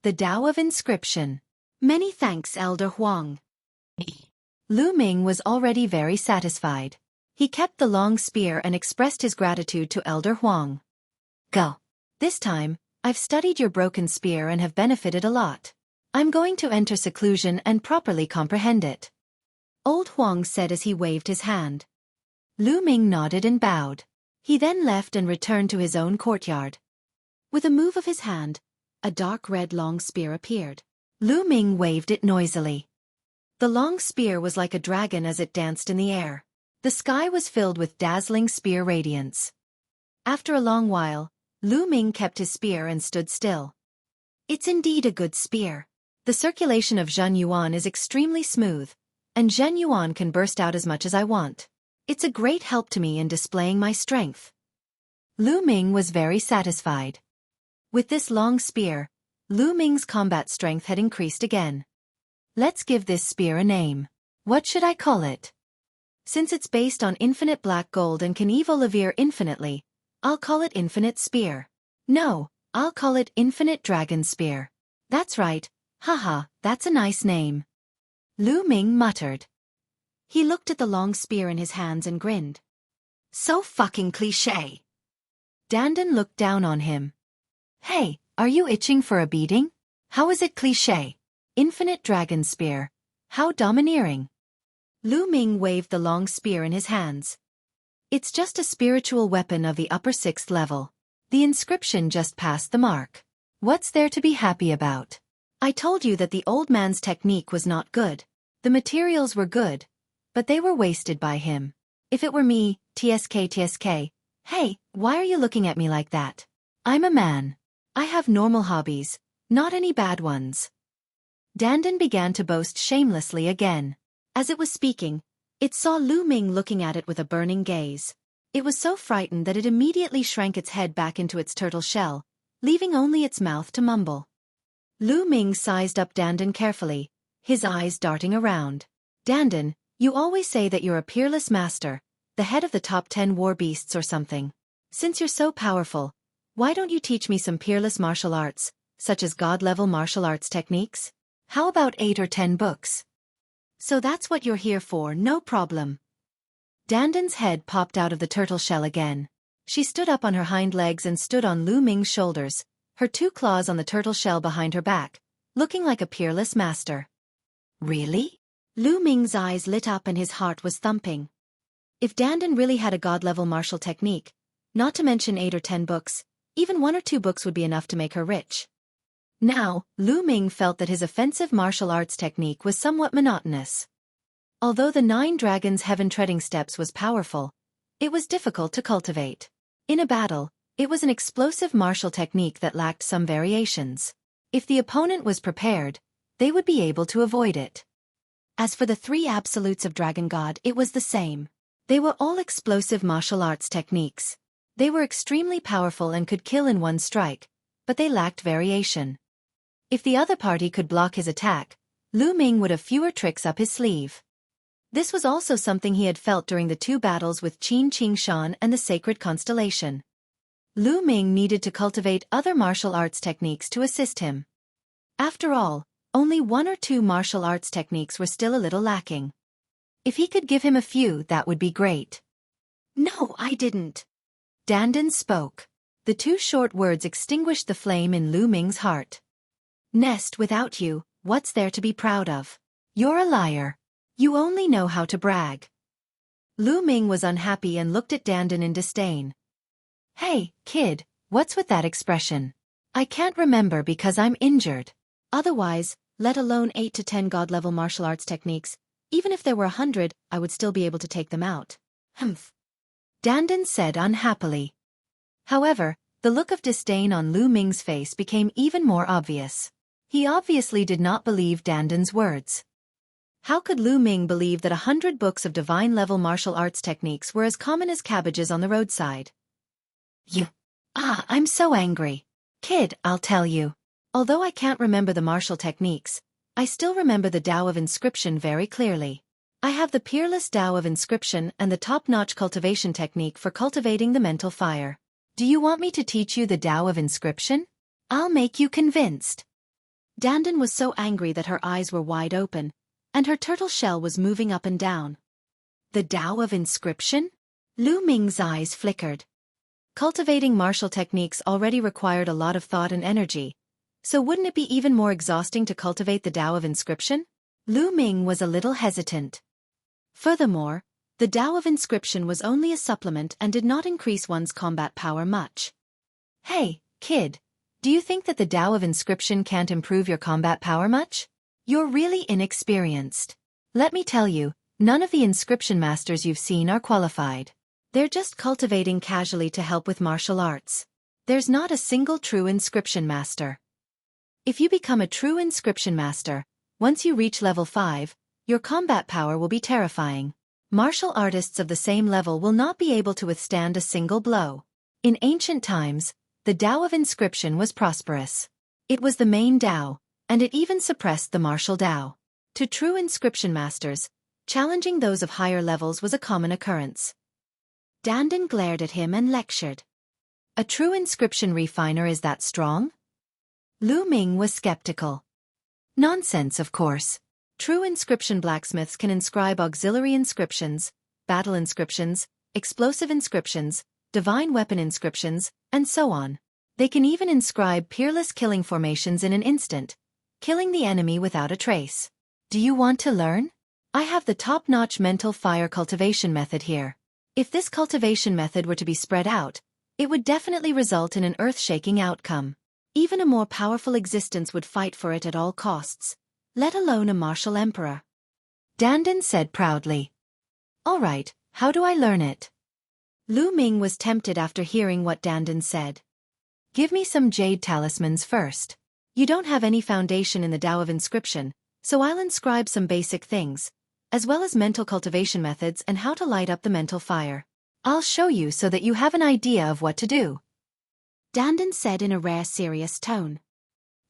The Tao of Inscription. Many thanks, Elder Huang. Lu Ming was already very satisfied. He kept the long spear and expressed his gratitude to Elder Huang. Go. This time, I've studied your broken spear and have benefited a lot. I'm going to enter seclusion and properly comprehend it. Old Huang said as he waved his hand. Lu Ming nodded and bowed. He then left and returned to his own courtyard. With a move of his hand, a dark red long spear appeared. Lu Ming waved it noisily. The long spear was like a dragon as it danced in the air. The sky was filled with dazzling spear radiance. After a long while, Lu Ming kept his spear and stood still. It's indeed a good spear. The circulation of Zhen Yuan is extremely smooth, and Zhen Yuan can burst out as much as I want. It's a great help to me in displaying my strength. Lu Ming was very satisfied. With this long spear, Lu Ming's combat strength had increased again. Let's give this spear a name. What should I call it? Since it's based on infinite black gold and can evolve infinitely, I'll call it Infinite Spear. No, I'll call it Infinite Dragon Spear. That's right, haha, that's a nice name. Lu Ming muttered. He looked at the long spear in his hands and grinned. So fucking cliché. Dandan looked down on him. Hey, are you itching for a beating? How is it cliché? Infinite Dragon Spear. How domineering. Lu Ming waved the long spear in his hands. It's just a spiritual weapon of the upper 6th level. The inscription just passed the mark. What's there to be happy about? I told you that the old man's technique was not good. The materials were good, but they were wasted by him. If it were me, TSK. Hey, why are you looking at me like that? I'm a man. I have normal hobbies, not any bad ones. Dandan began to boast shamelessly again. As it was speaking, it saw Lu Ming looking at it with a burning gaze. It was so frightened that it immediately shrank its head back into its turtle shell, leaving only its mouth to mumble. Lu Ming sized up Dandan carefully, his eyes darting around. Dandan, you always say that you're a peerless master, the head of the top 10 war beasts or something. Since you're so powerful, why don't you teach me some peerless martial arts, such as god-level martial arts techniques? How about 8 or 10 books? So that's what you're here for, no problem. Dandan's head popped out of the turtle shell again. She stood up on her hind legs and stood on Lu Ming's shoulders, her 2 claws on the turtle shell behind her back, looking like a peerless master. Really? Lu Ming's eyes lit up and his heart was thumping. If Dandan really had a god-level martial technique, not to mention 8 or 10 books, even 1 or 2 books would be enough to make her rich. Now, Lu Ming felt that his offensive martial arts technique was somewhat monotonous. Although the 9 Dragons' Heaven-treading steps was powerful, it was difficult to cultivate. In a battle, it was an explosive martial technique that lacked some variations. If the opponent was prepared, they would be able to avoid it. As for the 3 absolutes of Dragon God, it was the same. They were all explosive martial arts techniques. They were extremely powerful and could kill in one strike, but they lacked variation. If the other party could block his attack, Lu Ming would have fewer tricks up his sleeve. This was also something he had felt during the 2 battles with Qin Qingshan and the Sacred Constellation. Lu Ming needed to cultivate other martial arts techniques to assist him. After all, only 1 or 2 martial arts techniques were still a little lacking. If he could give him a few, that would be great. No, I didn't. Dandan spoke. The 2 short words extinguished the flame in Lu Ming's heart. Nest, without you, what's there to be proud of? You're a liar. You only know how to brag. Lu Ming was unhappy and looked at Dandan in disdain. Hey, kid, what's with that expression? I can't remember because I'm injured. Otherwise, let alone 8 to 10 god-level martial arts techniques, even if there were 100, I would still be able to take them out. Humph. Dandan said unhappily. However, the look of disdain on Lu Ming's face became even more obvious. He obviously did not believe Dandan's words. How could Lu Ming believe that 100 books of divine-level martial arts techniques were as common as cabbages on the roadside? I'm so angry. Kid, I'll tell you. Although I can't remember the martial techniques, I still remember the Tao of Inscription very clearly. I have the peerless Tao of Inscription and the top-notch cultivation technique for cultivating the mental fire. Do you want me to teach you the Tao of Inscription? I'll make you convinced. Dandan was so angry that her eyes were wide open, and her turtle shell was moving up and down. The Tao of Inscription? Lu Ming's eyes flickered. Cultivating martial techniques already required a lot of thought and energy, so wouldn't it be even more exhausting to cultivate the Tao of Inscription? Lu Ming was a little hesitant. Furthermore, the Tao of Inscription was only a supplement and did not increase one's combat power much. Hey, kid, do you think that the Tao of Inscription can't improve your combat power much? You're really inexperienced. Let me tell you, none of the inscription masters you've seen are qualified. They're just cultivating casually to help with martial arts. There's not a single true inscription master. If you become a true inscription master, once you reach level 5, your combat power will be terrifying. Martial artists of the same level will not be able to withstand a single blow. In ancient times, the Tao of Inscription was prosperous. It was the main Tao, and it even suppressed the martial Tao. To true inscription masters, challenging those of higher levels was a common occurrence. Dandan glared at him and lectured. A true inscription refiner is that strong? Lu Ming was skeptical. Nonsense, of course. True inscription blacksmiths can inscribe auxiliary inscriptions, battle inscriptions, explosive inscriptions, divine weapon inscriptions, and so on. They can even inscribe peerless killing formations in an instant, killing the enemy without a trace. Do you want to learn? I have the top-notch mental fire cultivation method here. If this cultivation method were to be spread out, it would definitely result in an earth-shaking outcome. Even a more powerful existence would fight for it at all costs, let alone a martial emperor. Dandan said proudly. All right, how do I learn it? Lu Ming was tempted after hearing what Dandan said. Give me some jade talismans first. You don't have any foundation in the Tao of Inscription, so I'll inscribe some basic things, as well as mental cultivation methods and how to light up the mental fire. I'll show you so that you have an idea of what to do. Dandan said in a rare serious tone.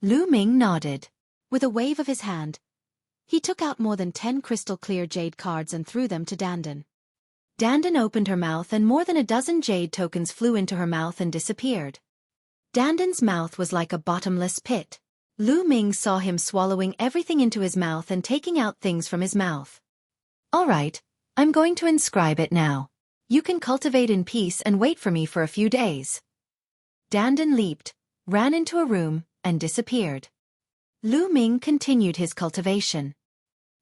Lu Ming nodded. With a wave of his hand, he took out more than 10 crystal-clear jade cards and threw them to Dandan. Dandan opened her mouth and more than a dozen jade tokens flew into her mouth and disappeared. Dandan's mouth was like a bottomless pit. Lu Ming saw him swallowing everything into his mouth and taking out things from his mouth. All right, I'm going to inscribe it now. You can cultivate in peace and wait for me for a few days. Dandan leaped, ran into a room, and disappeared. Lu Ming continued his cultivation.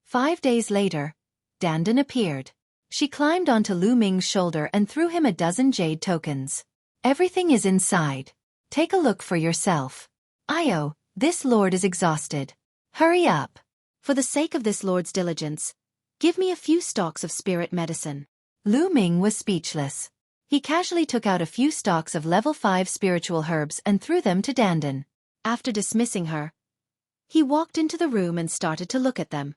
5 days later, Dandan appeared. She climbed onto Lu Ming's shoulder and threw him a dozen jade tokens. Everything is inside. Take a look for yourself. Io, this lord is exhausted. Hurry up. For the sake of this lord's diligence, give me a few stalks of spirit medicine. Lu Ming was speechless. He casually took out a few stalks of level 5 spiritual herbs and threw them to Dandan. After dismissing her, he walked into the room and started to look at them.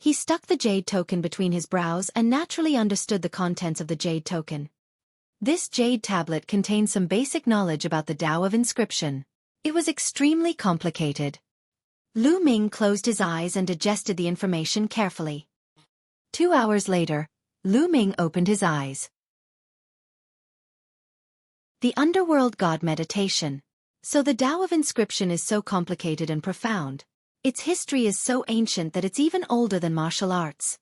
He stuck the jade token between his brows and naturally understood the contents of the jade token. This jade tablet contained some basic knowledge about the Tao of Inscription. It was extremely complicated. Lu Ming closed his eyes and digested the information carefully. 2 hours later, Lu Ming opened his eyes. The Underworld God Meditation. So the Tao of Inscription is so complicated and profound. Its history is so ancient that it's even older than martial arts.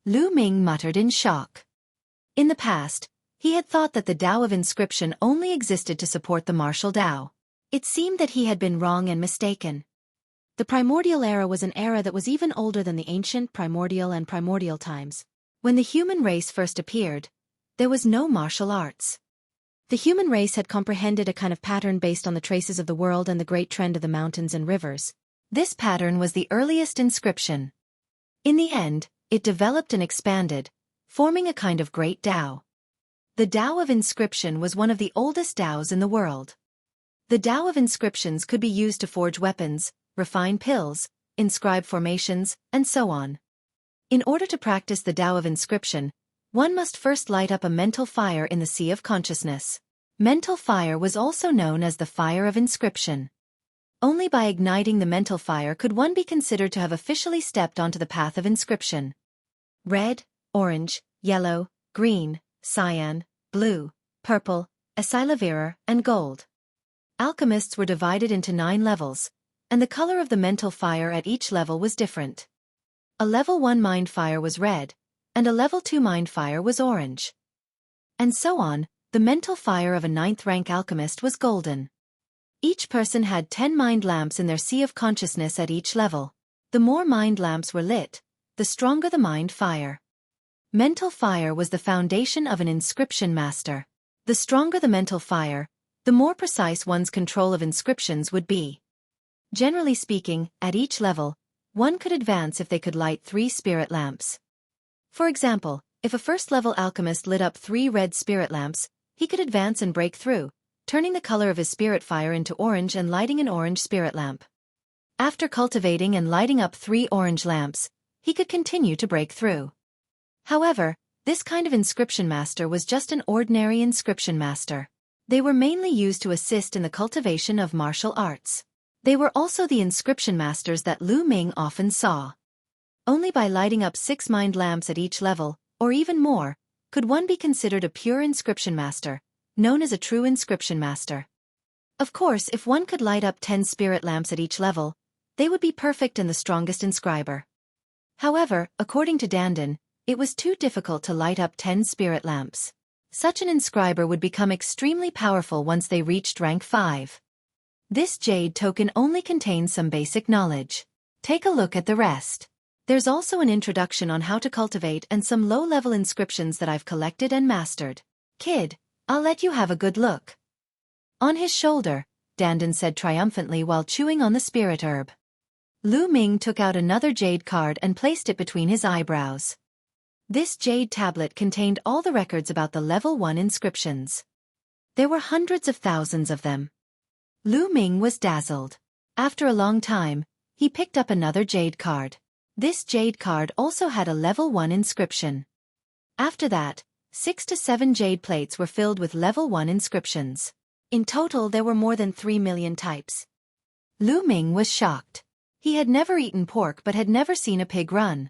Lu Ming muttered in shock. In the past, he had thought that the Tao of Inscription only existed to support the martial Tao. It seemed that he had been wrong and mistaken. The primordial era was an era that was even older than the ancient, primordial and primordial times. When the human race first appeared, there was no martial arts. The human race had comprehended a kind of pattern based on the traces of the world and the great trend of the mountains and rivers. This pattern was the earliest inscription. In the end, it developed and expanded, forming a kind of great Tao. The Tao of Inscription was one of the oldest Taos in the world. The Tao of Inscriptions could be used to forge weapons, refine pills, inscribe formations, and so on. In order to practice the Tao of Inscription, one must first light up a mental fire in the sea of consciousness. Mental fire was also known as the fire of inscription. Only by igniting the mental fire could one be considered to have officially stepped onto the path of inscription. Red, orange, yellow, green, cyan, blue, purple, acylavirer, and gold. Alchemists were divided into 9 levels, and the color of the mental fire at each level was different. A level 1 mind fire was red, and a level 2 mind fire was orange. And so on, the mental fire of a 9th rank alchemist was golden. Each person had 10 mind lamps in their sea of consciousness at each level. The more mind lamps were lit, the stronger the mind fire. Mental fire was the foundation of an inscription master. The stronger the mental fire, the more precise one's control of inscriptions would be. Generally speaking, at each level, one could advance if they could light 3 spirit lamps. For example, if a first-level alchemist lit up 3 red spirit lamps, he could advance and break through, turning the color of his spirit fire into orange and lighting an orange spirit lamp. After cultivating and lighting up 3 orange lamps, he could continue to break through. However, this kind of inscription master was just an ordinary inscription master. They were mainly used to assist in the cultivation of martial arts. They were also the inscription masters that Lu Ming often saw. Only by lighting up 6 mind lamps at each level, or even more, could one be considered a pure inscription master, known as a true inscription master. Of course, if one could light up 10 spirit lamps at each level, they would be perfect and the strongest inscriber. However, according to Dandan, it was too difficult to light up 10 spirit lamps. Such an inscriber would become extremely powerful once they reached rank 5. This jade token only contains some basic knowledge. Take a look at the rest. There's also an introduction on how to cultivate and some low-level inscriptions that I've collected and mastered. Kid, I'll let you have a good look. On his shoulder, Dandan said triumphantly while chewing on the spirit herb. Lu Ming took out another jade card and placed it between his eyebrows. This jade tablet contained all the records about the level 1 inscriptions. There were hundreds of thousands of them. Lu Ming was dazzled. After a long time, he picked up another jade card. This jade card also had a level 1 inscription. After that, 6 to 7 jade plates were filled with level 1 inscriptions. In total there were more than 3 million types. Lu Ming was shocked. He had never eaten pork but had never seen a pig run.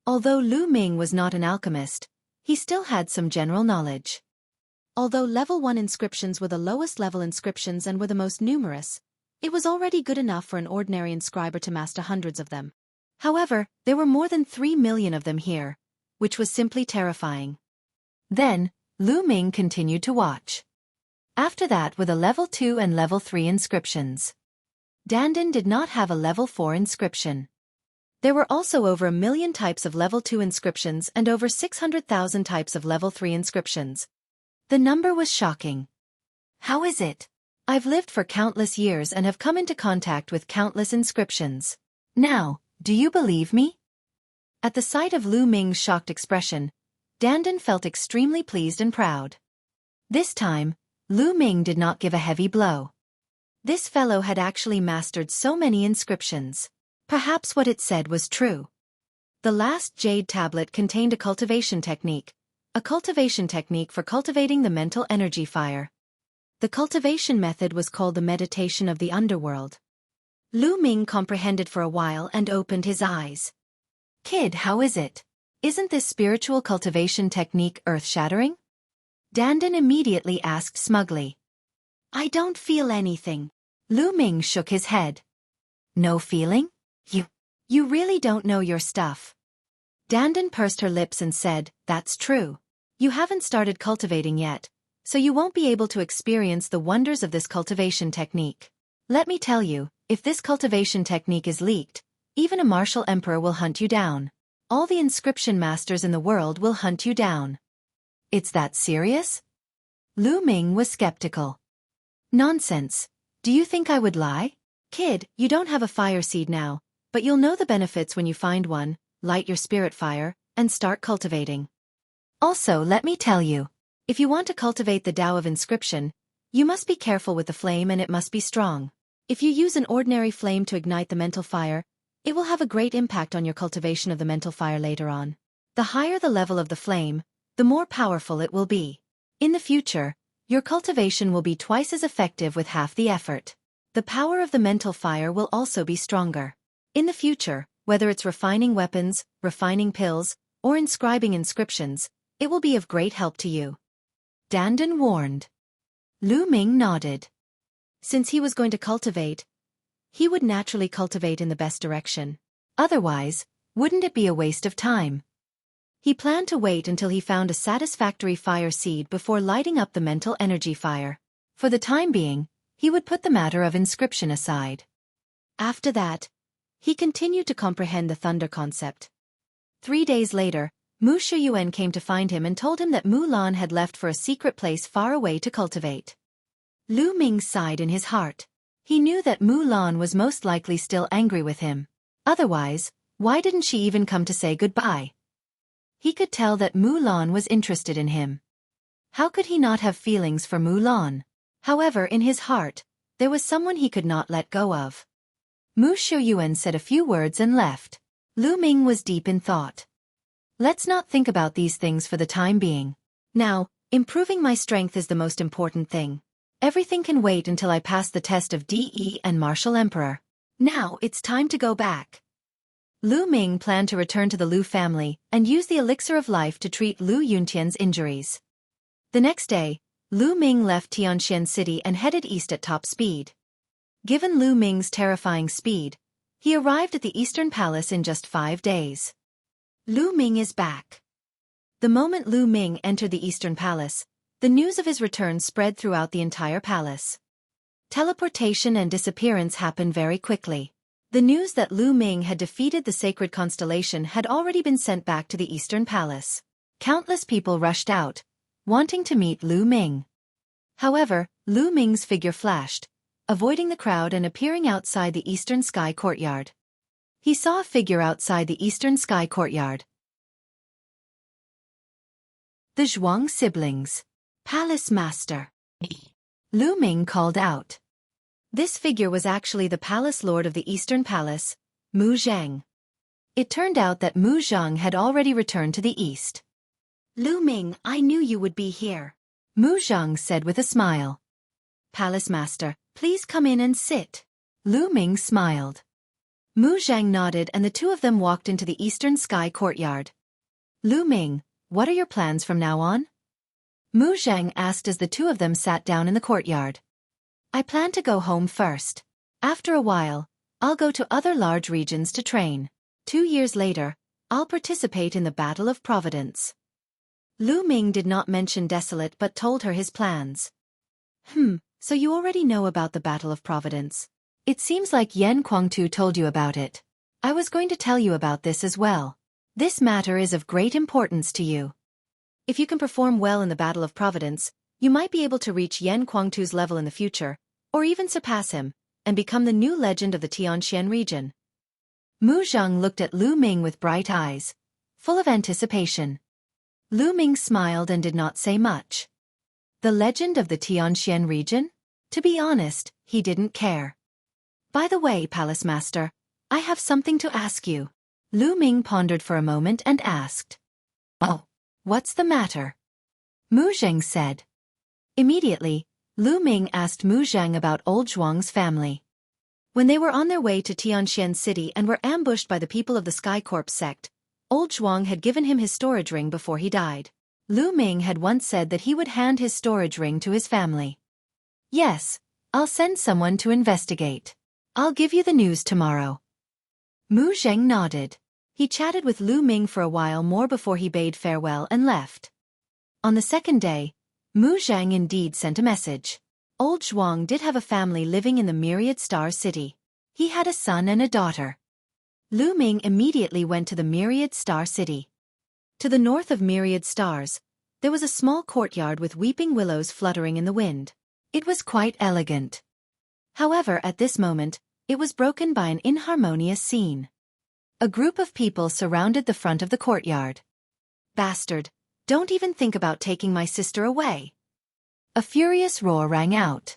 Although Lu Ming was not an alchemist, he still had some general knowledge. Although level 1 inscriptions were the lowest level inscriptions and were the most numerous, it was already good enough for an ordinary inscriber to master hundreds of them. However, there were more than 3 million of them here, which was simply terrifying. Then, Lu Ming continued to watch. After that were the level 2 and level 3 inscriptions. Dandan did not have a level 4 inscription. There were also over 1 million types of level 2 inscriptions and over 600,000 types of level 3 inscriptions. The number was shocking. How is it? I've lived for countless years and have come into contact with countless inscriptions. Now, do you believe me? At the sight of Lu Ming's shocked expression, Dandan felt extremely pleased and proud. This time, Lu Ming did not give a heavy blow. This fellow had actually mastered so many inscriptions. Perhaps what it said was true. The last jade tablet contained a cultivation technique for cultivating the mental energy fire. The cultivation method was called the meditation of the underworld. Lu Ming comprehended for a while and opened his eyes. Kid, how is it? Isn't this spiritual cultivation technique earth-shattering? Dandan immediately asked smugly. I don't feel anything. Lu Ming shook his head. No feeling? You really don't know your stuff. Dandan pursed her lips and said, that's true. You haven't started cultivating yet, so you won't be able to experience the wonders of this cultivation technique. Let me tell you, if this cultivation technique is leaked, even a martial emperor will hunt you down. All the inscription masters in the world will hunt you down. It's that serious? Lu Ming was skeptical. Nonsense. Do you think I would lie? Kid, you don't have a fire seed now, but you'll know the benefits when you find one, light your spirit fire, and start cultivating. Also, let me tell you, if you want to cultivate the Tao of inscription, you must be careful with the flame and it must be strong. If you use an ordinary flame to ignite the mental fire, it will have a great impact on your cultivation of the mental fire later on. The higher the level of the flame, the more powerful it will be. In the future, your cultivation will be twice as effective with half the effort. The power of the mental fire will also be stronger. In the future, whether it's refining weapons, refining pills, or inscribing inscriptions, it will be of great help to you. Dandan warned. Lu Ming nodded. Since he was going to cultivate, he would naturally cultivate in the best direction. Otherwise, wouldn't it be a waste of time? He planned to wait until he found a satisfactory fire seed before lighting up the mental energy fire. For the time being, he would put the matter of inscription aside. After that, he continued to comprehend the thunder concept. 3 days later, Mu Shuyuan came to find him and told him that Mu Lan had left for a secret place far away to cultivate. Lu Ming sighed in his heart. He knew that Mu Lan was most likely still angry with him. Otherwise, why didn't she even come to say goodbye? He could tell that Mu Lan was interested in him. How could he not have feelings for Mu Lan? However, in his heart, there was someone he could not let go of. Mu Shuyuan said a few words and left. Lu Ming was deep in thought. Let's not think about these things for the time being. Now, improving my strength is the most important thing. Everything can wait until I pass the test of DE and Martial Emperor. Now it's time to go back. Lu Ming planned to return to the Lu family and use the elixir of life to treat Lu Yuntian's injuries. The next day, Lu Ming left Tianxian City and headed east at top speed. Given Lu Ming's terrifying speed, he arrived at the Eastern Palace in just 5 days. Lu Ming is back. The moment Lu Ming entered the Eastern Palace, the news of his return spread throughout the entire palace. Teleportation and disappearance happened very quickly. The news that Lu Ming had defeated the sacred constellation had already been sent back to the Eastern Palace. Countless people rushed out, wanting to meet Lu Ming. However, Lu Ming's figure flashed, avoiding the crowd and appearing outside the Eastern Sky Courtyard. He saw a figure outside the Eastern Sky Courtyard. The Zhuang siblings. Palace Master. Lu Ming called out. This figure was actually the Palace Lord of the Eastern Palace, Mu Zhang. It turned out that Mu Zhang had already returned to the east. Lu Ming, I knew you would be here. Mu Zhang said with a smile. Palace Master, please come in and sit. Lu Ming smiled. Mu Zhang nodded and the two of them walked into the Eastern Sky Courtyard. Lu Ming, what are your plans from now on? Mu Zhang asked as the two of them sat down in the courtyard. I plan to go home first. After a while, I'll go to other large regions to train. 2 years later, I'll participate in the Battle of Providence. Lu Ming did not mention Desolate but told her his plans. So you already know about the Battle of Providence. It seems like Yan Kuangtu told you about it. I was going to tell you about this as well. This matter is of great importance to you. If you can perform well in the Battle of Providence, you might be able to reach Yan Kuangtu's level in the future, or even surpass him, and become the new legend of the Tianxian region. Mu Zhang looked at Lu Ming with bright eyes, full of anticipation. Lu Ming smiled and did not say much. The legend of the Tianxian region? To be honest, he didn't care. By the way, Palace Master, I have something to ask you. Lu Ming pondered for a moment and asked. Oh, what's the matter? Mu Zhang said. Immediately, Lu Ming asked Mu Zhang about old Zhuang's family. When they were on their way to Tianxian City and were ambushed by the people of the Sky Corps sect, old Zhuang had given him his storage ring before he died. Lu Ming had once said that he would hand his storage ring to his family. Yes, I'll send someone to investigate. I'll give you the news tomorrow. Mu Zhang nodded. He chatted with Lu Ming for a while more before he bade farewell and left. On the second day, Mu Zhang indeed sent a message. Old Zhuang did have a family living in the Myriad Star City. He had a son and a daughter. Lu Ming immediately went to the Myriad Star City. To the north of Myriad Stars, there was a small courtyard with weeping willows fluttering in the wind. It was quite elegant. However, at this moment, it was broken by an inharmonious scene. A group of people surrounded the front of the courtyard. Bastard, don't even think about taking my sister away. A furious roar rang out.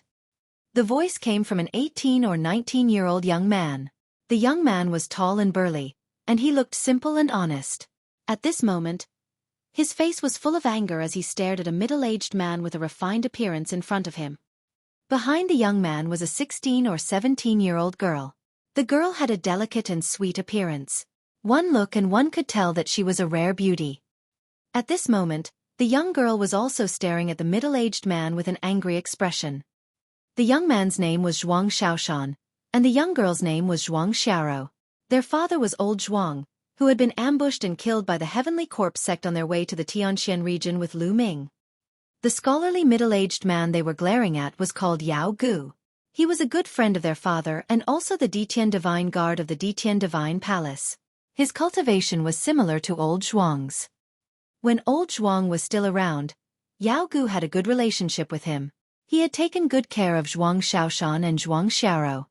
The voice came from an 18 or 19-year-old young man. The young man was tall and burly, and he looked simple and honest. At this moment, his face was full of anger as he stared at a middle-aged man with a refined appearance in front of him. Behind the young man was a 16 or 17-year-old girl. The girl had a delicate and sweet appearance. One look and one could tell that she was a rare beauty. At this moment, the young girl was also staring at the middle-aged man with an angry expression. The young man's name was Zhuang Shaoshan, and the young girl's name was Zhuang Xiaoro. Their father was old Zhuang, who had been ambushed and killed by the Heavenly Corpse sect on their way to the Tianxian region with Lu Ming. The scholarly middle-aged man they were glaring at was called Yao Gu. He was a good friend of their father and also the Ditian Divine Guard of the Ditian Divine Palace. His cultivation was similar to old Zhuang's. When old Zhuang was still around, Yao Gu had a good relationship with him. He had taken good care of Zhuang Shaoshan and Zhuang Xiaoro.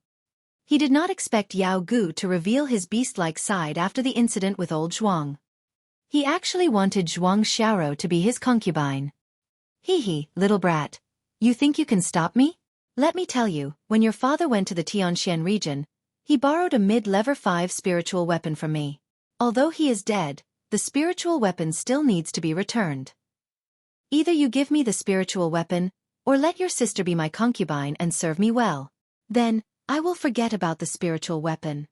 He did not expect Yao Gu to reveal his beast-like side after the incident with old Zhuang. He actually wanted Zhuang Xiaoro to be his concubine. Hee, little brat. You think you can stop me? Let me tell you, when your father went to the Tianxian region, he borrowed a mid-level 5 spiritual weapon from me. Although he is dead, the spiritual weapon still needs to be returned. Either you give me the spiritual weapon, or let your sister be my concubine and serve me well. Then, I will forget about the spiritual weapon.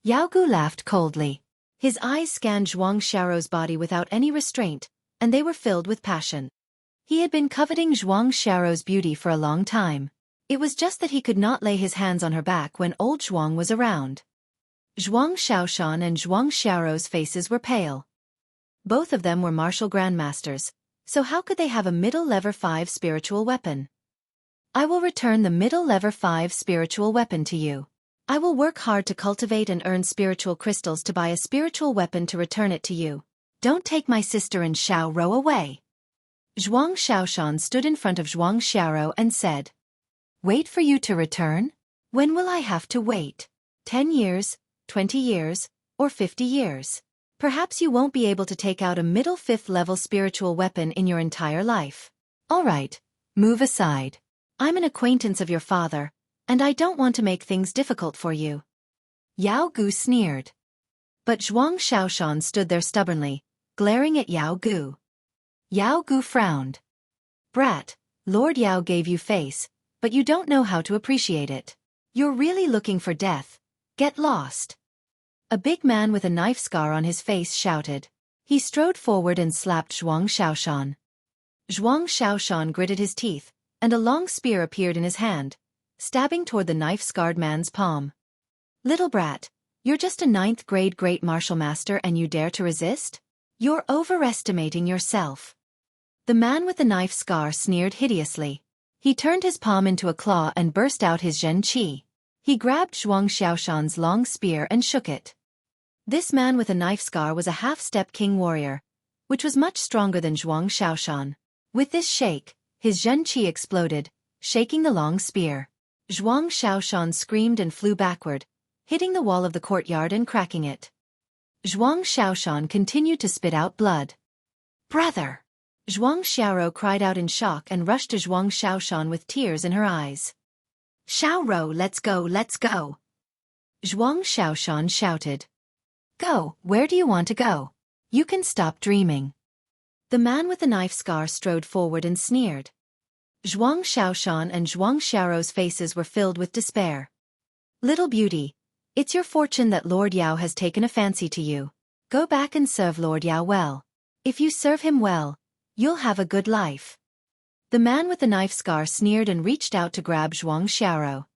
Yao Gu laughed coldly. His eyes scanned Zhuang Xiaoro's body without any restraint, and they were filled with passion. He had been coveting Zhuang Xiaoro's beauty for a long time. It was just that he could not lay his hands on her back when old Zhuang was around. Zhuang Shaoshan and Zhuang Xiaoro's faces were pale. Both of them were martial grandmasters, so how could they have a middle-level 5 spiritual weapon? I will return the middle-level 5 spiritual weapon to you. I will work hard to cultivate and earn spiritual crystals to buy a spiritual weapon to return it to you. Don't take my sister and Xiaoro away. Zhuang Shaoshan stood in front of Zhuang Xiaoro and said, Wait for you to return? When will I have to wait? 10 years, 20 years, or 50 years? Perhaps you won't be able to take out a middle 5th level spiritual weapon in your entire life. All right, move aside. I'm an acquaintance of your father, and I don't want to make things difficult for you. Yao Gu sneered. But Zhuang Shaoshan stood there stubbornly, glaring at Yao Gu. Yao Gu frowned. Brat, Lord Yao gave you face, but you don't know how to appreciate it. You're really looking for death. Get lost. A big man with a knife scar on his face shouted. He strode forward and slapped Zhuang Shaoshan. Zhuang Shaoshan gritted his teeth, and a long spear appeared in his hand, stabbing toward the knife-scarred man's palm. Little brat, you're just a 9th grade great martial master and you dare to resist? You're overestimating yourself. The man with the knife scar sneered hideously. He turned his palm into a claw and burst out his Zhen Qi. He grabbed Zhuang Xiaoshan's long spear and shook it. This man with a knife scar was a half-step king warrior, which was much stronger than Zhuang Xiaoshan. With this shake, his Zhen Qi exploded, shaking the long spear. Zhuang Xiaoshan screamed and flew backward, hitting the wall of the courtyard and cracking it. Zhuang Xiaoshan continued to spit out blood. Brother! Zhuang Xiaoro cried out in shock and rushed to Zhuang Shaoshan with tears in her eyes. Xiaoro, let's go, let's go! Zhuang Shaoshan shouted. Go, where do you want to go? You can stop dreaming. The man with the knife scar strode forward and sneered. Zhuang Shaoshan and Zhuang Xiaoro's faces were filled with despair. Little beauty, it's your fortune that Lord Yao has taken a fancy to you. Go back and serve Lord Yao well. If you serve him well, you'll have a good life. The man with the knife scar sneered and reached out to grab Zhuang Xiaoro.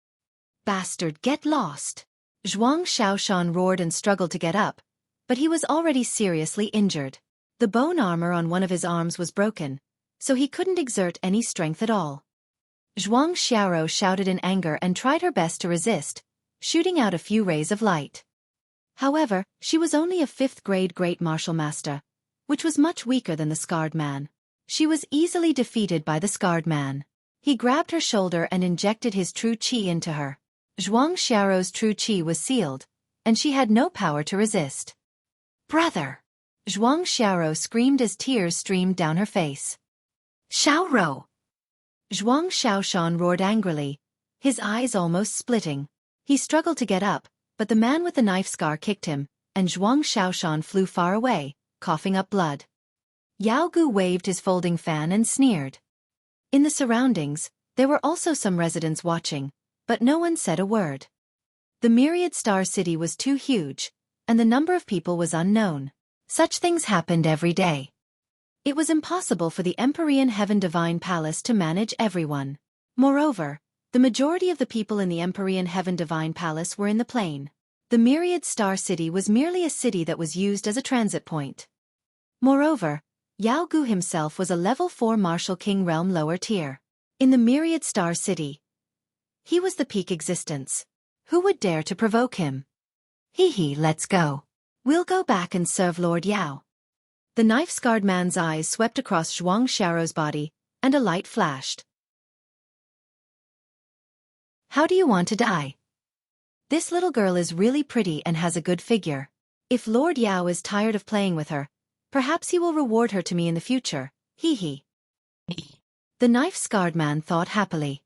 Bastard, get lost! Zhuang Shaoshan roared and struggled to get up, but he was already seriously injured. The bone armor on one of his arms was broken, so he couldn't exert any strength at all. Zhuang Xiaoro shouted in anger and tried her best to resist, shooting out a few rays of light. However, she was only a 5th grade great martial master, which was much weaker than the scarred man. She was easily defeated by the scarred man. He grabbed her shoulder and injected his true qi into her. Zhuang Xiaoro's true qi was sealed, and she had no power to resist. Brother! Zhuang Xiaoro screamed as tears streamed down her face. Xiaoro! Zhuang Shaoshan roared angrily, his eyes almost splitting. He struggled to get up, but the man with the knife scar kicked him, and Zhuang Shaoshan flew far away, coughing up blood. Yao Gu waved his folding fan and sneered. In the surroundings, there were also some residents watching, but no one said a word. The Myriad Star City was too huge, and the number of people was unknown. Such things happened every day. It was impossible for the Empyrean Heaven Divine Palace to manage everyone. Moreover, The majority of the people in the Empyrean Heaven Divine Palace were in the plain. The Myriad Star City was merely a city that was used as a transit point. Moreover, Yao Gu himself was a level 4 Martial King realm lower tier. In the Myriad Star City, he was the peak existence. Who would dare to provoke him? Let's go. We'll go back and serve Lord Yao. The knife-scarred man's eyes swept across Zhuang Xiaorou's body, and a light flashed. How do you want to die? This little girl is really pretty and has a good figure. If Lord Yao is tired of playing with her, perhaps he will reward her to me in the future. The knife-scarred man thought happily.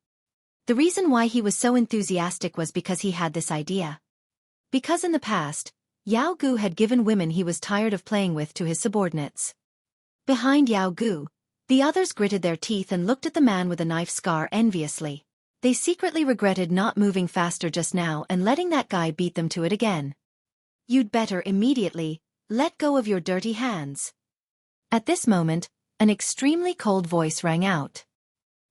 The reason why he was so enthusiastic was because he had this idea. Because in the past, Yao Gu had given women he was tired of playing with to his subordinates. Behind Yao Gu, the others gritted their teeth and looked at the man with a knife scar enviously. They secretly regretted not moving faster just now and letting that guy beat them to it again. You'd better immediately let go of your dirty hands. At this moment, an extremely cold voice rang out.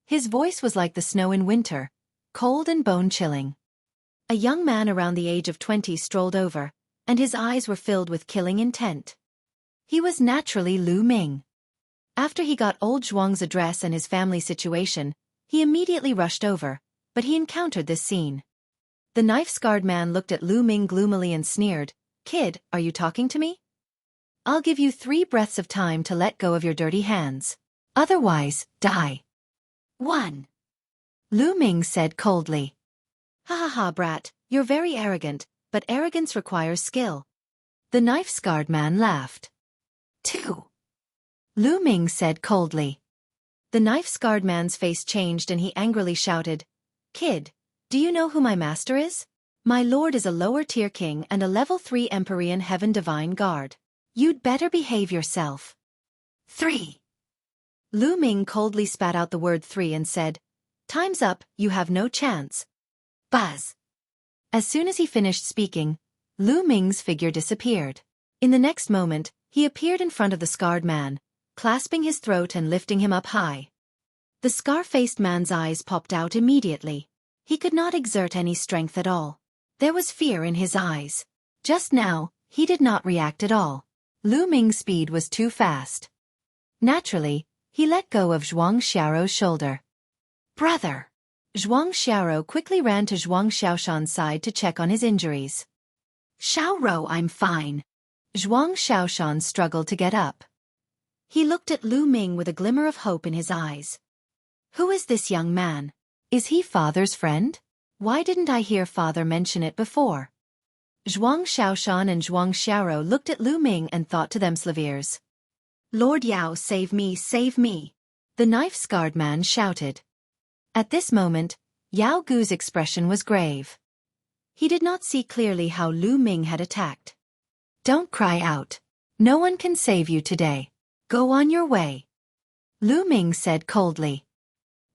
His voice was like the snow in winter, cold and bone-chilling. A young man around the age of 20 strolled over, and his eyes were filled with killing intent. He was naturally Lu Ming. After he got old Zhuang's address and his family situation, he immediately rushed over, but he encountered this scene. The knife-scarred man looked at Lu Ming gloomily and sneered, "Kid, are you talking to me? I'll give you 3 breaths of time to let go of your dirty hands. Otherwise, die." 1. Lu Ming said coldly. Ha, brat, you're very arrogant, but arrogance requires skill. The knife-scarred man laughed. 2. Lu Ming said coldly. The knife-scarred man's face changed and he angrily shouted, "Kid, do you know who my master is? My lord is a lower-tier king and a level 3 Empyrean Heaven Divine Guard. You'd better behave yourself." 3. Lu Ming coldly spat out the word 3 and said, "Time's up, you have no chance." Buzz. As soon as he finished speaking, Lu Ming's figure disappeared. In the next moment, he appeared in front of the scarred man, clasping his throat and lifting him up high. The scar-faced man's eyes popped out immediately. He could not exert any strength at all. There was fear in his eyes. Just now, he did not react at all. Lu Ming's speed was too fast. Naturally, he let go of Zhuang Xiaorou's shoulder. "Brother!" Zhuang Xiaorou quickly ran to Zhuang Xiaoshan's side to check on his injuries. "Xiaorou, I'm fine." Zhuang Xiaoshan struggled to get up. He looked at Lu Ming with a glimmer of hope in his eyes. Who is this young man? Is he father's friend? Why didn't I hear father mention it before? Zhuang Xiaoshan and Zhuang Xiaorou looked at Lu Ming and thought to themselves, "Lord Yao, save me, save me!" The knife-scarred man shouted. At this moment, Yao Gu's expression was grave. He did not see clearly how Lu Ming had attacked. "Don't cry out. No one can save you today. Go on your way," Lu Ming said coldly.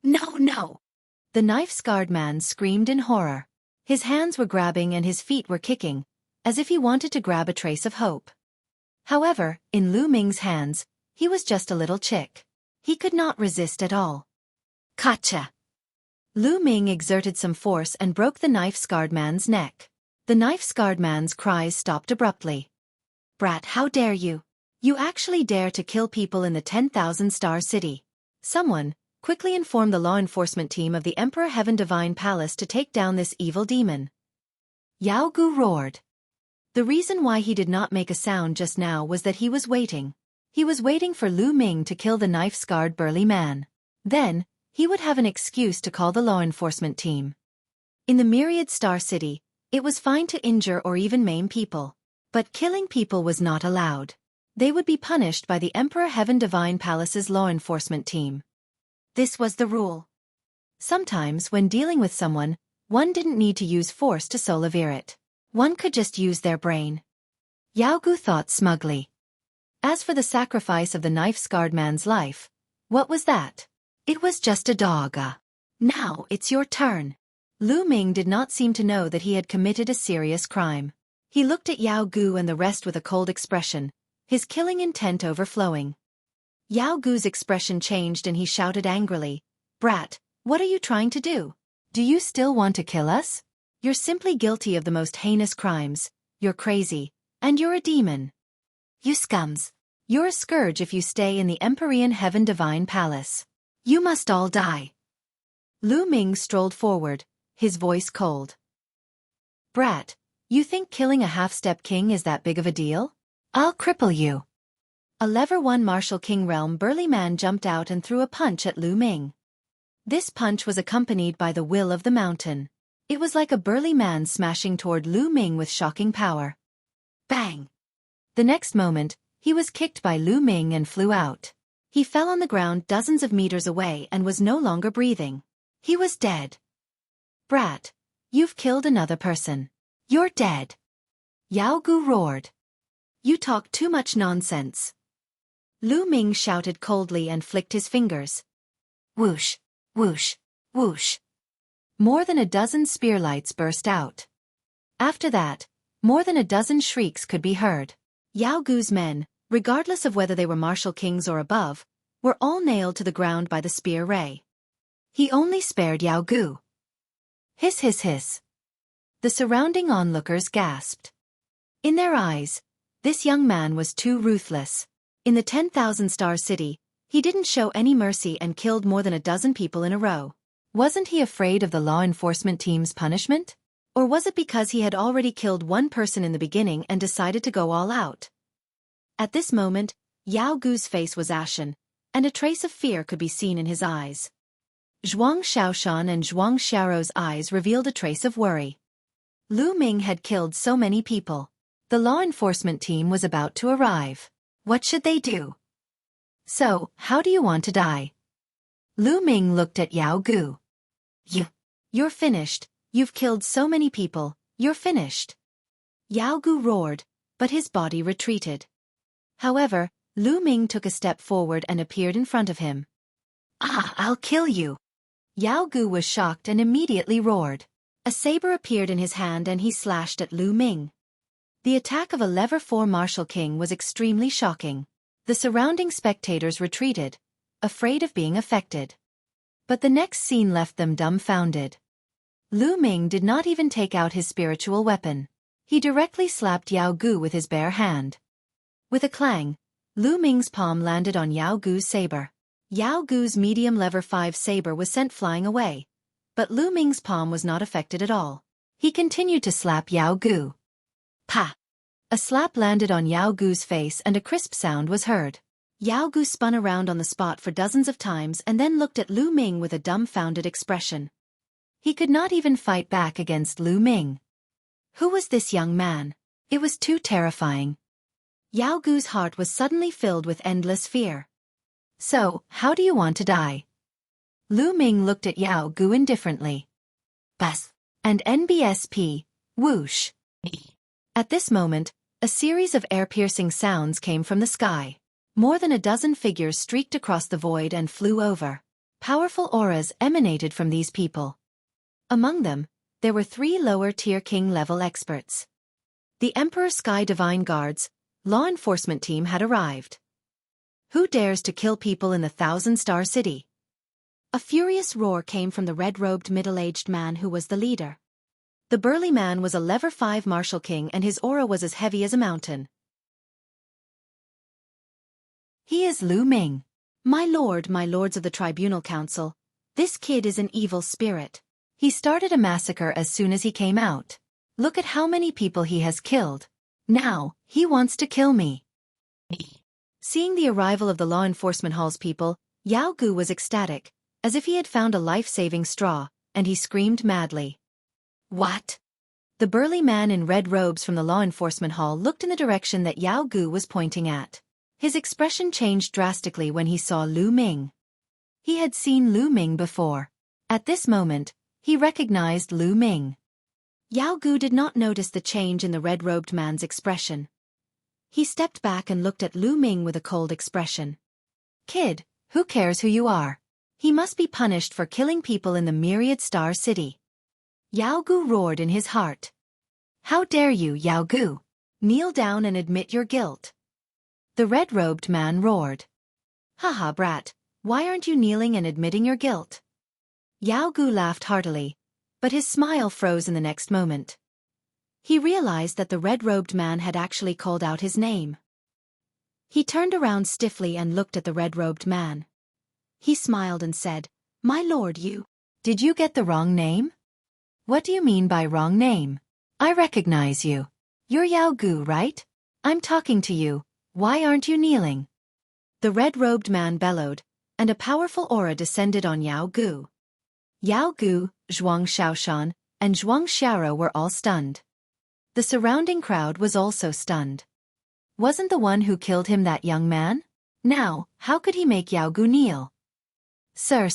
No! The knife-scarred man screamed in horror. His hands were grabbing and his feet were kicking, as if he wanted to grab a trace of hope. However, in Lu Ming's hands, he was just a little chick. He could not resist at all. Gotcha! Lu Ming exerted some force and broke the knife-scarred man's neck. The knife-scarred man's cries stopped abruptly. "Brat, how dare you? You actually dare to kill people in the 10,000-star city." Someone quickly informed the law enforcement team of the Emperor Heaven Divine Palace to take down this evil demon. Yao Gu roared. The reason why he did not make a sound just now was that he was waiting. He was waiting for Lu Ming to kill the knife-scarred burly man. Then, he would have an excuse to call the law enforcement team. In the Myriad Star City, it was fine to injure or even maim people. But killing people was not allowed. They would be punished by the Emperor Heaven Divine Palace's law enforcement team. This was the rule. Sometimes when dealing with someone, one didn't need to use force to solve it. One could just use their brain. Yao Gu thought smugly. As for the sacrifice of the knife-scarred man's life, what was that? It was just a dog. Now it's your turn. Lu Ming did not seem to know that he had committed a serious crime. He looked at Yao Gu and the rest with a cold expression, his killing intent overflowing. Yao Gu's expression changed and he shouted angrily, "Brat, what are you trying to do? Do you still want to kill us? You're simply guilty of the most heinous crimes, you're crazy, and you're a demon. You scums. You're a scourge if you stay in the Empyrean Heaven Divine Palace. You must all die. Lu Ming strolled forward, his voice cold. Brat, you think killing a half-step king is that big of a deal? I'll cripple you. A level 1 Martial King Realm burly man jumped out and threw a punch at Lu Ming. This punch was accompanied by the will of the mountain. It was like a burly man smashing toward Lu Ming with shocking power. Bang! The next moment, he was kicked by Lu Ming and flew out. He fell on the ground dozens of meters away and was no longer breathing. He was dead. Brat, you've killed another person. You're dead. Yao Gu roared. You talk too much nonsense. Lu Ming shouted coldly and flicked his fingers. Whoosh, whoosh, whoosh. More than a dozen spearlights burst out. After that, more than a dozen shrieks could be heard. Yao Gu's men, regardless of whether they were martial kings or above, were all nailed to the ground by the spear ray. He only spared Yao Gu. Hiss hiss hiss. The surrounding onlookers gasped. In their eyes, this young man was too ruthless. In the 10,000-star city, he didn't show any mercy and killed more than a dozen people in a row. Wasn't he afraid of the law enforcement team's punishment? Or was it because he had already killed one person in the beginning and decided to go all out? At this moment, Yao Gu's face was ashen, and a trace of fear could be seen in his eyes. Zhuang Xiaoshan and Zhuang Xiaorou's eyes revealed a trace of worry. Lu Ming had killed so many people. The law enforcement team was about to arrive. What should they do? So, how do you want to die? Lu Ming looked at Yao Gu. You're finished. You've killed so many people, you're finished. Yao Gu roared, but his body retreated. However, Lu Ming took a step forward and appeared in front of him. I'll kill you. Yao Gu was shocked and immediately roared. A saber appeared in his hand and he slashed at Lu Ming. The attack of a level 4 Martial King was extremely shocking. The surrounding spectators retreated, afraid of being affected. But the next scene left them dumbfounded. Lu Ming did not even take out his spiritual weapon. He directly slapped Yao Gu with his bare hand. With a clang, Lu Ming's palm landed on Yao Gu's saber. Yao Gu's medium level 5 saber was sent flying away, but Lu Ming's palm was not affected at all. He continued to slap Yao Gu. Pa! A slap landed on Yao Gu's face and a crisp sound was heard. Yao Gu spun around on the spot for dozens of times and then looked at Lu Ming with a dumbfounded expression. He could not even fight back against Lu Ming. Who was this young man? It was too terrifying. Yao Gu's heart was suddenly filled with endless fear. So, how do you want to die? Lu Ming looked at Yao Gu indifferently. Bas. And NBSP, whoosh. At this moment, a series of air-piercing sounds came from the sky. More than a dozen figures streaked across the void and flew over. Powerful auras emanated from these people. Among them, there were 3 lower-tier king-level experts. The Emperor Sky Divine Guard's law enforcement team had arrived. Who dares to kill people in the 1,000-star city? A furious roar came from the red-robed middle-aged man who was the leader. The burly man was a level 5 Martial King and his aura was as heavy as a mountain. He is Lu Ming. My lords of the Tribunal Council, this kid is an evil spirit. He started a massacre as soon as he came out. Look at how many people he has killed. Now, he wants to kill me. Seeing the arrival of the law enforcement hall's people, Yao Gu was ecstatic, as if he had found a life-saving straw, and he screamed madly. What? The burly man in red robes from the law enforcement hall looked in the direction that Yao Gu was pointing at. His expression changed drastically when he saw Lu Ming. He had seen Lu Ming before. At this moment, he recognized Lu Ming. Yao Gu did not notice the change in the red-robed man's expression. He stepped back and looked at Lu Ming with a cold expression. Kid, who cares who you are? He must be punished for killing people in the Myriad Star City. Yao Gu roared in his heart. How dare you, Yao Gu? Kneel down and admit your guilt. The red-robed man roared. Haha, brat, why aren't you kneeling and admitting your guilt? Yao Gu laughed heartily, But his smile froze in the next moment. He realized that the red-robed man had actually called out his name. He turned around stiffly and looked at the red-robed man. He smiled and said, "My lord, you. Did you get the wrong name?" "What do you mean by wrong name? I recognize you. You're Yao Gu, right? I'm talking to you. Why aren't you kneeling?" The red-robed man bellowed, and a powerful aura descended on Yao Gu. Yao Gu, Zhuang Shaoshan, and Zhuang Xiaro were all stunned. The surrounding crowd was also stunned. Wasn't the one who killed him that young man? Now, how could he make Yao Gu kneel? Sir,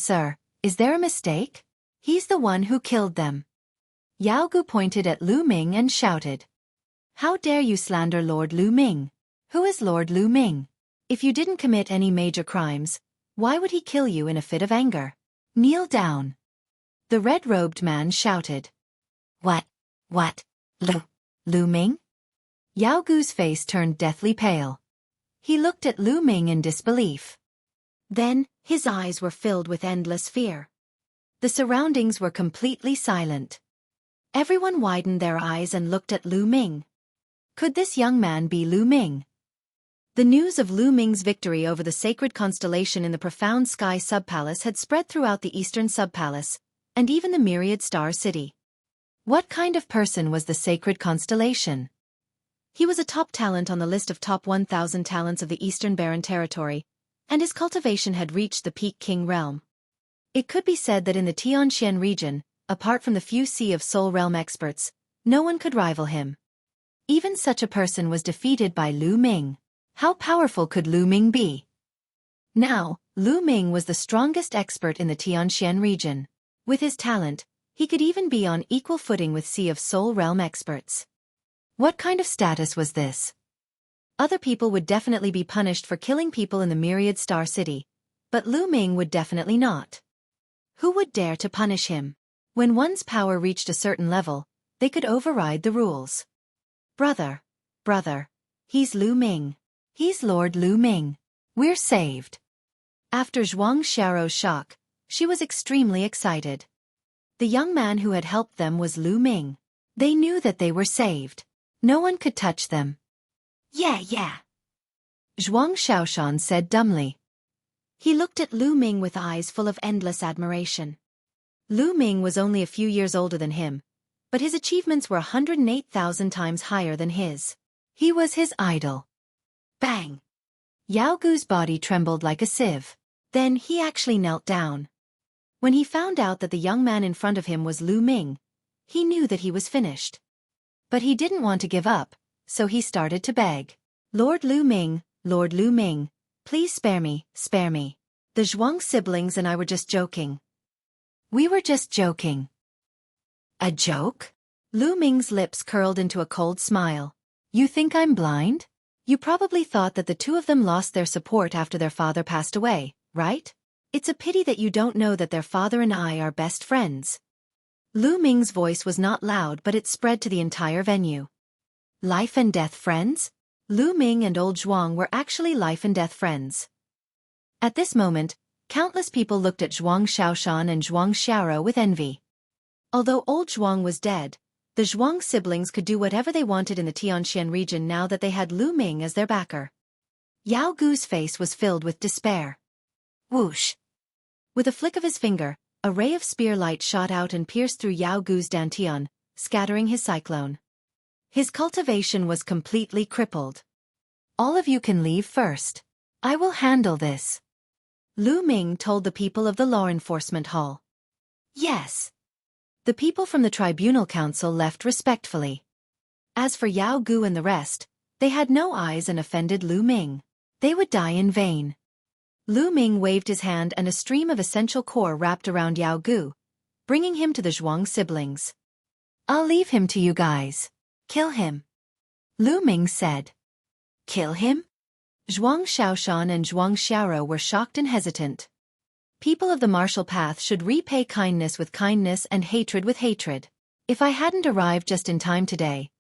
is there a mistake? He's the one who killed them." Yao Gu pointed at Lu Ming and shouted. "How dare you slander Lord Lu Ming? Who is Lord Lu Ming? If you didn't commit any major crimes, why would he kill you in a fit of anger? Kneel down." The red-robed man shouted. What? Lu Ming?" Yao Gu's face turned deathly pale. He looked at Lu Ming in disbelief. Then, his eyes were filled with endless fear. The surroundings were completely silent. Everyone widened their eyes and looked at Lu Ming. Could this young man be Lu Ming? The news of Lu Ming's victory over the sacred constellation in the profound sky subpalace had spread throughout the eastern subpalace, and even the Myriad Star City. What kind of person was the sacred constellation? He was a top talent on the list of top 1,000 talents of the Eastern Barren Territory, and his cultivation had reached the peak king realm. It could be said that in the Tianxian region, apart from the few Sea of Soul realm experts, no one could rival him. Even such a person was defeated by Lu Ming. How powerful could Lu Ming be? Now, Lu Ming was the strongest expert in the Tianxian region. With his talent, he could even be on equal footing with Sea of Soul realm experts. What kind of status was this? Other people would definitely be punished for killing people in the Myriad Star City, but Lu Ming would definitely not. Who would dare to punish him? When one's power reached a certain level, they could override the rules. Brother, he's Lu Ming. He's Lord Lu Ming. We're saved. After Zhuang Xiao's shock, she was extremely excited. The young man who had helped them was Lu Ming. They knew that they were saved. No one could touch them. Yeah. Zhuang Shaoshan said dumbly. He looked at Lu Ming with eyes full of endless admiration. Lu Ming was only a few years older than him, but his achievements were 108,000 times higher than his. He was his idol. Bang! Yao Gu's body trembled like a sieve. Then he actually knelt down. When he found out that the young man in front of him was Lu Ming, he knew that he was finished. But he didn't want to give up, so he started to beg. Lord Lu Ming, please spare me. The Zhuang siblings and I were just joking. We were just joking. A joke? Lu Ming's lips curled into a cold smile. You think I'm blind? You probably thought that the two of them lost their support after their father passed away, right? It's a pity that you don't know that their father and I are best friends. Lu Ming's voice was not loud, but it spread to the entire venue. Life and death friends? Lu Ming and old Zhuang were actually life and death friends. At this moment, countless people looked at Zhuang Shaoshan and Zhuang Xiaro with envy. Although old Zhuang was dead, the Zhuang siblings could do whatever they wanted in the Tianxian region now that they had Lu Ming as their backer. Yao Gu's face was filled with despair. Whoosh! With a flick of his finger, a ray of spear light shot out and pierced through Yao Gu's dantian, scattering his cyclone. His cultivation was completely crippled. All of you can leave first. I will handle this. Lu Ming told the people of the law enforcement hall. Yes. The people from the tribunal council left respectfully. As for Yao Gu and the rest, they had no eyes and offended Lu Ming. They would die in vain. Lu Ming waved his hand and a stream of essential core wrapped around Yao Gu, bringing him to the Zhuang siblings. I'll leave him to you guys. Kill him. Lu Ming said. Kill him? Zhuang Shaoshan and Zhuang Xiaro were shocked and hesitant. People of the martial path should repay kindness with kindness and hatred with hatred. If I hadn't arrived just in time today,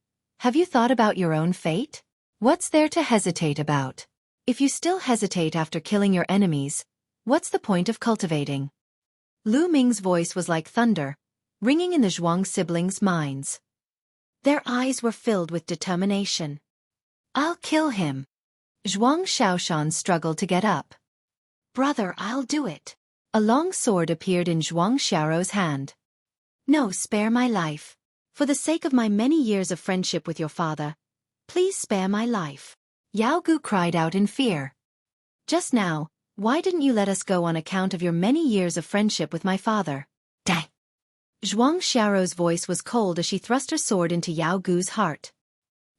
have you thought about your own fate? What's there to hesitate about? If you still hesitate after killing your enemies, what's the point of cultivating? Lu Ming's voice was like thunder, ringing in the Zhuang siblings' minds. Their eyes were filled with determination. I'll kill him. Zhuang Xiaoshan struggled to get up. Brother, I'll do it. A long sword appeared in Zhuang Xiaorou's hand. No, spare my life. For the sake of my many years of friendship with your father, please spare my life. Yao Gu cried out in fear. Just now, why didn't you let us go on account of your many years of friendship with my father? Dang! Zhuang Xiaorou's voice was cold as she thrust her sword into Yao Gu's heart.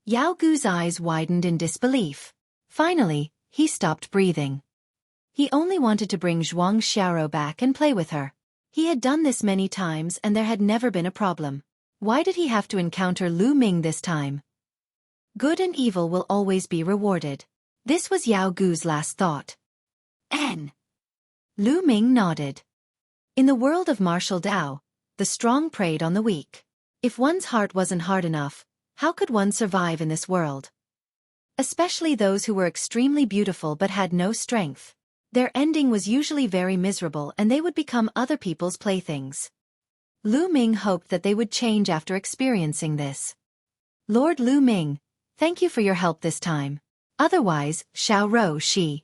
Yao Gu's eyes widened in disbelief. Finally, he stopped breathing. He only wanted to bring Zhuang Xiaorou back and play with her. He had done this many times and there had never been a problem. Why did he have to encounter Lu Ming this time? Good and evil will always be rewarded. This was Yao Gu's last thought. N. Lu Ming nodded. In the world of martial Dao, the strong preyed on the weak. If one's heart wasn't hard enough, how could one survive in this world? Especially those who were extremely beautiful but had no strength. Their ending was usually very miserable and they would become other people's playthings. Lu Ming hoped that they would change after experiencing this. Lord Lu Ming, thank you for your help this time. Otherwise, Xiao Rou Shi.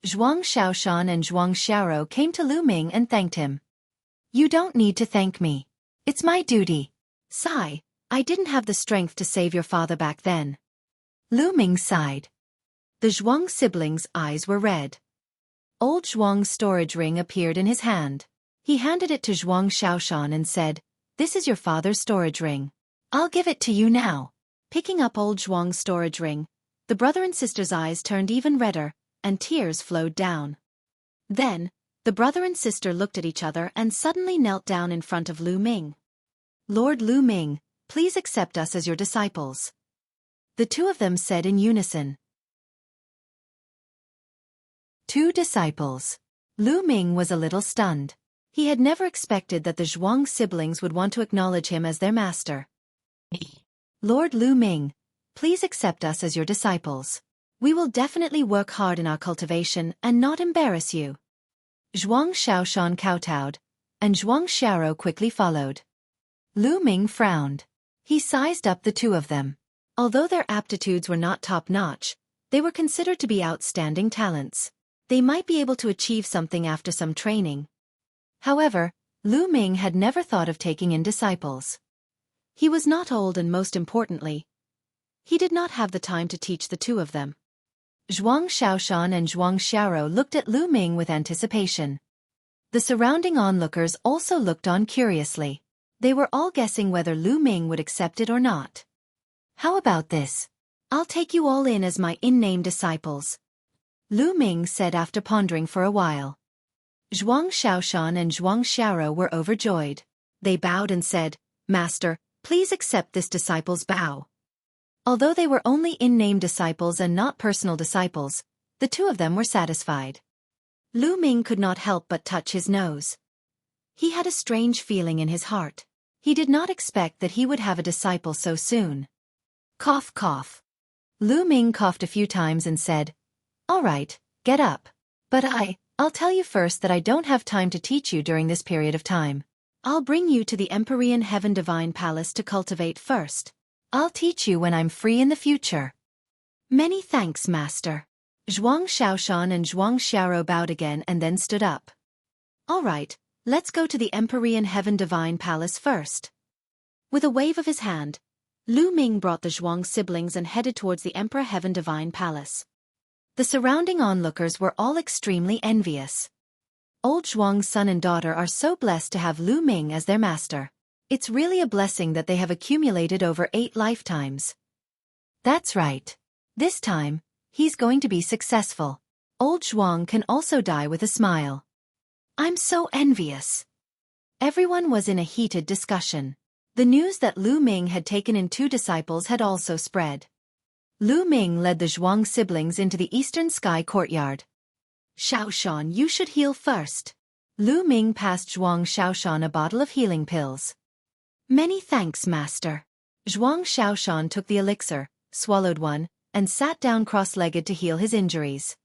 Zhuang Xiaoshan and Zhuang Xiaorou came to Lu Ming and thanked him. You don't need to thank me. It's my duty. Sigh, I didn't have the strength to save your father back then. Lu Ming sighed. The Zhuang siblings' eyes were red. Old Zhuang's storage ring appeared in his hand. He handed it to Zhuang Xiaoshan and said, This is your father's storage ring. I'll give it to you now. Picking up old Zhuang's storage ring, the brother and sister's eyes turned even redder, and tears flowed down. Then, the brother and sister looked at each other and suddenly knelt down in front of Lu Ming. Lord Lu Ming, please accept us as your disciples. The two of them said in unison. Two disciples. Lu Ming was a little stunned. He had never expected that the Zhuang siblings would want to acknowledge him as their master. Lord Lu Ming, please accept us as your disciples. We will definitely work hard in our cultivation and not embarrass you. Zhuang Xiaoshan kowtowed, and Zhuang Xiaorou quickly followed. Lu Ming frowned. He sized up the two of them. Although their aptitudes were not top-notch, they were considered to be outstanding talents. They might be able to achieve something after some training. However, Lu Ming had never thought of taking in disciples. He was not old and most importantly, he did not have the time to teach the two of them. Zhuang Xiaoshan and Zhuang Xiaorou looked at Lu Ming with anticipation. The surrounding onlookers also looked on curiously. They were all guessing whether Lu Ming would accept it or not. How about this? I'll take you all in as my in-name disciples. Lu Ming said after pondering for a while. Zhuang Xiaoshan and Zhuang Xiaorou were overjoyed. They bowed and said, Master, please accept this disciple's bow. Although they were only in-name disciples and not personal disciples, the two of them were satisfied. Lu Ming could not help but touch his nose. He had a strange feeling in his heart. He did not expect that he would have a disciple so soon. Cough, cough. Lu Ming coughed a few times and said, All right, get up. But I'll tell you first that I don't have time to teach you during this period of time. I'll bring you to the Empyrean Heaven Divine Palace to cultivate first. I'll teach you when I'm free in the future. Many thanks, Master. Zhuang Xiaoshan and Zhuang Xiaorou bowed again and then stood up. All right, let's go to the Empyrean Heaven Divine Palace first. With a wave of his hand, Lu Ming brought the Zhuang siblings and headed towards the Emperor Heaven Divine Palace. The surrounding onlookers were all extremely envious. Old Zhuang's son and daughter are so blessed to have Lu Ming as their master. It's really a blessing that they have accumulated over 8 lifetimes. That's right. This time, he's going to be successful. Old Zhuang can also die with a smile. I'm so envious. Everyone was in a heated discussion. The news that Lu Ming had taken in 2 disciples had also spread. Lu Ming led the Zhuang siblings into the Eastern Sky courtyard. Xiaoshan, you should heal first. Lu Ming passed Zhuang Xiaoshan a bottle of healing pills. Many thanks, Master. Zhuang Xiaoshan took the elixir, swallowed one, and sat down cross-legged to heal his injuries.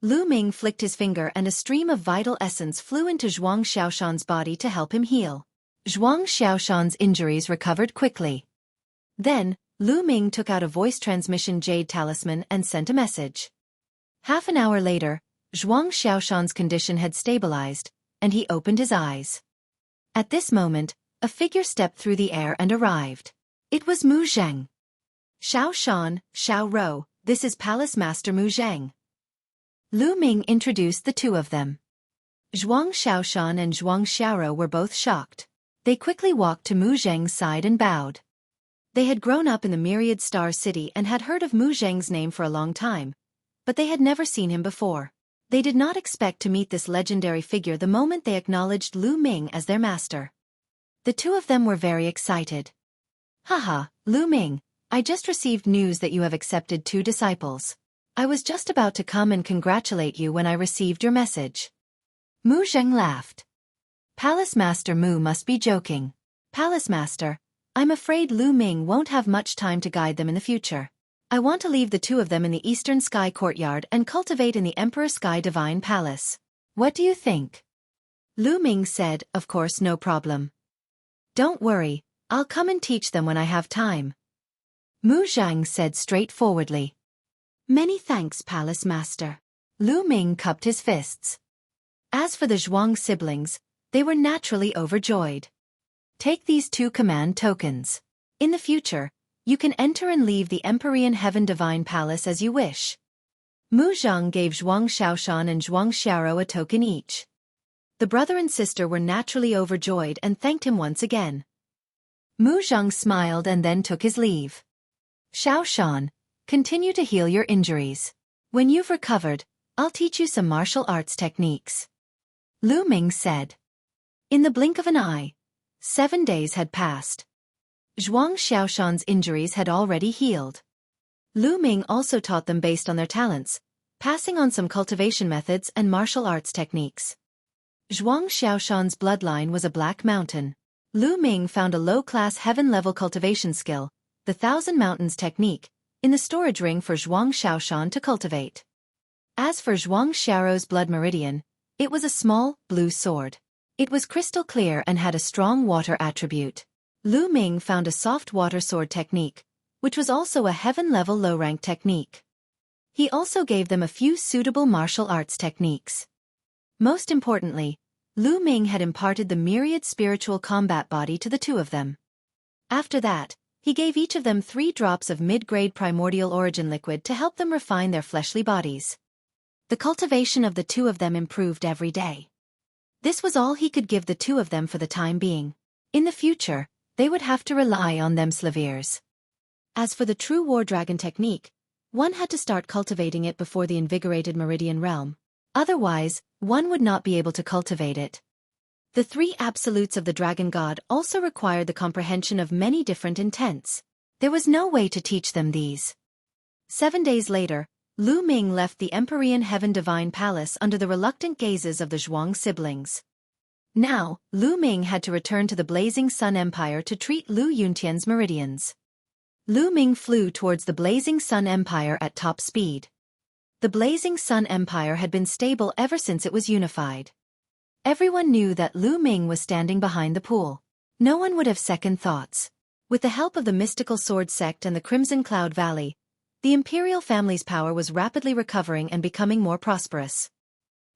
Lu Ming flicked his finger and a stream of vital essence flew into Zhuang Xiaoshan's body to help him heal. Zhuang Xiaoshan's injuries recovered quickly. Then, Lu Ming took out a voice transmission jade talisman and sent a message. Half an hour later, Zhuang Xiaoshan's condition had stabilized, and he opened his eyes. At this moment, a figure stepped through the air and arrived. It was Mu Zheng. Xiao Shan, Xiao Rou, this is Palace Master Mu Zheng. Lu Ming introduced the two of them. Zhuang Xiaoshan and Zhuang Xiaorou were both shocked. They quickly walked to Mu Zheng's side and bowed. They had grown up in the Myriad Star City and had heard of Mu Zheng's name for a long time, but they had never seen him before. They did not expect to meet this legendary figure the moment they acknowledged Lu Ming as their master. The two of them were very excited. Haha, Lu Ming, I just received news that you have accepted 2 disciples. I was just about to come and congratulate you when I received your message. Mu Zheng laughed. Palace Master Mu must be joking. Palace Master, I'm afraid Lu Ming won't have much time to guide them in the future. I want to leave the 2 of them in the Eastern Sky Courtyard and cultivate in the Emperor Sky Divine Palace. What do you think? Lu Ming said, of course no problem. Don't worry, I'll come and teach them when I have time. Mu Zheng said straightforwardly. Many thanks, Palace Master. Lu Ming cupped his fists. As for the Zhuang siblings, they were naturally overjoyed. Take these 2 command tokens. In the future, you can enter and leave the Empyrean Heaven Divine Palace as you wish. Mu Zheng gave Zhuang Xiaoshan and Zhuang Xiaorou a token each. The brother and sister were naturally overjoyed and thanked him once again. Mu Zheng smiled and then took his leave. Xiaoshan, continue to heal your injuries. When you've recovered, I'll teach you some martial arts techniques. Lu Ming said. In the blink of an eye, 7 days had passed. Zhuang Xiaoshan's injuries had already healed. Lu Ming also taught them based on their talents, passing on some cultivation methods and martial arts techniques. Zhuang Xiaoshan's bloodline was a black mountain. Lu Ming found a low-class heaven-level cultivation skill, the Thousand Mountains technique, in the storage ring for Zhuang Xiaoshan to cultivate. As for Zhuang Xiaorou's blood meridian, it was a small, blue sword. It was crystal clear and had a strong water attribute. Lu Ming found a soft water sword technique, which was also a heaven-level low-rank technique. He also gave them a few suitable martial arts techniques. Most importantly, Lu Ming had imparted the Myriad spiritual combat body to the 2 of them. After that, he gave each of them 3 drops of mid-grade primordial origin liquid to help them refine their fleshly bodies. The cultivation of the 2 of them improved every day. This was all he could give the 2 of them for the time being. In the future, they would have to rely on them slaviers. As for the true war dragon technique, one had to start cultivating it before the invigorated Meridian realm. Otherwise, one would not be able to cultivate it. The 3 absolutes of the dragon god also required the comprehension of many different intents. There was no way to teach them these. 7 days later, Lu Ming left the Empyrean Heaven Divine Palace under the reluctant gazes of the Zhuang siblings. Now, Lu Ming had to return to the Blazing Sun Empire to treat Lu Yuntian's meridians. Lu Ming flew towards the Blazing Sun Empire at top speed. The Blazing Sun Empire had been stable ever since it was unified. Everyone knew that Lu Ming was standing behind the pool. No one would have second thoughts. With the help of the mystical sword sect and the Crimson Cloud Valley, the imperial family's power was rapidly recovering and becoming more prosperous.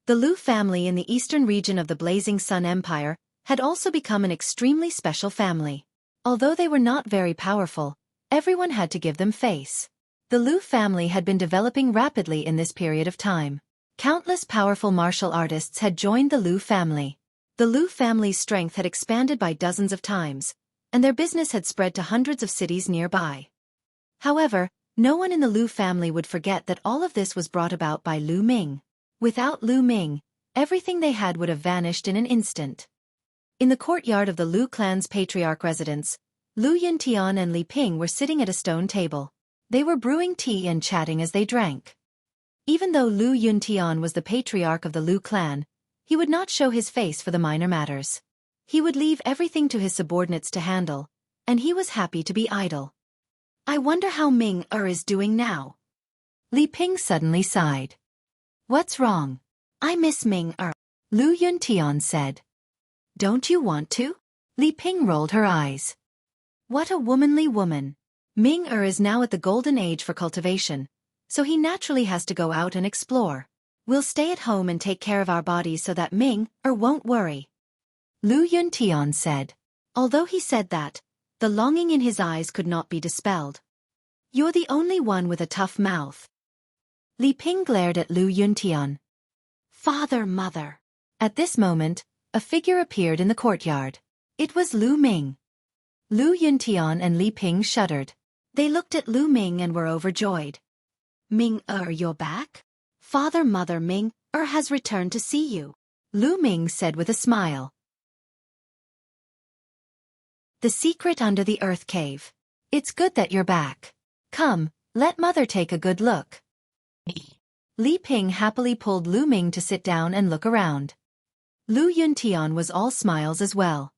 The Lu family in the eastern region of the Blazing Sun Empire had also become an extremely special family. Although they were not very powerful, everyone had to give them face. The Lu family had been developing rapidly in this period of time. Countless powerful martial artists had joined the Lu family. The Lu family's strength had expanded by dozens of times, and their business had spread to hundreds of cities nearby. However, no one in the Lu family would forget that all of this was brought about by Lu Ming. Without Lu Ming, everything they had would have vanished in an instant. In the courtyard of the Lu clan's patriarch residence, Lu Yuntian and Li Ping were sitting at a stone table. They were brewing tea and chatting as they drank. Even though Lu Yuntian was the patriarch of the Lu clan, he would not show his face for the minor matters. He would leave everything to his subordinates to handle, and he was happy to be idle. I wonder how Ming-er is doing now. Li Ping suddenly sighed. What's wrong? I miss Ming-er, Lu Yuntian said. Don't you want to? Li Ping rolled her eyes. What a womanly woman. Ming is now at the golden age for cultivation, so he naturally has to go out and explore. We'll stay at home and take care of our bodies so that Ming won't worry. Lu Yuntian said. Although he said that, the longing in his eyes could not be dispelled. You're the only one with a tough mouth. Li Ping glared at Lu Yuntian. Father, mother. At this moment, a figure appeared in the courtyard. It was Lu Ming. Lu Yuntian and Li Ping shuddered. They looked at Lu Ming and were overjoyed. Ming you're back? Father, mother, Ming has returned to see you. Lu Ming said with a smile. The secret under the earth cave. It's good that you're back. Come, let mother take a good look. Li Ping happily pulled Lu Ming to sit down and look around. Lu Yuntian was all smiles as well.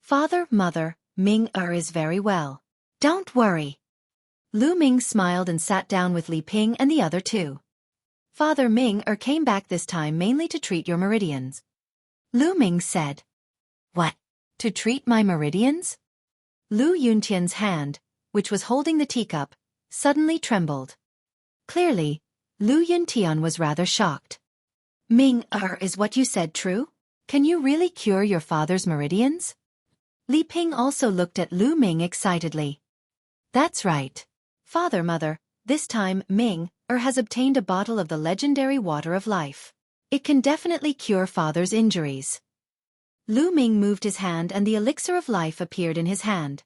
Father, mother, Ming is very well. Don't worry. Lu Ming smiled and sat down with Li Ping and the other two. Father, Ming came back this time mainly to treat your meridians. Lu Ming said. What? To treat my meridians? Lu Yuntian's hand, which was holding the teacup, suddenly trembled. Clearly, Lu Yuntian was rather shocked. Ming is what you said true? Can you really cure your father's meridians? Li Ping also looked at Lu Ming excitedly. That's right. Father, mother, this time Ming has obtained a bottle of the legendary water of life. It can definitely cure father's injuries. Lu Ming moved his hand and the elixir of life appeared in his hand.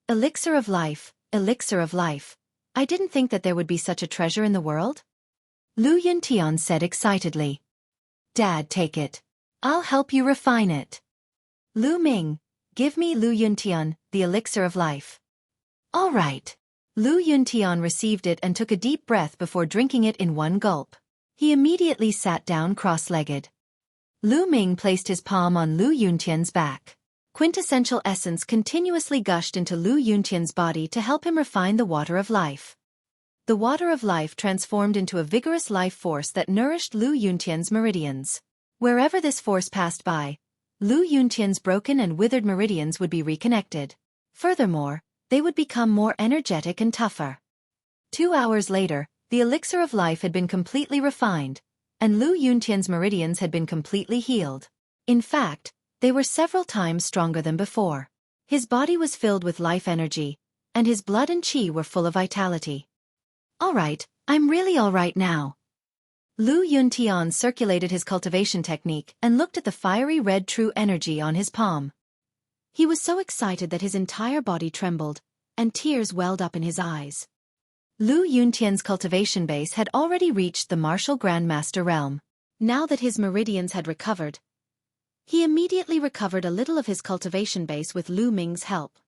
Elixir of life, elixir of life. I didn't think that there would be such a treasure in the world. Lu Yuntian said excitedly. Dad, take it. I'll help you refine it. Lu Ming, give me Lu Yuntian, the elixir of life. All right. Lu Yuntian received it and took a deep breath before drinking it in one gulp. He immediately sat down cross-legged. Lu Ming placed his palm on Lu Yuntian's back. Quintessential essence continuously gushed into Lu Yuntian's body to help him refine the water of life. The water of life transformed into a vigorous life force that nourished Lu Yuntian's meridians. Wherever this force passed by, Lu Yuntian's broken and withered meridians would be reconnected. Furthermore, they would become more energetic and tougher. 2 hours later, the elixir of life had been completely refined, and Lu Yuntian's meridians had been completely healed. In fact, they were several times stronger than before. His body was filled with life energy, and his blood and qi were full of vitality. All right, I'm really all right now. Lu Yuntian circulated his cultivation technique and looked at the fiery red true energy on his palm. He was so excited that his entire body trembled, and tears welled up in his eyes. Lu Yuntian's cultivation base had already reached the martial grandmaster realm. Now that his meridians had recovered, he immediately recovered a little of his cultivation base with Lu Ming's help.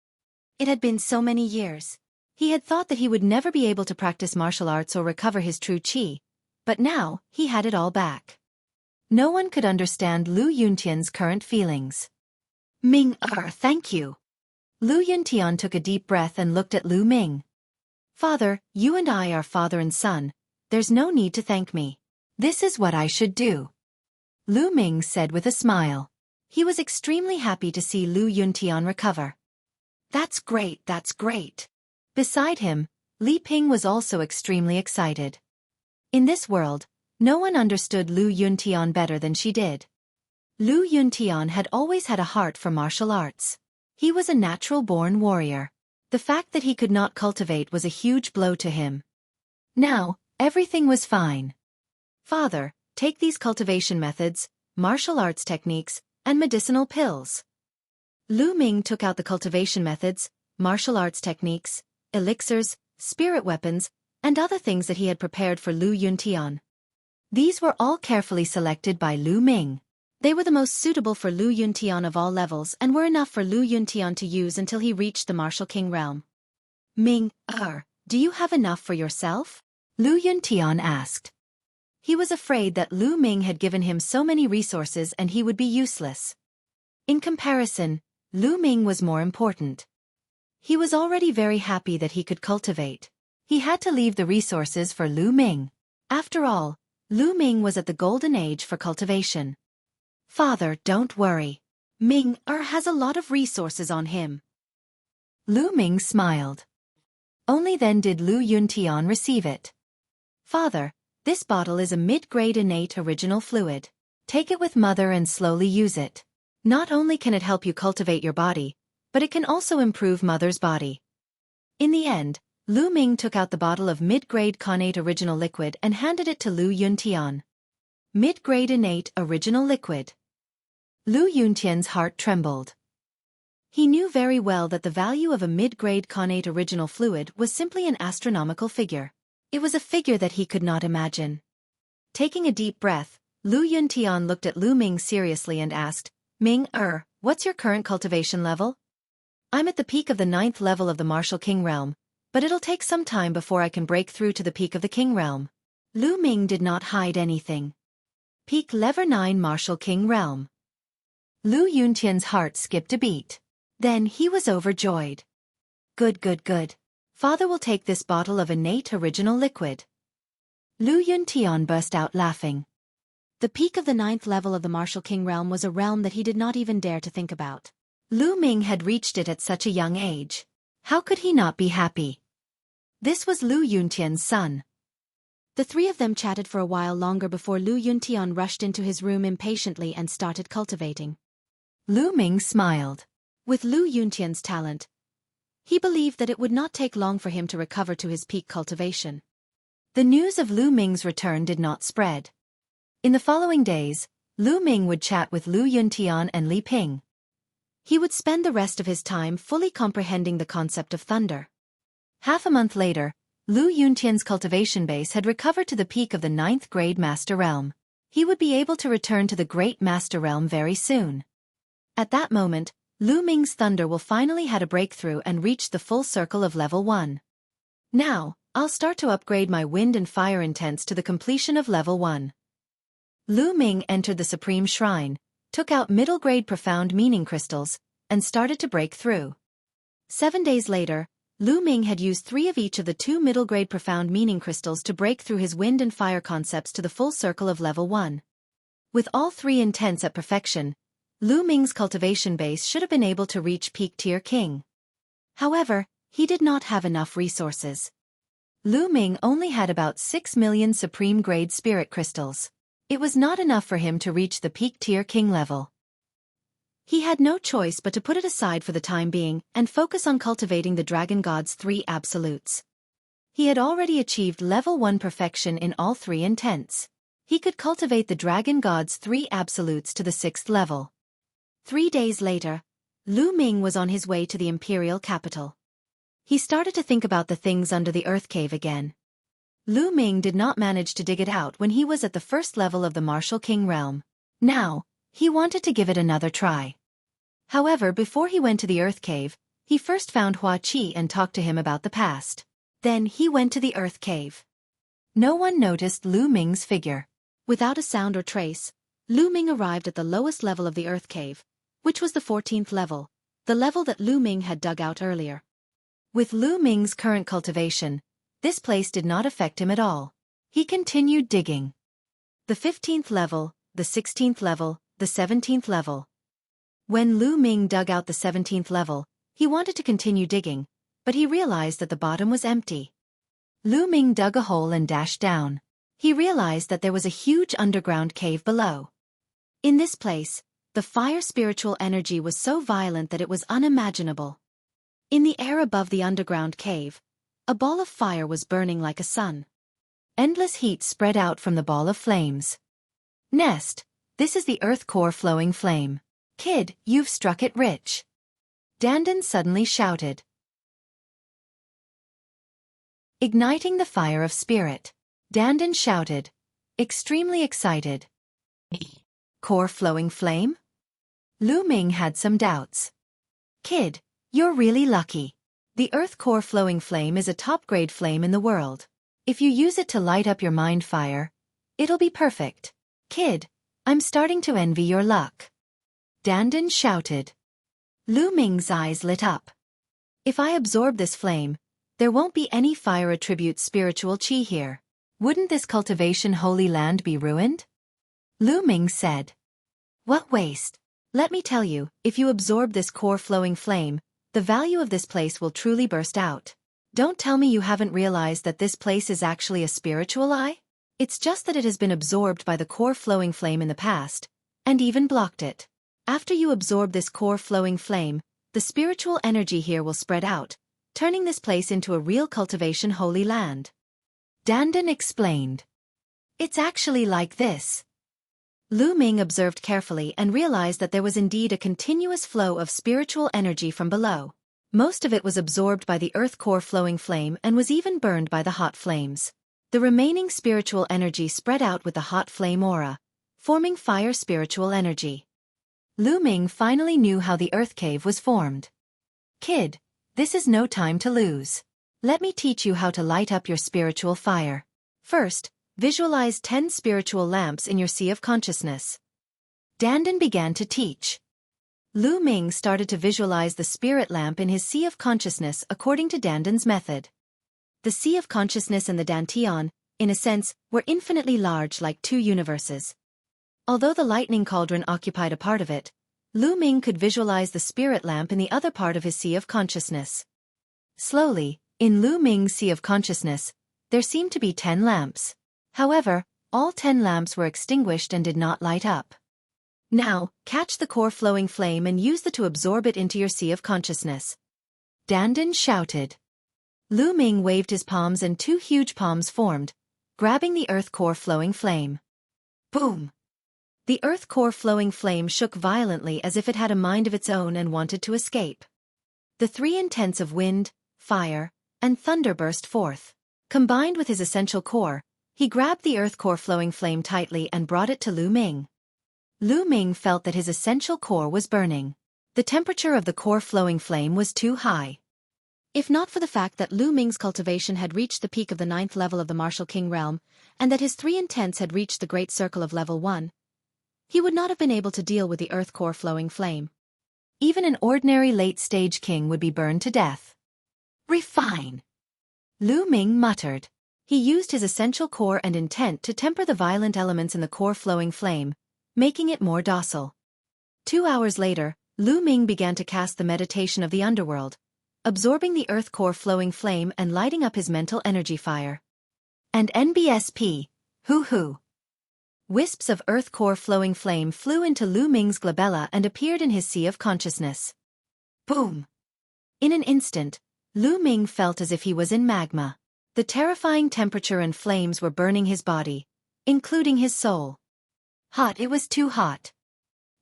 It had been so many years. He had thought that he would never be able to practice martial arts or recover his true qi, but now he had it all back. No one could understand Lu Yuntian's current feelings. Ming thank you. Lu Yuntian took a deep breath and looked at Lu Ming. Father, you and I are father and son. There's no need to thank me. This is what I should do. Lu Ming said with a smile. He was extremely happy to see Lu Yuntian recover. That's great, that's great. Beside him, Li Ping was also extremely excited. In this world, no one understood Lu Yuntian better than she did. Lu Yuntian had always had a heart for martial arts. He was a natural-born warrior. The fact that he could not cultivate was a huge blow to him. Now, everything was fine. Father, take these cultivation methods, martial arts techniques, and medicinal pills. Lu Ming took out the cultivation methods, martial arts techniques, elixirs, spirit weapons, and other things that he had prepared for Lu Yuntian. These were all carefully selected by Lu Ming. They were the most suitable for Lu Yuntian of all levels and were enough for Lu Yuntian to use until he reached the Martial King realm. Ming, do you have enough for yourself? Lu Yuntian asked. He was afraid that Lu Ming had given him so many resources and he would be useless. In comparison, Lu Ming was more important. He was already very happy that he could cultivate. He had to leave the resources for Lu Ming. After all, Lu Ming was at the golden age for cultivation. Father, don't worry. Ming has a lot of resources on him. Lu Ming smiled. Only then did Lu Yuntian receive it. Father, this bottle is a mid-grade innate original fluid. Take it with mother and slowly use it. Not only can it help you cultivate your body, but it can also improve mother's body. In the end, Lu Ming took out the bottle of mid-grade connate original liquid and handed it to Lu Yuntian. Mid-grade innate original liquid. Lu Yuntian's heart trembled. He knew very well that the value of a mid-grade connate original fluid was simply an astronomical figure. It was a figure that he could not imagine. Taking a deep breath, Lu Yuntian looked at Lu Ming seriously and asked, what's your current cultivation level? I'm at the peak of the 9th level of the Martial King Realm, but it'll take some time before I can break through to the peak of the King Realm. Lu Ming did not hide anything. Peak Level 9 Martial King Realm. Lu Yuntian's heart skipped a beat. Then he was overjoyed. Good. Father will take this bottle of innate original liquid. Lu Yuntian burst out laughing. The peak of the 9th level of the Martial King Realm was a realm that he did not even dare to think about. Lu Ming had reached it at such a young age. How could he not be happy? This was Lu Yuntian's son. The three of them chatted for a while longer before Lu Yuntian rushed into his room impatiently and started cultivating. Lu Ming smiled. With Lu Yuntian's talent, he believed that it would not take long for him to recover to his peak cultivation. The news of Lu Ming's return did not spread. In the following days, Lu Ming would chat with Lu Yuntian and Li Ping. He would spend the rest of his time fully comprehending the concept of thunder. Half a month later, Lu Yuntian's cultivation base had recovered to the peak of the 9th grade Master Realm. He would be able to return to the Great Master Realm very soon. At that moment, Lu Ming's thunder will finally had a breakthrough and reach the full circle of level 1. Now, I'll start to upgrade my wind and fire intents to the completion of level 1. Lu Ming entered the Supreme Shrine, took out middle-grade profound meaning crystals, and started to break through. 7 days later, Lu Ming had used 3 of each of the 2 middle-grade profound meaning crystals to break through his wind and fire concepts to the full circle of level 1. With all 3 intents at perfection, Lu Ming's cultivation base should have been able to reach peak tier king. However, he did not have enough resources. Lu Ming only had about 6 million supreme-grade spirit crystals. It was not enough for him to reach the peak tier king level. He had no choice but to put it aside for the time being and focus on cultivating the Dragon God's 3 absolutes. He had already achieved level 1 perfection in all 3 intents. He could cultivate the Dragon God's 3 absolutes to the 6th level. 3 days later, Lu Ming was on his way to the imperial capital. He started to think about the things under the earth cave again. Lu Ming did not manage to dig it out when he was at the 1st level of the Martial King Realm. Now, he wanted to give it another try. However, before he went to the earth cave, he first found Xueqi and talked to him about the past. Then he went to the earth cave. No one noticed Lu Ming's figure. Without a sound or trace, Lu Ming arrived at the lowest level of the earth cave, which was the 14th level, the level that Lu Ming had dug out earlier. With Lu Ming's current cultivation, this place did not affect him at all. He continued digging. The 15th level, the 16th level, the 17th level. When Lu Ming dug out the 17th level, he wanted to continue digging, but he realized that the bottom was empty. Lu Ming dug a hole and dashed down. He realized that there was a huge underground cave below. In this place, the fire spiritual energy was so violent that it was unimaginable. In the air above the underground cave, a ball of fire was burning like a sun. Endless heat spread out from the ball of flames. Nest, this is the earth core flowing flame. Kid, you've struck it rich. Dandan suddenly shouted. Igniting the fire of spirit. Dandan shouted, extremely excited. Core flowing flame? Lu Ming had some doubts. Kid, you're really lucky. The earth core flowing flame is a top-grade flame in the world. If you use it to light up your mind fire, it'll be perfect. Kid, I'm starting to envy your luck. Dandan shouted. Lu Ming's eyes lit up. If I absorb this flame, there won't be any fire attribute spiritual chi here. Wouldn't this cultivation holy land be ruined? Lu Ming said. What waste? Let me tell you, if you absorb this core flowing flame, the value of this place will truly burst out. Don't tell me you haven't realized that this place is actually a spiritual eye? It's just that it has been absorbed by the core flowing flame in the past, and even blocked it. After you absorb this core flowing flame, the spiritual energy here will spread out, turning this place into a real cultivation holy land. Dandan explained. It's actually like this. Lu Ming observed carefully and realized that there was indeed a continuous flow of spiritual energy from below. Most of it was absorbed by the earth core flowing flame and was even burned by the hot flames. The remaining spiritual energy spread out with the hot flame aura, forming fire spiritual energy. Lu Ming finally knew how the earth cave was formed. Kid, this is no time to lose. Let me teach you how to light up your spiritual fire. First, visualize 10 spiritual lamps in your sea of consciousness. Dandan began to teach. Lu Ming started to visualize the spirit lamp in his sea of consciousness according to Dandan's method. The sea of consciousness and the Dantian, in a sense, were infinitely large like two universes. Although the lightning cauldron occupied a part of it, Lu Ming could visualize the spirit lamp in the other part of his sea of consciousness. Slowly, in Lu Ming's sea of consciousness, there seemed to be 10 lamps. However, all 10 lamps were extinguished and did not light up. Now, catch the core flowing flame and use the to absorb it into your sea of consciousness. Dandan shouted. Lu Ming waved his palms and 2 huge palms formed, grabbing the earth core flowing flame. Boom! The earth core flowing flame shook violently as if it had a mind of its own and wanted to escape. The 3 intents of wind, fire, and thunder burst forth. Combined with his essential core, he grabbed the earth core flowing flame tightly and brought it to Lu Ming. Lu Ming felt that his essential core was burning. The temperature of the core flowing flame was too high. If not for the fact that Lu Ming's cultivation had reached the peak of the 9th level of the Martial King realm, and that his 3 intents had reached the Great Circle of level 1, he would not have been able to deal with the earth core flowing flame. Even an ordinary late-stage king would be burned to death. Refine! Lu Ming muttered. He used his essential core and intent to temper the violent elements in the core flowing flame, making it more docile. 2 hours later, Lu Ming began to cast the meditation of the underworld, absorbing the earth core flowing flame and lighting up his mental energy fire. And NBSP, hoo-hoo. Wisps of earth core flowing flame flew into Lu Ming's glabella and appeared in his sea of consciousness. Boom! In an instant, Lu Ming felt as if he was in magma. The terrifying temperature and flames were burning his body, including his soul. Hot, it was too hot.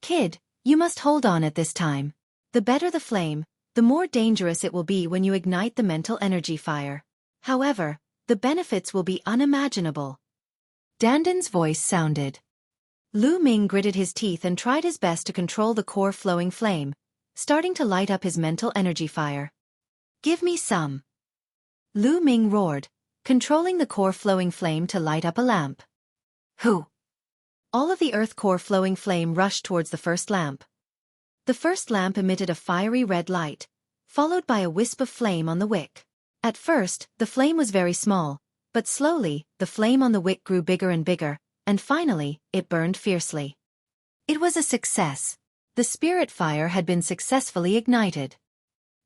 Kid, you must hold on at this time. The better the flame, the more dangerous it will be when you ignite the mental energy fire. However, the benefits will be unimaginable. Dandan's voice sounded. Lu Ming gritted his teeth and tried his best to control the core flowing flame, starting to light up his mental energy fire. Give me some. Lu Ming roared, controlling the core flowing flame to light up a lamp. Who? All of the earth core flowing flame rushed towards the first lamp. The first lamp emitted a fiery red light, followed by a wisp of flame on the wick. At first, the flame was very small, but slowly, the flame on the wick grew bigger and bigger, and finally, it burned fiercely. It was a success. The spirit fire had been successfully ignited.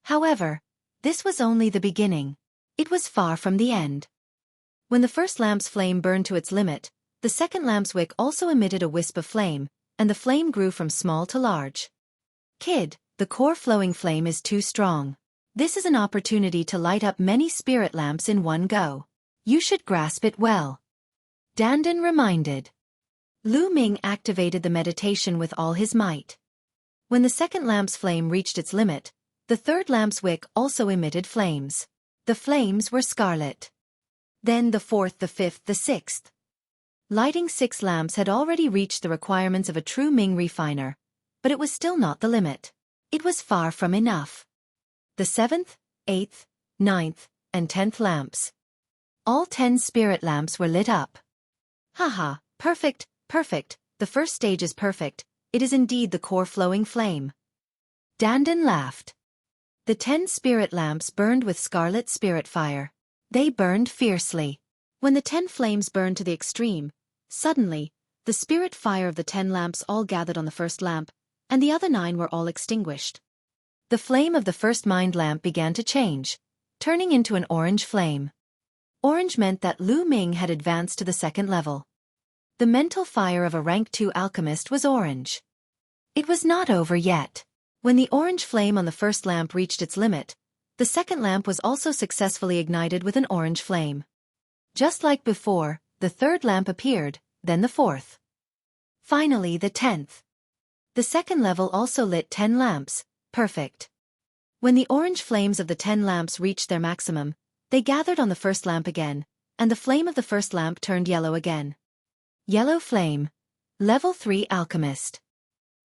However, this was only the beginning. It was far from the end. When the first lamp's flame burned to its limit, the second lamp's wick also emitted a wisp of flame, and the flame grew from small to large. Kid, the core flowing flame is too strong. This is an opportunity to light up many spirit lamps in one go. You should grasp it well. Dandan reminded. Lu Ming activated the meditation with all his might. When the second lamp's flame reached its limit, the third lamp's wick also emitted flames. The flames were scarlet. Then the fourth, the fifth, the sixth. Lighting 6 lamps had already reached the requirements of a true Ming refiner, but it was still not the limit. It was far from enough. The 7th, 8th, 9th, and 10th lamps. All 10 spirit lamps were lit up. Haha, perfect, perfect, the first stage is perfect, it is indeed the core flowing flame. Dandan laughed. The 10 spirit lamps burned with scarlet spirit fire. They burned fiercely. When the 10 flames burned to the extreme, suddenly, the spirit fire of the 10 lamps all gathered on the first lamp, and the other 9 were all extinguished. The flame of the first mind lamp began to change, turning into an orange flame. Orange meant that Lu Ming had advanced to the second level. The mental fire of a rank 2 alchemist was orange. It was not over yet. When the orange flame on the first lamp reached its limit, the second lamp was also successfully ignited with an orange flame. Just like before, the third lamp appeared, then the fourth. Finally, the 10th. The second level also lit 10 lamps, perfect. When the orange flames of the 10 lamps reached their maximum, they gathered on the first lamp again, and the flame of the first lamp turned yellow again. Yellow flame. Level 3 alchemist.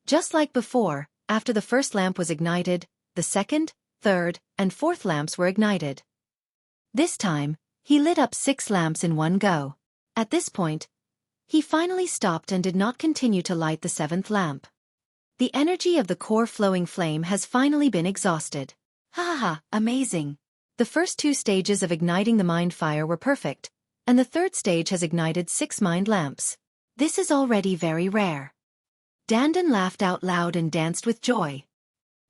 Just like before, after the first lamp was ignited, the second, third, and fourth lamps were ignited. This time, he lit up 6 lamps in one go. At this point, he finally stopped and did not continue to light the 7th lamp. The energy of the core flowing flame has finally been exhausted. Ha, amazing. The first 2 stages of igniting the mind fire were perfect, and the third stage has ignited 6 mind lamps. This is already very rare. Dandan laughed out loud and danced with joy.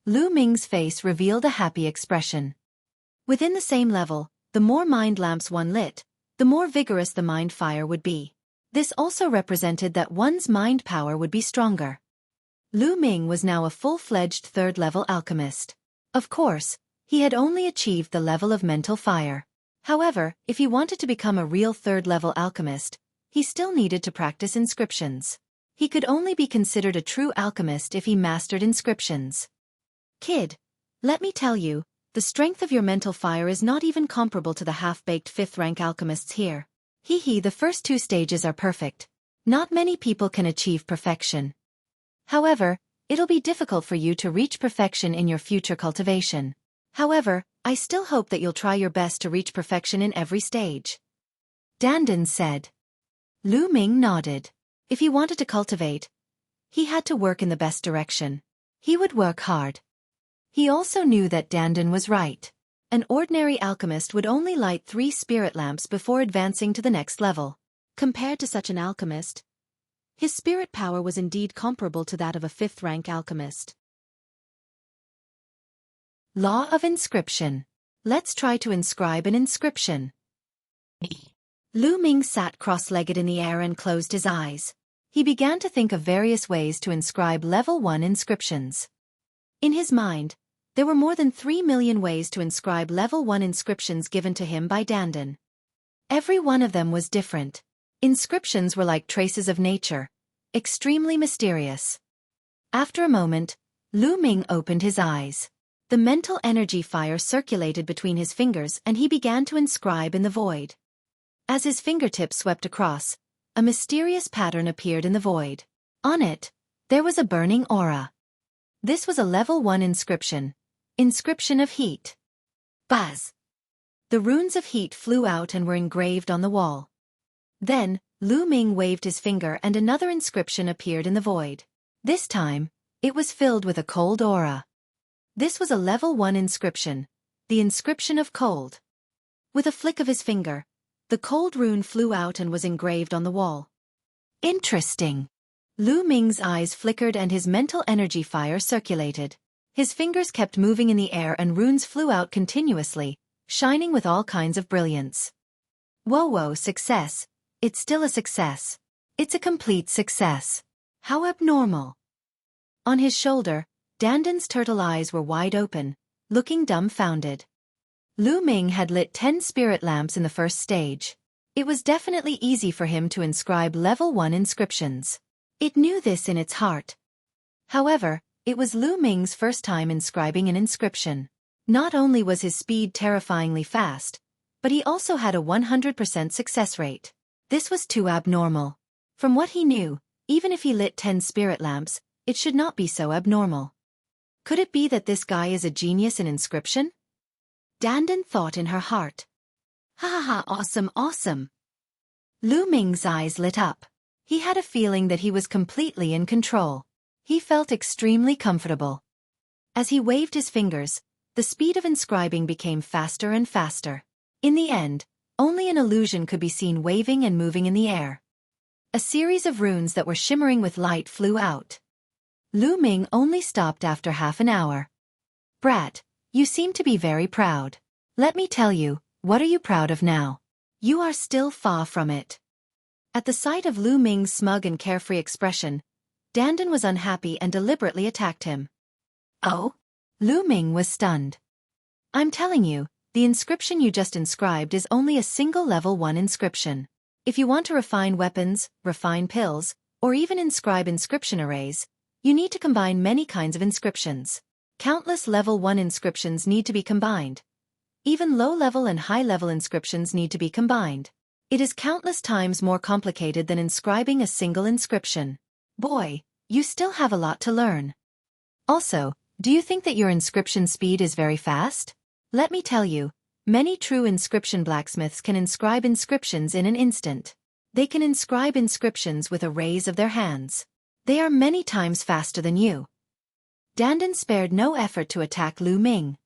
Lu Ming's face revealed a happy expression. Within the same level, the more mind lamps one lit, the more vigorous the mind fire would be. This also represented that one's mind power would be stronger. Lu Ming was now a full-fledged third-level alchemist. Of course, he had only achieved the level of mental fire. However, if he wanted to become a real third-level alchemist, he still needed to practice inscriptions. He could only be considered a true alchemist if he mastered inscriptions. Kid, let me tell you, the strength of your mental fire is not even comparable to the half-baked 5th-rank alchemists here. The first 2 stages are perfect. Not many people can achieve perfection. However, it'll be difficult for you to reach perfection in your future cultivation. However, I still hope that you'll try your best to reach perfection in every stage. Dandan said. Lu Ming nodded. If he wanted to cultivate, he had to work in the best direction. He would work hard. He also knew that Dandan was right. An ordinary alchemist would only light 3 spirit lamps before advancing to the next level. Compared to such an alchemist, his spirit power was indeed comparable to that of a 5th-rank alchemist. Law of inscription. Let's try to inscribe an inscription. Lu Ming sat cross-legged in the air and closed his eyes. He began to think of various ways to inscribe level 1 inscriptions. In his mind, there were more than 3 million ways to inscribe level 1 inscriptions given to him by Dandan. Every one of them was different. Inscriptions were like traces of nature, extremely mysterious. After a moment, Lu Ming opened his eyes. The mental energy fire circulated between his fingers and he began to inscribe in the void. As his fingertips swept across, a mysterious pattern appeared in the void. On it, there was a burning aura. This was a level 1 inscription. Inscription of heat. Buzz! The runes of heat flew out and were engraved on the wall. Then, Lu Ming waved his finger and another inscription appeared in the void. This time, it was filled with a cold aura. This was a level 1 inscription, the inscription of cold. With a flick of his finger, the cold rune flew out and was engraved on the wall. Interesting. Lu Ming's eyes flickered and his mental energy fire circulated. His fingers kept moving in the air and runes flew out continuously, shining with all kinds of brilliance. Whoa, success. It's still a success. It's a complete success. How abnormal. On his shoulder, Dandan's turtle eyes were wide open, looking dumbfounded. Lu Ming had lit 10 spirit lamps in the first stage. It was definitely easy for him to inscribe level 1 inscriptions. It knew this in its heart. However, it was Lu Ming's first time inscribing an inscription. Not only was his speed terrifyingly fast, but he also had a 100% success rate. This was too abnormal. From what he knew, even if he lit 10 spirit lamps, it should not be so abnormal. Could it be that this guy is a genius in inscription? Dandan thought in her heart. Awesome. Lu Ming's eyes lit up. He had a feeling that he was completely in control. He felt extremely comfortable. As he waved his fingers, the speed of inscribing became faster and faster. In the end, only an illusion could be seen waving and moving in the air. A series of runes that were shimmering with light flew out. Lu Ming only stopped after half an hour. Brat, you seem to be very proud. Let me tell you, what are you proud of now? You are still far from it. At the sight of Lu Ming's smug and carefree expression, Dandan was unhappy and deliberately attacked him. Oh? Lu Ming was stunned. I'm telling you, the inscription you just inscribed is only a single level 1 inscription. If you want to refine weapons, refine pills, or even inscribe inscription arrays, you need to combine many kinds of inscriptions. Countless level 1 inscriptions need to be combined. Even low-level and high-level inscriptions need to be combined. It is countless times more complicated than inscribing a single inscription. Boy, you still have a lot to learn. Also, do you think that your inscription speed is very fast? Let me tell you, many true inscription blacksmiths can inscribe inscriptions in an instant. They can inscribe inscriptions with a raise of their hands. They are many times faster than you. Dandan spared no effort to attack Lu Ming.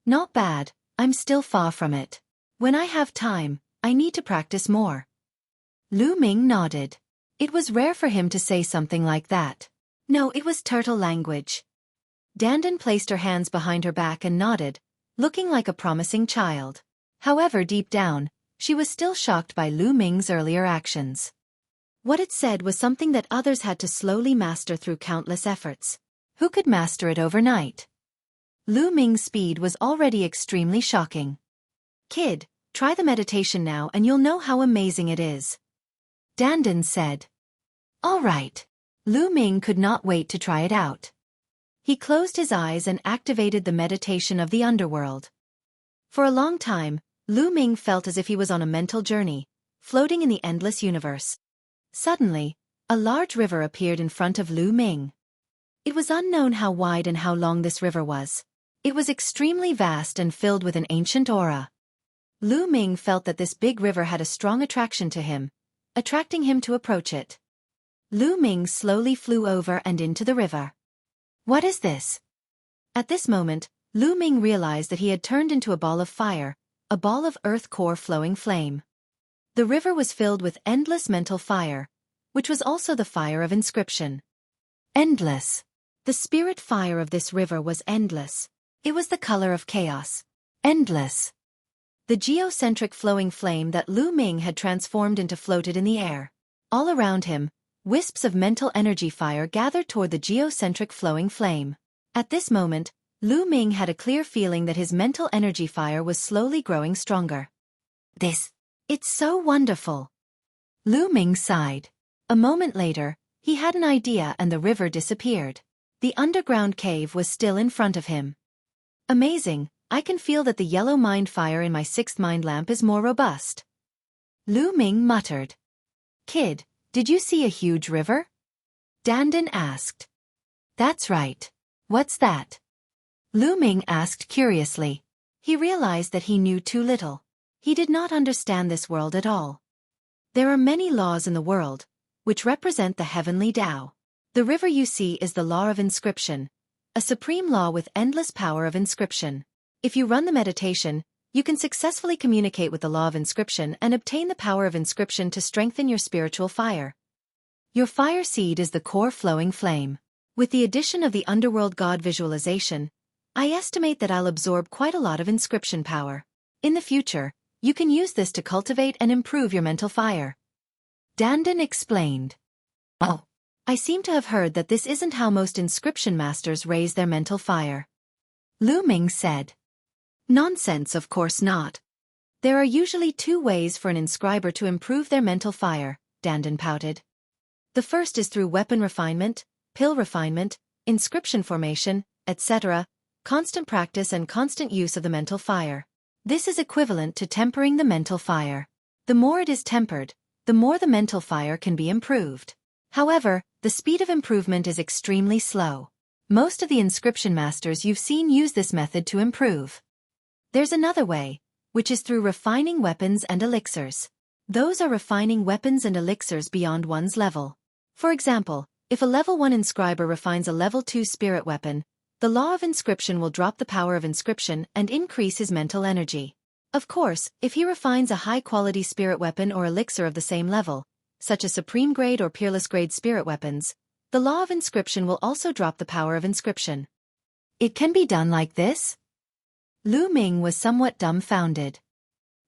Not bad, I'm still far from it. When I have time, I need to practice more. Lu Ming nodded. It was rare for him to say something like that. No, it was turtle language. Dandan placed her hands behind her back and nodded, looking like a promising child. However, deep down, she was still shocked by Lu Ming's earlier actions. What it said was something that others had to slowly master through countless efforts. Who could master it overnight? Lu Ming's speed was already extremely shocking. Kid, try the meditation now and you'll know how amazing it is. Dandan said. All right. Lu Ming could not wait to try it out. He closed his eyes and activated the meditation of the underworld. For a long time, Lu Ming felt as if he was on a mental journey, floating in the endless universe. Suddenly, a large river appeared in front of Lu Ming. It was unknown how wide and how long this river was. It was extremely vast and filled with an ancient aura. Lu Ming felt that this big river had a strong attraction to him, attracting him to approach it. Lu Ming slowly flew over and into the river. What is this? At this moment, Lu Ming realized that he had turned into a ball of fire, a ball of earth core flowing flame. The river was filled with endless mental fire, which was also the fire of inscription. Endless. The spirit fire of this river was endless. It was the color of chaos. Endless. The geocentric flowing flame that Lu Ming had transformed into floated in the air. All around him, wisps of mental energy fire gathered toward the geocentric flowing flame. At this moment, Lu Ming had a clear feeling that his mental energy fire was slowly growing stronger. It's so wonderful. Lu Ming sighed. A moment later, he had an idea and the river disappeared. The underground cave was still in front of him. Amazing, I can feel that the yellow mind fire in my 6th mind lamp is more robust. Lu Ming muttered. Kid, did you see a huge river? Dandan asked. That's right. What's that? Lu Ming asked curiously. He realized that he knew too little. He did not understand this world at all. There are many laws in the world, which represent the heavenly Tao. The river you see is the law of inscription, a supreme law with endless power of inscription. If you run the meditation, you can successfully communicate with the law of inscription and obtain the power of inscription to strengthen your spiritual fire. Your fire seed is the core flowing flame. With the addition of the underworld god visualization, I estimate that I'll absorb quite a lot of inscription power. In the future, you can use this to cultivate and improve your mental fire. Dandan explained. Oh, I seem to have heard that this isn't how most inscription masters raise their mental fire. Lu Ming said. Nonsense, of course not. There are usually 2 ways for an inscriber to improve their mental fire, Dandan pouted. The first is through weapon refinement, pill refinement, inscription formation, etc., constant practice and constant use of the mental fire. This is equivalent to tempering the mental fire. The more it is tempered, the more the mental fire can be improved. However, the speed of improvement is extremely slow. Most of the inscription masters you've seen use this method to improve. There's another way, which is through refining weapons and elixirs. Those are refining weapons and elixirs beyond one's level. For example, if a level 1 inscriber refines a level 2 spirit weapon, the law of inscription will drop the power of inscription and increase his mental energy. Of course, if he refines a high-quality spirit weapon or elixir of the same level, such as supreme grade or peerless grade spirit weapons, the law of inscription will also drop the power of inscription. It can be done like this? Lu Ming was somewhat dumbfounded.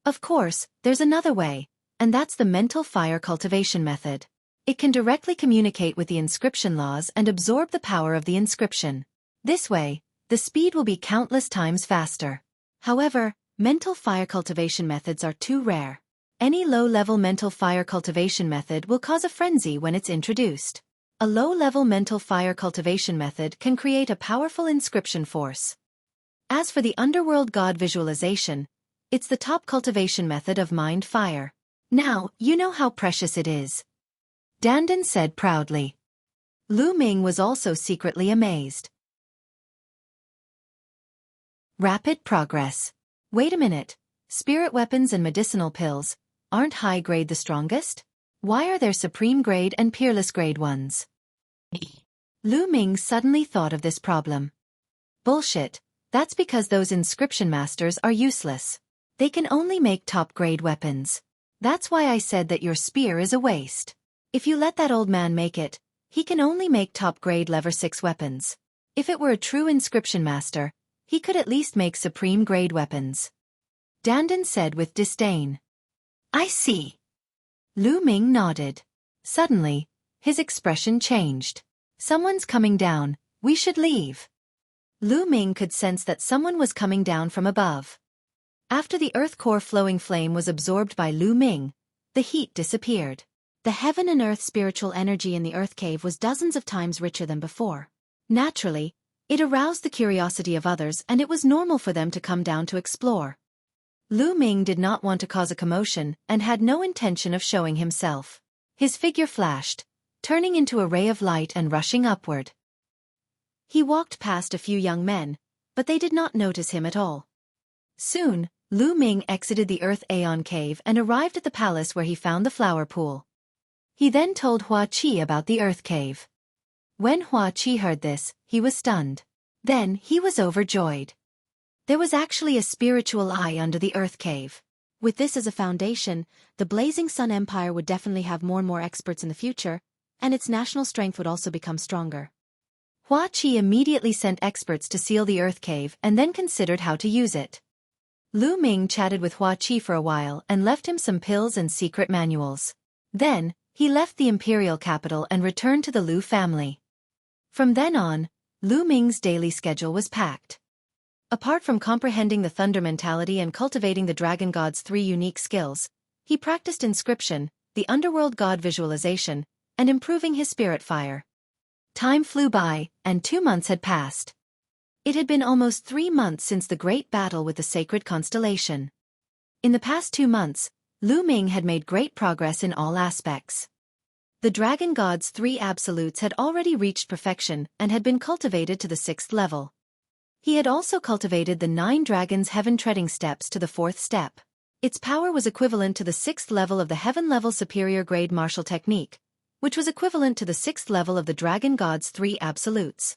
Of course, there's another way, and that's the mental fire cultivation method. It can directly communicate with the inscription laws and absorb the power of the inscription. This way, the speed will be countless times faster. However, mental fire cultivation methods are too rare. Any low-level mental fire cultivation method will cause a frenzy when it's introduced. A low-level mental fire cultivation method can create a powerful inscription force. As for the underworld god visualization, it's the top cultivation method of mind fire. Now, you know how precious it is. Dandan said proudly. Lu Ming was also secretly amazed. Rapid progress. Wait a minute. Spirit weapons and medicinal pills, aren't high grade the strongest? Why are there supreme grade and peerless grade ones? Lu Ming suddenly thought of this problem. Bullshit. That's because those inscription masters are useless. They can only make top-grade weapons. That's why I said that your spear is a waste. If you let that old man make it, he can only make top-grade level 6 weapons. If it were a true inscription master, he could at least make supreme-grade weapons. Dandan said with disdain. I see. Lu Ming nodded. Suddenly, his expression changed. Someone's coming down, we should leave. Lu Ming could sense that someone was coming down from above. After the earth core flowing flame was absorbed by Lu Ming, the heat disappeared. The heaven and earth spiritual energy in the earth cave was dozens of times richer than before. Naturally, it aroused the curiosity of others and it was normal for them to come down to explore. Lu Ming did not want to cause a commotion and had no intention of showing himself. His figure flashed, turning into a ray of light and rushing upward. He walked past a few young men, but they did not notice him at all. Soon, Lu Ming exited the Earth Aeon Cave and arrived at the palace where he found the flower pool. He then told Xueqi about the Earth Cave. When Xueqi heard this, he was stunned. Then he was overjoyed. There was actually a spiritual eye under the Earth Cave. With this as a foundation, the Blazing Sun Empire would definitely have more and more experts in the future, and its national strength would also become stronger. Xueqi immediately sent experts to seal the Earth Cave and then considered how to use it. Lu Ming chatted with Xueqi for a while and left him some pills and secret manuals. Then, he left the imperial capital and returned to the Lu family. From then on, Lu Ming's daily schedule was packed. Apart from comprehending the thunder mentality and cultivating the dragon god's 3 unique skills, he practiced inscription, the underworld god visualization, and improving his spirit fire. Time flew by, and 2 months had passed. It had been almost 3 months since the great battle with the sacred constellation. In the past 2 months, Lu Ming had made great progress in all aspects. The dragon god's 3 absolutes had already reached perfection and had been cultivated to the 6th level. He had also cultivated the 9 dragons' heaven-treading steps to the 4th step. Its power was equivalent to the 6th level of the heaven-level superior grade martial technique, which was equivalent to the 6th level of the dragon god's 3 absolutes.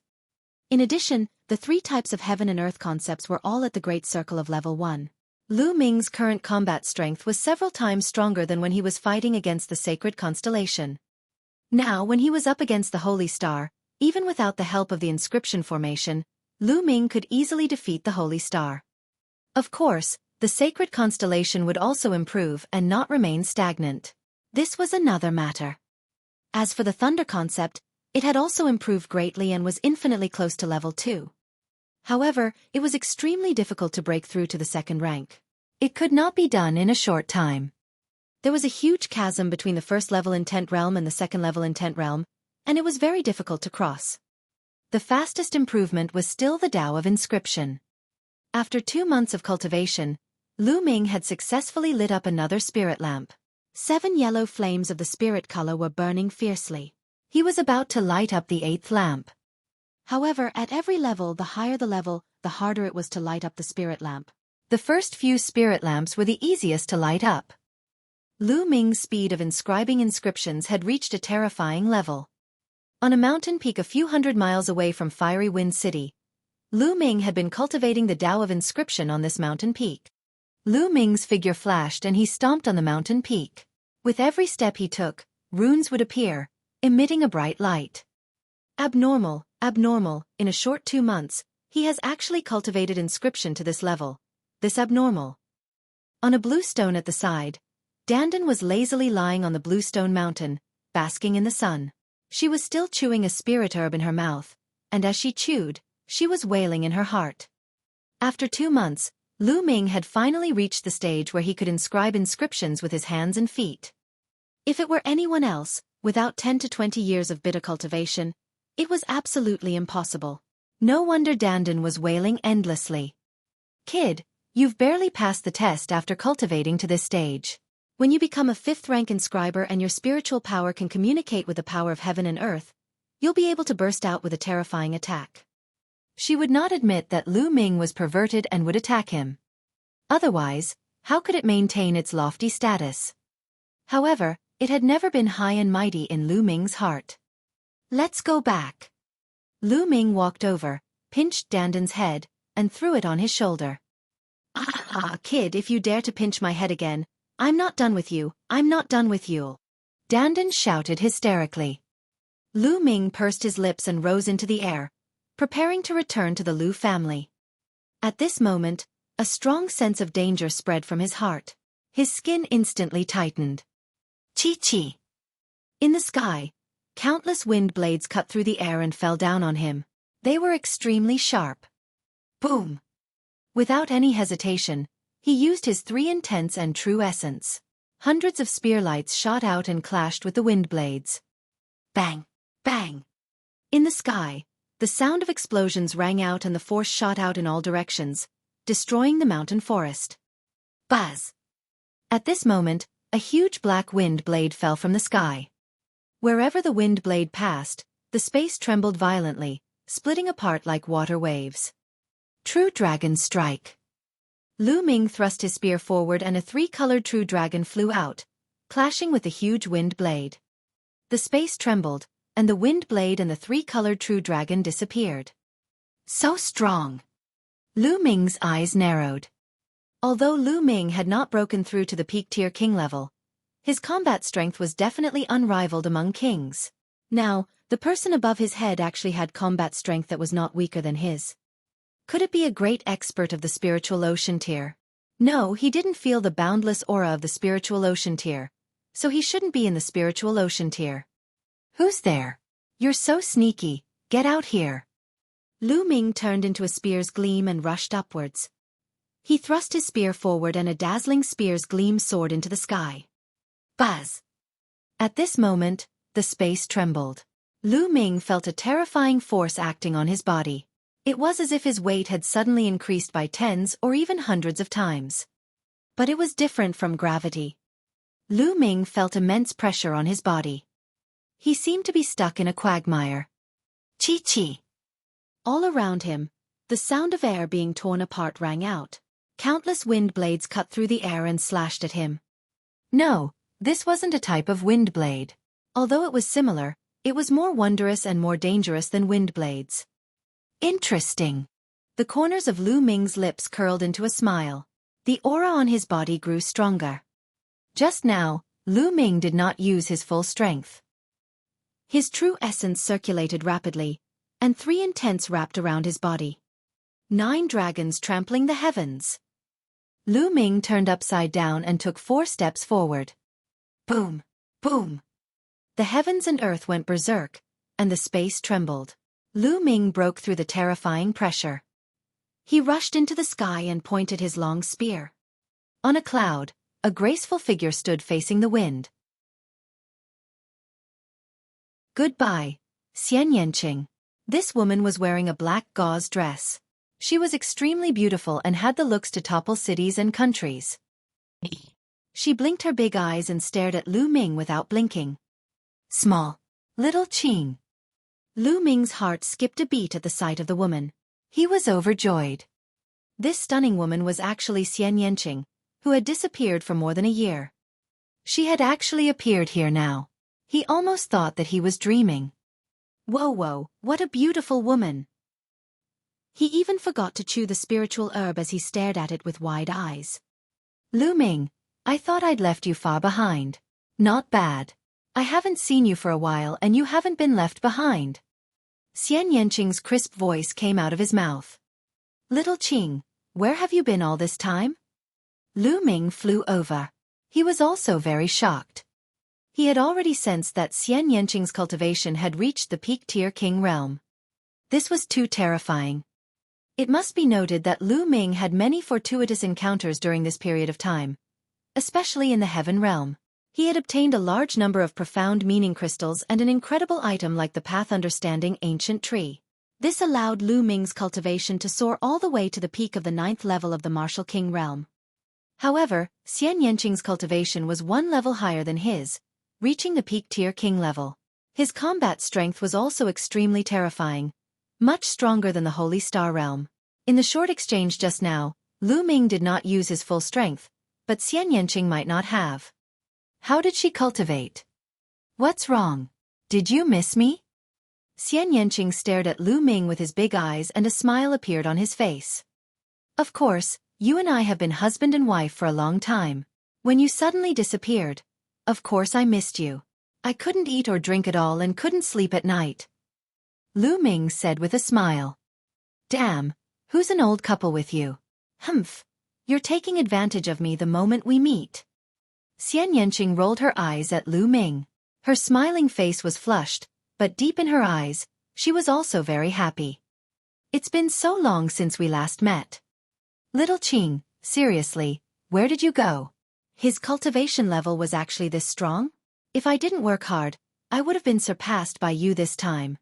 In addition, the 3 types of heaven and earth concepts were all at the great circle of level 1. Lu Ming's current combat strength was several times stronger than when he was fighting against the sacred constellation. Now, when he was up against the Holy Star, even without the help of the inscription formation, Lu Ming could easily defeat the Holy Star. Of course, the sacred constellation would also improve and not remain stagnant. This was another matter. As for the thunder concept, it had also improved greatly and was infinitely close to level 2. However, it was extremely difficult to break through to the 2nd rank. It could not be done in a short time. There was a huge chasm between the 1st level intent realm and the 2nd level intent realm, and it was very difficult to cross. The fastest improvement was still the Tao of inscription. After 2 months of cultivation, Lu Ming had successfully lit up another spirit lamp. 7 yellow flames of the spirit color were burning fiercely. He was about to light up the 8th lamp. However, at every level, the higher the level, the harder it was to light up the spirit lamp. The first few spirit lamps were the easiest to light up. Lu Ming's speed of inscribing inscriptions had reached a terrifying level. On a mountain peak a few hundred miles away from Fiery Wind City, Lu Ming had been cultivating the Tao of inscription on this mountain peak. Lu Ming's figure flashed and he stomped on the mountain peak. With every step he took, runes would appear, emitting a bright light. Abnormal, abnormal, in a short 2 months, he has actually cultivated inscription to this level. This abnormal. On a blue stone at the side, Dandan was lazily lying on the blue stone mountain, basking in the sun. She was still chewing a spirit herb in her mouth, and as she chewed, she was wailing in her heart. After 2 months, Lu Ming had finally reached the stage where he could inscribe inscriptions with his hands and feet. If it were anyone else, without 10 to 20 years of bitter cultivation, it was absolutely impossible. No wonder Dandan was wailing endlessly. Kid, you've barely passed the test after cultivating to this stage. When you become a 5th-rank inscriber and your spiritual power can communicate with the power of heaven and earth, you'll be able to burst out with a terrifying attack. She would not admit that Lu Ming was perverted and would attack him. Otherwise, how could it maintain its lofty status? However, it had never been high and mighty in Lu Ming's heart. Let's go back. Lu Ming walked over, pinched Dandan's head, and threw it on his shoulder. Ah, kid, if you dare to pinch my head again, I'm not done with you, I'm not done with you. Dandan shouted hysterically. Lu Ming pursed his lips and rose into the air, preparing to return to the Lu family. At this moment, a strong sense of danger spread from his heart. His skin instantly tightened. Chi-chi. In the sky, countless wind blades cut through the air and fell down on him. They were extremely sharp. Boom! Without any hesitation, he used his 3 intense and true essence. Hundreds of spear lights shot out and clashed with the wind blades. Bang! Bang! In the sky, the sound of explosions rang out and the force shot out in all directions, destroying the mountain forest. Buzz! At this moment, a huge black wind blade fell from the sky. Wherever the wind blade passed, the space trembled violently, splitting apart like water waves. True Dragon Strike. Lu Ming thrust his spear forward and a 3-colored true dragon flew out, clashing with the huge wind blade. The space trembled, and the wind blade and the 3-colored true dragon disappeared. So strong! Lu Ming's eyes narrowed. Although Lu Ming had not broken through to the peak tier king level, his combat strength was definitely unrivaled among kings. Now, the person above his head actually had combat strength that was not weaker than his. Could it be a great expert of the spiritual ocean tier? No, he didn't feel the boundless aura of the spiritual ocean tier, so he shouldn't be in the spiritual ocean tier. Who's there? You're so sneaky, get out here. Lu Ming turned into a spear's gleam and rushed upwards. He thrust his spear forward and a dazzling spear's gleam soared into the sky. Buzz! At this moment, the space trembled. Lu Ming felt a terrifying force acting on his body. It was as if his weight had suddenly increased by tens or even hundreds of times. But it was different from gravity. Lu Ming felt immense pressure on his body. He seemed to be stuck in a quagmire. Chi-chi! All around him, the sound of air being torn apart rang out. Countless wind blades cut through the air and slashed at him. No, this wasn't a type of wind blade. Although it was similar, it was more wondrous and more dangerous than wind blades. Interesting. The corners of Lu Ming's lips curled into a smile. The aura on his body grew stronger. Just now, Lu Ming did not use his full strength. His true essence circulated rapidly, and 3 intents wrapped around his body. 9 dragons trampling the heavens. Lu Ming turned upside down and took 4 steps forward. Boom! Boom! The heavens and earth went berserk, and the space trembled. Lu Ming broke through the terrifying pressure. He rushed into the sky and pointed his long spear. On a cloud, a graceful figure stood facing the wind. Goodbye, Xian Yanqing. This woman was wearing a black gauze dress. She was extremely beautiful and had the looks to topple cities and countries. She blinked her big eyes and stared at Lu Ming without blinking. Small. Little Qing. Lu Ming's heart skipped a beat at the sight of the woman. He was overjoyed. This stunning woman was actually Xian Yanqing, who had disappeared for more than a year. She had actually appeared here now. He almost thought that he was dreaming. Whoa, what a beautiful woman. He even forgot to chew the spiritual herb as he stared at it with wide eyes. Lu Ming, I thought I'd left you far behind. Not bad. I haven't seen you for a while and you haven't been left behind. Xian Yanqing's crisp voice came out of his mouth. Little Qing, where have you been all this time? Lu Ming flew over. He was also very shocked. He had already sensed that Xian Yanqing's cultivation had reached the peak tier king realm. This was too terrifying. It must be noted that Lu Ming had many fortuitous encounters during this period of time, especially in the heaven realm. He had obtained a large number of profound meaning crystals and an incredible item like the Path Understanding Ancient Tree. This allowed Lu Ming's cultivation to soar all the way to the peak of the 9th level of the Martial King realm. However, Xian Yanqing's cultivation was one level higher than his, reaching the peak tier king level. His combat strength was also extremely terrifying, much stronger than the Holy Star realm. In the short exchange just now, Lu Ming did not use his full strength, but Xian Yanqing might not have. How did she cultivate? What's wrong? Did you miss me? Xian Yanqing stared at Lu Ming with his big eyes and a smile appeared on his face. Of course, you and I have been husband and wife for a long time. When you suddenly disappeared, of course I missed you. I couldn't eat or drink at all and couldn't sleep at night. Lu Ming said with a smile. Damn, who's an old couple with you? Humph, you're taking advantage of me the moment we meet. Xian Yanqing rolled her eyes at Lu Ming. Her smiling face was flushed, but deep in her eyes, she was also very happy. It's been so long since we last met. Little Qing, seriously, where did you go? His cultivation level was actually this strong? If I didn't work hard, I would have been surpassed by you this time.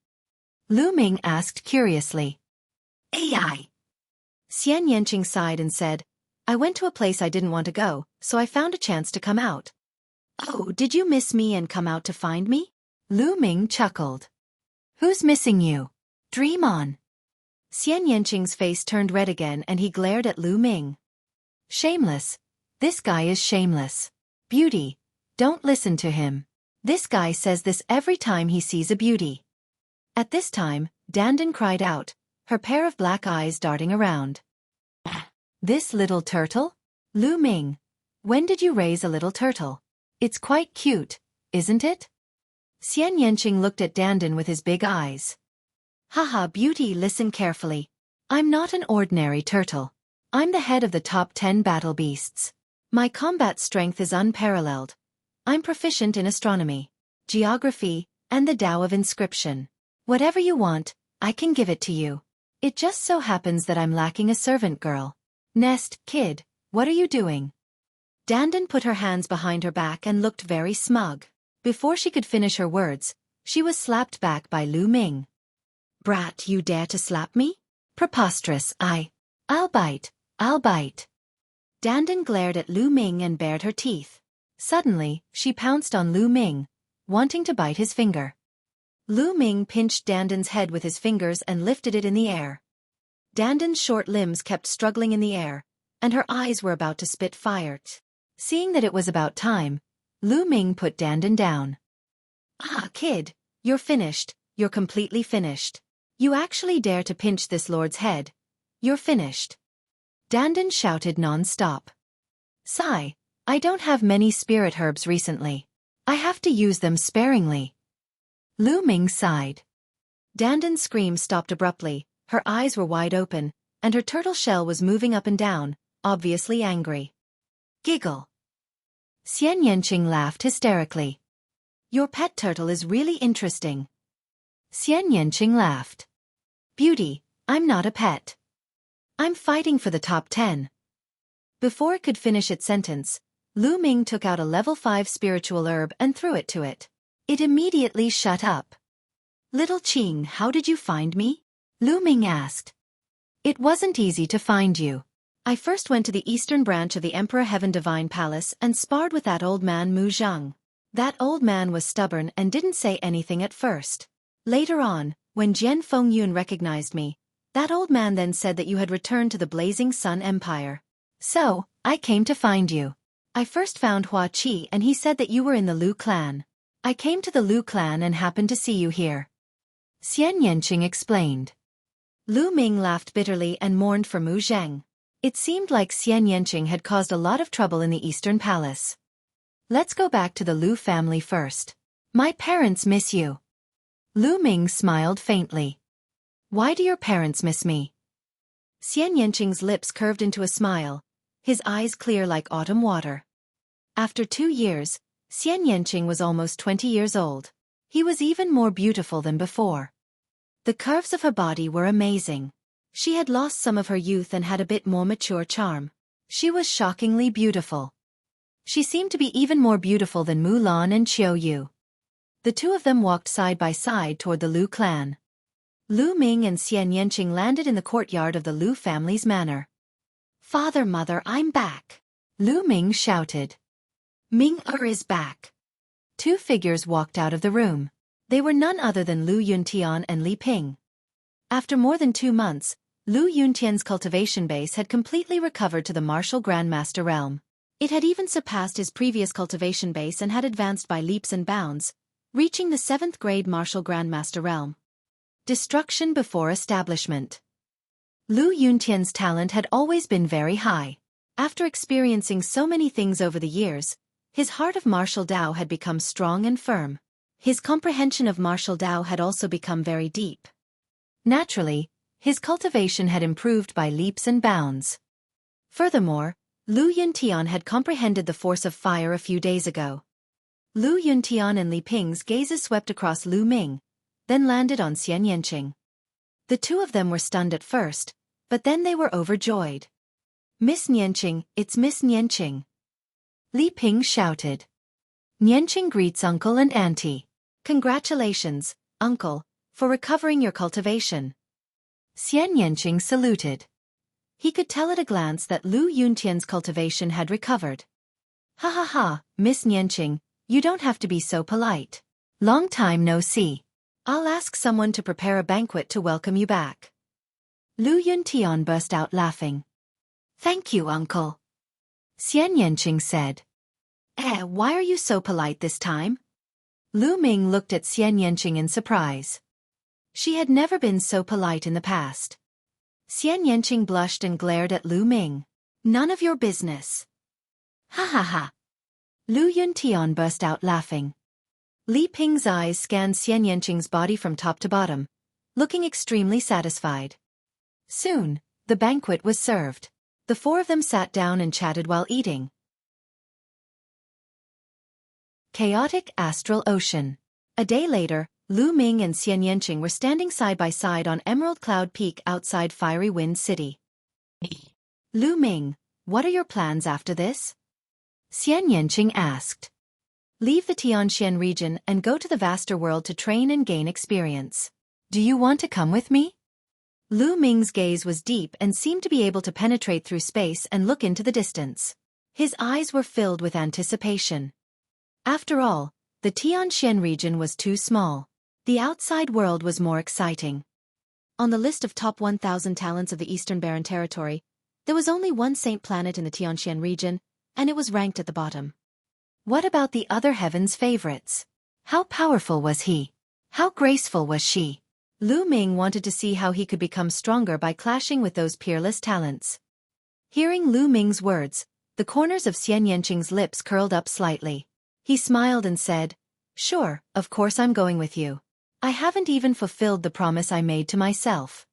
Lu Ming asked curiously. AI. Xian Yanqing sighed and said, I went to a place I didn't want to go, so I found a chance to come out. Oh, did you miss me and come out to find me? Lu Ming chuckled. Who's missing you? Dream on. Xian Yanqing's face turned red again and he glared at Lu Ming. Shameless. This guy is shameless. Beauty. Don't listen to him. This guy says this every time he sees a beauty. At this time, Dandan cried out, her pair of black eyes darting around. This little turtle? Lu Ming, when did you raise a little turtle? It's quite cute, isn't it? Xian Yanqing looked at Dandan with his big eyes. Haha, beauty, listen carefully. I'm not an ordinary turtle. I'm the head of the top 10 battle beasts. My combat strength is unparalleled. I'm proficient in astronomy, geography, and the Tao of inscription. Whatever you want, I can give it to you. It just so happens that I'm lacking a servant girl. Nest, kid, what are you doing? Dandan put her hands behind her back and looked very smug. Before she could finish her words, she was slapped back by Lu Ming. Brat, you dare to slap me? Preposterous, I'll bite. Dandan glared at Lu Ming and bared her teeth. Suddenly, she pounced on Lu Ming, wanting to bite his finger. Lu Ming pinched Dandan's head with his fingers and lifted it in the air. Dandan's short limbs kept struggling in the air, and her eyes were about to spit fire. Seeing that it was about time, Lu Ming put Dandan down. Ah, kid, you're finished, you're completely finished. You actually dare to pinch this lord's head. You're finished. Dandan shouted non-stop. Sigh, I don't have many spirit herbs recently. I have to use them sparingly. Lu Ming sighed. Dandan's scream stopped abruptly. Her eyes were wide open, and her turtle shell was moving up and down, obviously angry. Giggle. Xian Yanqing laughed hysterically. Your pet turtle is really interesting. Xian Yanqing laughed. Beauty, I'm not a pet. I'm fighting for the top 10. Before it could finish its sentence, Lu Ming took out a level 5 spiritual herb and threw it to it. It immediately shut up. Little Qing, how did you find me? Lu Ming asked. It wasn't easy to find you. I first went to the eastern branch of the Emperor Heaven Divine Palace and sparred with that old man Mu Zhang. That old man was stubborn and didn't say anything at first. Later on, when Jian Fengyun recognized me, that old man then said that you had returned to the Blazing Sun Empire. So, I came to find you. I first found Xueqi and he said that you were in the Lu clan. I came to the Lu clan and happened to see you here. Xian Yanqing explained. Lu Ming laughed bitterly and mourned for Mu Zheng. It seemed like Xian Yanqing had caused a lot of trouble in the Eastern Palace. Let's go back to the Lu family first. My parents miss you. Lu Ming smiled faintly. Why do your parents miss me? Xian Yanqing's lips curved into a smile, his eyes clear like autumn water. After 2 years, Xian Yanqing was almost 20 years old. He was even more beautiful than before. The curves of her body were amazing. She had lost some of her youth and had a bit more mature charm. She was shockingly beautiful. She seemed to be even more beautiful than Mulan and Qiu. The two of them walked side by side toward the Lu clan. Lu Ming and Xian Yanqing landed in the courtyard of the Lu family's manor. Father, mother, I'm back. Lu Ming shouted. Ming-er is back. 2 figures walked out of the room. They were none other than Lu Yuntian and Li Ping. After more than 2 months, Lu Yuntian's cultivation base had completely recovered to the martial grandmaster realm. It had even surpassed his previous cultivation base and had advanced by leaps and bounds, reaching the 7th grade martial grandmaster realm. Destruction before establishment. Lu Yuntian's talent had always been very high. After experiencing so many things over the years, his heart of martial Dao had become strong and firm. His comprehension of martial Dao had also become very deep. Naturally, his cultivation had improved by leaps and bounds. Furthermore, Lu Yuntian had comprehended the force of fire a few days ago. Lu Yuntian and Li Ping's gazes swept across Lu Ming, then landed on Xian Yanqing. The two of them were stunned at first, but then they were overjoyed. Miss Nianqing, it's Miss Nianqing. Li Ping shouted. Nianqing greets uncle and auntie. Congratulations, uncle, for recovering your cultivation. Xian Yanqing saluted. He could tell at a glance that Lu Yuntian's cultivation had recovered. Ha ha ha, Miss Nianqing, you don't have to be so polite. Long time no see. I'll ask someone to prepare a banquet to welcome you back. Lu Yuntian burst out laughing. Thank you, uncle. Xian Yanqing said. Why are you so polite this time? Lu Ming looked at Xian Yanqing in surprise. She had never been so polite in the past. Xian Yanqing blushed and glared at Lu Ming. None of your business. Ha ha ha. Lu Yuntian burst out laughing. Li Ping's eyes scanned Xian Yanqing's body from top to bottom, looking extremely satisfied. Soon, the banquet was served. The 4 of them sat down and chatted while eating. Chaotic Astral Ocean. A day later, Lu Ming and Xian Yanqing were standing side by side on Emerald Cloud Peak outside Fiery Wind City. Lu Ming, what are your plans after this? Xian Yanqing asked. Leave the Tianxian region and go to the vaster world to train and gain experience. Do you want to come with me? Lu Ming's gaze was deep and seemed to be able to penetrate through space and look into the distance. His eyes were filled with anticipation. After all, the Tianxian region was too small. The outside world was more exciting. On the list of top 1,000 talents of the Eastern Barren Territory, there was only one saint planet in the Tianxian region, and it was ranked at the bottom. What about the other heaven's favorites? How powerful was he? How graceful was she? Lu Ming wanted to see how he could become stronger by clashing with those peerless talents. Hearing Lu Ming's words, the corners of Xian Yanqing's lips curled up slightly. He smiled and said, Sure, of course I'm going with you. I haven't even fulfilled the promise I made to myself.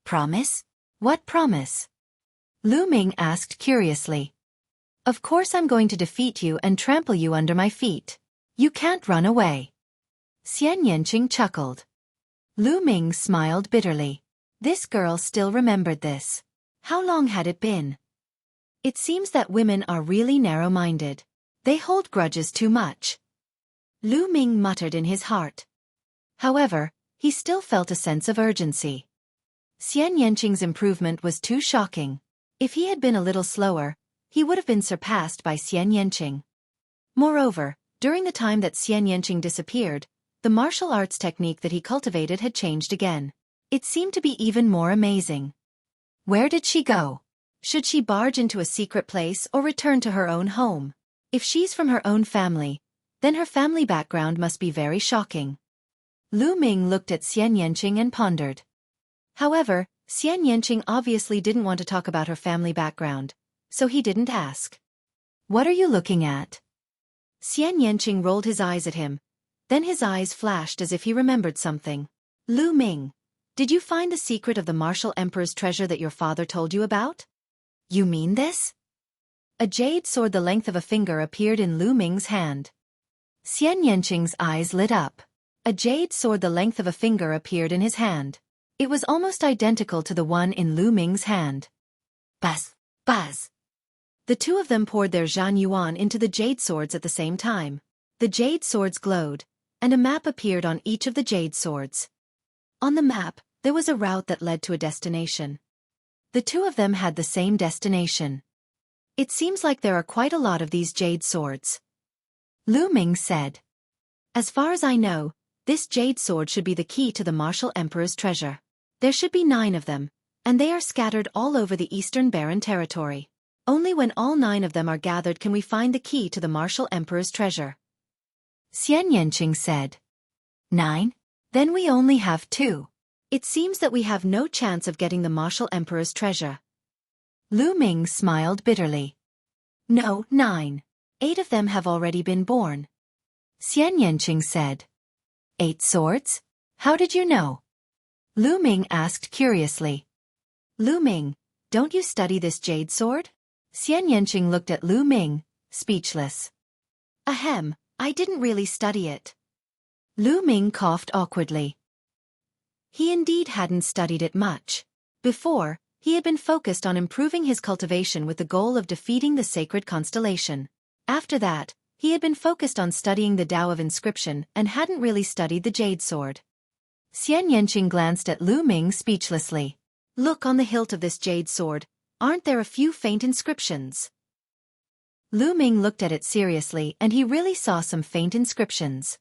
Promise? What promise? Lu Ming asked curiously. Of course I'm going to defeat you and trample you under my feet. You can't run away. Xian Yanqing chuckled. Lu Ming smiled bitterly. This girl still remembered this. How long had it been? It seems that women are really narrow-minded. They hold grudges too much. Lu Ming muttered in his heart. However, he still felt a sense of urgency. Xian Yanqing's improvement was too shocking. If he had been a little slower, he would have been surpassed by Xian Yanqing. Moreover, during the time that Xian Yanqing disappeared, the martial arts technique that he cultivated had changed again. It seemed to be even more amazing. Where did she go? Should she barge into a secret place or return to her own home? If she's from her own family, then her family background must be very shocking. Lu Ming looked at Xian Yanqing and pondered. However, Xian Yanqing obviously didn't want to talk about her family background, so he didn't ask. What are you looking at? Xian Yanqing rolled his eyes at him, then his eyes flashed as if he remembered something. Lu Ming, Did you find the secret of the martial emperor's treasure that your father told you about? You mean this? A jade sword the length of a finger appeared in Lu Ming's hand. Xian Yanqing's eyes lit up. A jade sword the length of a finger appeared in his hand. It was almost identical to the one in Lu Ming's hand. Buzz! Buzz! The two of them poured their Zhan Yuan into the jade swords at the same time. The jade swords glowed, and a map appeared on each of the jade swords. On the map, there was a route that led to a destination. The two of them had the same destination. It seems like there are quite a lot of these jade swords. Lu Ming said. As far as I know, this jade sword should be the key to the martial emperor's treasure. There should be 9 of them, and they are scattered all over the Eastern Barren territory. Only when all 9 of them are gathered can we find the key to the martial emperor's treasure. Xian Yanqing said. 9? Then we only have 2. It seems that we have no chance of getting the martial emperor's treasure. Lu Ming smiled bitterly. No, 9. 8 of them have already been born. Xian Yanqing said. 8 swords? How did you know? Lu Ming asked curiously. Lu Ming, don't you study this jade sword? Xian Yanqing looked at Lu Ming, speechless. Ahem, I didn't really study it. Lu Ming coughed awkwardly. He indeed hadn't studied it much. Before, he had been focused on improving his cultivation with the goal of defeating the sacred constellation. After that, he had been focused on studying the Tao of Inscription and hadn't really studied the jade sword. Xian Yanqing glanced at Lu Ming speechlessly. Look on the hilt of this jade sword, aren't there a few faint inscriptions? Lu Ming looked at it seriously and he really saw some faint inscriptions.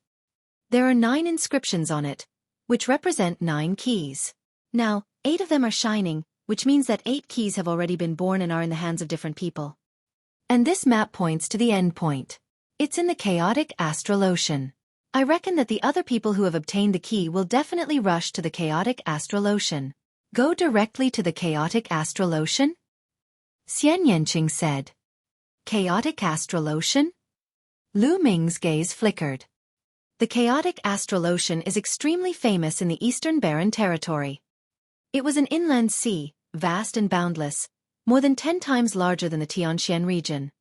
There are 9 inscriptions on it, which represent 9 keys. Now, 8 of them are shining, which means that 8 keys have already been born and are in the hands of different people. And this map points to the end point. It's in the chaotic astral ocean. I reckon that the other people who have obtained the key will definitely rush to the chaotic astral ocean. Go directly to the chaotic astral ocean? Xian Yanqing said. Chaotic astral ocean? Lu Ming's gaze flickered. The chaotic astral ocean is extremely famous in the Eastern Barren territory. It was an inland sea, vast and boundless, more than 10 times larger than the Tianxian region.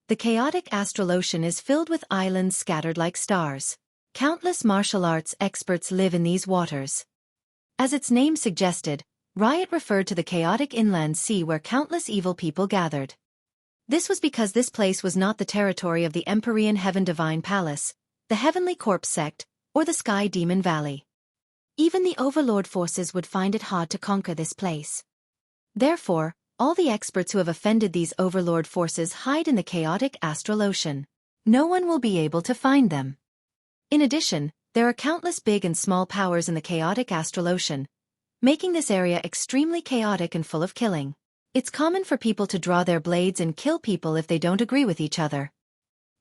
The chaotic astral ocean is filled with islands scattered like stars. Countless martial arts experts live in these waters. As its name suggested, Riot referred to the chaotic inland sea where countless evil people gathered. This was because this place was not the territory of the Empyrean Heaven Divine Palace, the Heavenly Corpse Sect, or the Sky Demon Valley. Even the Overlord forces would find it hard to conquer this place. Therefore, all the experts who have offended these Overlord forces hide in the chaotic astral ocean. No one will be able to find them. In addition, there are countless big and small powers in the chaotic astral ocean, making this area extremely chaotic and full of killing. It's common for people to draw their blades and kill people if they don't agree with each other.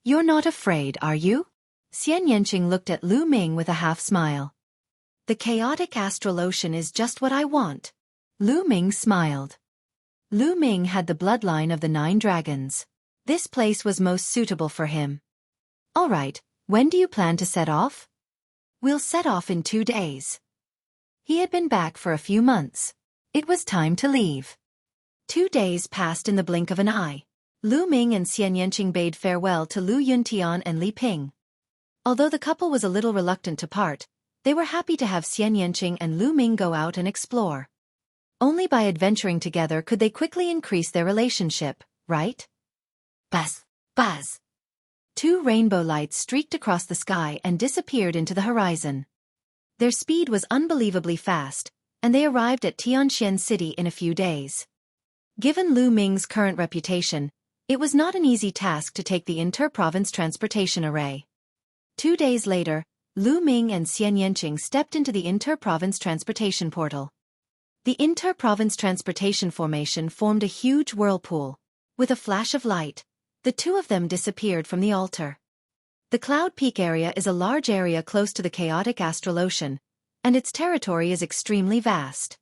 You're not afraid, are you? Xian Yanqing looked at Lu Ming with a half-smile. The chaotic astral ocean is just what I want. Lu Ming smiled. Lu Ming had the bloodline of the 9 dragons. This place was most suitable for him. All right, when do you plan to set off? We'll set off in 2 days. He had been back for a few months. It was time to leave. 2 days passed in the blink of an eye. Lu Ming and Xian Yanqing bade farewell to Lu Yuntian and Li Ping. Although the couple was a little reluctant to part, they were happy to have Xian Yanqing and Lu Ming go out and explore. Only by adventuring together could they quickly increase their relationship, right? Buzz! Buzz! 2 rainbow lights streaked across the sky and disappeared into the horizon. Their speed was unbelievably fast, and they arrived at Tianxian City in a few days. Given Lu Ming's current reputation, it was not an easy task to take the inter-province transportation array. 2 days later, Lu Ming and Xian Yanqing stepped into the inter-province transportation portal. The inter-province transportation formation formed a huge whirlpool. With a flash of light, the 2 of them disappeared from the altar. The Cloud Peak area is a large area close to the chaotic astral ocean, and its territory is extremely vast.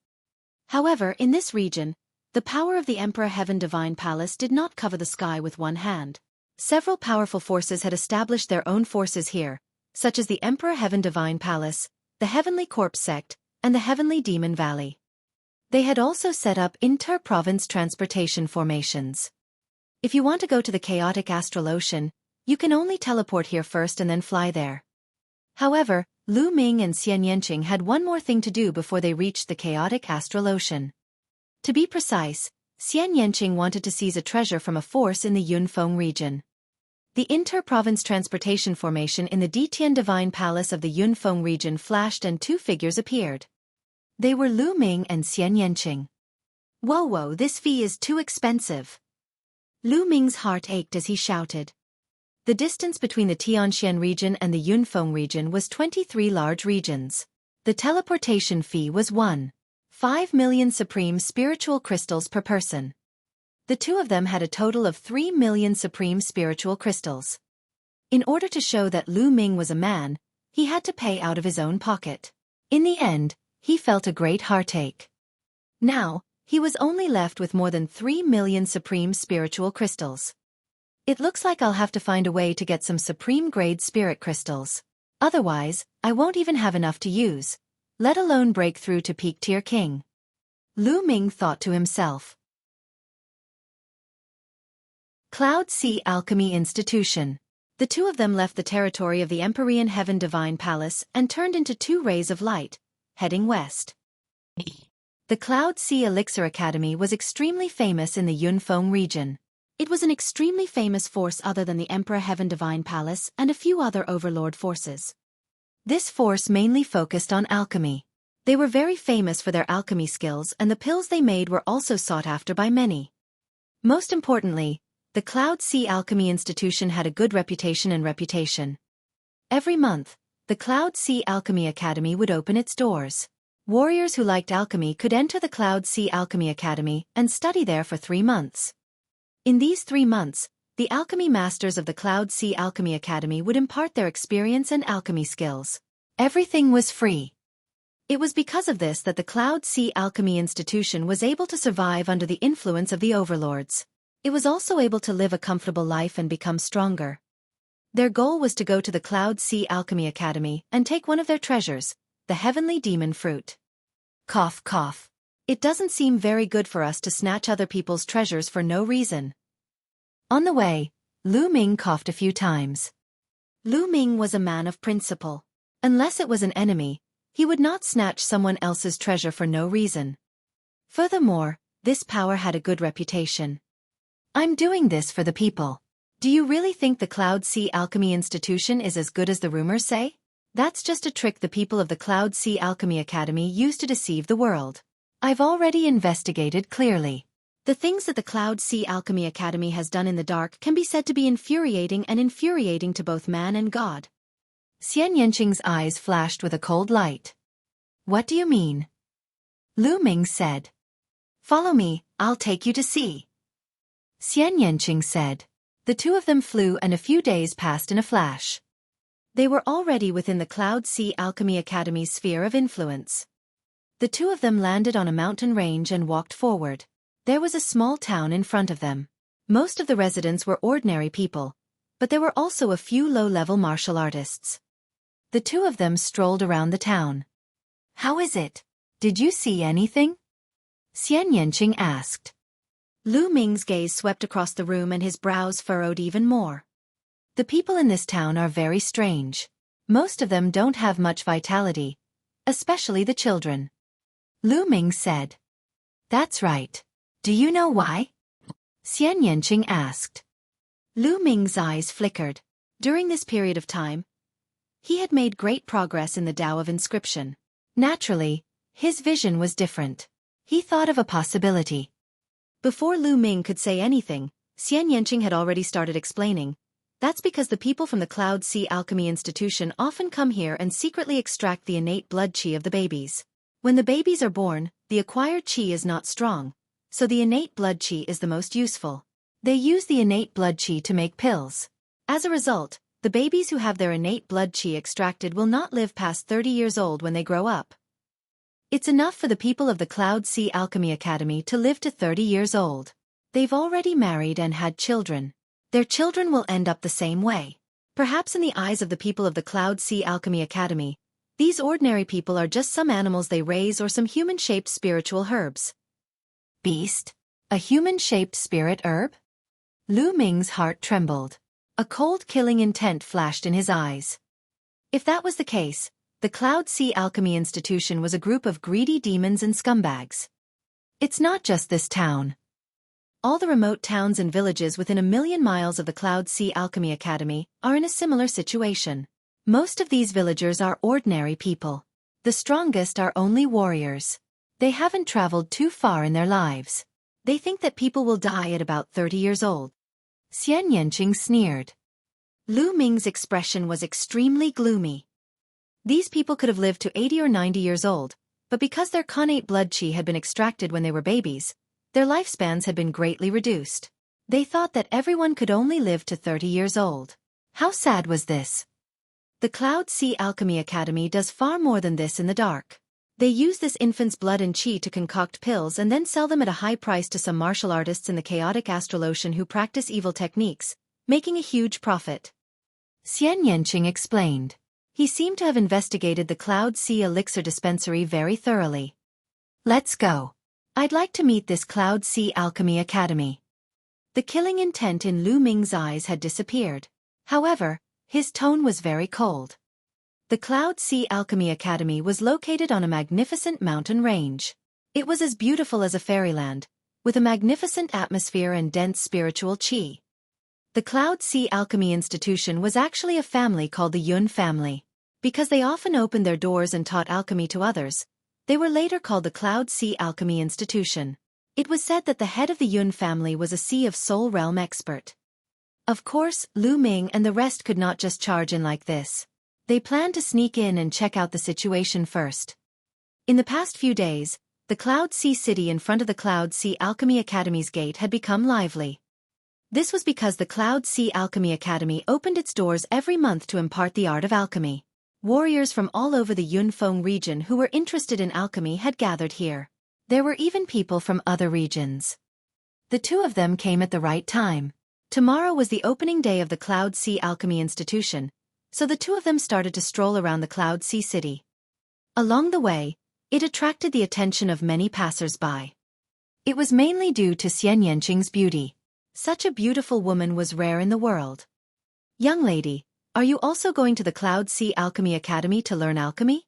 However, in this region, the power of the Emperor Heaven Divine Palace did not cover the sky with one hand. Several powerful forces had established their own forces here, such as the Emperor Heaven Divine Palace, the Heavenly Corpse Sect, and the Heavenly Demon Valley. They had also set up inter-province transportation formations. If you want to go to the chaotic astral ocean, you can only teleport here first and then fly there. However, Lu Ming and Xian Yanqing had one more thing to do before they reached the chaotic astral ocean. To be precise, Xian Yanqing wanted to seize a treasure from a force in the Yunfeng region. The inter-province transportation formation in the Ditian Divine Palace of the Yunfeng region flashed and two figures appeared. They were Lu Ming and Xian Yanqing. Whoa, this fee is too expensive. Lu Ming's heart ached as he shouted. The distance between the Tianxian region and the Yunfeng region was 23 large regions. The teleportation fee was 1.5 million supreme spiritual crystals per person. The two of them had a total of 3 million supreme spiritual crystals. In order to show that Lu Ming was a man, he had to pay out of his own pocket. In the end, he felt a great heartache. Now, he was only left with more than 3 million supreme spiritual crystals. It looks like I'll have to find a way to get some supreme-grade spirit crystals. Otherwise, I won't even have enough to use, let alone break through to peak-tier king. Lu Ming thought to himself. Cloud Sea Alchemy Institution. The two of them left the territory of the Empyrean Heaven Divine Palace and turned into two rays of light, heading west. The Cloud Sea Elixir Academy was extremely famous in the Yunfeng region. It was an extremely famous force other than the Emperor Heaven Divine Palace and a few other overlord forces. This force mainly focused on alchemy. They were very famous for their alchemy skills, and the pills they made were also sought after by many. Most importantly, the Cloud Sea Alchemy Institution had a good reputation. Every month, the Cloud Sea Alchemy Academy would open its doors. Warriors who liked alchemy could enter the Cloud Sea Alchemy Academy and study there for 3 months. In these 3 months, the alchemy masters of the Cloud Sea Alchemy Academy would impart their experience and alchemy skills. Everything was free. It was because of this that the Cloud Sea Alchemy Institution was able to survive under the influence of the overlords. It was also able to live a comfortable life and become stronger. Their goal was to go to the Cloud Sea Alchemy Academy and take one of their treasures, the Heavenly Demon Fruit. Cough, cough. It doesn't seem very good for us to snatch other people's treasures for no reason. On the way, Lu Ming coughed a few times. Lu Ming was a man of principle. Unless it was an enemy, he would not snatch someone else's treasure for no reason. Furthermore, this power had a good reputation. I'm doing this for the people. Do you really think the Cloud Sea Alchemy Institution is as good as the rumors say? That's just a trick the people of the Cloud Sea Alchemy Academy use to deceive the world. I've already investigated clearly. The things that the Cloud Sea Alchemy Academy has done in the dark can be said to be infuriating to both man and God. Xian Yanqing's eyes flashed with a cold light. What do you mean? Lu Ming said. Follow me, I'll take you to see. Xian Yanqing said. The two of them flew and a few days passed in a flash. They were already within the Cloud Sea Alchemy Academy's sphere of influence. The two of them landed on a mountain range and walked forward. There was a small town in front of them. Most of the residents were ordinary people, but there were also a few low-level martial artists. The two of them strolled around the town. How is it? Did you see anything? Xian Yanqing asked. Lu Ming's gaze swept across the room and his brows furrowed even more. The people in this town are very strange. Most of them don't have much vitality, especially the children. Lu Ming said. That's right. Do you know why? Xian Yanqing asked. Lu Ming's eyes flickered. During this period of time, he had made great progress in the Tao of Inscription. Naturally, his vision was different. He thought of a possibility. Before Lu Ming could say anything, Xian Yanqing had already started explaining. That's because the people from the Cloud Sea Alchemy Institution often come here and secretly extract the innate blood qi of the babies. When the babies are born, the acquired qi is not strong, so the innate blood qi is the most useful. They use the innate blood qi to make pills. As a result, the babies who have their innate blood qi extracted will not live past 30 years old when they grow up. It's enough for the people of the Cloud Sea Alchemy Academy to live to 30 years old. They've already married and had children. Their children will end up the same way. Perhaps in the eyes of the people of the Cloud Sea Alchemy Academy, These ordinary people are just some animals they raise or some human-shaped spiritual herbs. Beast? A human-shaped spirit herb? Lu Ming's heart trembled. A cold killing intent flashed in his eyes. If that was the case, the Cloud Sea Alchemy Institution was a group of greedy demons and scumbags. It's not just this town. All the remote towns and villages within 1,000,000 miles of the Cloud Sea Alchemy Academy are in a similar situation. Most of these villagers are ordinary people. The strongest are only warriors. They haven't traveled too far in their lives. They think that people will die at about 30 years old. Xian Yanqing sneered. Lu Ming's expression was extremely gloomy. These people could have lived to 80 or 90 years old, but because their connate blood qi had been extracted when they were babies, their lifespans had been greatly reduced. They thought that everyone could only live to 30 years old. How sad was this? The Cloud Sea Alchemy Academy does far more than this in the dark. They use this infant's blood and qi to concoct pills and then sell them at a high price to some martial artists in the chaotic astral ocean who practice evil techniques, making a huge profit. Xian Yanqing explained. He seemed to have investigated the Cloud Sea Elixir dispensary very thoroughly. Let's go. I'd like to meet this Cloud Sea Alchemy Academy. The killing intent in Lu Ming's eyes had disappeared. However, his tone was very cold. The Cloud Sea Alchemy Academy was located on a magnificent mountain range. It was as beautiful as a fairyland, with a magnificent atmosphere and dense spiritual qi. The Cloud Sea Alchemy Institution was actually a family called the Yun family. Because they often opened their doors and taught alchemy to others, they were later called the Cloud Sea Alchemy Institution. It was said that the head of the Yun family was a Sea of Soul Realm expert. Of course, Lu Ming and the rest could not just charge in like this. They planned to sneak in and check out the situation first. In the past few days, the Cloud Sea City in front of the Cloud Sea Alchemy Academy's gate had become lively. This was because the Cloud Sea Alchemy Academy opened its doors every month to impart the art of alchemy. Warriors from all over the Yunfeng region who were interested in alchemy had gathered here. There were even people from other regions. The two of them came at the right time. Tomorrow was the opening day of the Cloud Sea Alchemy Institution, so the two of them started to stroll around the Cloud Sea City. Along the way, it attracted the attention of many passers-by. It was mainly due to Xian Yanqing's beauty. Such a beautiful woman was rare in the world. Young lady, are you also going to the Cloud Sea Alchemy Academy to learn alchemy?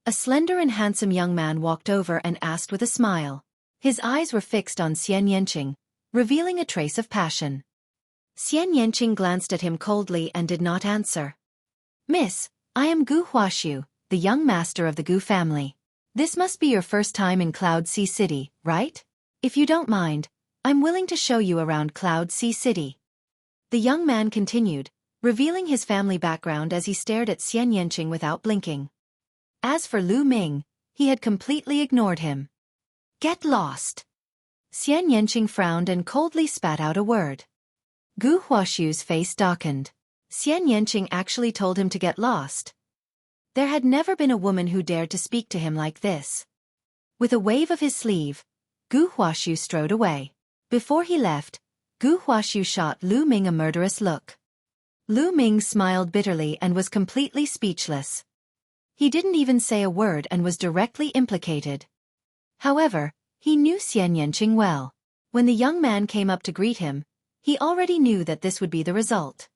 A slender and handsome young man walked over and asked with a smile. His eyes were fixed on Xian Yanqing, revealing a trace of passion. Xian Yanqing glanced at him coldly and did not answer. Miss, I am Gu Huaxiu, the young master of the Gu family. This must be your first time in Cloud Sea City, right? If you don't mind, I'm willing to show you around Cloud Sea City. The young man continued, revealing his family background as he stared at Xian Yanqing without blinking. As for Lu Ming, he had completely ignored him. Get lost. Xian Yanqing frowned and coldly spat out a word. Gu Huaxiu's face darkened. Xian Yanqing actually told him to get lost. There had never been a woman who dared to speak to him like this. With a wave of his sleeve, Gu Huaxiu strode away. Before he left, Gu Huaxiu shot Lu Ming a murderous look. Lu Ming smiled bitterly and was completely speechless. He didn't even say a word and was directly implicated. However, he knew Xian Yanqing well. When the young man came up to greet him, he already knew that this would be the result.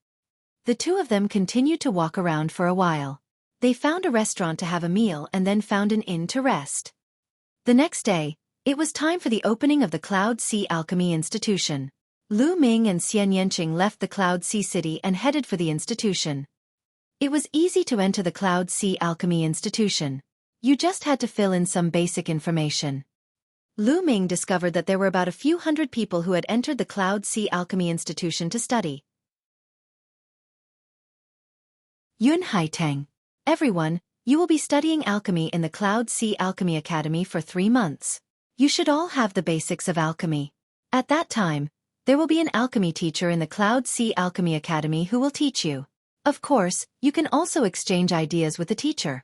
The two of them continued to walk around for a while. They found a restaurant to have a meal and then found an inn to rest. The next day, it was time for the opening of the Cloud Sea Alchemy Institution. Lu Ming and Xian Yanqing left the Cloud Sea City and headed for the institution. It was easy to enter the Cloud Sea Alchemy Institution. You just had to fill in some basic information. Lu Ming discovered that there were about a few hundred people who had entered the Cloud Sea Alchemy Institution to study. Yun Haiteng. Everyone, you will be studying alchemy in the Cloud Sea Alchemy Academy for 3 months. You should all have the basics of alchemy. At that time, there will be an alchemy teacher in the Cloud Sea Alchemy Academy who will teach you. Of course, you can also exchange ideas with the teacher.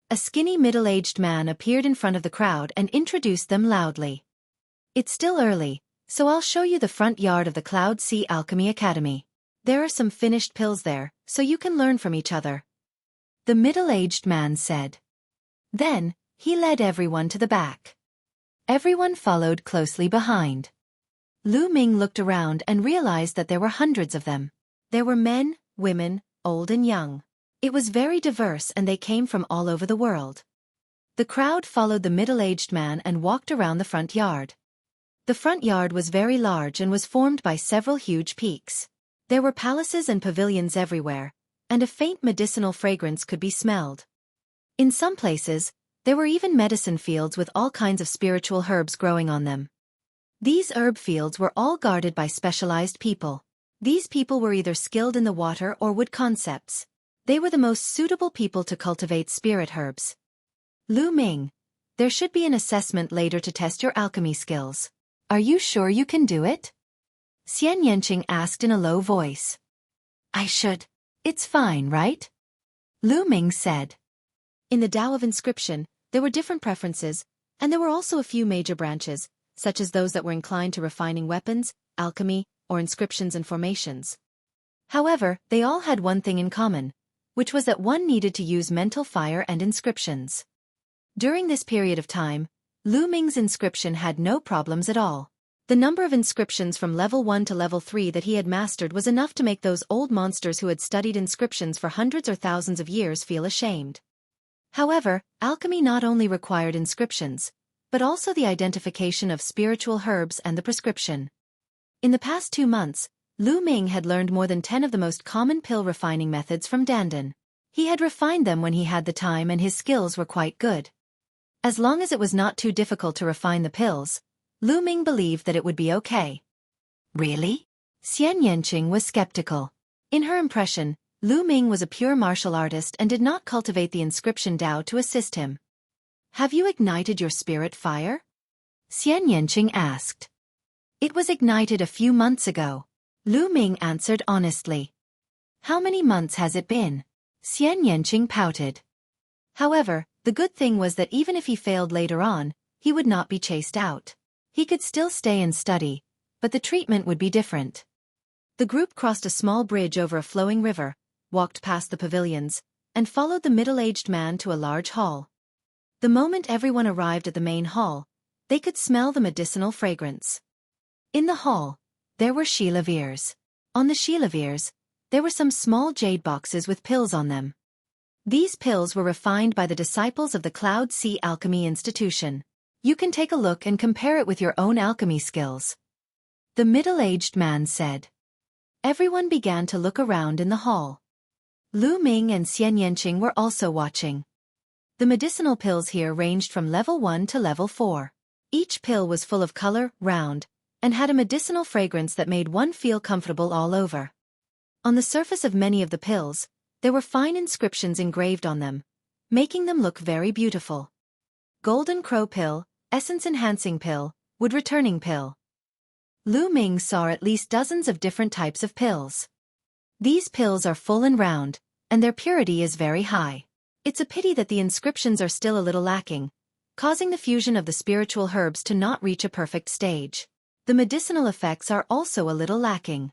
A skinny middle-aged man appeared in front of the crowd and introduced them loudly. It's still early, so I'll show you the front yard of the Cloud Sea Alchemy Academy. There are some finished pills there, so you can learn from each other. the middle-aged man said. Then, he led everyone to the back. Everyone followed closely behind. Lu Ming looked around and realized that there were hundreds of them. There were men, women, old and young. It was very diverse and they came from all over the world. The crowd followed the middle-aged man and walked around the front yard. The front yard was very large and was formed by several huge peaks. There were palaces and pavilions everywhere, and a faint medicinal fragrance could be smelled. In some places, there were even medicine fields with all kinds of spiritual herbs growing on them. These herb fields were all guarded by specialized people. These people were either skilled in the water or wood concepts. They were the most suitable people to cultivate spirit herbs. Lu Ming, there should be an assessment later to test your alchemy skills. Are you sure you can do it? Xian Yanqing asked in a low voice. I should. It's fine, right? Lu Ming said. In the Tao of Inscription, there were different preferences, and there were also a few major branches, such as those that were inclined to refining weapons, alchemy, or inscriptions and formations. However, they all had one thing in common, which was that one needed to use mental fire and inscriptions. During this period of time, Lu Ming's inscription had no problems at all. The number of inscriptions from level 1 to level 3 that he had mastered was enough to make those old monsters who had studied inscriptions for hundreds or thousands of years feel ashamed. However, alchemy not only required inscriptions, but also the identification of spiritual herbs and the prescription. In the past 2 months, Lu Ming had learned more than 10 of the most common pill refining methods from Dandan. He had refined them when he had the time and his skills were quite good. As long as it was not too difficult to refine the pills, Lu Ming believed that it would be okay. Really? Xian Yanqing was skeptical. In her impression, Lu Ming was a pure martial artist and did not cultivate the inscription Tao to assist him. Have you ignited your spirit fire? Xian Yanqing asked. It was ignited a few months ago. Lu Ming answered honestly. How many months has it been? Xian Yanqing pouted. However, the good thing was that even if he failed later on, he would not be chased out. He could still stay and study, but the treatment would be different. The group crossed a small bridge over a flowing river, walked past the pavilions, and followed the middle-aged man to a large hall. The moment everyone arrived at the main hall, they could smell the medicinal fragrance. In the hall, there were shelaviers. On the shelaviers, there were some small jade boxes with pills on them. These pills were refined by the disciples of the Cloud Sea Alchemy Institution. You can take a look and compare it with your own alchemy skills. The middle-aged man said. Everyone began to look around in the hall. Lu Ming and Xian Yanqing were also watching. The medicinal pills here ranged from level 1 to level 4. Each pill was full of color, round, and had a medicinal fragrance that made one feel comfortable all over. On the surface of many of the pills, there were fine inscriptions engraved on them, making them look very beautiful. Golden Crow Pill, Essence Enhancing Pill, Wood Returning Pill. Lu Ming saw at least dozens of different types of pills. These pills are full and round, and their purity is very high. It's a pity that the inscriptions are still a little lacking, causing the fusion of the spiritual herbs to not reach a perfect stage. The medicinal effects are also a little lacking.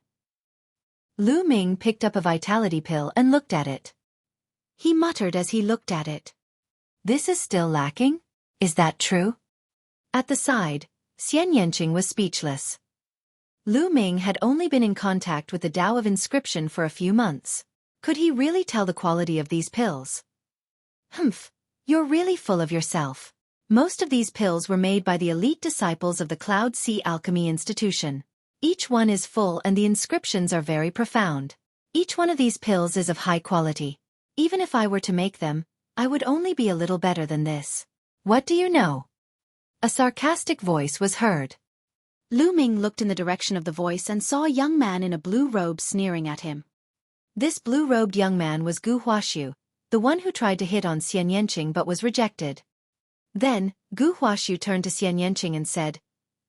Lu Ming picked up a vitality pill and looked at it. He muttered as he looked at it. This is still lacking? Is that true? At the side, Xian Yanqing was speechless. Lu Ming had only been in contact with the Tao of Inscription for a few months. Could he really tell the quality of these pills? Humph, you're really full of yourself. Most of these pills were made by the elite disciples of the Cloud Sea Alchemy Institution. Each one is full and the inscriptions are very profound. Each one of these pills is of high quality. Even if I were to make them, I would only be a little better than this. What do you know? A sarcastic voice was heard. Lu Ming looked in the direction of the voice and saw a young man in a blue robe sneering at him. This blue-robed young man was Gu Huaxiu, the one who tried to hit on Xian Yanqing but was rejected. Then, Gu Huaxiu turned to Xian Yanqing and said,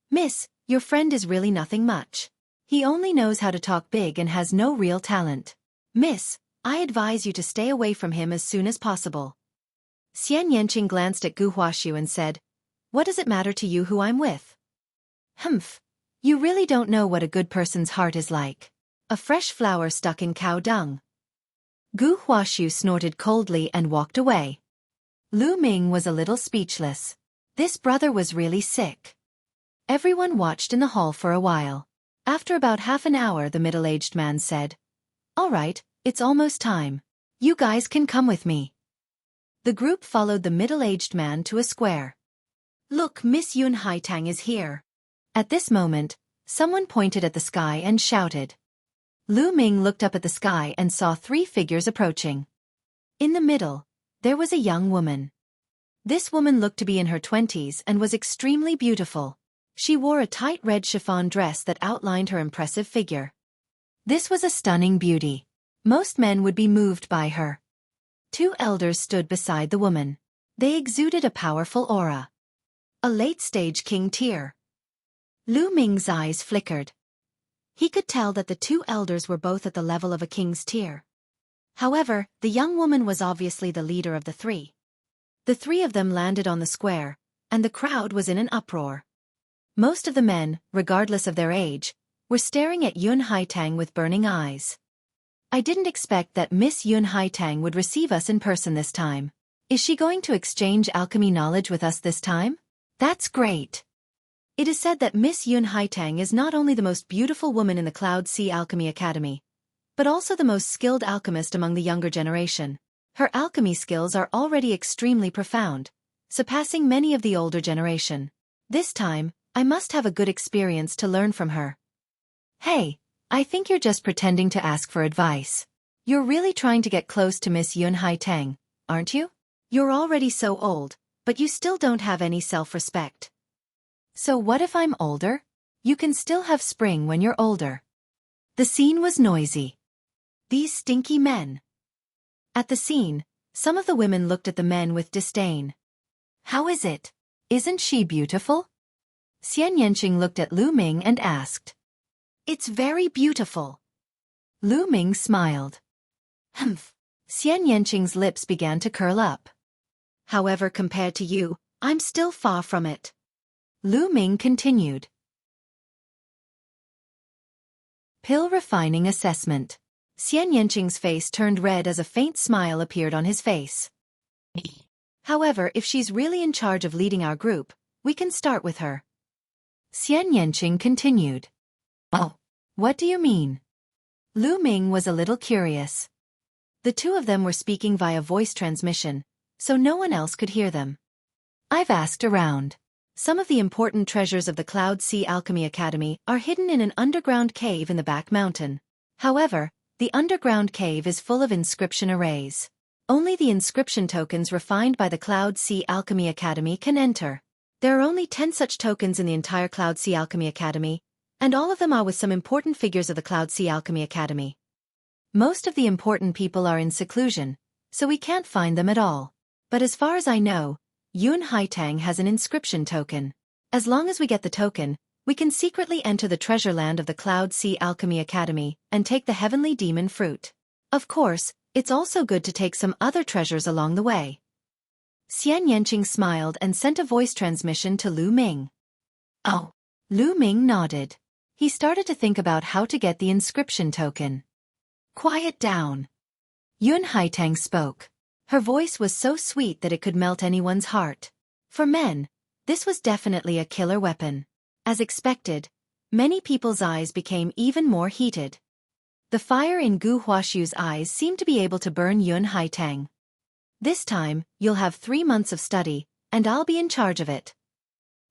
Miss, your friend is really nothing much. He only knows how to talk big and has no real talent. Miss, I advise you to stay away from him as soon as possible. Xian Yanqing glanced at Gu Huaxiu and said, What does it matter to you who I'm with? Humph, you really don't know what a good person's heart is like. A fresh flower stuck in cow dung. Gu Huashu snorted coldly and walked away. Lu Ming was a little speechless. This brother was really sick. Everyone watched in the hall for a while. After about half an hour, the middle-aged man said, "All right, it's almost time. You guys can come with me." The group followed the middle-aged man to a square. "Look, Miss Yun Haitang is here." At this moment, someone pointed at the sky and shouted. Lu Ming looked up at the sky and saw 3 figures approaching. In the middle, there was a young woman. This woman looked to be in her 20s and was extremely beautiful. She wore a tight red chiffon dress that outlined her impressive figure. This was a stunning beauty. Most men would be moved by her. 2 elders stood beside the woman. They exuded a powerful aura. A late-stage king tier. Lu Ming's eyes flickered. He could tell that the 2 elders were both at the level of a king's tier. However, the young woman was obviously the leader of the 3. The 3 of them landed on the square, and the crowd was in an uproar. Most of the men, regardless of their age, were staring at Yun Haitang with burning eyes. "I didn't expect that Miss Yun Haitang would receive us in person this time. Is she going to exchange alchemy knowledge with us this time? That's great." It is said that Miss Yun Haitang is not only the most beautiful woman in the Cloud Sea Alchemy Academy, but also the most skilled alchemist among the younger generation. Her alchemy skills are already extremely profound, surpassing many of the older generation. This time, I must have a good experience to learn from her. "Hey, I think you're just pretending to ask for advice. You're really trying to get close to Miss Yun Haitang, aren't you? You're already so old, but you still don't have any self-respect. So what if I'm older? You can still have spring when you're older." The scene was noisy. These stinky men. At the scene, some of the women looked at the men with disdain. "How is it? Isn't she beautiful?" Xian Yanqing looked at Lu Ming and asked. "It's very beautiful." Lu Ming smiled. Humph. Xian Yanqing's lips began to curl up. "However, compared to you, I'm still far from it." Lu Ming continued. Pill refining assessment. Xian Yanqing's face turned red as a faint smile appeared on his face. "However, if she's really in charge of leading our group, we can start with her." Xian Yanqing continued. "Oh, what do you mean?" Lu Ming was a little curious. The 2 of them were speaking via voice transmission, so no one else could hear them. "I've asked around. Some of the important treasures of the Cloud Sea Alchemy Academy are hidden in an underground cave in the back mountain. However, the underground cave is full of inscription arrays. Only the inscription tokens refined by the Cloud Sea Alchemy Academy can enter. There are only 10 such tokens in the entire Cloud Sea Alchemy Academy, and all of them are with some important figures of the Cloud Sea Alchemy Academy. Most of the important people are in seclusion, so we can't find them at all. But as far as I know, Yun Haitang has an inscription token. As long as we get the token, we can secretly enter the treasure land of the Cloud Sea Alchemy Academy and take the heavenly demon fruit. Of course, it's also good to take some other treasures along the way." Xian Yanqing smiled and sent a voice transmission to Lu Ming. "Oh." Lu Ming nodded. He started to think about how to get the inscription token. "Quiet down." Yun Haitang spoke. Her voice was so sweet that it could melt anyone's heart. For men, this was definitely a killer weapon. As expected, many people's eyes became even more heated. The fire in Gu Huashu's eyes seemed to be able to burn Yun Haitang. "This time, you'll have 3 months of study, and I'll be in charge of it."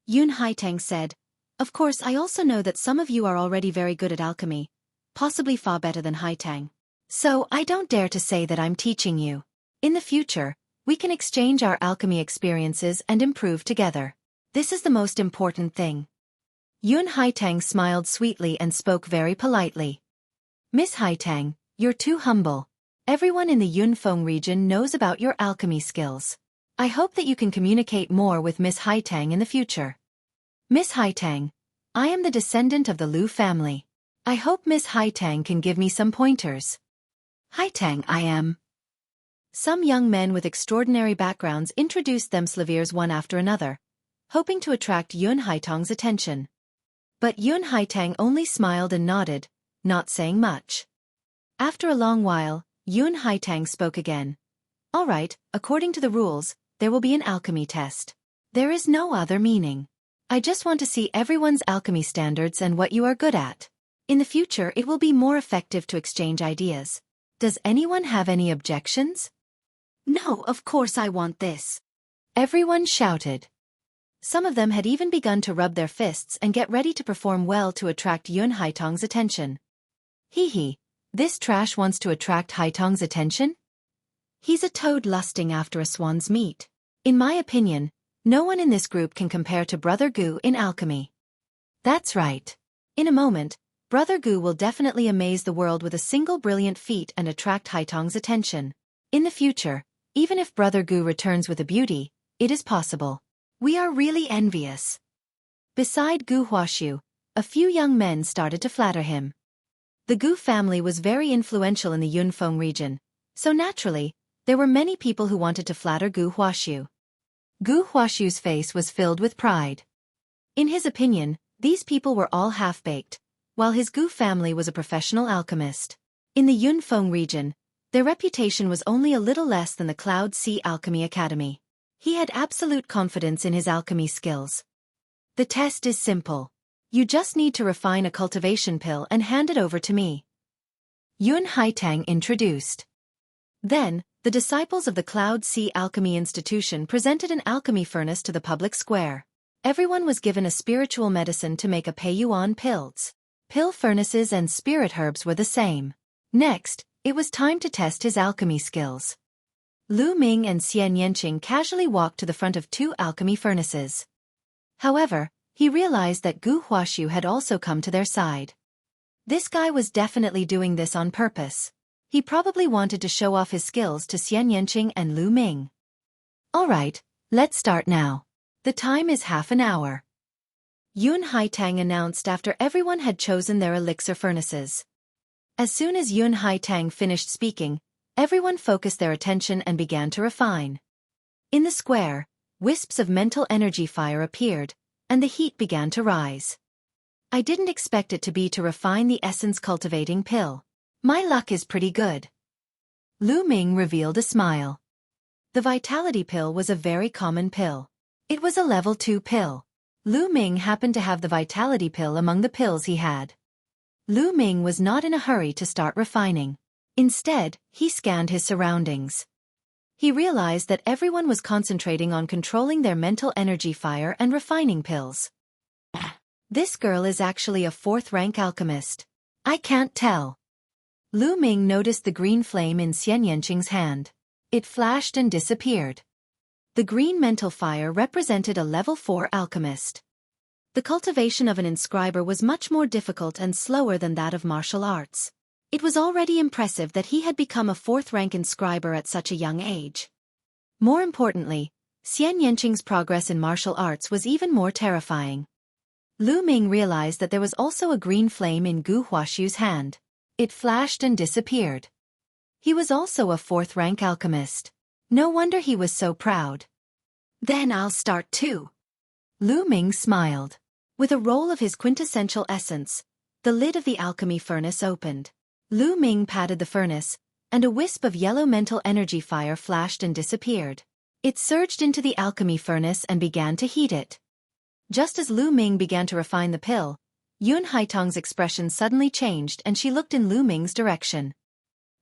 Yun Haitang said, "Of course, I also know that some of you are already very good at alchemy, possibly far better than Haitang. So I don't dare to say that I'm teaching you. In the future, we can exchange our alchemy experiences and improve together. This is the most important thing." Yun Haitang smiled sweetly and spoke very politely. "Miss Haitang, you're too humble. Everyone in the Yunfeng region knows about your alchemy skills. I hope that you can communicate more with Miss Haitang in the future." "Miss Haitang, I am the descendant of the Lu family. I hope Miss Haitang can give me some pointers." "Haitang I am." Some young men with extraordinary backgrounds introduced themselves one after another, hoping to attract Yun Haitang's attention. But Yun Haitang only smiled and nodded, not saying much. After a long while, Yun Haitang spoke again. All right, according to the rules, there will be an alchemy test. There is no other meaning. I just want to see everyone's alchemy standards and what you are good at. In the future it will be more effective to exchange ideas. Does anyone have any objections? No, of course I want this. Everyone shouted. Some of them had even begun to rub their fists and get ready to perform well to attract Yun Haitang's attention. Hee, this trash wants to attract Haitang's attention? He's a toad lusting after a swan's meat. In my opinion, no one in this group can compare to Brother Gu in alchemy. That's right. In a moment, Brother Gu will definitely amaze the world with a single brilliant feat and attract Haitang's attention. In the future, even if Brother Gu returns with a beauty, it is possible. We are really envious. Beside Gu Huaxiu, a few young men started to flatter him. The Gu family was very influential in the Yunfeng region, so naturally, there were many people who wanted to flatter Gu Huaxiu. Gu Huaxiu's face was filled with pride. In his opinion, these people were all half-baked, while his Gu family was a professional alchemist. In the Yunfeng region, their reputation was only a little less than the Cloud Sea Alchemy Academy. He had absolute confidence in his alchemy skills. The test is simple. You just need to refine a cultivation pill and hand it over to me. Yun Haitang introduced. Then, the disciples of the Cloud Sea Alchemy Institution presented an alchemy furnace to the public square. Everyone was given a spiritual medicine to make a Peiyuan pills. Pill furnaces and spirit herbs were the same. Next, it was time to test his alchemy skills. Lu Ming and Xian Yanqing casually walked to the front of two alchemy furnaces. However, he realized that Gu Huaxiu had also come to their side. This guy was definitely doing this on purpose. He probably wanted to show off his skills to Xian Yanqing and Lu Ming. All right, let's start now. The time is half an hour. Yun Haitang announced after everyone had chosen their elixir furnaces. As soon as Yun Haitang finished speaking, everyone focused their attention and began to refine. In the square, wisps of mental energy fire appeared, and the heat began to rise. I didn't expect it to be to refine the essence-cultivating pill. My luck is pretty good. Lu Ming revealed a smile. The vitality pill was a very common pill. It was a level 2 pill. Lu Ming happened to have the vitality pill among the pills he had. Lu Ming was not in a hurry to start refining. Instead, he scanned his surroundings. He realized that everyone was concentrating on controlling their mental energy fire and refining pills. This girl is actually a 4th-rank alchemist. I can't tell. Lu Ming noticed the green flame in Xian Yanqing's hand. It flashed and disappeared. The green mental fire represented a level 4 alchemist. The cultivation of an inscriber was much more difficult and slower than that of martial arts. It was already impressive that he had become a 4th-rank inscriber at such a young age. More importantly, Xian Yanqing's progress in martial arts was even more terrifying. Lu Ming realized that there was also a green flame in Gu Huaxiu's hand. It flashed and disappeared. He was also a 4th-rank alchemist. No wonder he was so proud. Then I'll start too. Lu Ming smiled. With a roll of his quintessential essence, the lid of the alchemy furnace opened. Lu Ming patted the furnace, and a wisp of yellow mental energy fire flashed and disappeared. It surged into the alchemy furnace and began to heat it. Just as Lu Ming began to refine the pill, Yun Haitang's expression suddenly changed and she looked in Lu Ming's direction.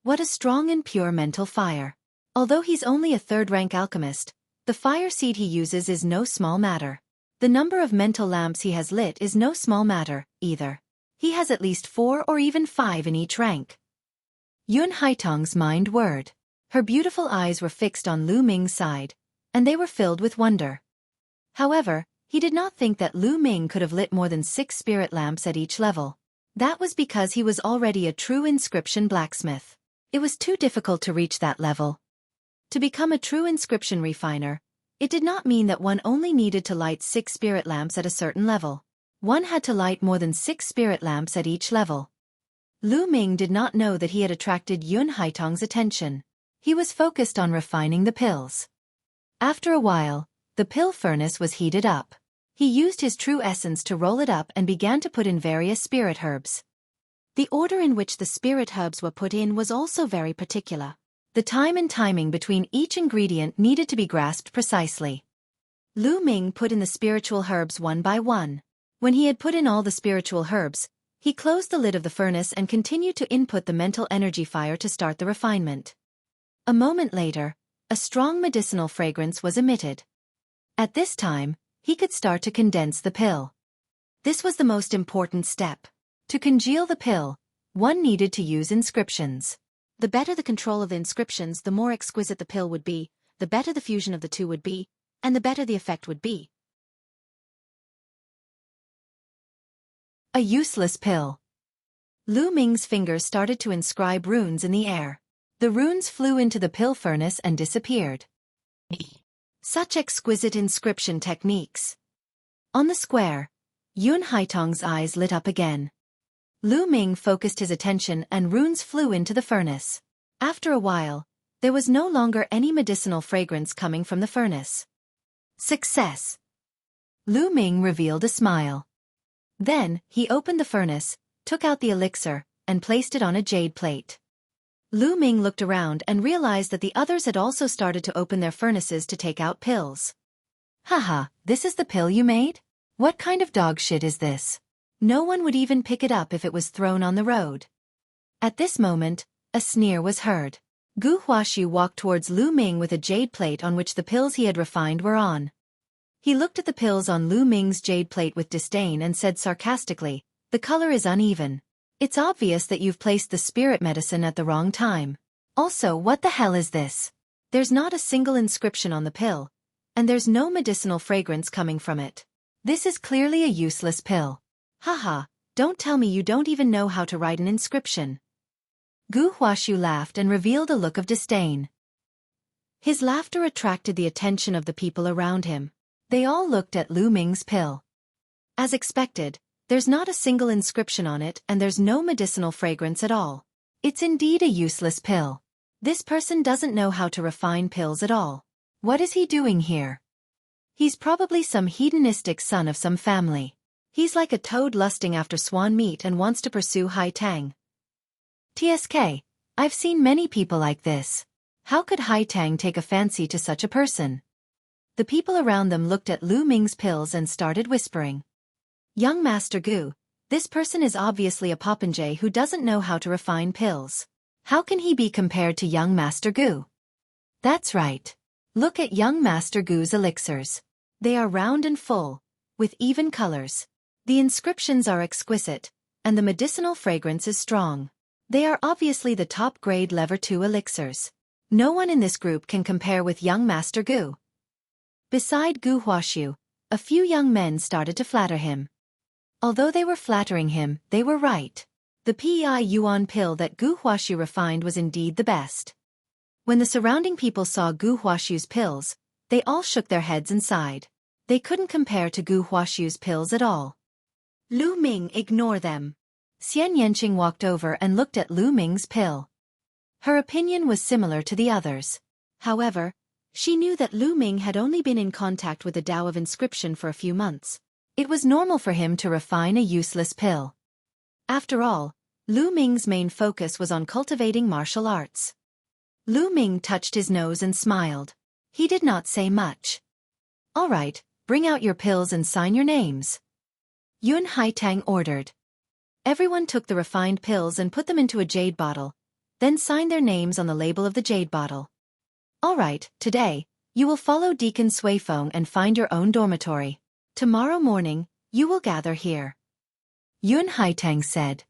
What a strong and pure mental fire. Although he's only a 3rd-rank alchemist, the fire seed he uses is no small matter. The number of mental lamps he has lit is no small matter, either. He has at least 4 or even 5 in each rank. Yun Haitang's mind whirred. Her beautiful eyes were fixed on Lu Ming's side, and they were filled with wonder. However, he did not think that Lu Ming could have lit more than 6 spirit lamps at each level. That was because he was already a true inscription blacksmith. It was too difficult to reach that level. To become a true inscription refiner, it did not mean that one only needed to light 6 spirit lamps at a certain level. One had to light more than 6 spirit lamps at each level. Lu Ming did not know that he had attracted Yun Haitang's attention. He was focused on refining the pills. After a while, the pill furnace was heated up. He used his true essence to roll it up and began to put in various spirit herbs. The order in which the spirit herbs were put in was also very particular. The time and timing between each ingredient needed to be grasped precisely. Lu Ming put in the spiritual herbs one by one. When he had put in all the spiritual herbs, he closed the lid of the furnace and continued to input the mental energy fire to start the refinement. A moment later, a strong medicinal fragrance was emitted. At this time, he could start to condense the pill. This was the most important step. To congeal the pill, one needed to use inscriptions. The better the control of the inscriptions, the more exquisite the pill would be, the better the fusion of the two would be, and the better the effect would be. A useless pill. Lu Ming's fingers started to inscribe runes in the air. The runes flew into the pill furnace and disappeared. Such exquisite inscription techniques. On the square, Yun Haitong's eyes lit up again. Lu Ming focused his attention and runes flew into the furnace. After a while, there was no longer any medicinal fragrance coming from the furnace. Success! Lu Ming revealed a smile. Then, he opened the furnace, took out the elixir, and placed it on a jade plate. Lu Ming looked around and realized that the others had also started to open their furnaces to take out pills. Haha, this is the pill you made? What kind of dog shit is this? No one would even pick it up if it was thrown on the road. At this moment, a sneer was heard. Gu Huaxiu walked towards Lu Ming with a jade plate on which the pills he had refined were on. He looked at the pills on Lu Ming's jade plate with disdain and said sarcastically, "The color is uneven. It's obvious that you've placed the spirit medicine at the wrong time. Also, what the hell is this? There's not a single inscription on the pill, and there's no medicinal fragrance coming from it. This is clearly a useless pill. Haha, don't tell me you don't even know how to write an inscription." Gu Huaxiu laughed and revealed a look of disdain. His laughter attracted the attention of the people around him. They all looked at Lu Ming's pill. As expected, there's not a single inscription on it and there's no medicinal fragrance at all. It's indeed a useless pill. This person doesn't know how to refine pills at all. What is he doing here? He's probably some hedonistic son of some family. He's like a toad lusting after swan meat and wants to pursue Hai Tang. TSK, I've seen many people like this. How could Hai Tang take a fancy to such a person? The people around them looked at Lu Ming's pills and started whispering. Young Master Gu, this person is obviously a popinjay who doesn't know how to refine pills. How can he be compared to young Master Gu? That's right. Look at young Master Gu's elixirs. They are round and full, with even colors. The inscriptions are exquisite, and the medicinal fragrance is strong. They are obviously the top-grade Level 2 elixirs. No one in this group can compare with young Master Gu. Beside Gu Huaxiu, a few young men started to flatter him. Although they were flattering him, they were right. The Pei Yuan pill that Gu Huaxiu refined was indeed the best. When the surrounding people saw Gu Huaxiu's pills, they all shook their heads and sighed. They couldn't compare to Gu Huaxiu's pills at all. Lu Ming, ignore them. Xian Yanqing walked over and looked at Lu Ming's pill. Her opinion was similar to the others. However, she knew that Lu Ming had only been in contact with the Tao of inscription for a few months. It was normal for him to refine a useless pill. After all, Lu Ming's main focus was on cultivating martial arts. Lu Ming touched his nose and smiled. He did not say much. All right, bring out your pills and sign your names. Yun Haitang ordered. Everyone took the refined pills and put them into a jade bottle, then signed their names on the label of the jade bottle. All right, today, you will follow Deacon Xuefeng and find your own dormitory. Tomorrow morning, you will gather here. Yun Haitang said.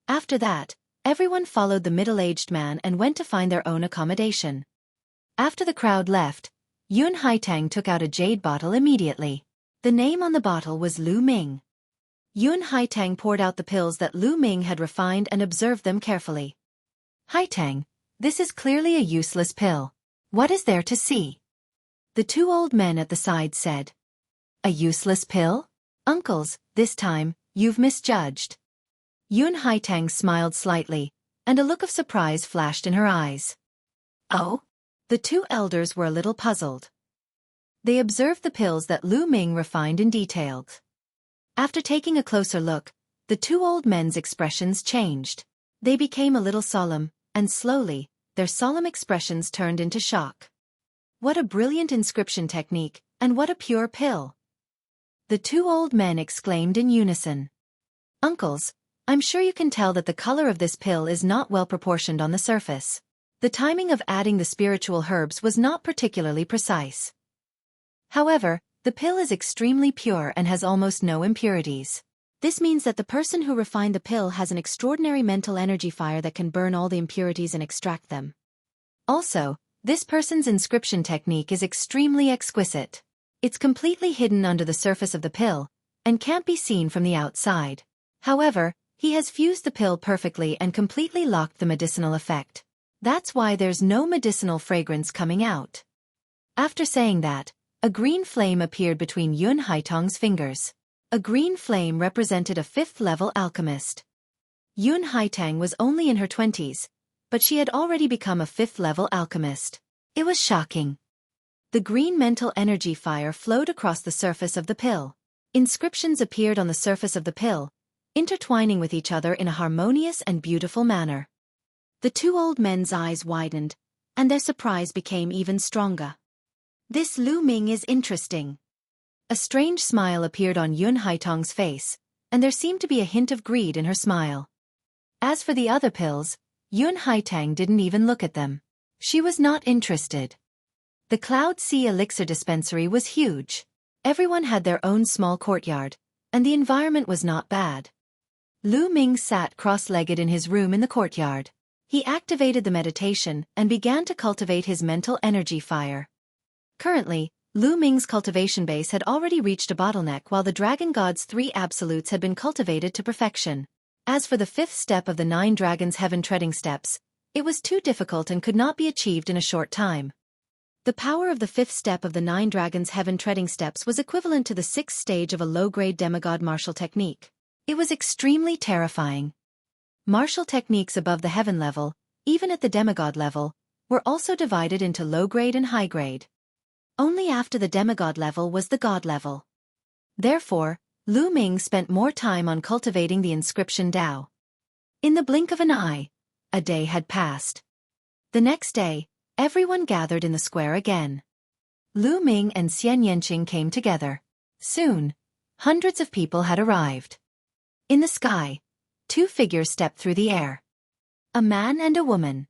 After that, everyone followed the middle-aged man and went to find their own accommodation. After the crowd left, Yun Haitang took out a jade bottle immediately. The name on the bottle was Lu Ming. Yun Haitang poured out the pills that Lu Ming had refined and observed them carefully. Haitang, this is clearly a useless pill. What is there to see? The two old men at the side said. A useless pill? Uncles, this time, you've misjudged. Yun Haitang smiled slightly, and a look of surprise flashed in her eyes. Oh? The two elders were a little puzzled. They observed the pills that Lu Ming refined in detail. After taking a closer look, the two old men's expressions changed. They became a little solemn, and slowly, their solemn expressions turned into shock. What a brilliant inscription technique, and what a pure pill! The two old men exclaimed in unison. Uncles, I'm sure you can tell that the color of this pill is not well proportioned on the surface. The timing of adding the spiritual herbs was not particularly precise. However, the pill is extremely pure and has almost no impurities. This means that the person who refined the pill has an extraordinary mental energy fire that can burn all the impurities and extract them. Also, this person's inscription technique is extremely exquisite. It's completely hidden under the surface of the pill, and can't be seen from the outside. However, he has fused the pill perfectly and completely locked the medicinal effect. That's why there's no medicinal fragrance coming out. After saying that, a green flame appeared between Yun Haitong's fingers. A green flame represented a 5th-level alchemist. Yun Haitang was only in her 20s, but she had already become a 5th-level alchemist. It was shocking. The green mental energy fire flowed across the surface of the pill. Inscriptions appeared on the surface of the pill, intertwining with each other in a harmonious and beautiful manner. The two old men's eyes widened, and their surprise became even stronger. This Lu Ming is interesting. A strange smile appeared on Yun Haitong's face, and there seemed to be a hint of greed in her smile. As for the other pills, Yun Haitang didn't even look at them. She was not interested. The Cloud Sea Elixir dispensary was huge. Everyone had their own small courtyard, and the environment was not bad. Lu Ming sat cross-legged in his room in the courtyard. He activated the meditation and began to cultivate his mental energy fire. Currently, Lu Ming's cultivation base had already reached a bottleneck while the Dragon God's 3 absolutes had been cultivated to perfection. As for the 5th step of the 9 Dragons' Heaven Treading Steps, it was too difficult and could not be achieved in a short time. The power of the 5th step of the 9 Dragons' Heaven Treading Steps was equivalent to the 6th stage of a low-grade demigod martial technique. It was extremely terrifying. Martial techniques above the heaven level, even at the demigod level, were also divided into low-grade and high-grade. Only after the demigod level was the god level. Therefore, Lu Ming spent more time on cultivating the inscription Dao. In the blink of an eye, a day had passed. The next day, everyone gathered in the square again. Lu Ming and Xian Yanqing came together. Soon, hundreds of people had arrived. In the sky, 2 figures stepped through the air. A man and a woman.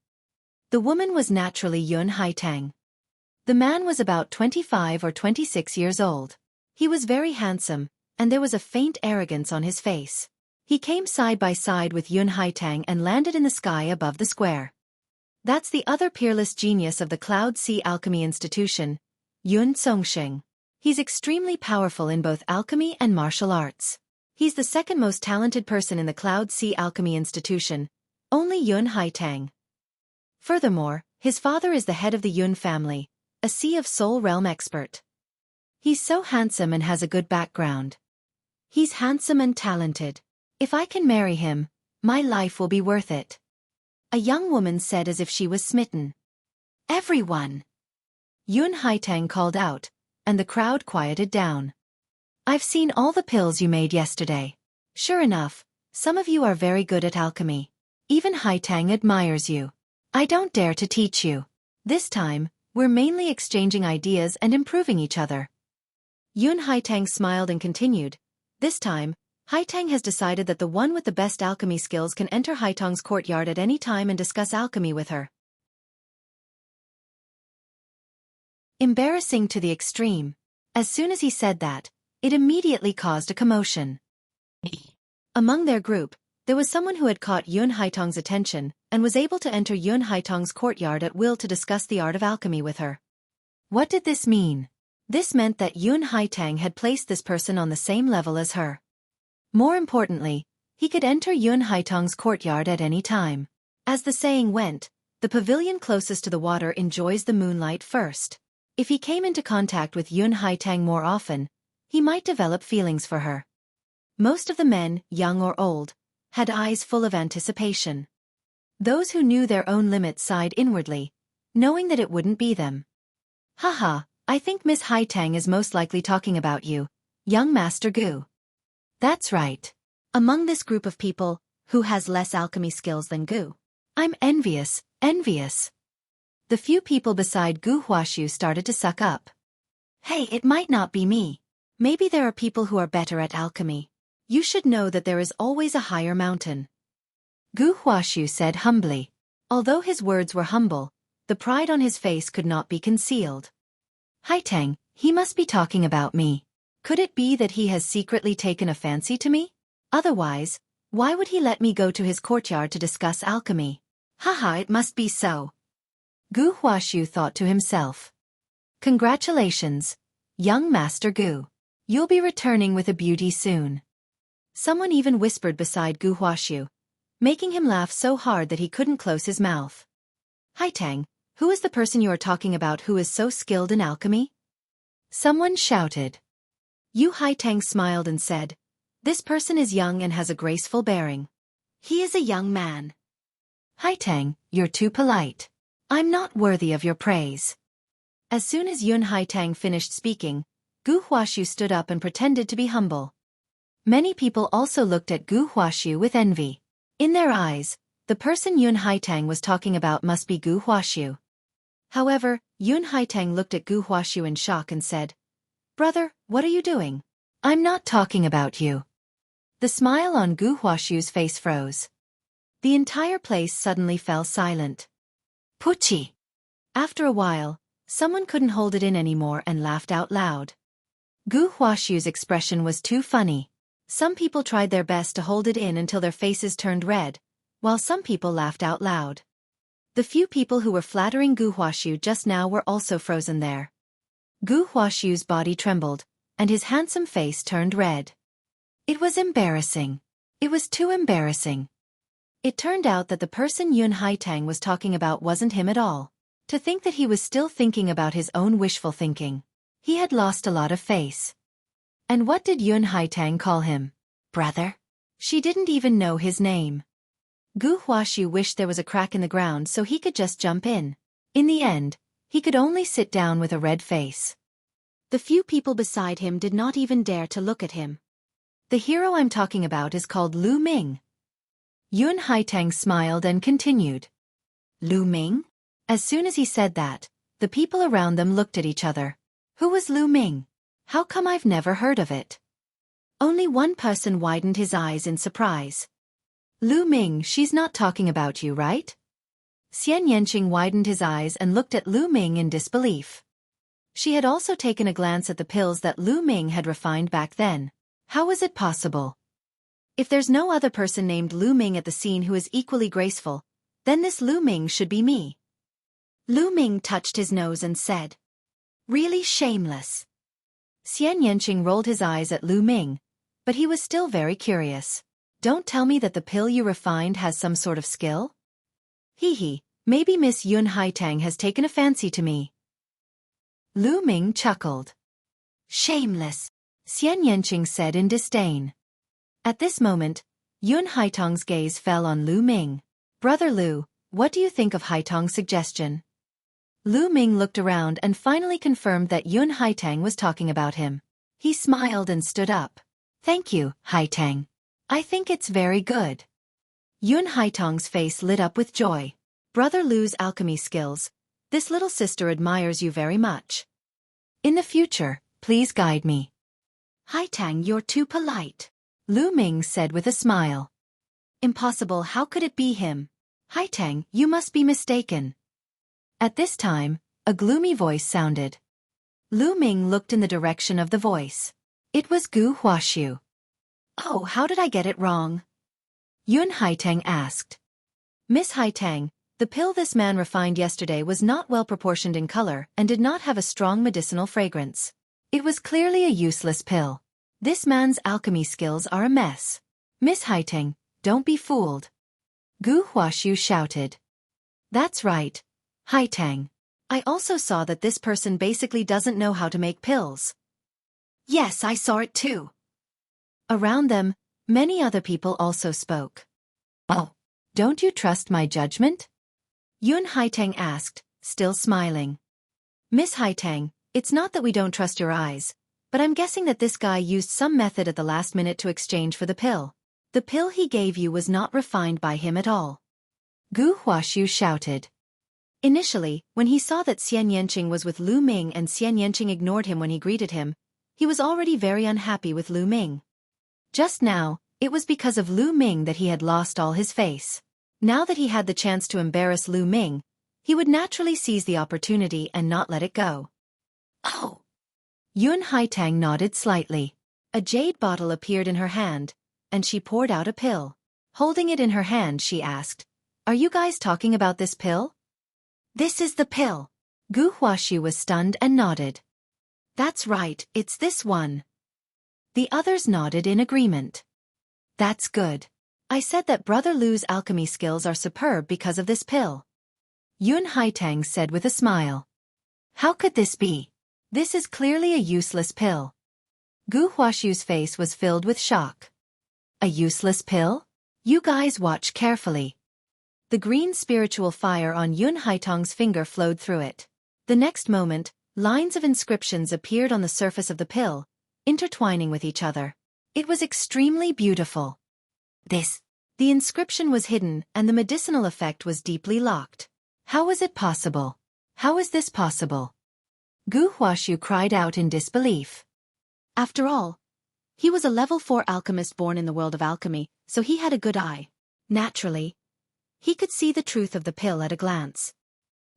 The woman was naturally Yun Haitang. The man was about 25 or 26 years old. He was very handsome, and there was a faint arrogance on his face. He came side by side with Yun Haitang and landed in the sky above the square. That's the other peerless genius of the Cloud Sea Alchemy Institution, Yun Songsheng. He's extremely powerful in both alchemy and martial arts. He's the second most talented person in the Cloud Sea Alchemy Institution, only Yun Haitang. Furthermore, his father is the head of the Yun family, a Sea of Soul Realm expert. He's so handsome and has a good background. He's handsome and talented. If I can marry him, my life will be worth it. A young woman said as if she was smitten. Everyone! Yun Haitang called out, and the crowd quieted down. I've seen all the pills you made yesterday. Sure enough, some of you are very good at alchemy. Even Haitang admires you. I don't dare to teach you. This time, we're mainly exchanging ideas and improving each other. Yun Haitang smiled and continued. This time, Haitang has decided that the one with the best alchemy skills can enter Haitang's courtyard at any time and discuss alchemy with her. Embarrassing to the extreme. As soon as he said that, it immediately caused a commotion. Among their group, there was someone who had caught Yun Haitang's attention and was able to enter Yun Haitang's courtyard at will to discuss the art of alchemy with her. What did this mean? This meant that Yun Haitang had placed this person on the same level as her. More importantly, he could enter Yun Haitang's courtyard at any time. As the saying went, the pavilion closest to the water enjoys the moonlight first. If he came into contact with Yun Haitang more often, he might develop feelings for her. Most of the men, young or old, had eyes full of anticipation. Those who knew their own limits sighed inwardly, knowing that it wouldn't be them. Haha, I think Miss Haitang is most likely talking about you, young Master Gu. That's right. Among this group of people, who has less alchemy skills than Gu? I'm envious, envious. The few people beside Gu Huaxiu started to suck up. Hey, it might not be me. Maybe there are people who are better at alchemy. You should know that there is always a higher mountain. Gu Huaxiu said humbly. Although his words were humble, the pride on his face could not be concealed. Haitang, he must be talking about me. Could it be that he has secretly taken a fancy to me? Otherwise, why would he let me go to his courtyard to discuss alchemy? Haha, it must be so. Gu Huaxiu thought to himself. Congratulations, young Master Gu. You'll be returning with a beauty soon. Someone even whispered beside Gu Huaxiu, making him laugh so hard that he couldn't close his mouth. Haitang, who is the person you are talking about who is so skilled in alchemy? Someone shouted. Yu Haitang smiled and said, this person is young and has a graceful bearing. He is a young man. Haitang, you're too polite. I'm not worthy of your praise. As soon as Yun Haitang finished speaking, Gu Huaxiu stood up and pretended to be humble. Many people also looked at Gu Huaxiu with envy. In their eyes, the person Yun Haitang was talking about must be Gu Huaxiu. However, Yun Haitang looked at Gu Huaxiu in shock and said, Brother, what are you doing? I'm not talking about you. The smile on Gu Huaxiu's face froze. The entire place suddenly fell silent. Puchi! After a while, someone couldn't hold it in anymore and laughed out loud. Gu Huaxiu's expression was too funny. Some people tried their best to hold it in until their faces turned red, while some people laughed out loud. The few people who were flattering Gu Huaxiu just now were also frozen there. Gu Huaxiu's body trembled, and his handsome face turned red. It was embarrassing. It was too embarrassing. It turned out that the person Yun Haitang was talking about wasn't him at all. To think that he was still thinking about his own wishful thinking. He had lost a lot of face. And what did Yun Haitang call him? Brother? She didn't even know his name. Gu Huaxiu wished there was a crack in the ground so he could just jump in. In the end, he could only sit down with a red face. The few people beside him did not even dare to look at him. The hero I'm talking about is called Lu Ming. Yun Haitang smiled and continued. Lu Ming? As soon as he said that, the people around them looked at each other. Who was Lu Ming? How come I've never heard of it? Only one person widened his eyes in surprise. Lu Ming, she's not talking about you, right? Xian Yanqing widened his eyes and looked at Lu Ming in disbelief. She had also taken a glance at the pills that Lu Ming had refined back then. How was it possible? If there's no other person named Lu Ming at the scene who is equally graceful, then this Lu Ming should be me. Lu Ming touched his nose and said, Really shameless. Xian Yanqing rolled his eyes at Lu Ming, but he was still very curious. Don't tell me that the pill you refined has some sort of skill? Hee, maybe Miss Yun Haitang has taken a fancy to me. Lu Ming chuckled. Shameless, Xian Yanqing said in disdain. At this moment, Yun Haitang's gaze fell on Lu Ming. Brother Lu, what do you think of Haitang's suggestion? Lu Ming looked around and finally confirmed that Yun Haitang was talking about him. He smiled and stood up. Thank you, Haitang. I think it's very good. Yun Haitang's face lit up with joy. Brother Lu's alchemy skills. This little sister admires you very much. In the future, please guide me. Haitang, you're too polite. Lu Ming said with a smile. Impossible, how could it be him? Haitang, you must be mistaken. At this time, a gloomy voice sounded. Lu Ming looked in the direction of the voice. It was Gu Huaxiu. Oh, how did I get it wrong? Yun Haitang asked. Miss Haitang, the pill this man refined yesterday was not well proportioned in color and did not have a strong medicinal fragrance. It was clearly a useless pill. This man's alchemy skills are a mess. Miss Haitang, don't be fooled. Gu Huaxiu shouted. That's right, Haitang. I also saw that this person basically doesn't know how to make pills. Yes, I saw it too. Around them, many other people also spoke. Oh, don't you trust my judgment? Yun Haitang asked, still smiling. Miss Haitang, it's not that we don't trust your eyes, but I'm guessing that this guy used some method at the last minute to exchange for the pill. The pill he gave you was not refined by him at all. Gu Huaxiu shouted. Initially, when he saw that Xian Yanqing was with Lu Ming and Xian Yanqing ignored him when he greeted him, he was already very unhappy with Lu Ming. Just now, it was because of Lu Ming that he had lost all his face. Now that he had the chance to embarrass Lu Ming, he would naturally seize the opportunity and not let it go. Oh! Yun Haitang nodded slightly. A jade bottle appeared in her hand, and she poured out a pill. Holding it in her hand, she asked, "Are you guys talking about this pill?" "This is the pill." Gu Huaxiu was stunned and nodded. "That's right, it's this one." The others nodded in agreement. "That's good. I said that Brother Lu's alchemy skills are superb because of this pill," Yun Haitang said with a smile. "How could this be? This is clearly a useless pill." Gu Huaxiu's face was filled with shock. "A useless pill? You guys watch carefully." The green spiritual fire on Yun Haitang's finger flowed through it. The next moment, lines of inscriptions appeared on the surface of the pill, intertwining with each other. It was extremely beautiful. The inscription was hidden and the medicinal effect was deeply locked. How was it possible? How is this possible? Gu Huaxiu cried out in disbelief. After all, he was a level 4 alchemist born in the world of alchemy, so he had a good eye. Naturally, he could see the truth of the pill at a glance.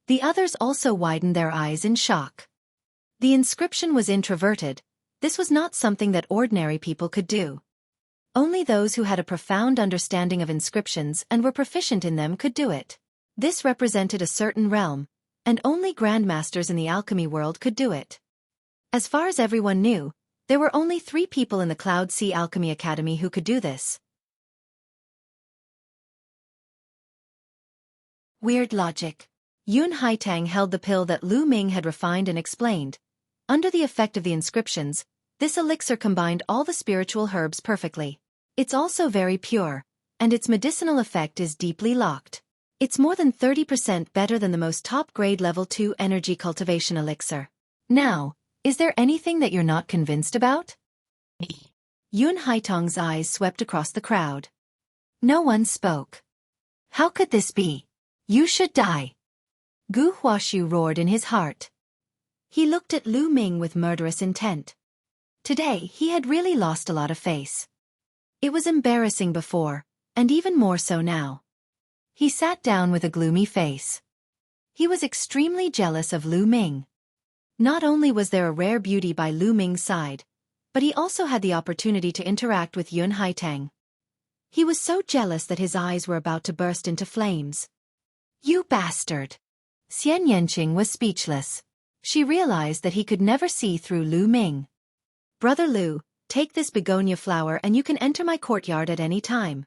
The others also widened their eyes in shock. The inscription was introverted. This was not something that ordinary people could do. Only those who had a profound understanding of inscriptions and were proficient in them could do it. This represented a certain realm, and only grandmasters in the alchemy world could do it. As far as everyone knew, there were only 3 people in the Cloud Sea Alchemy Academy who could do this. Weird logic. Yun Haitang held the pill that Lu Ming had refined and explained. Under the effect of the inscriptions, this elixir combined all the spiritual herbs perfectly. It's also very pure, and its medicinal effect is deeply locked. It's more than 30% better than the most top-grade level 2 energy cultivation elixir. Now, is there anything that you're not convinced about? Yun Haitang's eyes swept across the crowd. No one spoke. How could this be? You should die. Gu Huaxiu roared in his heart. He looked at Lu Ming with murderous intent. Today, he had really lost a lot of face. It was embarrassing before, and even more so now. He sat down with a gloomy face. He was extremely jealous of Lu Ming. Not only was there a rare beauty by Lu Ming's side, but he also had the opportunity to interact with Yun Haitang. He was so jealous that his eyes were about to burst into flames. You bastard! Xian Yanqing was speechless. She realized that he could never see through Lu Ming. Brother Lu, take this begonia flower and you can enter my courtyard at any time.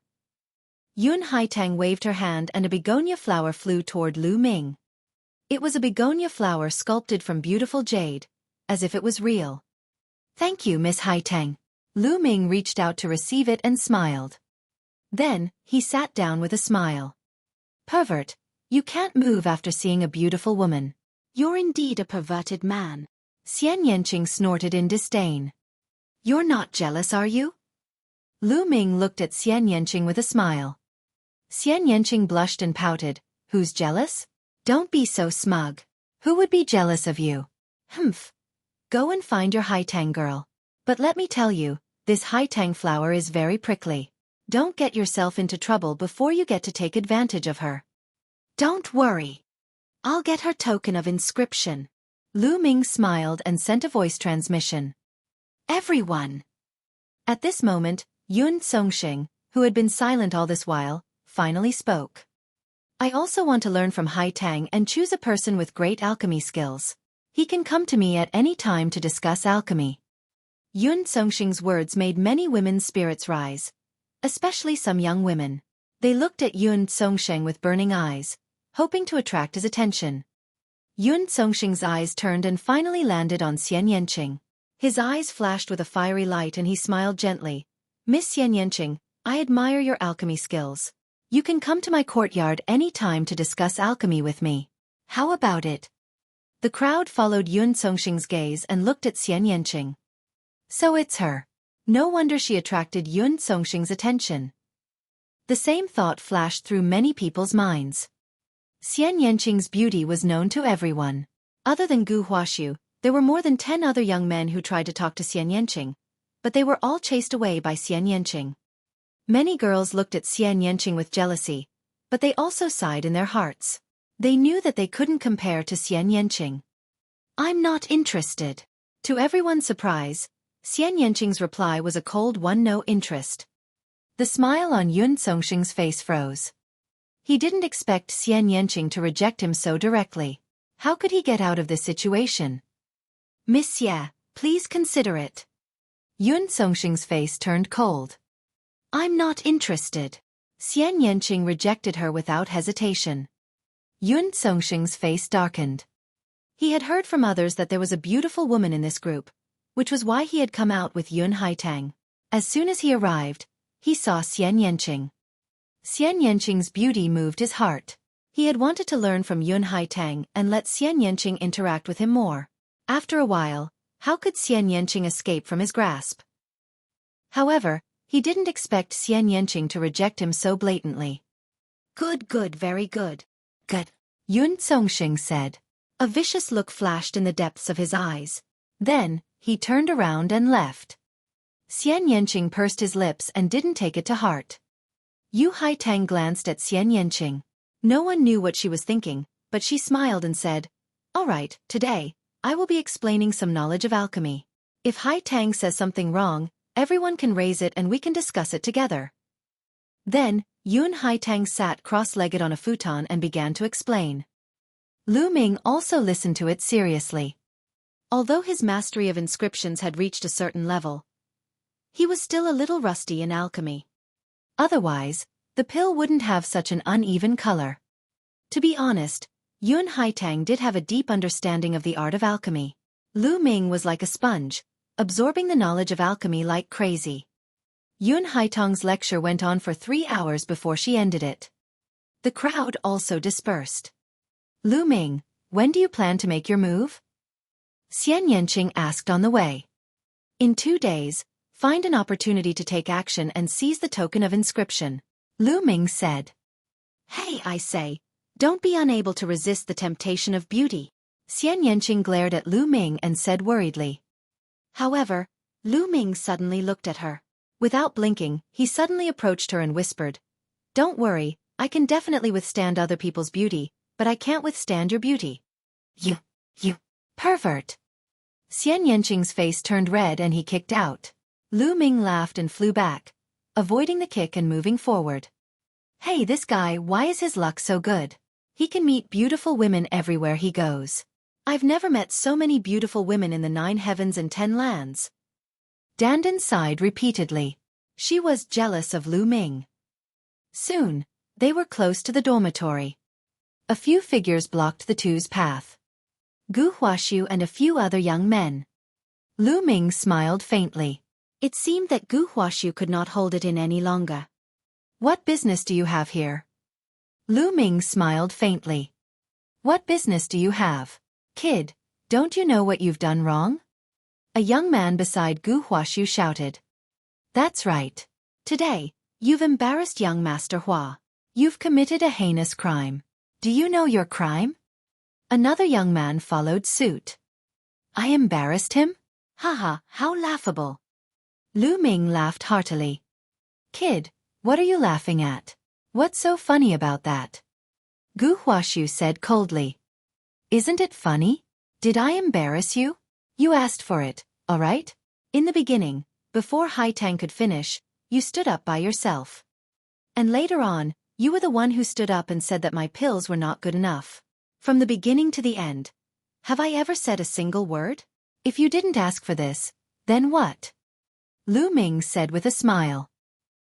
Yun Haitang waved her hand and a begonia flower flew toward Lu Ming. It was a begonia flower sculpted from beautiful jade, as if it was real. Thank you, Miss Haitang. Lu Ming reached out to receive it and smiled. Then, he sat down with a smile. Pervert, you can't move after seeing a beautiful woman. You're indeed a perverted man. Xian Yanqing snorted in disdain. You're not jealous, are you? Lu Ming looked at Xian Yanqing with a smile. Xian Yanqing blushed and pouted. Who's jealous? Don't be so smug. Who would be jealous of you? Humph. Go and find your Haitang girl. But let me tell you, this Haitang flower is very prickly. Don't get yourself into trouble before you get to take advantage of her. Don't worry. I'll get her token of inscription. Lu Ming smiled and sent a voice transmission. Everyone. At this moment, Yun Songxing, who had been silent all this while, finally spoke. I also want to learn from Haitang and choose a person with great alchemy skills. He can come to me at any time to discuss alchemy. Yun Songxing's words made many women's spirits rise, especially some young women. They looked at Yun Songxing with burning eyes, hoping to attract his attention. Yun Songxing's eyes turned and finally landed on Xian Yanqing. His eyes flashed with a fiery light and he smiled gently. Miss Xian Yanqing, I admire your alchemy skills. You can come to my courtyard any time to discuss alchemy with me. How about it? The crowd followed Yun Songxing's gaze and looked at Xian Yanqing. So it's her. No wonder she attracted Yun Songxing's attention. The same thought flashed through many people's minds. Xian Yanqing's beauty was known to everyone. Other than Gu Huaxiu, there were more than 10 other young men who tried to talk to Xian Yanqing, but they were all chased away by Xian Yanqing. Many girls looked at Xian Yanqing with jealousy, but they also sighed in their hearts. They knew that they couldn't compare to Xian Yanqing. I'm not interested. To everyone's surprise, Xian Yanqing's reply was a cold one, no interest. The smile on Yun Songxing's face froze. He didn't expect Xian Yanqing to reject him so directly. How could he get out of this situation? Miss Ye, please consider it. Yun Songxing's face turned cold. I'm not interested. Xian Yanqing rejected her without hesitation. Yun Songxing's face darkened. He had heard from others that there was a beautiful woman in this group, which was why he had come out with Yun Haitang. As soon as he arrived, he saw Xian Yanqing. Xian Yanqing's beauty moved his heart. He had wanted to learn from Yun Haitang and let Xian Yanqing interact with him more. After a while, how could Xian Yanqing escape from his grasp? However, he didn't expect Xian Yanqing to reject him so blatantly. Good, very good. Good. Yun Songxing said. A vicious look flashed in the depths of his eyes. Then, he turned around and left. Xian Yanqing pursed his lips and didn't take it to heart. Yu Haitang glanced at Xian Yanqing. No one knew what she was thinking, but she smiled and said, All right, today, I will be explaining some knowledge of alchemy. If Haitang says something wrong, everyone can raise it and we can discuss it together. Then, Yun Haitang sat cross-legged on a futon and began to explain. Lu Ming also listened to it seriously. Although his mastery of inscriptions had reached a certain level, he was still a little rusty in alchemy. Otherwise, the pill wouldn't have such an uneven color. To be honest, Yun Haitang did have a deep understanding of the art of alchemy. Lu Ming was like a sponge, absorbing the knowledge of alchemy like crazy. Yun Haitang's lecture went on for 3 hours before she ended it. The crowd also dispersed. Lu Ming, when do you plan to make your move? Xian Yanqing asked on the way. In 2 days, find an opportunity to take action and seize the token of inscription. Lu Ming said. Hey, I say, don't be unable to resist the temptation of beauty. Xian Yanqing glared at Lu Ming and said worriedly. However, Lu Ming suddenly looked at her. Without blinking, he suddenly approached her and whispered, Don't worry, I can definitely withstand other people's beauty, but I can't withstand your beauty. You pervert. Xian Yanqing's face turned red and he kicked out. Lu Ming laughed and flew back, avoiding the kick and moving forward. Hey, this guy, why is his luck so good? He can meet beautiful women everywhere he goes. I've never met so many beautiful women in the 9 heavens and 10 lands. Dandan sighed repeatedly. She was jealous of Lu Ming. Soon, they were close to the dormitory. A few figures blocked the two's path. Gu Huaxiu and a few other young men. Lu Ming smiled faintly. It seemed that Gu Huaxiu could not hold it in any longer. What business do you have here? Lu Ming smiled faintly. What business do you have? Kid, don't you know what you've done wrong? A young man beside Gu Huaxiu shouted. That's right. Today, you've embarrassed young Master Hua. You've committed a heinous crime. Do you know your crime? Another young man followed suit. I embarrassed him? Haha, how laughable. Lu Ming laughed heartily. Kid, what are you laughing at? What's so funny about that? Gu Huaxiu said coldly. Isn't it funny? Did I embarrass you? You asked for it, all right? In the beginning, before Haitang could finish, you stood up by yourself. And later on, you were the one who stood up and said that my pills were not good enough. From the beginning to the end, have I ever said a single word? If you didn't ask for this, then what? Lu Ming said with a smile.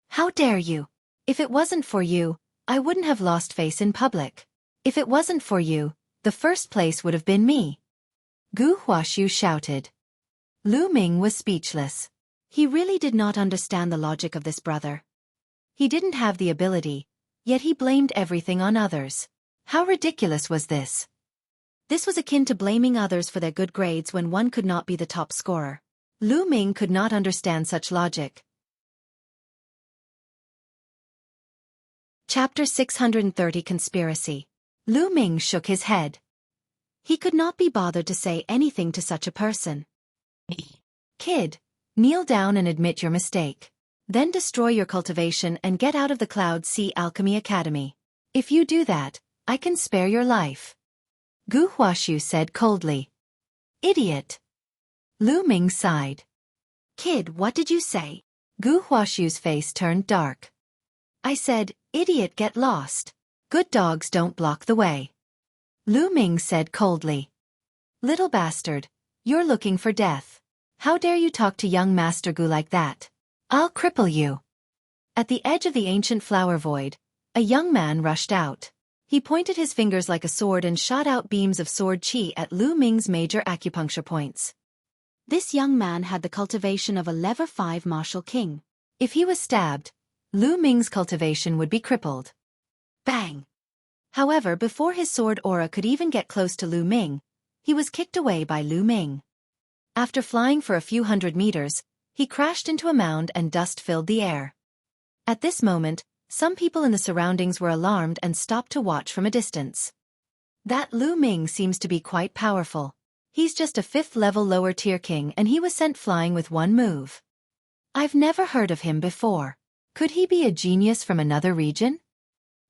How dare you? If it wasn't for you, I wouldn't have lost face in public. If it wasn't for you, the first place would have been me. Gu Huaxiu shouted. Lu Ming was speechless. He really did not understand the logic of this brother. He didn't have the ability, yet he blamed everything on others. How ridiculous was this? This was akin to blaming others for their good grades when one could not be the top scorer. Lu Ming could not understand such logic. Chapter 630 Conspiracy. Lu Ming shook his head. He could not be bothered to say anything to such a person. Kid, kneel down and admit your mistake. Then destroy your cultivation and get out of the Cloud Sea Alchemy Academy. If you do that, I can spare your life. Gu Huaxiu said coldly. Idiot. Lu Ming sighed. Kid, what did you say? Gu Huaxiu's face turned dark. I said, idiot, get lost. Good dogs don't block the way. Lu Ming said coldly. Little bastard, you're looking for death. How dare you talk to young Master Gu like that? I'll cripple you. At the edge of the ancient flower void, a young man rushed out. He pointed his fingers like a sword and shot out beams of sword qi at Lu Ming's major acupuncture points. This young man had the cultivation of a level 5 martial king. If he was stabbed, Lu Ming's cultivation would be crippled. Bang! However, before his sword aura could even get close to Lu Ming, he was kicked away by Lu Ming. After flying for a few hundred meters, he crashed into a mound and dust filled the air. At this moment, some people in the surroundings were alarmed and stopped to watch from a distance. That Lu Ming seems to be quite powerful. He's just a 5th level lower tier king and he was sent flying with one move. I've never heard of him before. Could he be a genius from another region?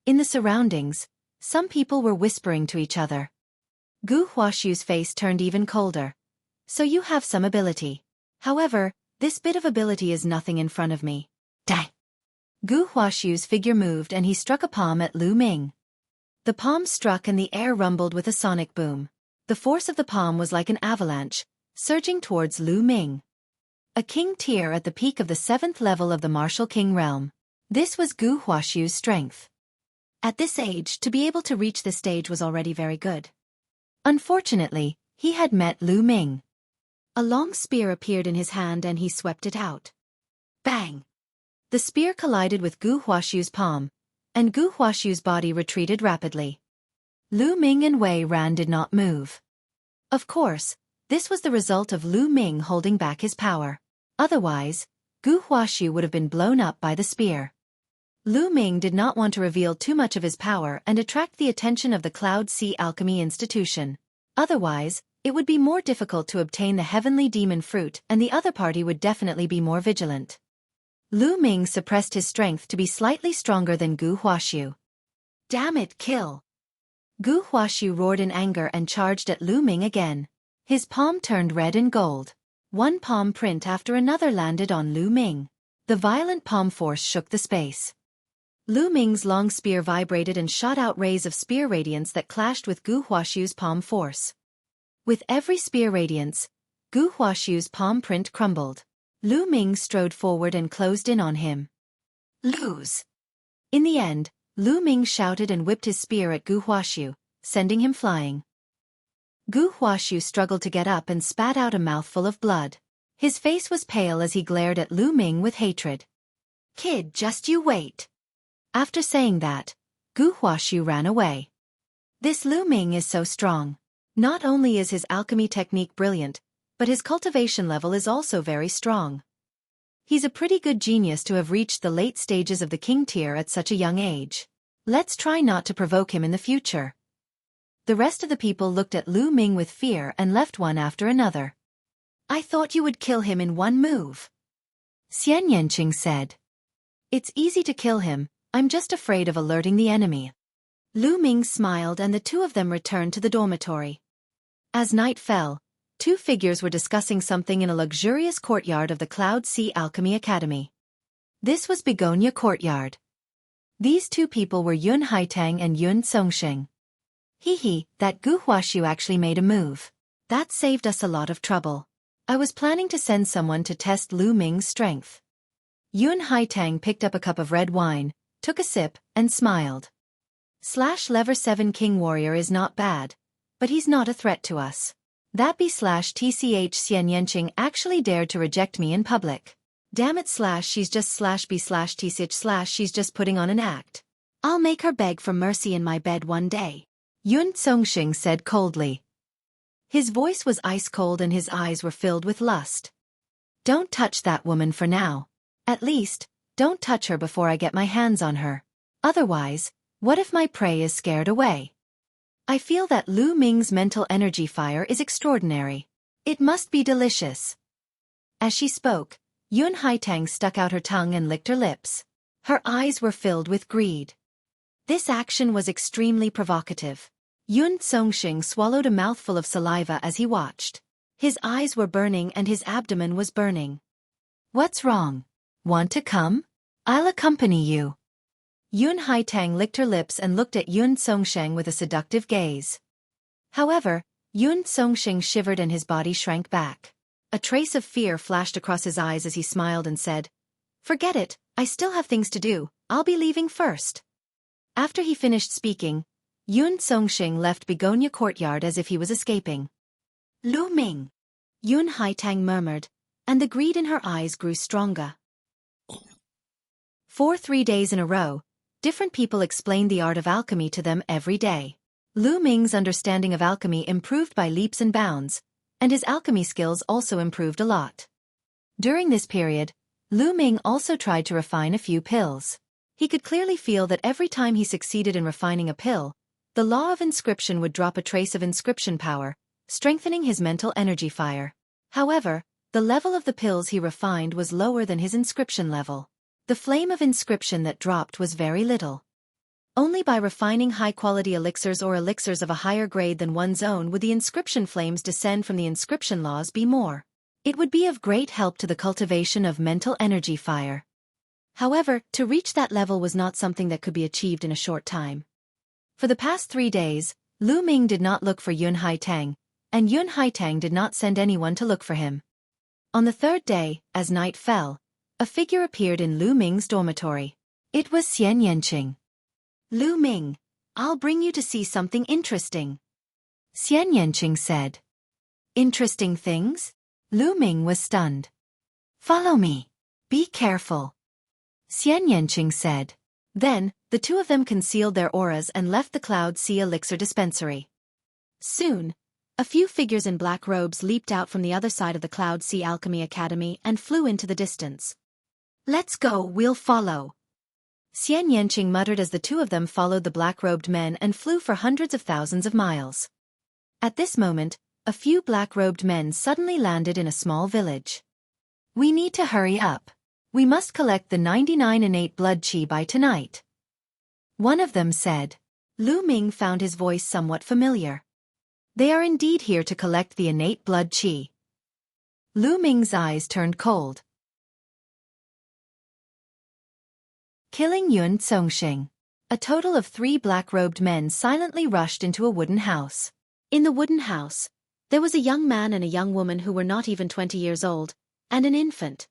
In the surroundings, some people were whispering to each other. Gu Huaxiu's face turned even colder. So you have some ability. However, this bit of ability is nothing in front of me. Dang! Gu Huaxiu's figure moved and he struck a palm at Lu Ming. The palm struck and the air rumbled with a sonic boom. The force of the palm was like an avalanche, surging towards Lu Ming. A king tier at the peak of the 7th level of the martial king realm. This was Gu Huaxiu's strength. At this age, to be able to reach this stage was already very good. Unfortunately, he had met Lu Ming. A long spear appeared in his hand and he swept it out. Bang! The spear collided with Gu Huaxiu's palm, and Gu Huaxiu's body retreated rapidly. Lu Ming and Wei Ran did not move. Of course, this was the result of Lu Ming holding back his power. Otherwise, Gu Huaxiu would have been blown up by the spear. Lu Ming did not want to reveal too much of his power and attract the attention of the Cloud Sea Alchemy Institution. Otherwise, it would be more difficult to obtain the heavenly demon fruit and the other party would definitely be more vigilant. Lu Ming suppressed his strength to be slightly stronger than Gu Huaxiu. Damn it, kill! Gu Huaxiu roared in anger and charged at Lu Ming again. His palm turned red and gold. One palm print after another landed on Lu Ming. The violent palm force shook the space. Lu Ming's long spear vibrated and shot out rays of spear radiance that clashed with Gu Huaxiu's palm force. With every spear radiance, Gu Huaxiu's palm print crumbled. Lu Ming strode forward and closed in on him. Lose! In the end, Lu Ming shouted and whipped his spear at Gu Huaxiu, sending him flying. Gu Huaxiu struggled to get up and spat out a mouthful of blood. His face was pale as he glared at Lu Ming with hatred. Kid, just you wait. After saying that, Gu Huaxiu ran away. This Lu Ming is so strong. Not only is his alchemy technique brilliant, but his cultivation level is also very strong. He's a pretty good genius to have reached the late stages of the king tier at such a young age. Let's try not to provoke him in the future. The rest of the people looked at Lu Ming with fear and left one after another. I thought you would kill him in one move. Xian Yanqing said. It's easy to kill him, I'm just afraid of alerting the enemy. Lu Ming smiled and the two of them returned to the dormitory. As night fell, two figures were discussing something in a luxurious courtyard of the Cloud Sea Alchemy Academy. This was Begonia Courtyard. These two people were Yun Haitang and Yun Songsheng. That Gu Huaxiu actually made a move. That saved us a lot of trouble. I was planning to send someone to test Lu Ming's strength. Yun Haitang picked up a cup of red wine, took a sip, and smiled. Lever 7 King Warrior is not bad, but he's not a threat to us. That be /TCH Xian Yanqing actually dared to reject me in public. Damn it she's just /B/TCH she's just putting on an act. I'll make her beg for mercy in my bed one day. Yun Songsheng said coldly. His voice was ice cold and his eyes were filled with lust. Don't touch that woman for now. At least, don't touch her before I get my hands on her. Otherwise, what if my prey is scared away? I feel that Lu Ming's mental energy fire is extraordinary. It must be delicious. As she spoke, Yun Haitang stuck out her tongue and licked her lips. Her eyes were filled with greed. This action was extremely provocative. Yun Songxing swallowed a mouthful of saliva as he watched. His eyes were burning and his abdomen was burning. What's wrong? Want to come? I'll accompany you. Yun Haitang licked her lips and looked at Yun Songsheng with a seductive gaze. However, Yun Songsheng shivered and his body shrank back. A trace of fear flashed across his eyes as he smiled and said, "Forget it, I still have things to do, I'll be leaving first." After he finished speaking, Yun Songxing left Begonia Courtyard as if he was escaping. "Lu Ming," Yun Haitang murmured, and the greed in her eyes grew stronger. For 3 days in a row, different people explained the art of alchemy to them every day. Lu Ming's understanding of alchemy improved by leaps and bounds, and his alchemy skills also improved a lot. During this period, Lu Ming also tried to refine a few pills. He could clearly feel that every time he succeeded in refining a pill, the law of inscription would drop a trace of inscription power, strengthening his mental energy fire. However, the level of the pills he refined was lower than his inscription level. The flame of inscription that dropped was very little. Only by refining high-quality elixirs or elixirs of a higher grade than one's own would the inscription flames descend from the inscription laws be more. It would be of great help to the cultivation of mental energy fire. However, to reach that level was not something that could be achieved in a short time. For the past 3 days, Lu Ming did not look for Yun Haitang, and Yun Haitang did not send anyone to look for him. On the 3rd day, as night fell, a figure appeared in Lu Ming's dormitory. It was Xian Yanqing. "Lu Ming, I'll bring you to see something interesting," Xian Yanqing said. "Interesting things?" Lu Ming was stunned. "Follow me. Be careful," Xian Yanqing said. Then, the two of them concealed their auras and left the Cloud Sea Elixir dispensary. Soon, a few figures in black robes leaped out from the other side of the Cloud Sea Alchemy Academy and flew into the distance. "Let's go, we'll follow," Xian Yanqing muttered as the two of them followed the black-robed men and flew for hundreds of thousands of miles. At this moment, a few black-robed men suddenly landed in a small village. "We need to hurry up. We must collect the 99 innate blood qi by tonight," one of them said. Lu Ming found his voice somewhat familiar. They are indeed here to collect the innate blood qi. Lu Ming's eyes turned cold. Killing Yun Songxing. A total of 3 black-robed men silently rushed into a wooden house. In the wooden house, there was a young man and a young woman who were not even 20 years old, and an infant.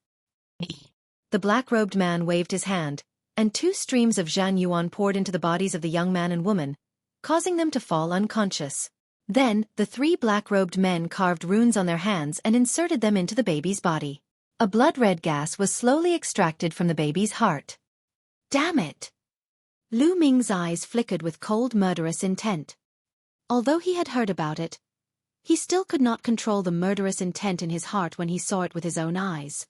The black-robed man waved his hand, and 2 streams of Zhan Yuan poured into the bodies of the young man and woman, causing them to fall unconscious. Then, the 3 black-robed men carved runes on their hands and inserted them into the baby's body. A blood-red gas was slowly extracted from the baby's heart. Damn it! Lu Ming's eyes flickered with cold, murderous intent. Although he had heard about it, he still could not control the murderous intent in his heart when he saw it with his own eyes.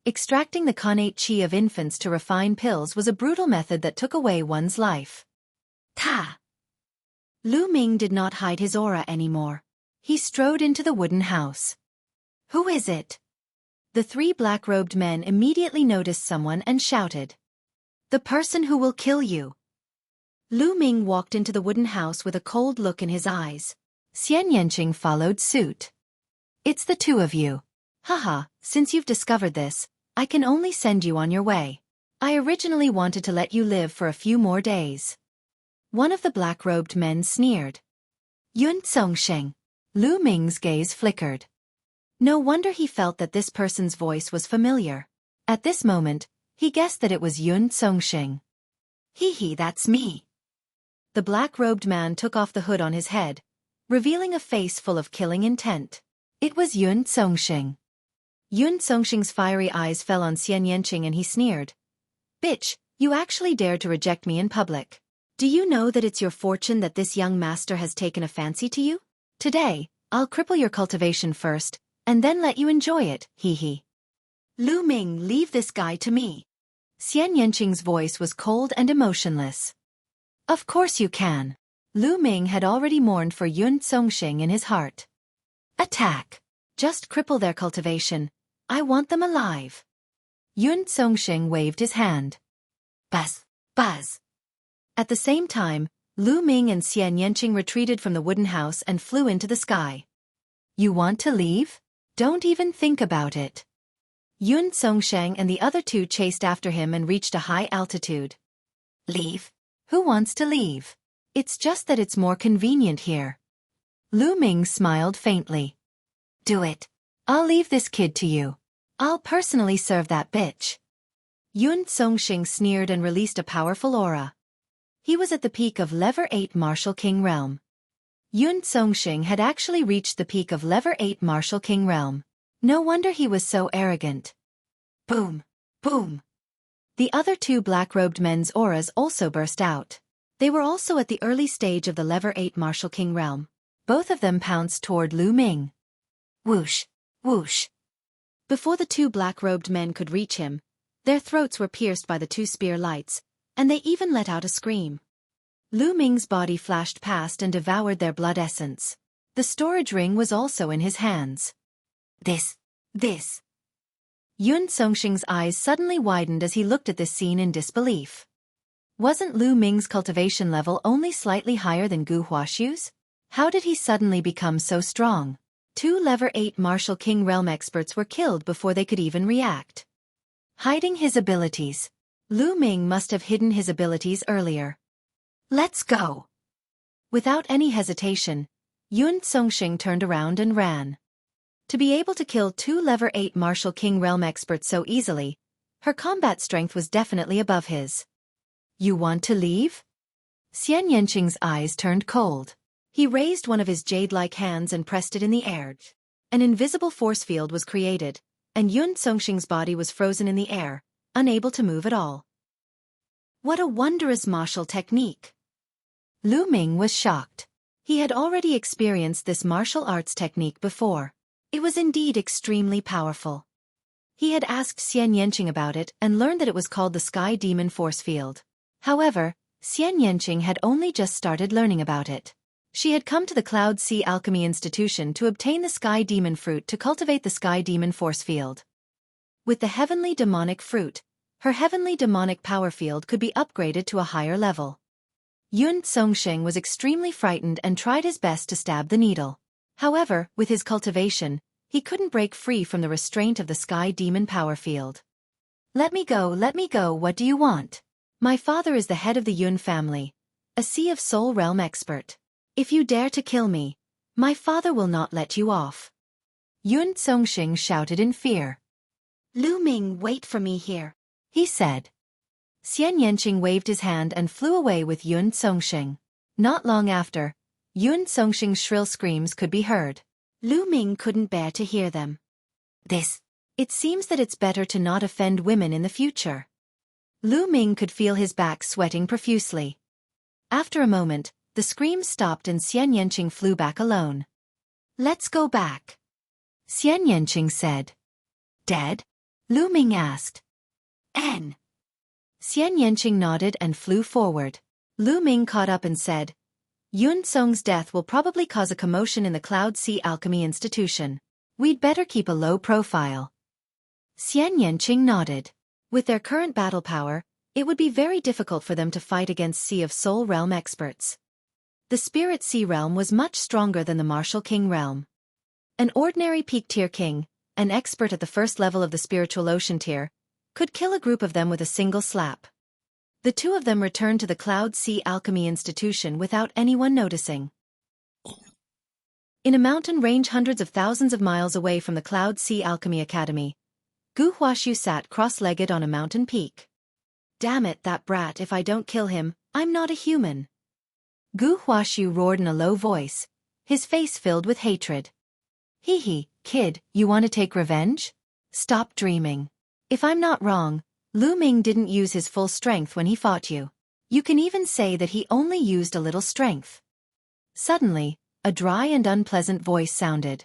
Extracting the connate qi of infants to refine pills was a brutal method that took away one's life. Ta! Lu Ming did not hide his aura anymore. He strode into the wooden house. "Who is it?" The 3 black-robed men immediately noticed someone and shouted. "The person who will kill you." Lu Ming walked into the wooden house with a cold look in his eyes. Xian Yanqing followed suit. "It's the 2 of you. Haha, since you've discovered this, I can only send you on your way. I originally wanted to let you live for a few more days." One of the black-robed men sneered. "Yun Songsheng." Lu Ming's gaze flickered. No wonder he felt that this person's voice was familiar. At this moment, he guessed that it was Yun Songsheng. "Hee, that's me." The black-robed man took off the hood on his head, revealing a face full of killing intent. It was Yun Songsheng. Yun Songsheng's fiery eyes fell on Xian Yanqing and he sneered. "Bitch, you actually dared to reject me in public. Do you know that it's your fortune that this young master has taken a fancy to you? Today, I'll cripple your cultivation first, and then let you enjoy it, hee hee." "Lu Ming, leave this guy to me," Xian Yanqing's voice was cold and emotionless. Of course you can. Lu Ming had already mourned for Yun Songxing in his heart. Attack. Just cripple their cultivation. I want them alive. Yun Songxing waved his hand. Buzz, buzz. At the same time, Lu Ming and Xian Yanqing retreated from the wooden house and flew into the sky. You want to leave? Don't even think about it. Yun Songsheng and the other two chased after him and reached a high altitude. Leave? Who wants to leave? It's just that it's more convenient here. Lu Ming smiled faintly. Do it. I'll leave this kid to you. I'll personally serve that bitch. Yun Songxing sneered and released a powerful aura. He was at the peak of Level 8 Martial King Realm. Yun Songxing had actually reached the peak of Level 8 Martial King Realm. No wonder he was so arrogant. Boom! Boom! The other two black-robed men's auras also burst out. They were also at the early stage of the Level 8 Martial King Realm. Both of them pounced toward Lu Ming. Whoosh! Whoosh! Before the two black-robed men could reach him, their throats were pierced by the two spear lights, and they even let out a scream. Lu Ming's body flashed past and devoured their blood essence. The storage ring was also in his hands. This. Yun Songxing's eyes suddenly widened as he looked at this scene in disbelief. Wasn't Lu Ming's cultivation level only slightly higher than Gu Huaxu's? How did he suddenly become so strong? Two Level 8 Martial King Realm experts were killed before they could even react. Hiding his abilities. Lu Ming must have hidden his abilities earlier. Let's go! Without any hesitation, Yun Songxing turned around and ran. To be able to kill two Level 8 Martial King Realm experts so easily, her combat strength was definitely above his. You want to leave? Xian Yanqing's eyes turned cold. He raised one of his jade-like hands and pressed it in the air. An invisible force field was created, and Yun Songxing's body was frozen in the air, unable to move at all. What a wondrous martial technique! Lu Ming was shocked. He had already experienced this martial arts technique before. It was indeed extremely powerful. He had asked Xian Yanqing about it and learned that it was called the Sky Demon Force Field. However, Xian Yanqing had only just started learning about it. She had come to the Cloud Sea Alchemy Institution to obtain the Sky Demon Fruit to cultivate the Sky Demon Force Field. With the Heavenly Demonic Fruit, her Heavenly Demonic Power Field could be upgraded to a higher level. Yun Songxing was extremely frightened and tried his best to stab the needle. However, with his cultivation, he couldn't break free from the restraint of the Sky Demon Power Field. Let me go, what do you want? My father is the head of the Yun family, a Sea of Soul Realm expert. If you dare to kill me, my father will not let you off. Yun Songxing shouted in fear. Lu Ming, wait for me here, he said. Xian Yanqing waved his hand and flew away with Yun Songxing. Not long after, Yun Songxing's shrill screams could be heard. Lu Ming couldn't bear to hear them. It seems that it's better to not offend women in the future. Lu Ming could feel his back sweating profusely. After a moment, the screams stopped and Xian Yanqing flew back alone. Let's go back, Xian Yanqing said. Dead? Lu Ming asked. Xian Yanqing nodded and flew forward. Lu Ming caught up and said, Yun Song's death will probably cause a commotion in the Cloud Sea Alchemy Institution. We'd better keep a low profile. Xian Yanqing nodded. With their current battle power, it would be very difficult for them to fight against Sea of Soul Realm experts. The Spirit Sea Realm was much stronger than the Martial King Realm. An ordinary Peak Tier King, an expert at the first level of the Spiritual Ocean Tier, could kill a group of them with a single slap. The two of them returned to the Cloud Sea Alchemy Institution without anyone noticing. In a mountain range hundreds of thousands of miles away from the Cloud Sea Alchemy Academy, Gu Huaxu sat cross-legged on a mountain peak. Damn it, that brat, if I don't kill him, I'm not a human. Gu Huaxu roared in a low voice, his face filled with hatred. Hee hee, kid, you want to take revenge? Stop dreaming. If I'm not wrong, Lu Ming didn't use his full strength when he fought you. You can even say that he only used a little strength. Suddenly, a dry and unpleasant voice sounded.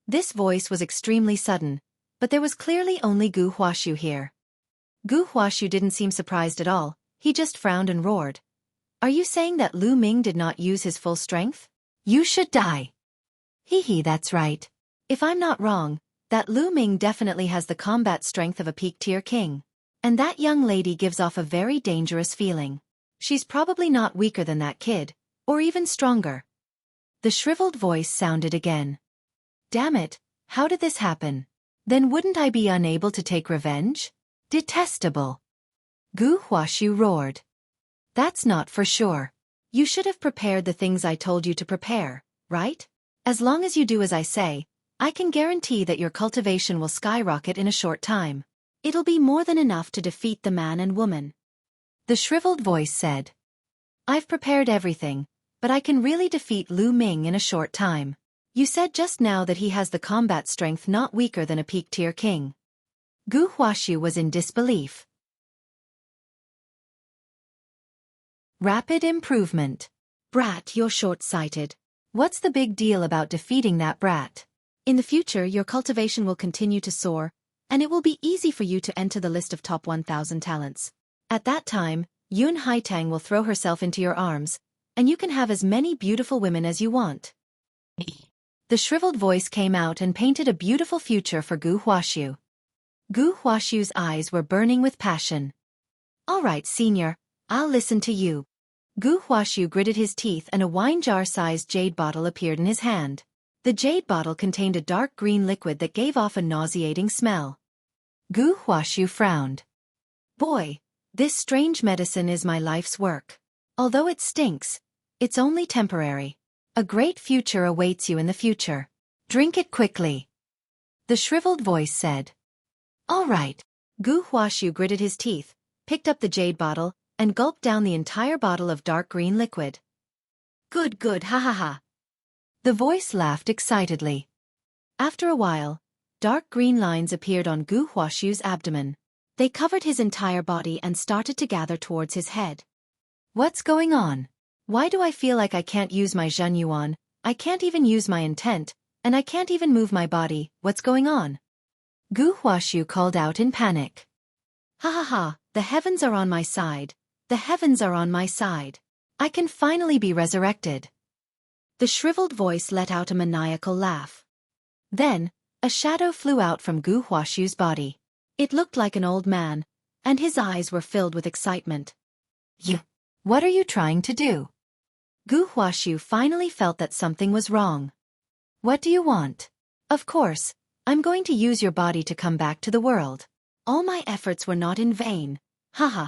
This voice was extremely sudden, but there was clearly only Gu Huaxu here. Gu Huashu didn't seem surprised at all, he just frowned and roared. Are you saying that Lu Ming did not use his full strength? You should die. Hee, that's right. If I'm not wrong, that Lu Ming definitely has the combat strength of a peak-tier king. And that young lady gives off a very dangerous feeling. She's probably not weaker than that kid, or even stronger. The shriveled voice sounded again. Damn it, how did this happen? Then wouldn't I be unable to take revenge? Detestable. Gu Huashu roared. That's not for sure. You should have prepared the things I told you to prepare, right? As long as you do as I say, I can guarantee that your cultivation will skyrocket in a short time. It'll be more than enough to defeat the man and woman. The shriveled voice said. I've prepared everything, but I can really defeat Lu Ming in a short time. You said just now that he has the combat strength not weaker than a peak-tier king. Gu Huashu was in disbelief. Rapid improvement. Brat, you're short-sighted. What's the big deal about defeating that brat? In the future, your cultivation will continue to soar, and it will be easy for you to enter the list of top 1,000 talents. At that time, Yun Haitang will throw herself into your arms, and you can have as many beautiful women as you want. The shriveled voice came out and painted a beautiful future for Gu Huashu. Gu Huashu's eyes were burning with passion. All right, senior, I'll listen to you. Gu Huashu gritted his teeth and a wine jar-sized jade bottle appeared in his hand. The jade bottle contained a dark green liquid that gave off a nauseating smell. Gu Huashu frowned. Boy, this strange medicine is my life's work. Although it stinks, it's only temporary. A great future awaits you in the future. Drink it quickly. The shriveled voice said. All right. Gu Huashu gritted his teeth, picked up the jade bottle, and gulped down the entire bottle of dark green liquid. Good, ha ha ha. The voice laughed excitedly. After a while, dark green lines appeared on Gu Huashu's abdomen. They covered his entire body and started to gather towards his head. What's going on? Why do I feel like I can't use my Zhen Yuan, I can't even use my intent, and I can't even move my body, what's going on? Gu Huashu called out in panic. Ha ha ha, the heavens are on my side. The heavens are on my side. I can finally be resurrected. The shriveled voice let out a maniacal laugh. Then, a shadow flew out from Gu Huashu's body. It looked like an old man, and his eyes were filled with excitement. What are you trying to do? Gu Huashu finally felt that something was wrong. What do you want? Of course, I'm going to use your body to come back to the world. All my efforts were not in vain. Haha.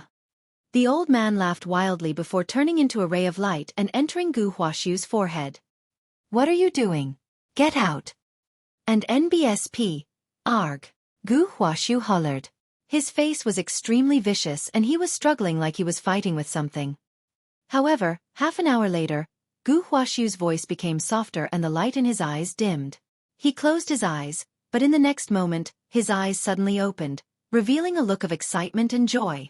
The old man laughed wildly before turning into a ray of light and entering Gu Huashu's forehead. What are you doing? Get out. And NBSP, arg. Gu Huashu hollered. His face was extremely vicious and he was struggling like he was fighting with something. However, half an hour later, Gu Huashu's voice became softer and the light in his eyes dimmed. He closed his eyes, but in the next moment, his eyes suddenly opened, revealing a look of excitement and joy.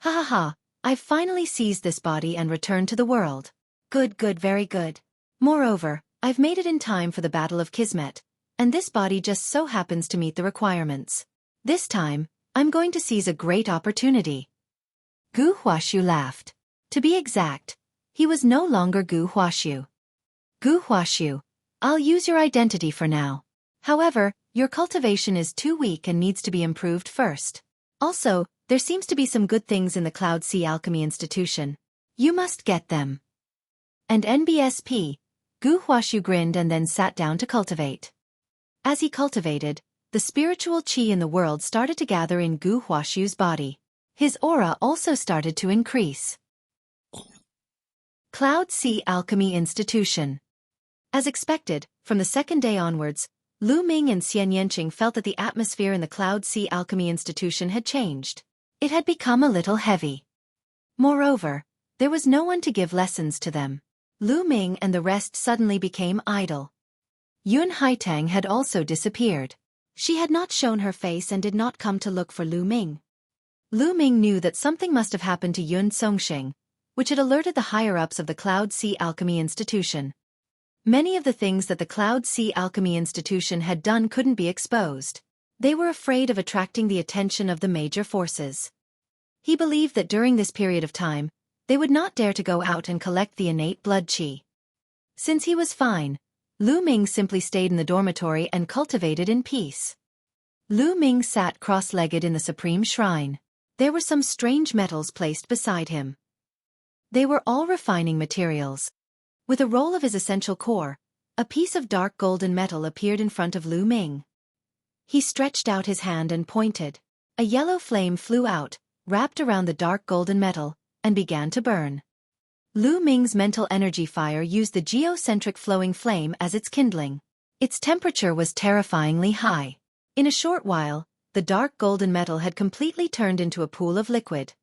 Ha ha ha, I've finally seized this body and returned to the world. Good, very good. Moreover, I've made it in time for the Battle of Kismet, and this body just so happens to meet the requirements. This time, I'm going to seize a great opportunity. Gu Huashu laughed. To be exact, he was no longer Gu Huashu. Gu Huashu, I'll use your identity for now. However, your cultivation is too weak and needs to be improved first. Also, there seems to be some good things in the Cloud Sea Alchemy Institution. You must get them. And NBSP, Gu Huashu grinned and then sat down to cultivate. As he cultivated, the spiritual qi in the world started to gather in Gu Huashu's body. His aura also started to increase. Cloud Sea Alchemy Institution. As expected, from the second day onwards, Lu Ming and Xian Yanqing felt that the atmosphere in the Cloud Sea Alchemy Institution had changed. It had become a little heavy. Moreover, there was no one to give lessons to them. Lu Ming and the rest suddenly became idle. Yun Haitang had also disappeared. She had not shown her face and did not come to look for Lu Ming. Lu Ming knew that something must have happened to Yun Songxing, which had alerted the higher-ups of the Cloud Sea Alchemy Institution. Many of the things that the Cloud Sea Alchemy Institution had done couldn't be exposed. They were afraid of attracting the attention of the major forces. He believed that during this period of time, they would not dare to go out and collect the innate blood qi. Since he was fine, Lu Ming simply stayed in the dormitory and cultivated in peace. Lu Ming sat cross-legged in the supreme shrine. There were some strange metals placed beside him. They were all refining materials. With a roll of his essential core, a piece of dark golden metal appeared in front of Lu Ming. He stretched out his hand and pointed. A yellow flame flew out, wrapped around the dark golden metal, and began to burn. Lu Ming's mental energy fire used the geocentric flowing flame as its kindling. Its temperature was terrifyingly high. In a short while, the dark golden metal had completely turned into a pool of liquid.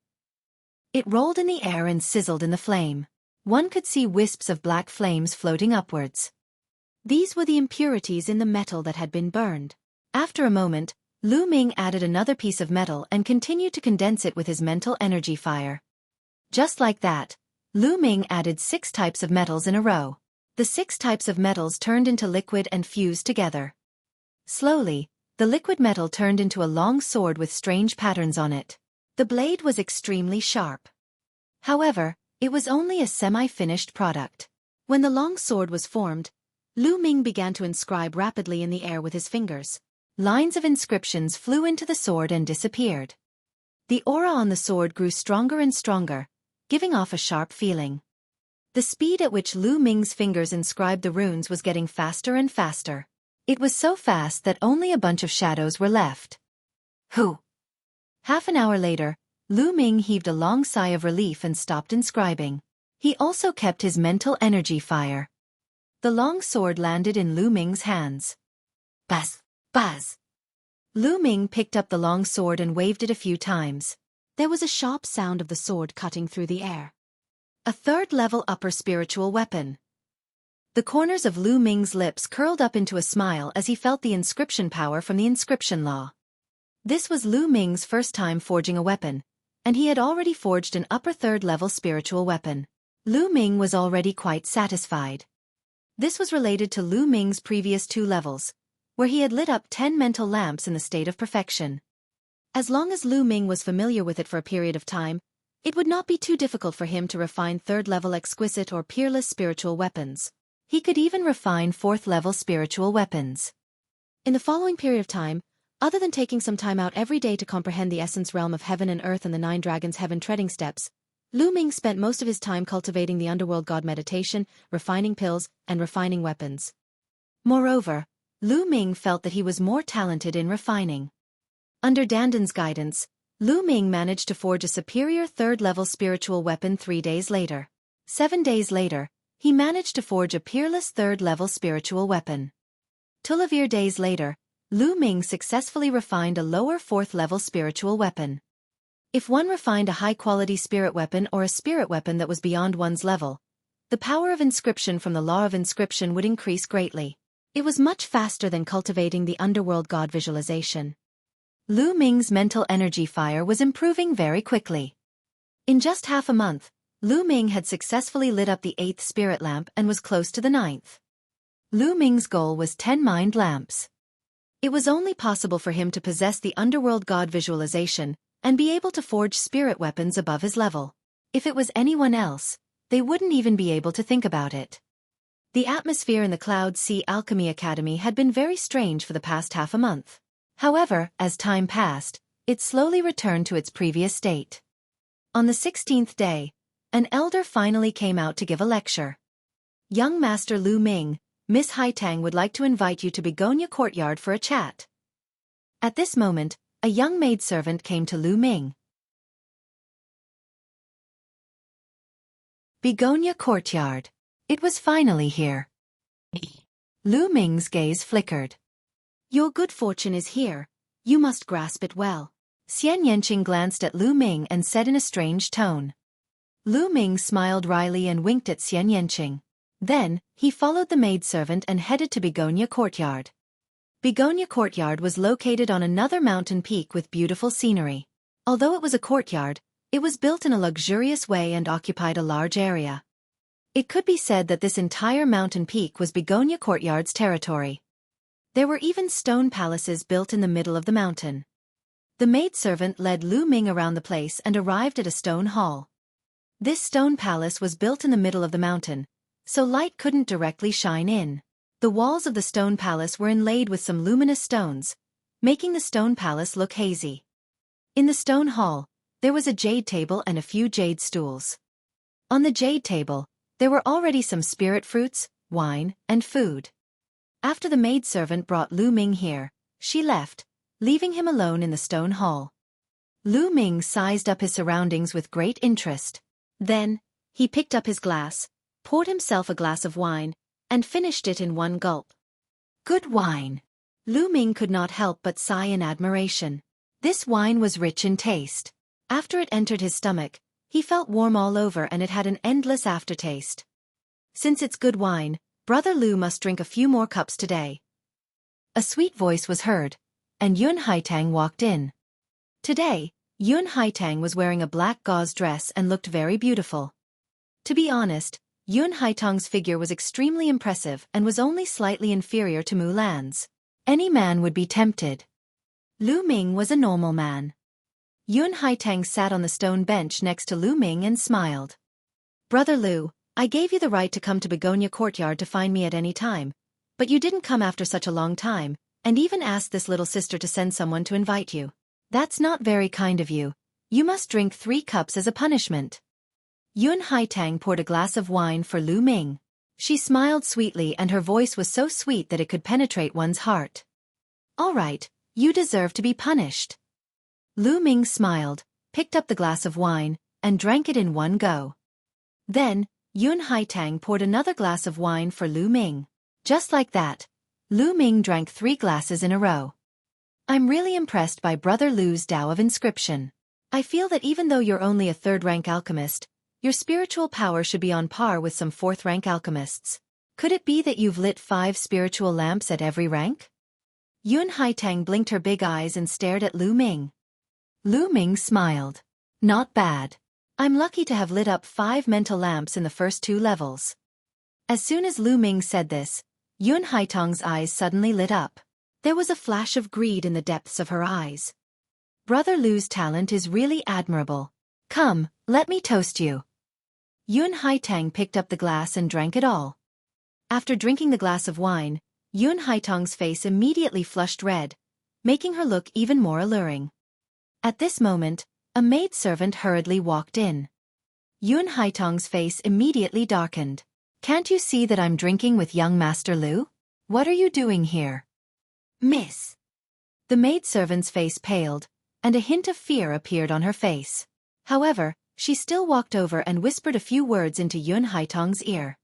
It rolled in the air and sizzled in the flame. One could see wisps of black flames floating upwards. These were the impurities in the metal that had been burned. After a moment, Lu Ming added another piece of metal and continued to condense it with his mental energy fire. Just like that, Lu Ming added 6 types of metals in a row. The 6 types of metals turned into liquid and fused together. Slowly, the liquid metal turned into a long sword with strange patterns on it. The blade was extremely sharp. However, it was only a semi-finished product. When the long sword was formed, Lu Ming began to inscribe rapidly in the air with his fingers. Lines of inscriptions flew into the sword and disappeared. The aura on the sword grew stronger and stronger, giving off a sharp feeling. The speed at which Lu Ming's fingers inscribed the runes was getting faster and faster. It was so fast that only a bunch of shadows were left. Whew! Half an hour later, Lu Ming heaved a long sigh of relief and stopped inscribing. He also kept his mental energy fire. The long sword landed in Lu Ming's hands. Buzz! Buzz! Lu Ming picked up the long sword and waved it a few times. There was a sharp sound of the sword cutting through the air. A 3rd-level upper spiritual weapon. The corners of Lu Ming's lips curled up into a smile as he felt the inscription power from the inscription law. This was Lu Ming's first time forging a weapon, and he had already forged an upper 3rd-level spiritual weapon. Lu Ming was already quite satisfied. This was related to Lu Ming's previous 2 levels, where he had lit up 10 mental lamps in the state of perfection. As long as Lu Ming was familiar with it for a period of time, it would not be too difficult for him to refine 3rd-level exquisite or peerless spiritual weapons. He could even refine 4th-level spiritual weapons. In the following period of time, other than taking some time out every day to comprehend the essence realm of heaven and earth and the 9 dragons' heaven treading steps, Lu Ming spent most of his time cultivating the underworld god meditation, refining pills, and refining weapons. Moreover, Lu Ming felt that he was more talented in refining. Under Danden's guidance, Lu Ming managed to forge a superior 3rd-level spiritual weapon 3 days later. 7 days later, he managed to forge a peerless 3rd-level spiritual weapon. 12 days later, Lu Ming successfully refined a lower 4th-level spiritual weapon. If one refined a high-quality spirit weapon or a spirit weapon that was beyond one's level, the power of inscription from the law of inscription would increase greatly. It was much faster than cultivating the underworld god visualization. Lu Ming's mental energy fire was improving very quickly. In just half a month, Lu Ming had successfully lit up the 8th spirit lamp and was close to the 9th. Lu Ming's goal was 10 mind lamps. It was only possible for him to possess the underworld god visualization and be able to forge spirit weapons above his level. If it was anyone else, they wouldn't even be able to think about it. The atmosphere in the Cloud Sea Alchemy Academy had been very strange for the past half a month. However, as time passed, it slowly returned to its previous state. On the 16th day, an elder finally came out to give a lecture. Young Master Lu Ming, Miss Haitang would like to invite you to Begonia Courtyard for a chat. At this moment, a young maidservant came to Lu Ming. Begonia Courtyard. It was finally here. Lu Ming's gaze flickered. Your good fortune is here. You must grasp it well. Xian Yanqing glanced at Lu Ming and said in a strange tone. Lu Ming smiled wryly and winked at Xian Yanqing. Then, he followed the maidservant and headed to Begonia Courtyard. Begonia Courtyard was located on another mountain peak with beautiful scenery. Although it was a courtyard, it was built in a luxurious way and occupied a large area. It could be said that this entire mountain peak was Begonia Courtyard's territory. There were even stone palaces built in the middle of the mountain. The maidservant led Lu Ming around the place and arrived at a stone hall. This stone palace was built in the middle of the mountain, so light couldn't directly shine in. The walls of the stone palace were inlaid with some luminous stones, making the stone palace look hazy. In the stone hall, there was a jade table and a few jade stools. On the jade table, there were already some spirit fruits, wine, and food. After the maidservant brought Lu Ming here, she left, leaving him alone in the stone hall. Lu Ming sized up his surroundings with great interest. Then, he picked up his glass, poured himself a glass of wine, and finished it in one gulp. Good wine. Lu Ming could not help but sigh in admiration. This wine was rich in taste. After it entered his stomach, he felt warm all over and it had an endless aftertaste. Since it's good wine, Brother Lu must drink a few more cups today. A sweet voice was heard, and Yun Haitang walked in. Today, Yun Haitang was wearing a black gauze dress and looked very beautiful. To be honest, Yun Haitang's figure was extremely impressive and was only slightly inferior to Mulan's. Any man would be tempted. Lu Ming was a normal man. Yun Haitang sat on the stone bench next to Lu Ming and smiled. Brother Lu, I gave you the right to come to Begonia Courtyard to find me at any time, but you didn't come after such a long time, and even asked this little sister to send someone to invite you. That's not very kind of you. You must drink 3 cups as a punishment. Yun Haitang poured a glass of wine for Lu Ming. She smiled sweetly and her voice was so sweet that it could penetrate one's heart. All right, you deserve to be punished. Lu Ming smiled, picked up the glass of wine, and drank it in one go. Then, Yun Haitang poured another glass of wine for Lu Ming. Just like that, Lu Ming drank 3 glasses in a row. I'm really impressed by Brother Lu's Tao of Inscription. I feel that even though you're only a 3rd-rank alchemist, your spiritual power should be on par with some 4th-rank alchemists. Could it be that you've lit 5 spiritual lamps at every rank? Yun Haitang blinked her big eyes and stared at Lu Ming. Lu Ming smiled. Not bad. I'm lucky to have lit up 5 mental lamps in the first 2 levels. As soon as Lu Ming said this, Yun Haitang's eyes suddenly lit up. There was a flash of greed in the depths of her eyes. Brother Lu's talent is really admirable. Come, let me toast you. Yun Haitang picked up the glass and drank it all. After drinking the glass of wine, Yun Haitang's face immediately flushed red, making her look even more alluring. At this moment, a maidservant hurriedly walked in. Yun Haitang's face immediately darkened. Can't you see that I'm drinking with young Master Lu? What are you doing here? Miss. The maidservant's face paled, and a hint of fear appeared on her face. However, she still walked over and whispered a few words into Yun Haitang's ear.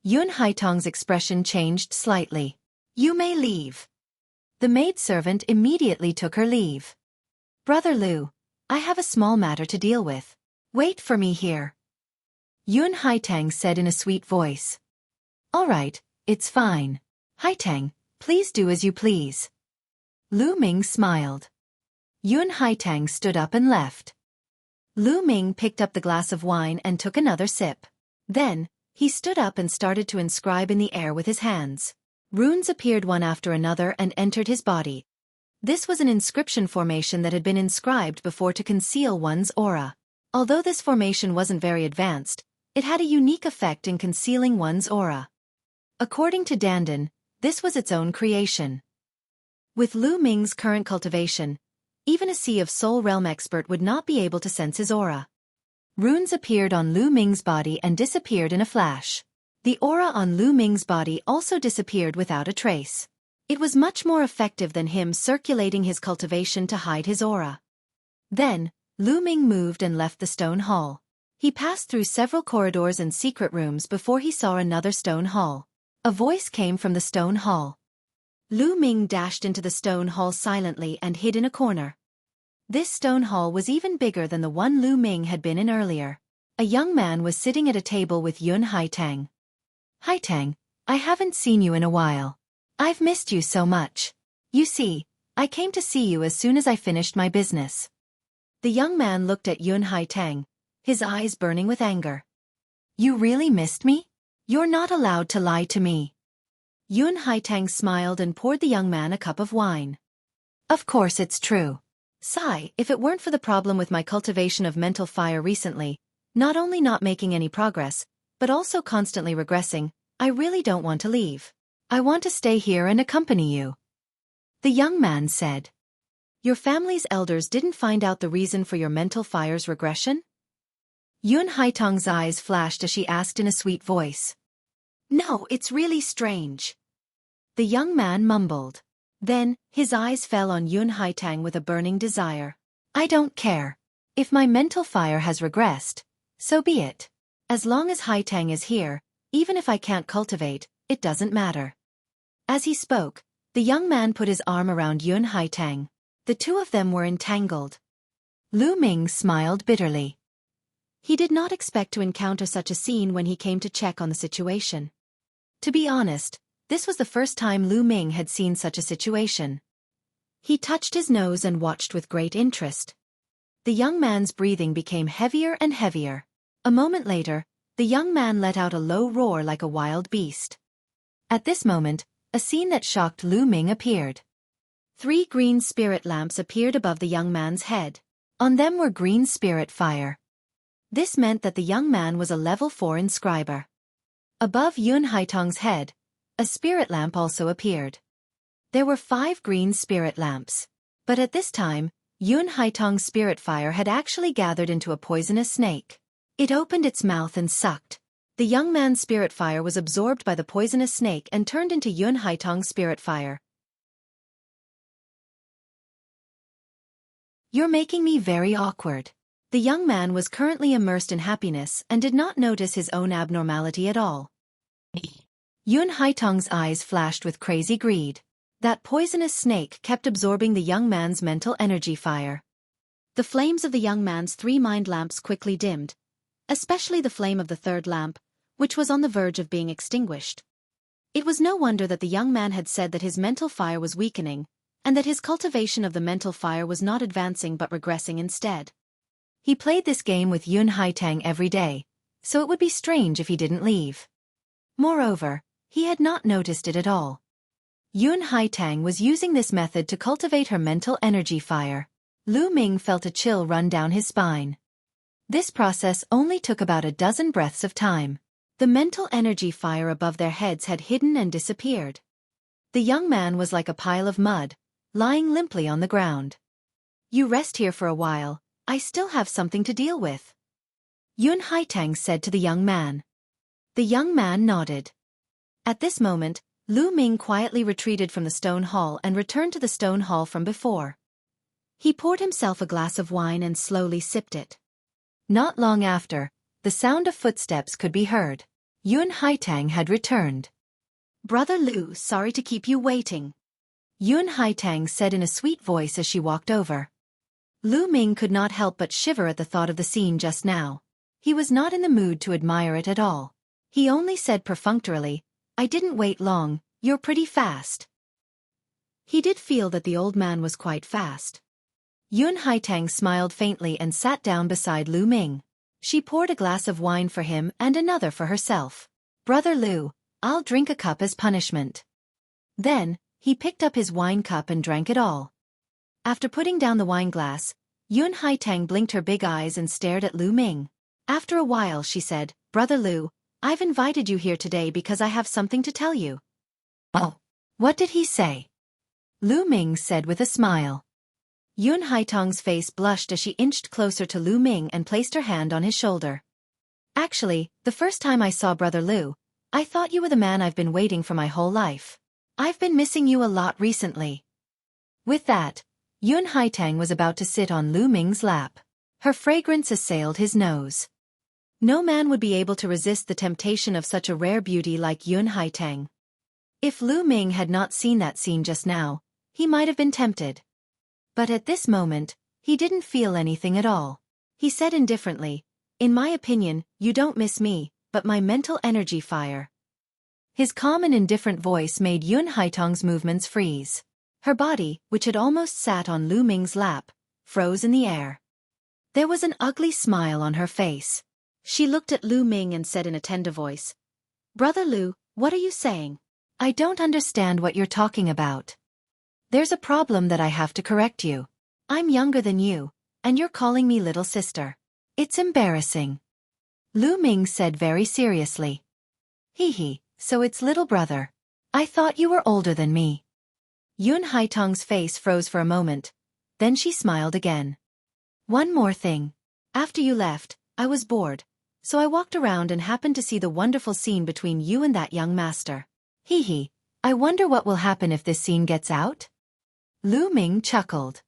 Yun Haitang's expression changed slightly. You may leave. The maidservant immediately took her leave. Brother Lu, I have a small matter to deal with. Wait for me here. Yun Haitang said in a sweet voice. All right, it's fine. Haitang, please do as you please. Lu Ming smiled. Yun Haitang stood up and left. Lu Ming picked up the glass of wine and took another sip. Then, he stood up and started to inscribe in the air with his hands. Runes appeared one after another and entered his body. This was an inscription formation that had been inscribed before to conceal one's aura. Although this formation wasn't very advanced, it had a unique effect in concealing one's aura. According to Dandan, this was its own creation. With Lu Ming's current cultivation, even a Sea of Soul Realm expert would not be able to sense his aura. Runes appeared on Lu Ming's body and disappeared in a flash. The aura on Lu Ming's body also disappeared without a trace. It was much more effective than him circulating his cultivation to hide his aura. Then, Lu Ming moved and left the stone hall. He passed through several corridors and secret rooms before he saw another stone hall. A voice came from the stone hall. Lu Ming dashed into the stone hall silently and hid in a corner. This stone hall was even bigger than the one Lu Ming had been in earlier. A young man was sitting at a table with Yun Haitang. Haitang, I haven't seen you in a while. I've missed you so much. You see, I came to see you as soon as I finished my business. The young man looked at Yun Haitang, his eyes burning with anger. You really missed me? You're not allowed to lie to me. Yun Haitang smiled and poured the young man a cup of wine. Of course it's true. Sigh, if it weren't for the problem with my cultivation of mental fire recently, not only not making any progress, but also constantly regressing, I really don't want to leave. I want to stay here and accompany you. The young man said. Your family's elders didn't find out the reason for your mental fire's regression? Yun Haitang's eyes flashed as she asked in a sweet voice. No, it's really strange. The young man mumbled. Then, his eyes fell on Yun Haitang with a burning desire. I don't care. If my mental fire has regressed, so be it. As long as Haitang is here, even if I can't cultivate, it doesn't matter. As he spoke, the young man put his arm around Yun Haitang. The two of them were entangled. Lu Ming smiled bitterly. He did not expect to encounter such a scene when he came to check on the situation. To be honest, this was the first time Lu Ming had seen such a situation. He touched his nose and watched with great interest. The young man's breathing became heavier and heavier. A moment later, the young man let out a low roar like a wild beast. At this moment, a scene that shocked Lu Ming appeared. 3 green spirit lamps appeared above the young man's head. On them were green spirit fire. This meant that the young man was a level 4 inscriber. Above Yun Haitang's head, a spirit lamp also appeared. There were 5 green spirit lamps. But at this time, Yun Haitang's spirit fire had actually gathered into a poisonous snake. It opened its mouth and sucked. The young man's spirit fire was absorbed by the poisonous snake and turned into Yun Haitang's spirit fire. You're making me very awkward. The young man was currently immersed in happiness and did not notice his own abnormality at all. Yun Haitang's eyes flashed with crazy greed. That poisonous snake kept absorbing the young man's mental energy fire. The flames of the young man's 3 mind lamps quickly dimmed, especially the flame of the 3rd lamp, which was on the verge of being extinguished. It was no wonder that the young man had said that his mental fire was weakening, and that his cultivation of the mental fire was not advancing but regressing instead. He played this game with Yun Haitang every day, so it would be strange if he didn't leave. Moreover, he had not noticed it at all. Yun Haitang was using this method to cultivate her mental energy fire. Lu Ming felt a chill run down his spine. This process only took about a dozen breaths of time. The mental energy fire above their heads had hidden and disappeared. The young man was like a pile of mud, lying limply on the ground. You rest here for a while, I still have something to deal with. Yun Haitang said to the young man. The young man nodded. At this moment, Lu Ming quietly retreated from the stone hall and returned to the stone hall from before. He poured himself a glass of wine and slowly sipped it. Not long after, the sound of footsteps could be heard. Yun Haitang had returned. Brother Lu, sorry to keep you waiting. Yun Haitang said in a sweet voice as she walked over. Lu Ming could not help but shiver at the thought of the scene just now. He was not in the mood to admire it at all. He only said perfunctorily, I didn't wait long, you're pretty fast. He did feel that the old man was quite fast. Yun Haitang smiled faintly and sat down beside Lu Ming. She poured a glass of wine for him and another for herself. Brother Lu, I'll drink a cup as punishment. Then, he picked up his wine cup and drank it all. After putting down the wine glass, Yun Haitang blinked her big eyes and stared at Lu Ming. After a while she said, Brother Lu, I've invited you here today because I have something to tell you. Oh, what did he say? Lu Ming said with a smile. Yun Haitang's face blushed as she inched closer to Lu Ming and placed her hand on his shoulder. Actually, the first time I saw Brother Lu, I thought you were the man I've been waiting for my whole life. I've been missing you a lot recently. With that, Yun Haitang was about to sit on Lu Ming's lap. Her fragrance assailed his nose. No man would be able to resist the temptation of such a rare beauty like Yun Haitang. If Lu Ming had not seen that scene just now, he might have been tempted. But at this moment, he didn't feel anything at all. He said indifferently, In my opinion, you don't miss me, but my mental energy fire. His calm and indifferent voice made Yun Haitang's movements freeze. Her body, which had almost sat on Lu Ming's lap, froze in the air. There was an ugly smile on her face. She looked at Lu Ming and said in a tender voice, Brother Lu, what are you saying? I don't understand what you're talking about. There's a problem that I have to correct you. I'm younger than you, and you're calling me little sister. It's embarrassing. Lu Ming said very seriously. Hee, so it's little brother. I thought you were older than me. Yun Haitong's face froze for a moment, then she smiled again. One more thing. After you left, I was bored, so I walked around and happened to see the wonderful scene between you and that young master. Hee, I wonder what will happen if this scene gets out? Lu Ming chuckled.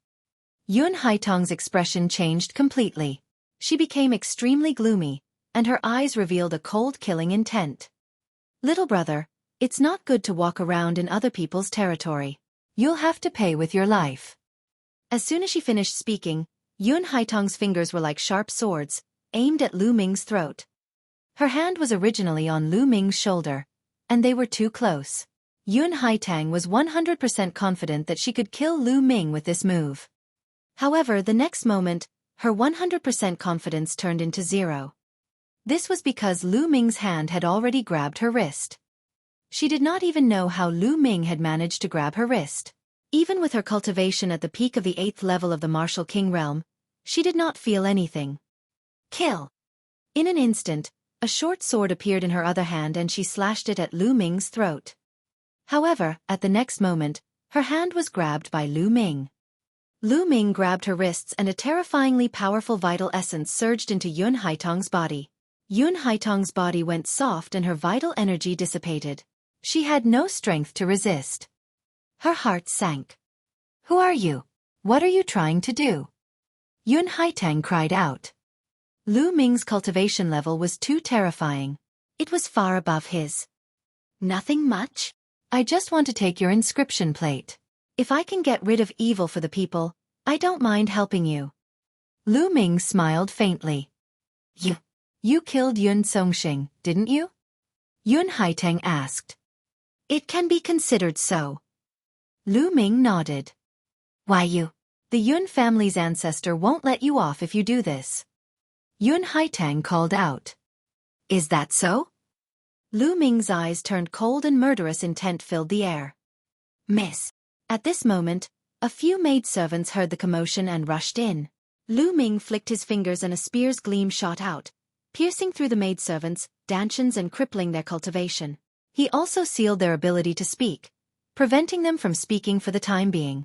Yun Haitong's expression changed completely. She became extremely gloomy, and her eyes revealed a cold killing intent. Little brother, it's not good to walk around in other people's territory. You'll have to pay with your life. As soon as she finished speaking, Yun Haitong's fingers were like sharp swords, aimed at Lu Ming's throat. Her hand was originally on Lu Ming's shoulder, and they were too close. Yun Haitong was 100% confident that she could kill Lu Ming with this move. However, the next moment, her 100% confidence turned into zero. This was because Lu Ming's hand had already grabbed her wrist. She did not even know how Lu Ming had managed to grab her wrist. Even with her cultivation at the peak of the 8th level of the Martial King realm, she did not feel anything. Kill! In an instant, a short sword appeared in her other hand and she slashed it at Lu Ming's throat. However, at the next moment, her hand was grabbed by Lu Ming. Lu Ming grabbed her wrists and a terrifyingly powerful vital essence surged into Yun Haitong's body. Yun Haitong's body went soft and her vital energy dissipated. She had no strength to resist. Her heart sank. Who are you? What are you trying to do? Yun Haitong cried out. Lu Ming's cultivation level was too terrifying. It was far above his. Nothing much. I just want to take your inscription plate. If I can get rid of evil for the people, I don't mind helping you. Lu Ming smiled faintly. You killed Yun Songxing, didn't you? Yun Haitong asked. It can be considered so. Lu Ming nodded. Why you? The Yun family's ancestor won't let you off if you do this. Yun Haitong called out. Is that so? Lu Ming's eyes turned cold and murderous intent filled the air. Miss. At this moment, a few maidservants heard the commotion and rushed in. Lu Ming flicked his fingers and a spear's gleam shot out, piercing through the maidservants, dantians and crippling their cultivation. He also sealed their ability to speak, preventing them from speaking for the time being.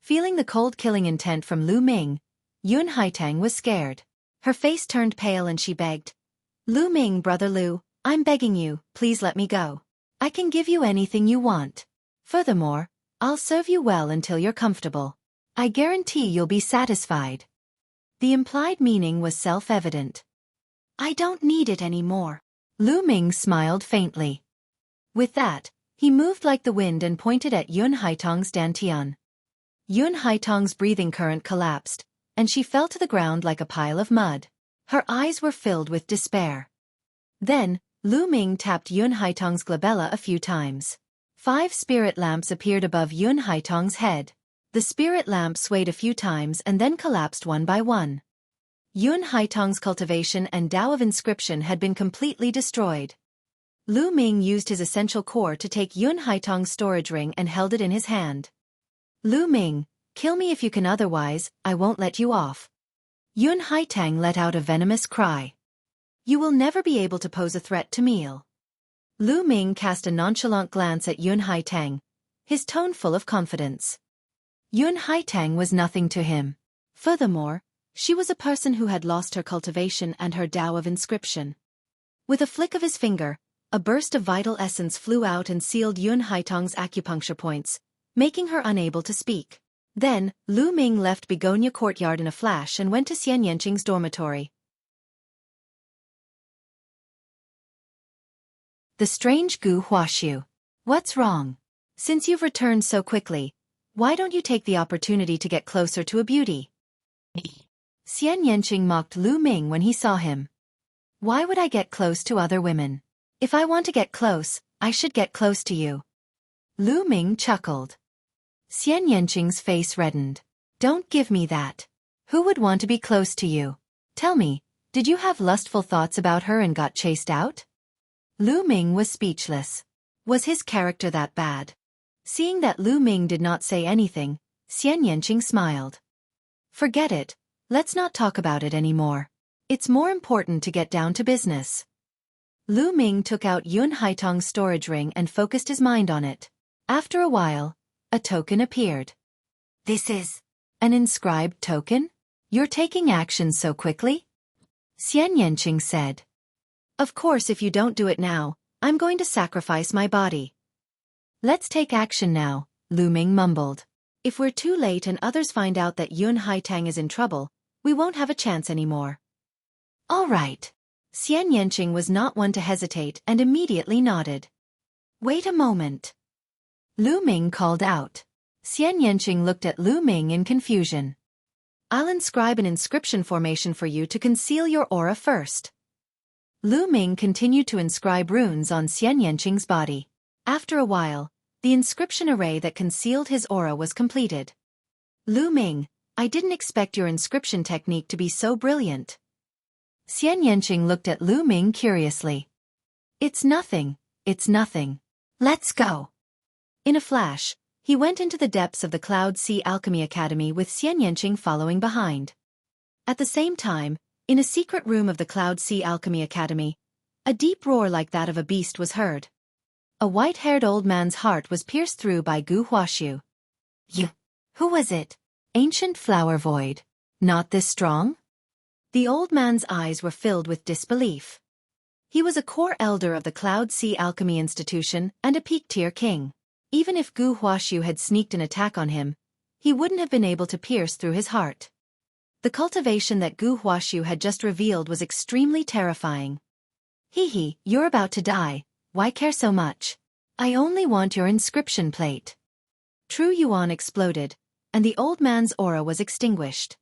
Feeling the cold killing intent from Lu Ming, Yun Haitong was scared. Her face turned pale and she begged. Lu Ming, brother Lu, I'm begging you, please let me go. I can give you anything you want. Furthermore, I'll serve you well until you're comfortable. I guarantee you'll be satisfied. The implied meaning was self-evident. I don't need it anymore. Lu Ming smiled faintly. With that, he moved like the wind and pointed at Yun Haitong's dantian. Yun Haitong's breathing current collapsed, and she fell to the ground like a pile of mud. Her eyes were filled with despair. Then, Lu Ming tapped Yun Haitong's glabella a few times. 5 spirit lamps appeared above Yun Haitong's head. The spirit lamp swayed a few times and then collapsed one by one. Yun Haitong's cultivation and Tao of inscription had been completely destroyed. Lu Ming used his essential core to take Yun Haitong's storage ring and held it in his hand. Lu Ming, kill me if you can, otherwise, I won't let you off. Yun Haitong let out a venomous cry. You will never be able to pose a threat to me. Lu Ming cast a nonchalant glance at Yun Haitong, his tone full of confidence. Yun Haitong was nothing to him. Furthermore, she was a person who had lost her cultivation and her Tao of inscription. With a flick of his finger, a burst of vital essence flew out and sealed Yun Haitong's acupuncture points, making her unable to speak. Then, Lu Ming left Begonia Courtyard in a flash and went to Xian Yanqing's dormitory. The strange Gu Huaxiu. What's wrong? Since you've returned so quickly, why don't you take the opportunity to get closer to a beauty? Xian Yanqing mocked Lu Ming when he saw him. Why would I get close to other women? If I want to get close, I should get close to you. Lu Ming chuckled. Xian Yanqing's face reddened. Don't give me that. Who would want to be close to you? Tell me, did you have lustful thoughts about her and got chased out? Lu Ming was speechless. Was his character that bad? Seeing that Lu Ming did not say anything, Xian Yanqing smiled. Forget it, let's not talk about it anymore. It's more important to get down to business. Lu Ming took out Yun Haitong's storage ring and focused his mind on it. After a while, a token appeared. This is an inscribed token? You're taking action so quickly? Xian Yanqing said. Of course, if you don't do it now, I'm going to sacrifice my body. Let's take action now, Lu Ming mumbled. If we're too late and others find out that Yun Haitang is in trouble, we won't have a chance anymore. All right. Xian Yanqing was not one to hesitate and immediately nodded. Wait a moment. Lu Ming called out. Xian Yanqing looked at Lu Ming in confusion. I'll inscribe an inscription formation for you to conceal your aura first. Lu Ming continued to inscribe runes on Xian Yanqing's body. After a while, the inscription array that concealed his aura was completed. Lu Ming, I didn't expect your inscription technique to be so brilliant. Xian Yanqing looked at Lu Ming curiously. It's nothing. Let's go. In a flash, he went into the depths of the Cloud Sea Alchemy Academy with Xian Yanqing following behind. At the same time, in a secret room of the Cloud Sea Alchemy Academy, a deep roar like that of a beast was heard. A white-haired old man's heart was pierced through by Gu Huaxiu. You. Who was it? Ancient flower void. Not this strong? The old man's eyes were filled with disbelief. He was a core elder of the Cloud Sea Alchemy Institution and a peak-tier king. Even if Gu Huaxiu had sneaked an attack on him, he wouldn't have been able to pierce through his heart. The cultivation that Gu Huaxiu had just revealed was extremely terrifying. Hee, you're about to die, why care so much? I only want your inscription plate. True Yuan exploded, and the old man's aura was extinguished.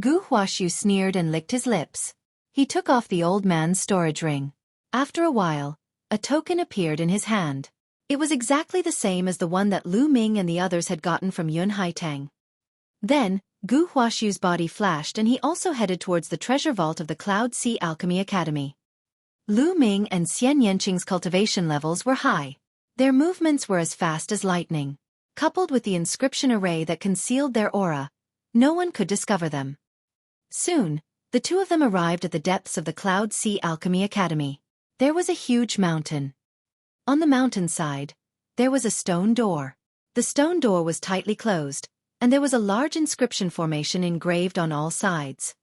Gu Huaxiu sneered and licked his lips. He took off the old man's storage ring. After a while, a token appeared in his hand. It was exactly the same as the one that Lu Ming and the others had gotten from Yun Haitang. Then, Gu Huaxiu's body flashed and he also headed towards the treasure vault of the Cloud Sea Alchemy Academy. Lu Ming and Xian Yanqing's cultivation levels were high. Their movements were as fast as lightning. Coupled with the inscription array that concealed their aura, no one could discover them. Soon, the two of them arrived at the depths of the Cloud Sea Alchemy Academy. There was a huge mountain. On the mountainside, there was a stone door. The stone door was tightly closed, and there was a large inscription formation engraved on all sides.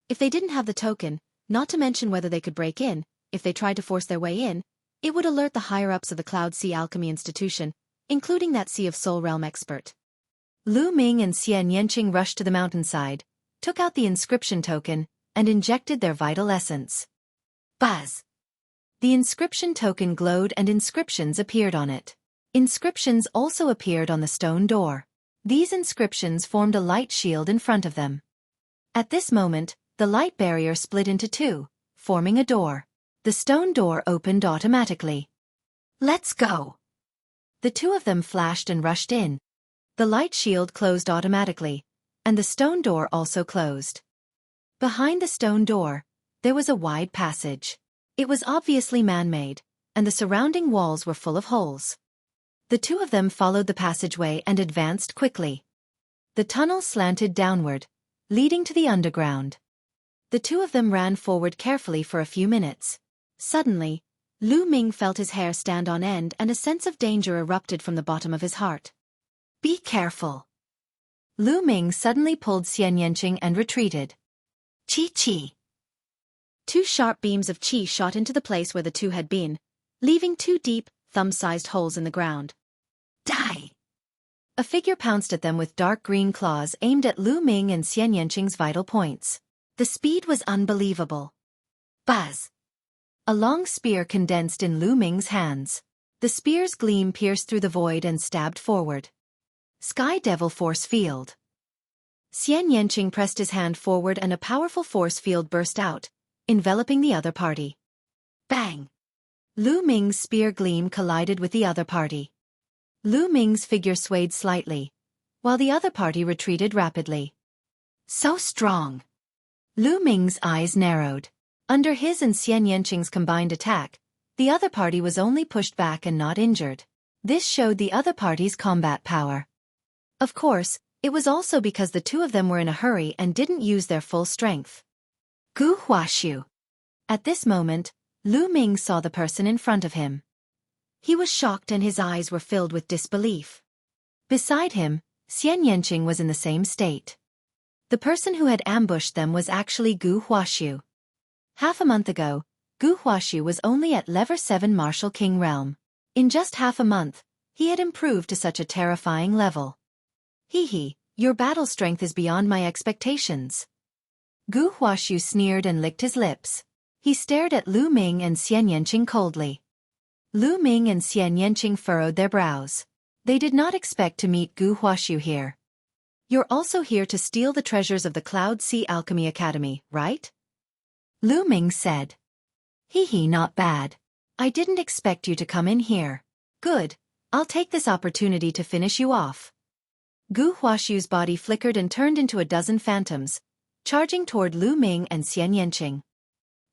If they didn't have the token, not to mention whether they could break in, if they tried to force their way in, it would alert the higher-ups of the Cloud Sea Alchemy Institution, including that Sea of Soul Realm expert. Lu Ming and Xian Yanqing rushed to the mountainside, took out the inscription token, and injected their vital essence. Buzz! The inscription token glowed and inscriptions appeared on it. Inscriptions also appeared on the stone door. These inscriptions formed a light shield in front of them. At this moment, the light barrier split into two, forming a door. The stone door opened automatically. Let's go! The two of them flashed and rushed in. The light shield closed automatically, and the stone door also closed. Behind the stone door, there was a wide passage. It was obviously man-made, and the surrounding walls were full of holes. The two of them followed the passageway and advanced quickly. The tunnel slanted downward, leading to the underground. The two of them ran forward carefully for a few minutes. Suddenly, Lu Ming felt his hair stand on end and a sense of danger erupted from the bottom of his heart. Be careful! Lu Ming suddenly pulled Xian Yanqing and retreated. Chi! Two sharp beams of qi shot into the place where the two had been, leaving two deep, thumb-sized holes in the ground. Die! A figure pounced at them with dark green claws aimed at Lu Ming and Xian Yanqing's vital points. The speed was unbelievable. Buzz! A long spear condensed in Lu Ming's hands. The spear's gleam pierced through the void and stabbed forward. Sky Devil Force Field. Xian Yanqing pressed his hand forward and a powerful force field burst out, enveloping the other party. Bang! Lu Ming's spear gleam collided with the other party. Lu Ming's figure swayed slightly, while the other party retreated rapidly. So strong! Lu Ming's eyes narrowed. Under his and Xian Yanqing's combined attack, The other party was only pushed back and not injured. This showed the other party's combat power. Of course, it was also because the two of them were in a hurry and didn't use their full strength. Gu Huaxiu. At this moment, Lu Ming saw the person in front of him. He was shocked and his eyes were filled with disbelief. Beside him, Xian Yanqing was in the same state. The person who had ambushed them was actually Gu Huaxiu. Half a month ago, Gu Huaxiu was only at level 7 Martial King realm. In just half a month, he had improved to such a terrifying level. Hee, your battle strength is beyond my expectations. Gu Huaxiu sneered and licked his lips. He stared at Lu Ming and Xian Yanqing coldly. Lu Ming and Xian Yanqing furrowed their brows. They did not expect to meet Gu Huaxiu here. You're also here to steal the treasures of the Cloud Sea Alchemy Academy, right? Lu Ming said. Hee, not bad. I didn't expect you to come in here. Good, I'll take this opportunity to finish you off. Gu Huaxiu's body flickered and turned into a dozen phantoms, charging toward Lu Ming and Xian Yanqing.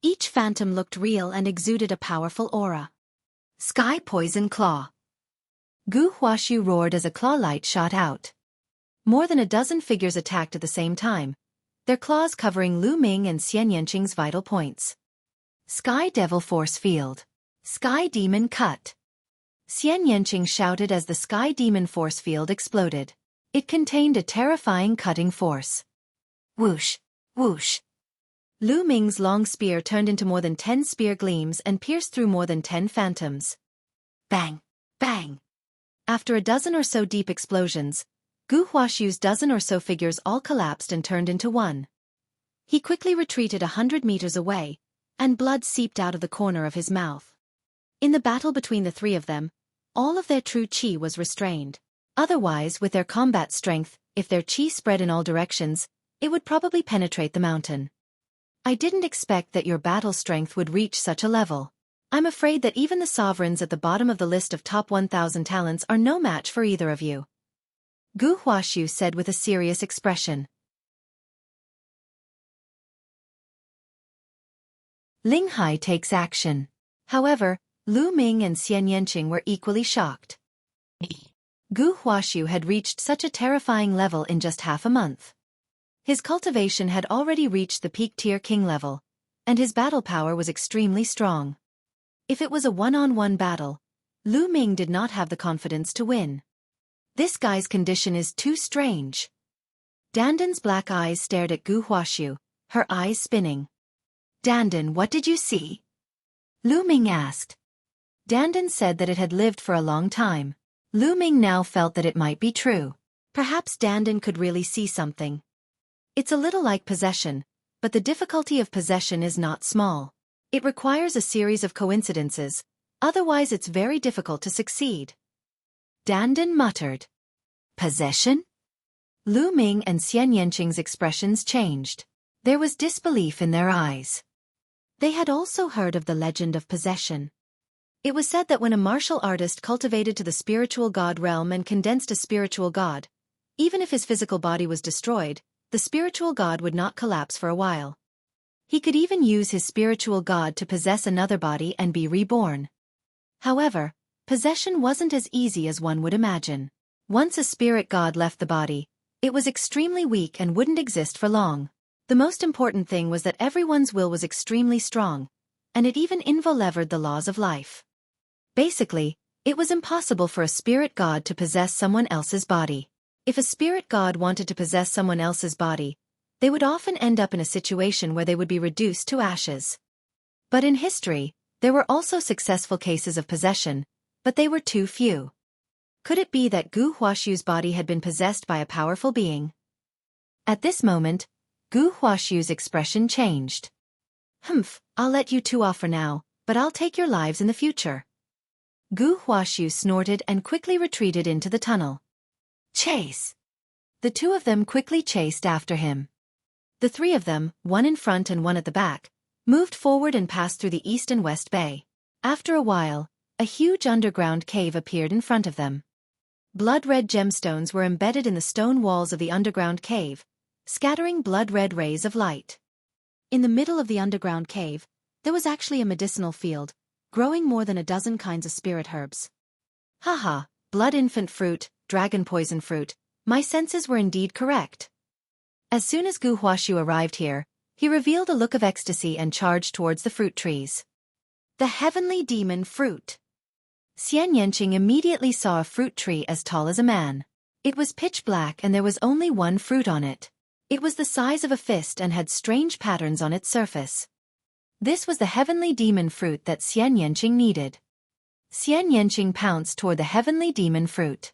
Each phantom looked real and exuded a powerful aura. Sky Poison Claw. Gu Huaxiu roared as a claw light shot out. More than a dozen figures attacked at the same time, their claws covering Lu Ming and Xian Yanqing's vital points. Sky Devil Force Field. Sky Demon Cut. Xian Yanqing shouted as the Sky Demon Force Field exploded. It contained a terrifying cutting force. Whoosh, whoosh. Lu Ming's long spear turned into more than 10 spear gleams and pierced through more than 10 phantoms. Bang, bang. After a dozen or so deep explosions, Gu Huaxiu's dozen or so figures all collapsed and turned into one. He quickly retreated 100 meters away, and blood seeped out of the corner of his mouth. In the battle between the three of them, all of their true qi was restrained. Otherwise, with their combat strength, if their qi spread in all directions, it would probably penetrate the mountain. I didn't expect that your battle strength would reach such a level. I'm afraid that even the sovereigns at the bottom of the list of top 1,000 talents are no match for either of you. Gu Huaxiu said with a serious expression. Ling Hai takes action. However, Lu Ming and Xian Yanqing were equally shocked. Gu Huaxiu had reached such a terrifying level in just half a month. His cultivation had already reached the peak tier king level, and his battle power was extremely strong. If it was a one-on-one battle, Lu Ming did not have the confidence to win. This guy's condition is too strange. Dandan's black eyes stared at Gu Huaxiu, her eyes spinning. Dandan, what did you see? Lu Ming asked. Dandan said that it had lived for a long time. Lu Ming now felt that it might be true. Perhaps Dandan could really see something. It's a little like possession, but the difficulty of possession is not small. It requires a series of coincidences, otherwise it's very difficult to succeed. Dandan muttered. Possession? Lu Ming and Xian Yanqing's expressions changed. There was disbelief in their eyes. They had also heard of the legend of possession. It was said that when a martial artist cultivated to the spiritual god realm and condensed a spiritual god, even if his physical body was destroyed, the spiritual god would not collapse for a while. He could even use his spiritual god to possess another body and be reborn. However, possession wasn't as easy as one would imagine. Once a spirit god left the body, it was extremely weak and wouldn't exist for long. The most important thing was that everyone's will was extremely strong, and it even involvered the laws of life. Basically, it was impossible for a spirit god to possess someone else's body. If a spirit god wanted to possess someone else's body, they would often end up in a situation where they would be reduced to ashes. But in history, there were also successful cases of possession, but they were too few. Could it be that Gu Huaxiu's body had been possessed by a powerful being? At this moment, Gu Huaxiu's expression changed. Humph, I'll let you two off for now, but I'll take your lives in the future. Gu Huaxiu snorted and quickly retreated into the tunnel. Chase! The two of them quickly chased after him. The three of them, one in front and one at the back, moved forward and passed through the east and west bay. After a while, a huge underground cave appeared in front of them. Blood-red gemstones were embedded in the stone walls of the underground cave, scattering blood-red rays of light. In the middle of the underground cave, there was actually a medicinal field, growing more than a dozen kinds of spirit herbs. Haha, blood infant fruit, dragon poison fruit, my senses were indeed correct. As soon as Gu Huashu arrived here, he revealed a look of ecstasy and charged towards the fruit trees. The heavenly demon fruit. Xian Yanqing immediately saw a fruit tree as tall as a man. It was pitch black and there was only one fruit on it. It was the size of a fist and had strange patterns on its surface. This was the heavenly demon fruit that Xian Yanqing needed. Xian Yanqing pounced toward the heavenly demon fruit.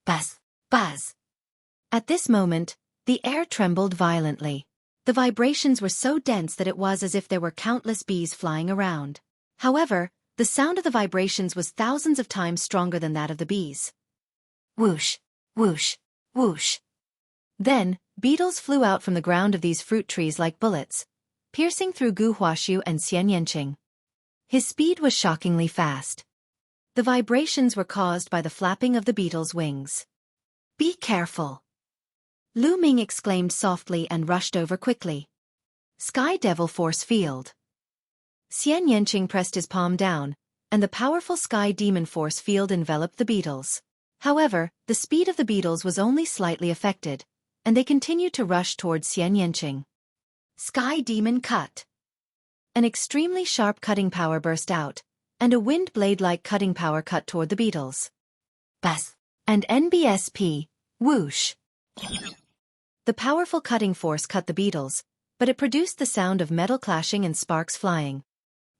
Buzz! Buzz! At this moment, the air trembled violently. The vibrations were so dense that it was as if there were countless bees flying around. However, the sound of the vibrations was thousands of times stronger than that of the bees. Whoosh! Whoosh! Whoosh! Then, beetles flew out from the ground of these fruit trees like bullets, piercing through Gu Huashu and Xian Yanqing. His speed was shockingly fast. The vibrations were caused by the flapping of the beetles' wings. Be careful! Lu Ming exclaimed softly and rushed over quickly. Sky Devil Force Field. Xian Yanqing pressed his palm down, and the powerful Sky Demon Force Field enveloped the beetles. However, the speed of the beetles was only slightly affected, and they continued to rush towards Xian Yanqing. Sky Demon Cut. An extremely sharp cutting power burst out, and a wind blade-like cutting power cut toward the beetles. Buzz! And NBSP, whoosh! The powerful cutting force cut the beetles, but it produced the sound of metal clashing and sparks flying.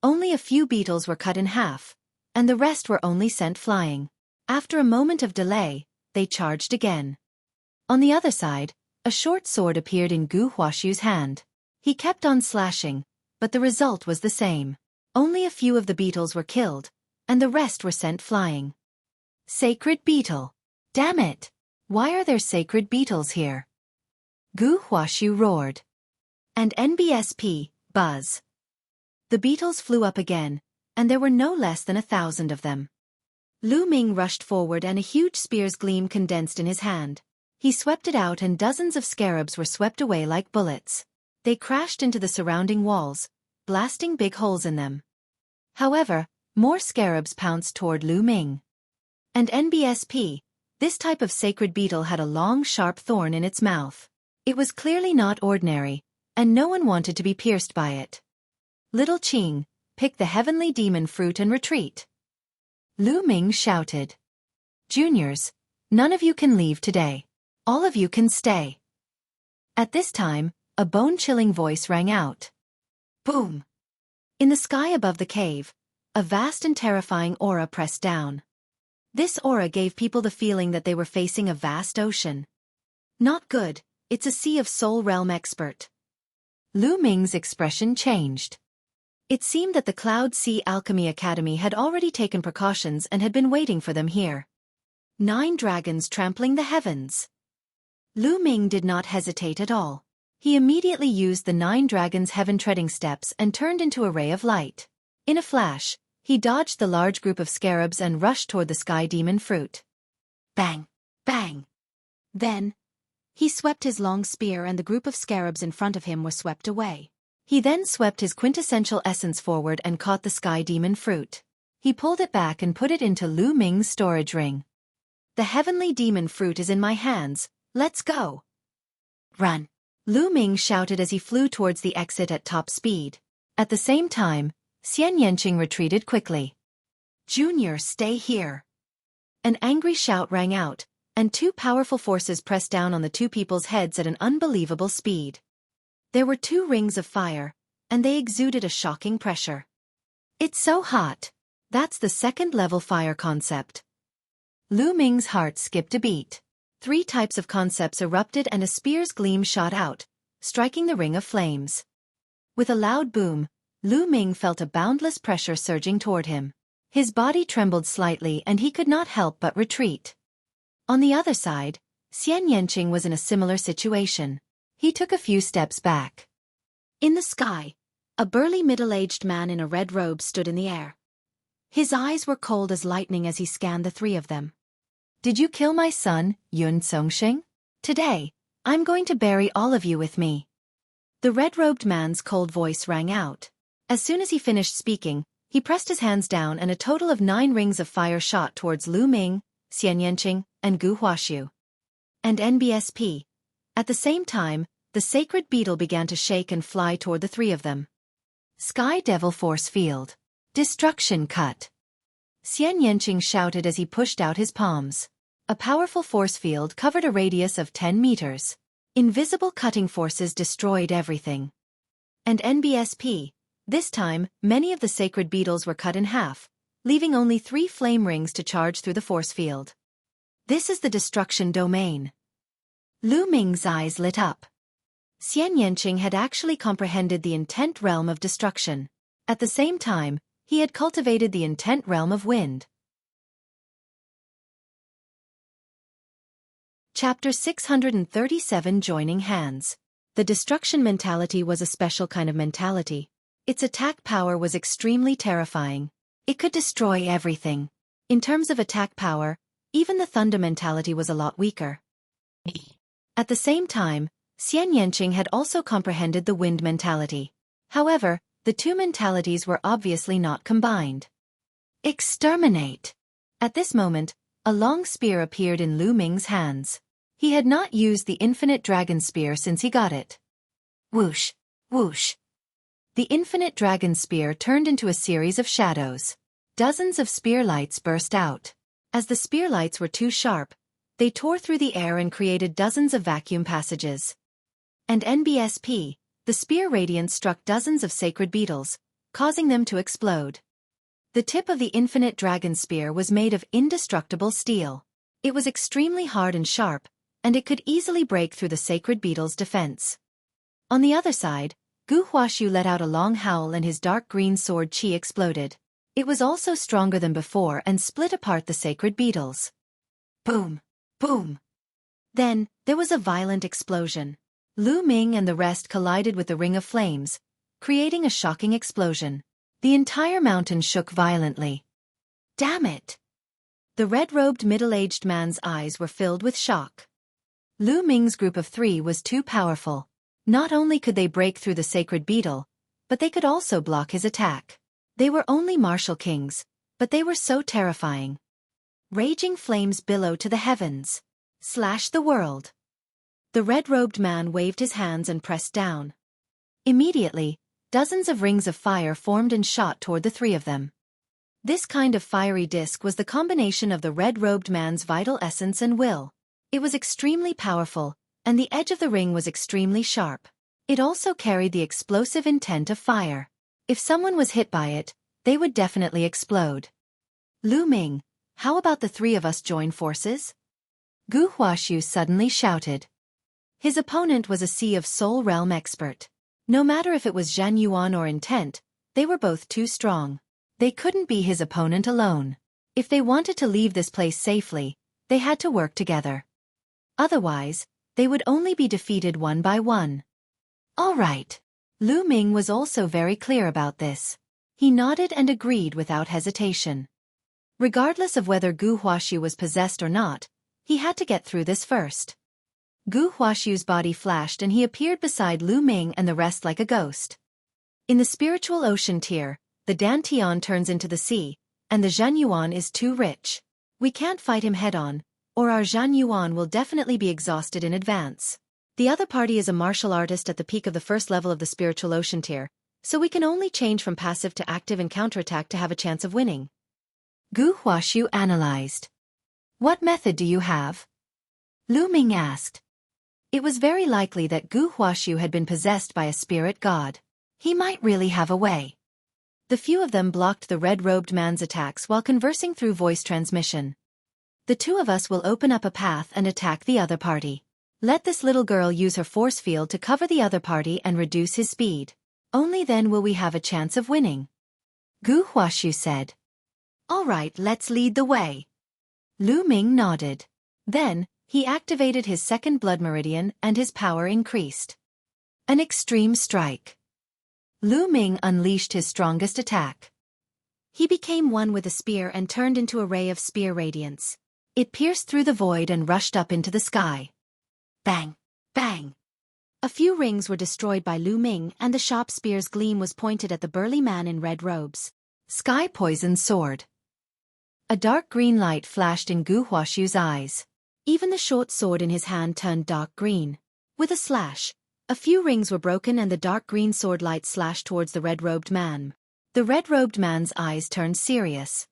Only a few beetles were cut in half, and the rest were only sent flying. After a moment of delay, they charged again. On the other side, a short sword appeared in Gu Huashu's hand. He kept on slashing, but the result was the same. Only a few of the beetles were killed, and the rest were sent flying. Sacred beetle! Damn it! Why are there sacred beetles here? Gu Huashu roared. And NBSP, buzz! The beetles flew up again, and there were no less than 1,000 of them. Lu Ming rushed forward and a huge spear's gleam condensed in his hand. He swept it out and dozens of scarabs were swept away like bullets. They crashed into the surrounding walls, blasting big holes in them. However, more scarabs pounced toward Lu Ming. And NBSP, this type of sacred beetle had a long sharp thorn in its mouth. It was clearly not ordinary, and no one wanted to be pierced by it. Little Qing, pick the heavenly demon fruit and retreat. Lu Ming shouted. Juniors, none of you can leave today. All of you can stay. At this time, a bone-chilling voice rang out. Boom! In the sky above the cave, a vast and terrifying aura pressed down. This aura gave people the feeling that they were facing a vast ocean. Not good, it's a Sea of Soul Realm expert. Lu Ming's expression changed. It seemed that the Cloud Sea Alchemy Academy had already taken precautions and had been waiting for them here. 9 dragons trampling the heavens. Lu Ming did not hesitate at all. He immediately used the 9 dragons' heaven-treading steps and turned into a ray of light. In a flash, he dodged the large group of scarabs and rushed toward the Sky Demon fruit. Bang! Bang! Then, he swept his long spear and the group of scarabs in front of him were swept away. He then swept his quintessential essence forward and caught the Sky Demon fruit. He pulled it back and put it into Lu Ming's storage ring. The heavenly demon fruit is in my hands, let's go! Run! Lu Ming shouted as he flew towards the exit at top speed. At the same time, Xian Yanqing retreated quickly. Junior, stay here! An angry shout rang out, and 2 powerful forces pressed down on the 2 people's heads at an unbelievable speed. There were 2 rings of fire, and they exuded a shocking pressure. It's so hot! That's the 2nd-level fire concept. Lu Ming's heart skipped a beat. 3 types of concepts erupted and a spear's gleam shot out, striking the ring of flames. With a loud boom, Lu Ming felt a boundless pressure surging toward him. His body trembled slightly and he could not help but retreat. On the other side, Xian Yanqing was in a similar situation. He took a few steps back. In the sky, a burly middle-aged man in a red robe stood in the air. His eyes were cold as lightning as he scanned the 3 of them. Did you kill my son, Yun Songxing? Today, I'm going to bury all of you with me. The red-robed man's cold voice rang out. As soon as he finished speaking, He pressed his hands down and a total of 9 rings of fire shot towards Lu Ming, Xian Yanqing, and Gu Huaxiu. And NBSP. At the same time, the sacred beetle began to shake and fly toward the 3 of them. Sky Devil Force Field. Destruction Cut. Xian Yanqing shouted as he pushed out his palms. A powerful force field covered a radius of 10 meters. Invisible cutting forces destroyed everything. And NBSP. This time, many of the sacred beetles were cut in half, leaving only 3 flame rings to charge through the force field. This is the destruction domain. Lu Ming's eyes lit up. Xian Yanqing had actually comprehended the intent realm of destruction. At the same time, he had cultivated the intent realm of wind. Chapter 637 Joining Hands. The destruction mentality was a special kind of mentality. Its attack power was extremely terrifying. It could destroy everything. In terms of attack power, even the thunder mentality was a lot weaker. At the same time, Xian Yanqing had also comprehended the wind mentality. However, the 2 mentalities were obviously not combined. Exterminate! At this moment, a long spear appeared in Lu Ming's hands. He had not used the infinite dragon spear since he got it. Whoosh! Whoosh! The infinite dragon spear turned into a series of shadows. Dozens of spear lights burst out. As the spear lights were too sharp, they tore through the air and created dozens of vacuum passages. And NBSP, the spear radiance struck dozens of sacred beetles, causing them to explode. The tip of the infinite dragon spear was made of indestructible steel. It was extremely hard and sharp, and it could easily break through the sacred beetle's defense. On the other side, Gu Huaxiu let out a long howl and his dark green sword qi exploded. It was also stronger than before and split apart the sacred beetles. Boom! Boom! Then, there was a violent explosion. Lu Ming and the rest collided with the ring of flames, creating a shocking explosion. The entire mountain shook violently. Damn it! The red-robed middle-aged man's eyes were filled with shock. Lu Ming's group of 3 was too powerful. Not only could they break through the sacred beetle, but they could also block his attack. They were only martial kings, but they were so terrifying. Raging flames billow to the heavens. Slash the world. The red-robed man waved his hands and pressed down. Immediately, dozens of rings of fire formed and shot toward the 3 of them. This kind of fiery disk was the combination of the red-robed man's vital essence and will. It was extremely powerful, and the edge of the ring was extremely sharp. It also carried the explosive intent of fire. If someone was hit by it, they would definitely explode. Lu Ming, how about the 3 of us join forces? Gu Huaxiu suddenly shouted. His opponent was a Sea of Soul Realm expert. No matter if it was Zhan Yuan or intent, they were both too strong. They couldn't be his opponent alone. If they wanted to leave this place safely, they had to work together. Otherwise, they would only be defeated one by one. All right. Lu Ming was also very clear about this. He nodded and agreed without hesitation. Regardless of whether Gu Huaxiu was possessed or not, he had to get through this first. Gu Huaxiu's body flashed and he appeared beside Lu Ming and the rest like a ghost. In the spiritual ocean tier, the Dantian turns into the sea, and the Zhan Yuan is too rich. We can't fight him head-on, or our Zhan Yuan will definitely be exhausted in advance. The other party is a martial artist at the peak of the first level of the spiritual ocean tier, so we can only change from passive to active and counterattack to have a chance of winning. Gu Huaxiu analyzed. What method do you have? Lu Ming asked. It was very likely that Gu Huaxiu had been possessed by a spirit god. He might really have a way. The few of them blocked the red-robed man's attacks while conversing through voice transmission. The 2 of us will open up a path and attack the other party. Let this little girl use her force field to cover the other party and reduce his speed. Only then will we have a chance of winning. Gu Huaxiu said. All right, let's lead the way. Lu Ming nodded. Then, he activated his second blood meridian and his power increased. An extreme strike. Lu Ming unleashed his strongest attack. He became one with the spear and turned into a ray of spear radiance. It pierced through the void and rushed up into the sky. Bang! Bang! A few rings were destroyed by Lu Ming and the sharp spear's gleam was pointed at the burly man in red robes. Sky Poison Sword. A dark green light flashed in Gu Huaxu's eyes. Even the short sword in his hand turned dark green. With a slash, a few rings were broken and the dark green sword light slashed towards the red-robed man. The red-robed man's eyes turned serious.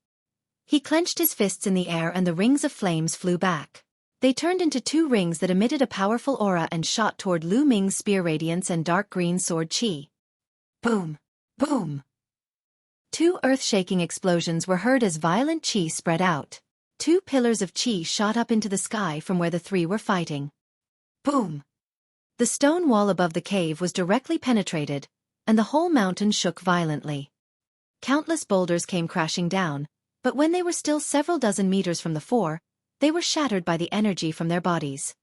He clenched his fists in the air and the rings of flames flew back. They turned into two rings that emitted a powerful aura and shot toward Lu Ming's spear radiance and dark green sword chi. Boom! Boom! Two earth-shaking explosions were heard as violent chi spread out. Two pillars of chi shot up into the sky from where the three were fighting. Boom! The stone wall above the cave was directly penetrated, and the whole mountain shook violently. Countless boulders came crashing down, but when they were still several dozen meters from the four, they were shattered by the energy from their bodies.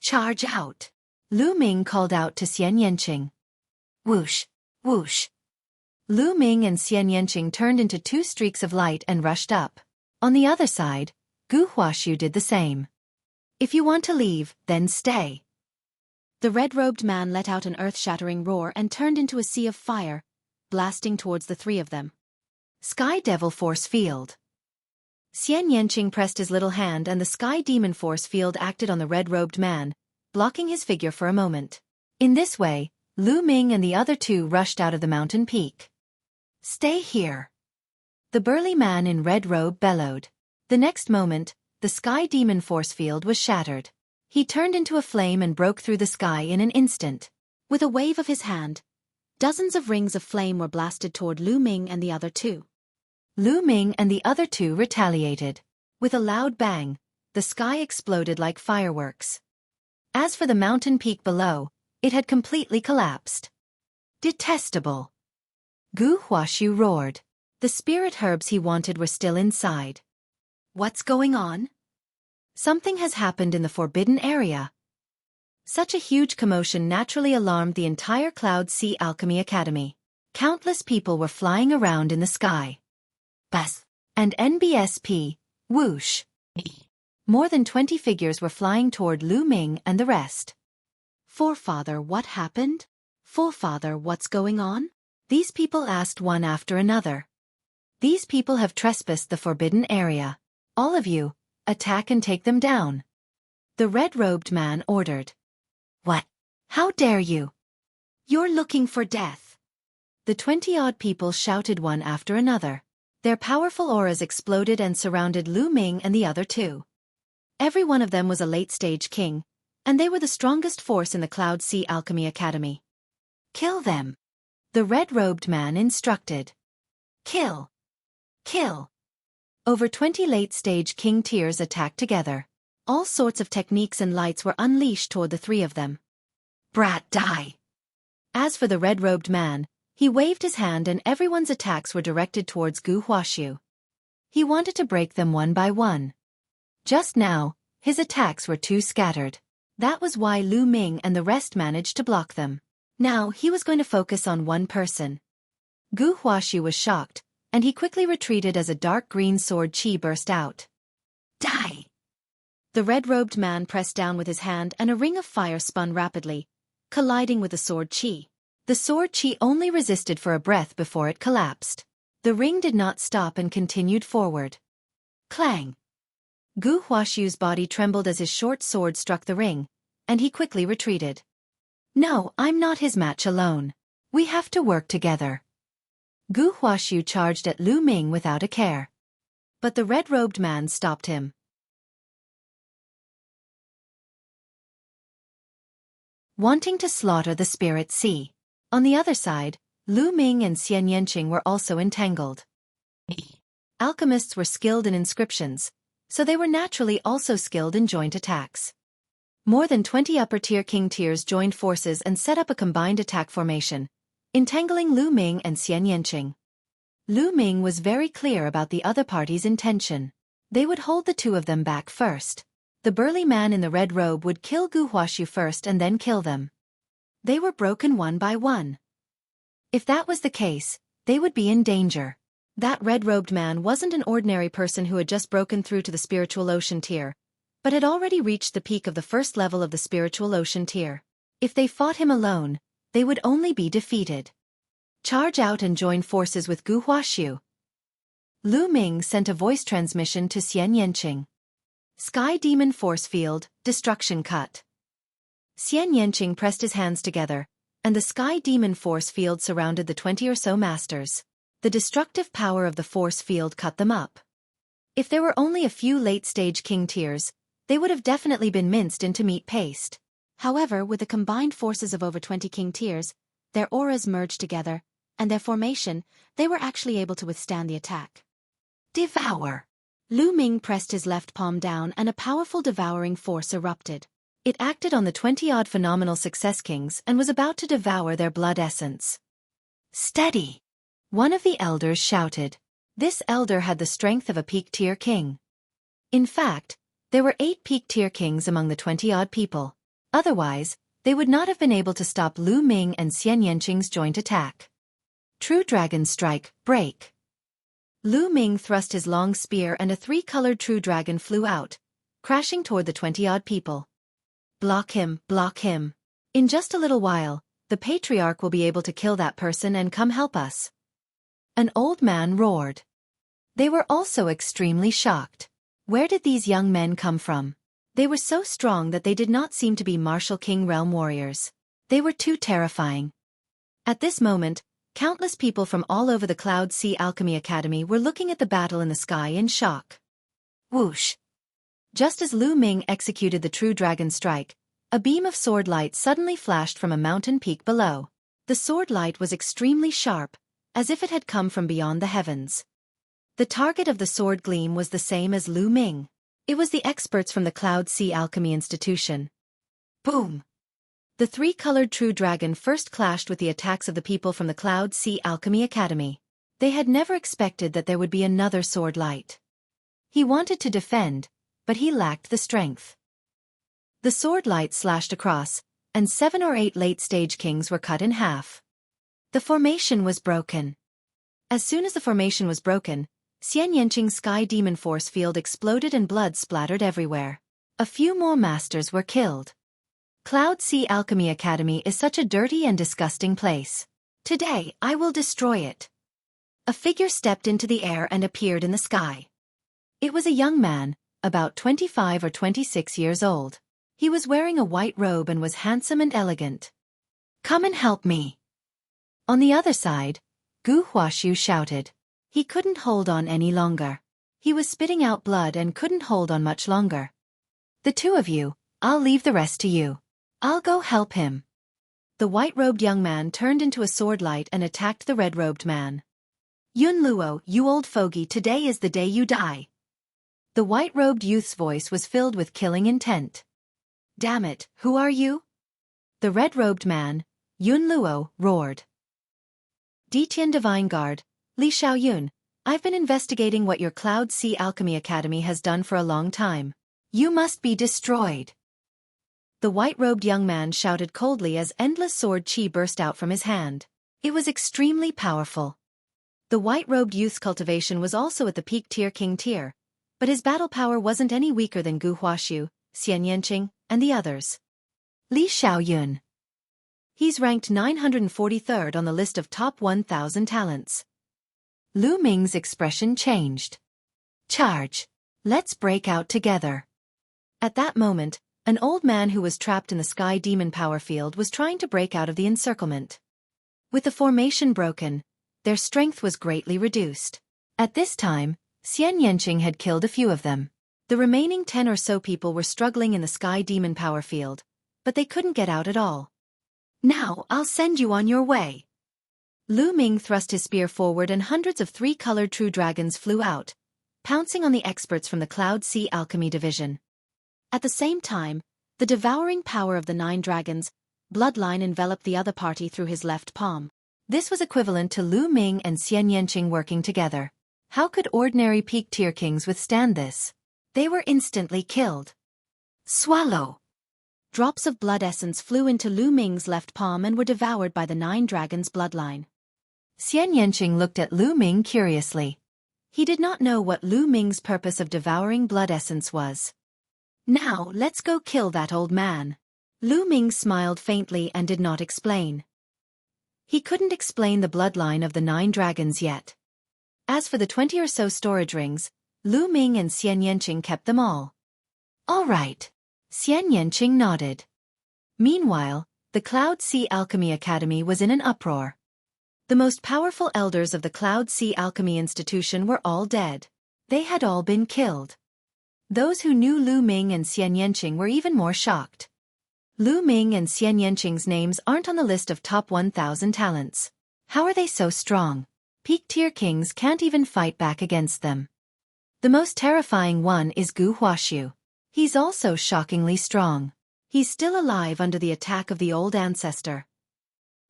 Charge out! Lu Ming called out to Xian Yanqing. Whoosh! Whoosh! Lu Ming and Xian Yanqing turned into two streaks of light and rushed up. On the other side, Gu Huaxu did the same. If you want to leave, then stay. The red-robed man let out an earth-shattering roar and turned into a sea of fire, blasting towards the three of them. Sky Devil Force Field. Xian Yanqing pressed his little hand and the Sky Demon Force Field acted on the red-robed man, blocking his figure for a moment. In this way, Lu Ming and the other two rushed out of the mountain peak. Stay here! The burly man in red robe bellowed. The next moment, the Sky Demon Force Field was shattered. He turned into a flame and broke through the sky in an instant. With a wave of his hand, dozens of rings of flame were blasted toward Lu Ming and the other two. Lu Ming and the other two retaliated. With a loud bang, the sky exploded like fireworks. As for the mountain peak below, it had completely collapsed. Detestable! Gu Huaxu roared. The spirit herbs he wanted were still inside. What's going on? Something has happened in the forbidden area. Such a huge commotion naturally alarmed the entire Cloud Sea Alchemy Academy. Countless people were flying around in the sky. Bas! And NBSP, whoosh! More than 20 figures were flying toward Lu Ming and the rest. Forefather, what happened? Forefather, what's going on? These people asked one after another. These people have trespassed the forbidden area. All of you, attack and take them down. The red-robed man ordered. What? How dare you? You're looking for death. The 20-odd people shouted one after another. Their powerful auras exploded and surrounded Lu Ming and the other two. Every one of them was a late-stage king, and they were the strongest force in the Cloud Sea Alchemy Academy. Kill them. The red-robed man instructed. Kill. Kill. Over 20 late-stage king tiers attacked together. All sorts of techniques and lights were unleashed toward the three of them. Brat, die! As for the red-robed man, he waved his hand and everyone's attacks were directed towards Gu Huaxu. He wanted to break them one by one. Just now, his attacks were too scattered. That was why Lu Ming and the rest managed to block them. Now he was going to focus on one person. Gu Huaxu was shocked, and he quickly retreated as a dark green sword chi burst out. Die! The red-robed man pressed down with his hand and a ring of fire spun rapidly, colliding with the sword chi. The sword chi only resisted for a breath before it collapsed. The ring did not stop and continued forward. Clang! Gu Huaxu's body trembled as his short sword struck the ring, and he quickly retreated. No, I'm not his match alone. We have to work together. Gu Huaxu charged at Lu Ming without a care. But the red-robed man stopped him. Wanting to slaughter the spirit sea. On the other side, Lu Ming and Xian Yanqing were also entangled. Alchemists were skilled in inscriptions, so they were naturally also skilled in joint attacks. More than 20 upper-tier king tiers joined forces and set up a combined attack formation, entangling Lu Ming and Xian Yanqing. Lu Ming was very clear about the other party's intention. They would hold the two of them back first. The burly man in the red robe would kill Gu Huaxu first and then kill them. They were broken one by one. If that was the case, they would be in danger. That red-robed man wasn't an ordinary person who had just broken through to the spiritual ocean tier, but had already reached the peak of the first level of the spiritual ocean tier. If they fought him alone, they would only be defeated. Charge out and join forces with Gu Huaxu, Lu Ming sent a voice transmission to Xian Yanqing. Sky Demon Force Field, Destruction Cut. Xian Yanqing pressed his hands together, and the Sky Demon Force Field surrounded the 20 or so masters. The destructive power of the force field cut them up. If there were only a few late-stage king tiers, they would have definitely been minced into meat paste. However, with the combined forces of over 20 king tiers, their auras merged together, and their formation, they were actually able to withstand the attack. Devour! Lu Ming pressed his left palm down and a powerful devouring force erupted. It acted on the 20-odd phenomenal success kings and was about to devour their blood essence. Steady! One of the elders shouted. This elder had the strength of a peak-tier king. In fact, there were 8 peak-tier kings among the 20-odd people. Otherwise, they would not have been able to stop Lu Ming and Xian Yanqing's joint attack. True Dragon Strike, break! Lu Ming thrust his long spear and a 3-colored True Dragon flew out, crashing toward the 20-odd people. Block him, block him. In just a little while, the Patriarch will be able to kill that person and come help us. An old man roared. They were also extremely shocked. Where did these young men come from? They were so strong that they did not seem to be martial king realm warriors. They were too terrifying. At this moment, countless people from all over the Cloud Sea Alchemy Academy were looking at the battle in the sky in shock. Whoosh! Just as Lu Ming executed the True Dragon Strike, a beam of sword light suddenly flashed from a mountain peak below. The sword light was extremely sharp, as if it had come from beyond the heavens. The target of the sword gleam was the same as Lu Ming. It was the experts from the Cloud Sea Alchemy Institution. Boom! The 3-colored True Dragon first clashed with the attacks of the people from the Cloud Sea Alchemy Academy. They had never expected that there would be another sword light. He wanted to defend, but he lacked the strength. The sword light slashed across, and 7 or 8 late-stage kings were cut in half. The formation was broken. As soon as the formation was broken, Xian Yanqing's Sky Demon Force Field exploded and blood splattered everywhere. A few more masters were killed. Cloud Sea Alchemy Academy is such a dirty and disgusting place. Today, I will destroy it. A figure stepped into the air and appeared in the sky. It was a young man, about 25 or 26 years old. He was wearing a white robe and was handsome and elegant. Come and help me. On the other side, Gu Huaxiu shouted. He couldn't hold on any longer. He was spitting out blood and couldn't hold on much longer. The two of you, I'll leave the rest to you. I'll go help him. The white-robed young man turned into a sword light and attacked the red-robed man. Yun Luo, you old fogey, today is the day you die. The white-robed youth's voice was filled with killing intent. Damn it, who are you? The red-robed man, Yun Luo, roared. Detian Divine Guard, Li Xiaoyun, I've been investigating what your Cloud Sea Alchemy Academy has done for a long time. You must be destroyed. The white-robed young man shouted coldly as endless sword chi burst out from his hand. It was extremely powerful. The white-robed youth's cultivation was also at the peak tier king tier, but his battle power wasn't any weaker than Gu Huaxiu, Xian Yanqing, and the others. Li Xiaoyun. He's ranked 943rd on the list of top 1,000 talents. Lu Ming's expression changed. Charge! Let's break out together. At that moment, an old man who was trapped in the Sky Demon power field was trying to break out of the encirclement. With the formation broken, their strength was greatly reduced. At this time, Xian Yanqing had killed a few of them. The remaining 10 or so people were struggling in the Sky Demon power field, but they couldn't get out at all. Now I'll send you on your way. Lu Ming thrust his spear forward and hundreds of 3-colored True Dragons flew out, pouncing on the experts from the Cloud Sea Alchemy Division. At the same time, the devouring power of the 9 dragons' bloodline enveloped the other party through his left palm. This was equivalent to Lu Ming and Xian Yanqing working together. How could ordinary peak-tier kings withstand this? They were instantly killed. Swallow! Drops of blood essence flew into Lu Ming's left palm and were devoured by the 9 dragons' bloodline. Xian Yanqing looked at Lu Ming curiously. He did not know what Lu Ming's purpose of devouring blood essence was. Now let's go kill that old man. Lu Ming smiled faintly and did not explain. He couldn't explain the bloodline of the 9 dragons yet. As for the 20 or so storage rings, Lu Ming and Xian Yanqing kept them all. All right. Xian Yanqing nodded. Meanwhile, the Cloud Sea Alchemy Academy was in an uproar. The most powerful elders of the Cloud Sea Alchemy Institution were all dead. They had all been killed. Those who knew Lu Ming and Xian Yanqing were even more shocked. Lu Ming and Xian Yanqing's names aren't on the list of top 1,000 talents. How are they so strong? Peak-tier kings can't even fight back against them. The most terrifying one is Gu Huaxiu. He's also shockingly strong. He's still alive under the attack of the old ancestor.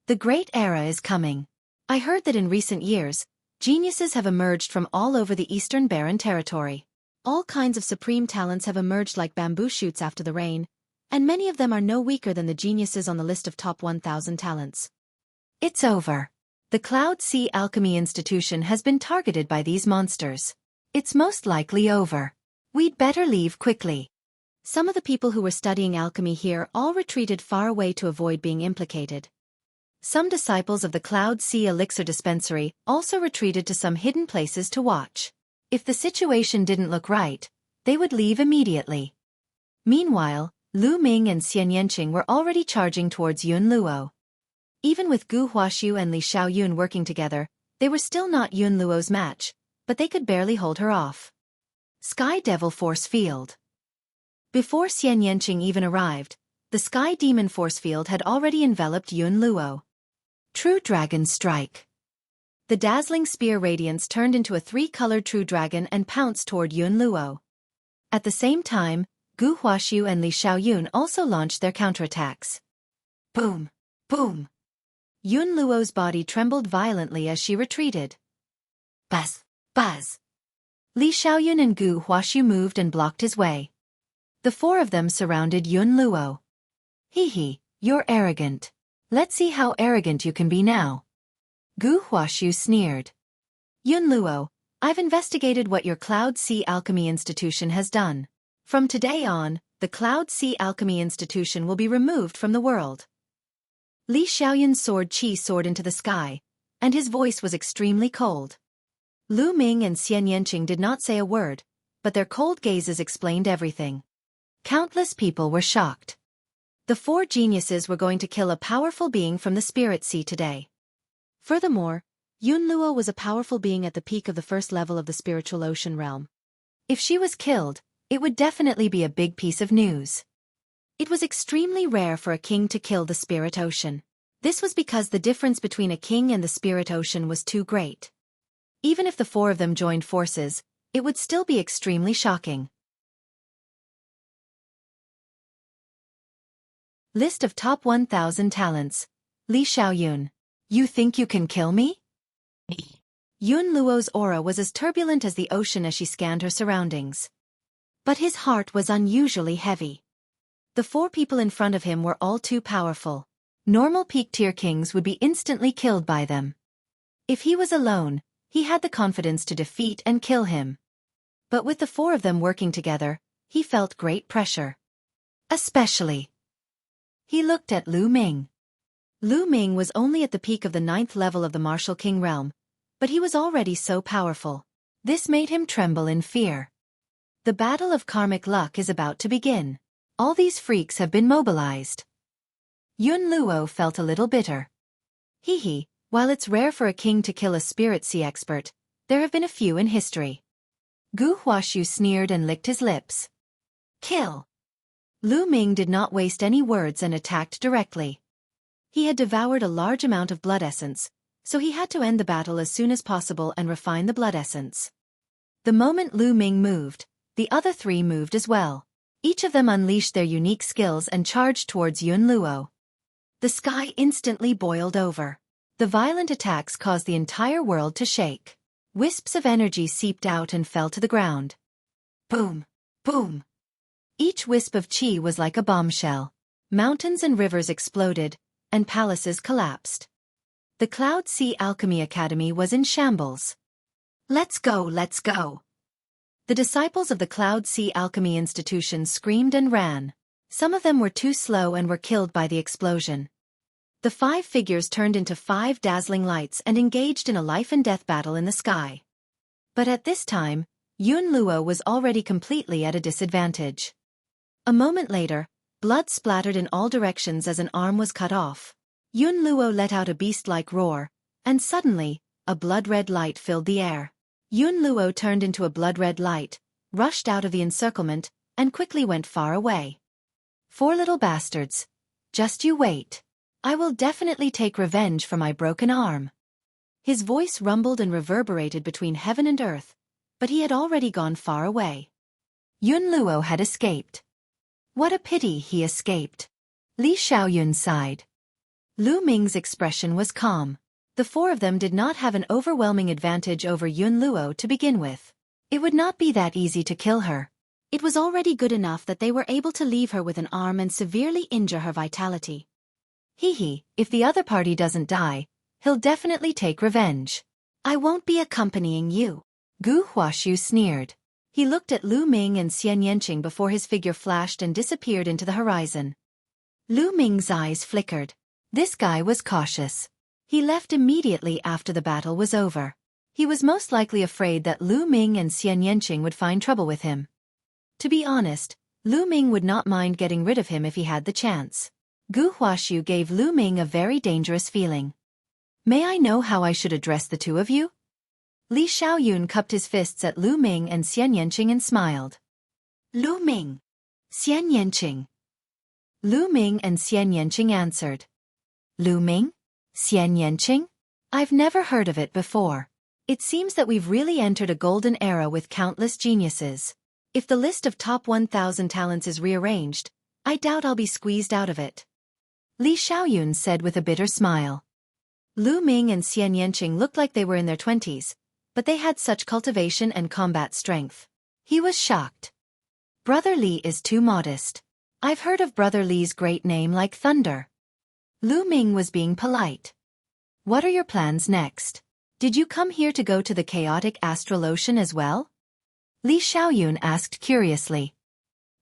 The great era is coming. I heard that in recent years, geniuses have emerged from all over the Eastern Barren Territory. All kinds of supreme talents have emerged like bamboo shoots after the rain, and many of them are no weaker than the geniuses on the list of top 1,000 talents. It's over. The Cloud Sea Alchemy Institution has been targeted by these monsters. It's most likely over. We'd better leave quickly. Some of the people who were studying alchemy here all retreated far away to avoid being implicated. Some disciples of the Cloud Sea Elixir Dispensary also retreated to some hidden places to watch. If the situation didn't look right, they would leave immediately. Meanwhile, Lu Ming and Xian Yanqing were already charging towards Yun Luo. Even with Gu Huaxiu and Li Xiaoyun working together, they were still not Yun Luo's match, but they could barely hold her off. Sky Devil Force Field. Before Xian Yanqing even arrived, the Sky Demon Force Field had already enveloped Yun Luo. True Dragon Strike. The dazzling spear radiance turned into a 3-colored True Dragon and pounced toward Yun Luo. At the same time, Gu Huaxiu and Li Xiaoyun also launched their counterattacks. Boom! Boom! Yun Luo's body trembled violently as she retreated. Buzz! Buzz! Li Xiaoyun and Gu Huaxiu moved and blocked his way. The four of them surrounded Yun Luo. Hee, you're arrogant. Let's see how arrogant you can be now. Gu Huaxiu sneered. Yun Luo, I've investigated what your Cloud Sea Alchemy Institution has done. From today on, the Cloud Sea Alchemy Institution will be removed from the world. Li Xiaoyun's sword Qi soared into the sky, and his voice was extremely cold. Lu Ming and Xian Yanqing did not say a word, but their cold gazes explained everything. Countless people were shocked. The four geniuses were going to kill a powerful being from the Spirit Sea today. Furthermore, Yun Luo was a powerful being at the peak of the first level of the spiritual ocean realm. If she was killed, it would definitely be a big piece of news. It was extremely rare for a king to kill the Spirit Ocean. This was because the difference between a king and the Spirit Ocean was too great. Even if the four of them joined forces, it would still be extremely shocking. List of top 1,000 talents. Li Xiaoyun. You think you can kill me? Yun Luo's aura was as turbulent as the ocean as she scanned her surroundings. But his heart was unusually heavy. The four people in front of him were all too powerful. Normal peak-tier kings would be instantly killed by them. If he was alone, he had the confidence to defeat and kill him. But with the four of them working together, he felt great pressure. Especially. He looked at Lu Ming. Lu Ming was only at the peak of the 9th level of the Martial King realm, but he was already so powerful. This made him tremble in fear. The battle of karmic luck is about to begin. All these freaks have been mobilized. Yun Luo felt a little bitter. While it's rare for a king to kill a Spirit Sea expert, there have been a few in history. Gu Huaxiu sneered and licked his lips. Kill! Lu Ming did not waste any words and attacked directly. He had devoured a large amount of blood essence, so he had to end the battle as soon as possible and refine the blood essence. The moment Lu Ming moved, the other three moved as well. Each of them unleashed their unique skills and charged towards Yun Luo. The sky instantly boiled over. The violent attacks caused the entire world to shake. Wisps of energy seeped out and fell to the ground. Boom! Boom! Each wisp of qi was like a bombshell. Mountains and rivers exploded, and palaces collapsed. The Cloud Sea Alchemy Academy was in shambles. Let's go, let's go! The disciples of the Cloud Sea Alchemy Institution screamed and ran. Some of them were too slow and were killed by the explosion. The 5 figures turned into 5 dazzling lights and engaged in a life-and-death battle in the sky. But at this time, Yun Luo was already completely at a disadvantage. A moment later, blood splattered in all directions as an arm was cut off. Yun Luo let out a beast-like roar, and suddenly, a blood-red light filled the air. Yun Luo turned into a blood-red light, rushed out of the encirclement, and quickly went far away. 4 little bastards. Just you wait. I will definitely take revenge for my broken arm. His voice rumbled and reverberated between heaven and earth, but he had already gone far away. Yun Luo had escaped. What a pity he escaped. Li Xiaoyun sighed. Lu Ming's expression was calm. The 4 of them did not have an overwhelming advantage over Yun Luo to begin with. It would not be that easy to kill her. It was already good enough that they were able to leave her with an arm and severely injure her vitality. If the other party doesn't die, he'll definitely take revenge. I won't be accompanying you. Gu Huaxu sneered. He looked at Lu Ming and Xian Yanqing before his figure flashed and disappeared into the horizon. Lu Ming's eyes flickered. This guy was cautious. He left immediately after the battle was over. He was most likely afraid that Lu Ming and Xian Yanqing would find trouble with him. To be honest, Lu Ming would not mind getting rid of him if he had the chance. Gu Huaxu gave Lu Ming a very dangerous feeling. May I know how I should address the 2 of you? Li Xiaoyun cupped his fists at Lu Ming and Xian Yanqing and smiled. Lu Ming. Xian Yanqing. Lu Ming and Xian Yanqing answered. Lu Ming? Xian Yanqing? I've never heard of it before. It seems that we've really entered a golden era with countless geniuses. If the list of top 1,000 talents is rearranged, I doubt I'll be squeezed out of it. Li Xiaoyun said with a bitter smile. Lu Ming and Xian Yanqing looked like they were in their 20s, but they had such cultivation and combat strength. He was shocked. Brother Li is too modest. I've heard of Brother Li's great name like thunder. Lu Ming was being polite. What are your plans next? Did you come here to go to the chaotic astral ocean as well? Li Xiaoyun asked curiously.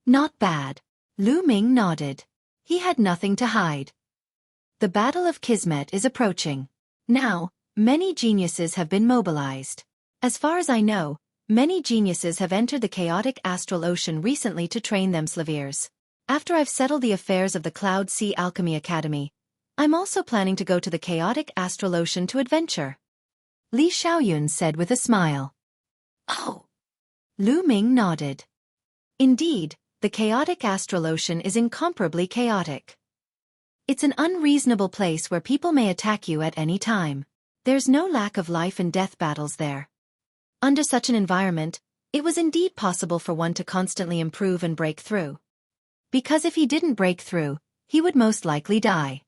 Not bad. Lu Ming nodded. He had nothing to hide. The Battle of Kismet is approaching. Now, many geniuses have been mobilized. As far as I know, many geniuses have entered the chaotic astral ocean recently to train them slaviers. After I've settled the affairs of the Cloud Sea Alchemy Academy, I'm also planning to go to the chaotic astral ocean to adventure. Li Xiaoyun said with a smile. Oh. Lu Ming nodded. Indeed, the chaotic astral ocean is incomparably chaotic. It's an unreasonable place where people may attack you at any time. There's no lack of life and death battles there. Under such an environment, it was indeed possible for one to constantly improve and break through. Because if he didn't break through, he would most likely die.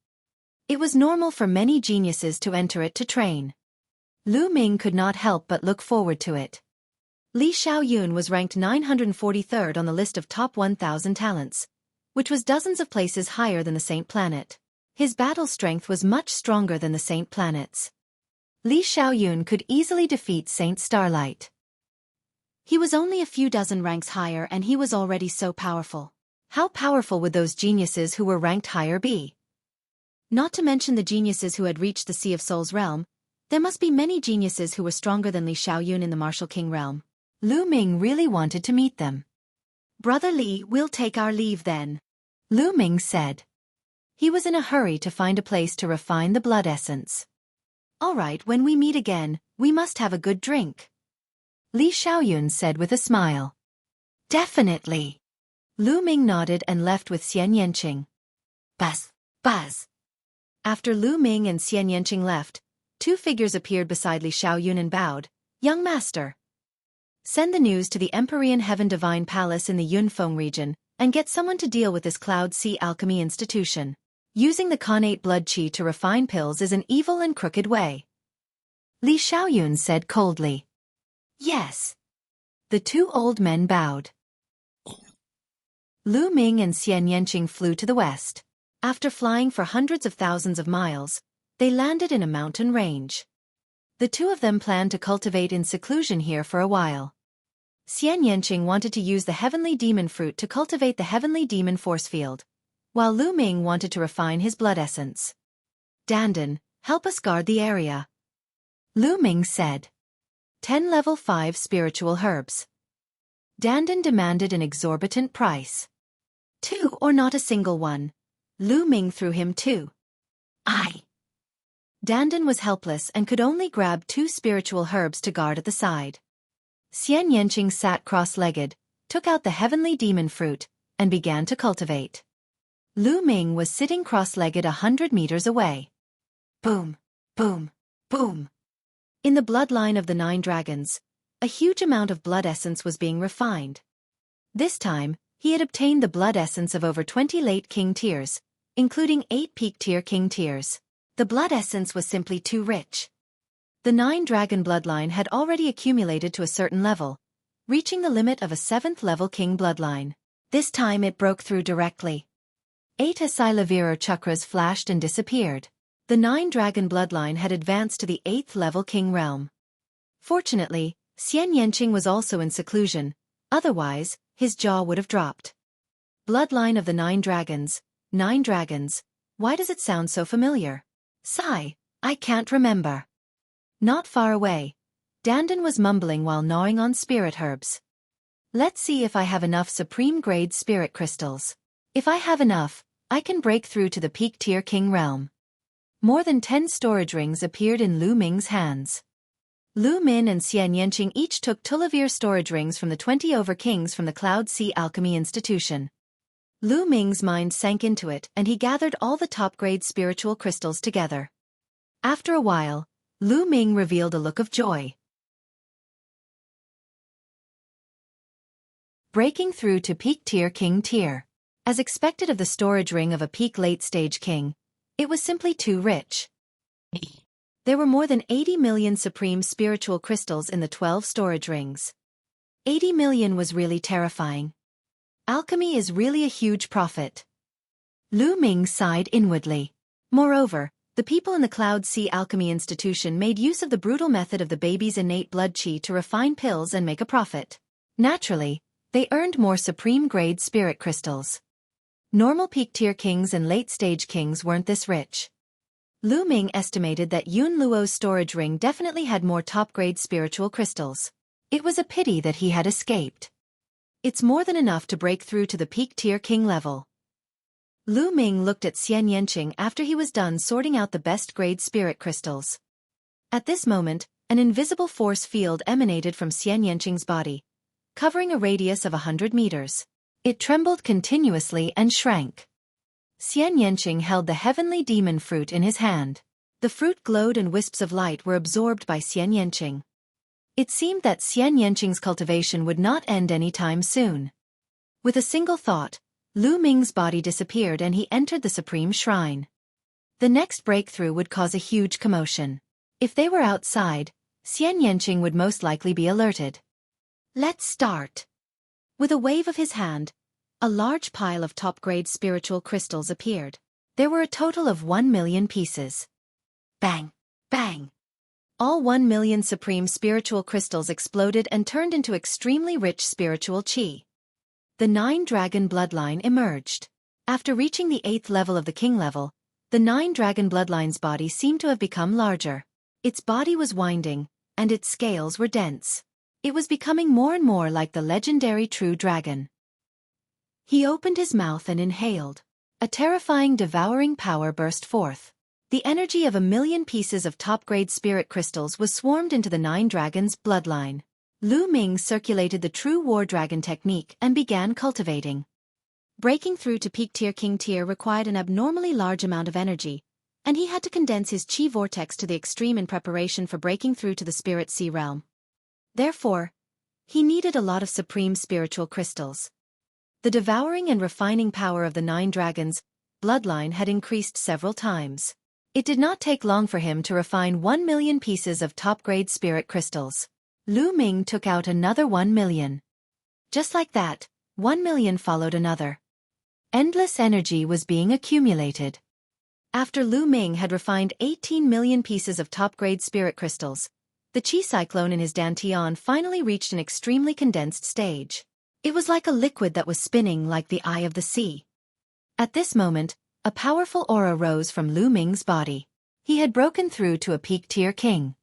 It was normal for many geniuses to enter it to train. Lu Ming could not help but look forward to it. Li Xiaoyun was ranked 943rd on the list of top 1,000 talents, which was dozens of places higher than the Saint Planet. His battle strength was much stronger than the Saint Planet's. Li Xiaoyun could easily defeat Saint Starlight. He was only a few dozen ranks higher and he was already so powerful. How powerful would those geniuses who were ranked higher be? Not to mention the geniuses who had reached the Sea of Souls realm, there must be many geniuses who were stronger than Li Xiaoyun in the Martial King realm. Lu Ming really wanted to meet them. Brother Li, we'll take our leave then. Lu Ming said. He was in a hurry to find a place to refine the blood essence. All right, when we meet again, we must have a good drink. Li Xiaoyun said with a smile. Definitely. Lu Ming nodded and left with Xian Yanqing. Buzz, buzz. After Lu Ming and Xian Yanqing left, 2 figures appeared beside Li Xiaoyun and bowed. Young master. Send the news to the Empyrean Heaven Divine Palace in the Yunfeng region, and get someone to deal with this Cloud Sea Alchemy Institution. Using the connate blood qi to refine pills is an evil and crooked way. Li Xiaoyun said coldly. Yes. The 2 old men bowed. Lu Ming and Xian Yanqing flew to the west. After flying for hundreds of thousands of miles, they landed in a mountain range. The 2 of them planned to cultivate in seclusion here for a while. Xian Yanqing wanted to use the heavenly demon fruit to cultivate the heavenly demon force field, while Lu Ming wanted to refine his blood essence. Dandan, help us guard the area. Lu Ming said. 10 level 5 spiritual herbs. Dandan demanded an exorbitant price. 2 or not a single one. Lu Ming threw him 2. Dandan was helpless and could only grab 2 spiritual herbs to guard at the side. Xian Yanqing sat cross-legged, took out the heavenly demon fruit, and began to cultivate. Lu Ming was sitting cross-legged 100 meters away. Boom, boom, boom. In the bloodline of the 9 dragons, a huge amount of blood essence was being refined. This time, he had obtained the blood essence of over 20 late king tiers, including 8 peak tier king tiers. The blood essence was simply too rich. The 9 dragon bloodline had already accumulated to a certain level, reaching the limit of a 7th level king bloodline. This time it broke through directly. 8 Asai chakras flashed and disappeared. The 9 dragon bloodline had advanced to the 8th level king realm. Fortunately, Xian Yanqing was also in seclusion, otherwise, his jaw would have dropped. Bloodline of the 9 dragons, 9 dragons, why does it sound so familiar? Sigh, I can't remember. Not far away, Dandan was mumbling while gnawing on spirit herbs. Let's see if I have enough supreme-grade spirit crystals. If I have enough, I can break through to the peak tier king realm. More than 10 storage rings appeared in Lu Ming's hands. Lu Min and Xian Yanqing each took Tulavir storage rings from the 20 over kings from the Cloud Sea Alchemy Institution. Lu Ming's mind sank into it and he gathered all the top-grade spiritual crystals together. After a while, Lu Ming revealed a look of joy. Breaking through to peak tier king tier. As expected of the storage ring of a peak late-stage king, it was simply too rich. There were more than 80 million supreme spiritual crystals in the 12 storage rings. 80 million was really terrifying. Alchemy is really a huge profit. Lu Ming sighed inwardly. Moreover, the people in the Cloud Sea Alchemy Institution made use of the brutal method of the baby's innate blood qi to refine pills and make a profit. Naturally, they earned more supreme-grade spirit crystals. Normal peak-tier kings and late-stage kings weren't this rich. Lu Ming estimated that Yun Luo's storage ring definitely had more top-grade spiritual crystals. It was a pity that he had escaped. It's more than enough to break through to the peak-tier king level. Lu Ming looked at Xian Yanqing after he was done sorting out the best-grade spirit crystals. At this moment, an invisible force field emanated from Xian Yanqing's body, covering a radius of 100 meters. It trembled continuously and shrank. Xian Yanqing held the heavenly demon fruit in his hand. The fruit glowed and wisps of light were absorbed by Xian Yanqing. It seemed that Xian Yanqing's cultivation would not end anytime soon. With a single thought, Lu Ming's body disappeared and he entered the Supreme Shrine. The next breakthrough would cause a huge commotion. If they were outside, Xian Yanqing would most likely be alerted. Let's start. With a wave of his hand, a large pile of top-grade spiritual crystals appeared. There were a total of 1 million pieces. Bang! Bang! All 1 million supreme spiritual crystals exploded and turned into extremely rich spiritual qi. The 9 dragon bloodline emerged. After reaching the 8th level of the king level, the 9 dragon bloodline's body seemed to have become larger. Its body was winding, and its scales were dense. It was becoming more and more like the legendary true dragon. He opened his mouth and inhaled. A terrifying devouring power burst forth. The energy of 1 million pieces of top-grade spirit crystals was swarmed into the 9 dragons' bloodline. Lu Ming circulated the true war dragon technique and began cultivating. Breaking through to peak tier king tier required an abnormally large amount of energy, and he had to condense his qi vortex to the extreme in preparation for breaking through to the spirit sea realm. Therefore, he needed a lot of supreme spiritual crystals. The devouring and refining power of the 9 dragons' bloodline had increased several times. It did not take long for him to refine 1 million pieces of top-grade spirit crystals. Lu Ming took out another 1 million. Just like that, 1 million followed another. Endless energy was being accumulated. After Lu Ming had refined 18 million pieces of top-grade spirit crystals, the qi cyclone in his dantian finally reached an extremely condensed stage. It was like a liquid that was spinning like the eye of the sea. At this moment, a powerful aura rose from Lu Ming's body. He had broken through to a peak-tier king.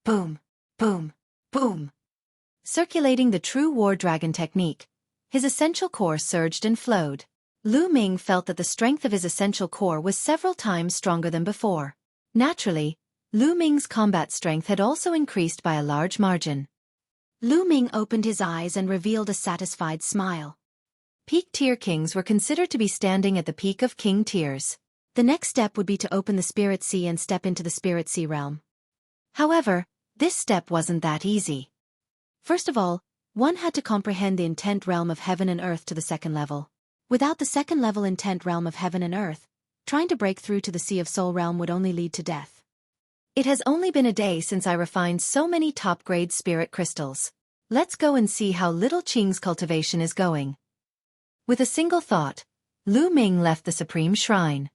Boom! Boom! Boom! Circulating the true war dragon technique, his essential core surged and flowed. Lu Ming felt that the strength of his essential core was several times stronger than before. Naturally, Lu Ming's combat strength had also increased by a large margin. Lu Ming opened his eyes and revealed a satisfied smile. Peak tier kings were considered to be standing at the peak of king tiers. The next step would be to open the Spirit Sea and step into the Spirit Sea realm. However, this step wasn't that easy. First of all, one had to comprehend the intent realm of heaven and earth to the second level. Without the second level intent realm of heaven and earth, trying to break through to the Sea of Soul realm would only lead to death. It has only been a day since I refined so many top-grade spirit crystals. Let's go and see how little Qing's cultivation is going. With a single thought, Lu Ming left the Supreme Shrine.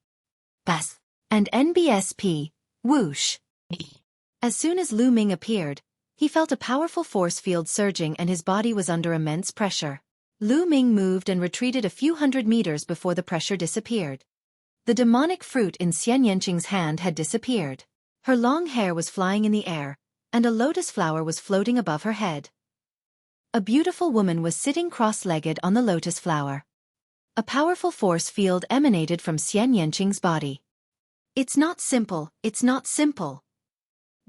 Bas! And NBSP, whoosh! As soon as Lu Ming appeared, he felt a powerful force field surging and his body was under immense pressure. Lu Ming moved and retreated a few hundred meters before the pressure disappeared. The demonic fruit in Xian Yanqing's hand had disappeared. Her long hair was flying in the air, and a lotus flower was floating above her head. A beautiful woman was sitting cross-legged on the lotus flower. A powerful force field emanated from Xian Yanqing's body. It's not simple, it's not simple.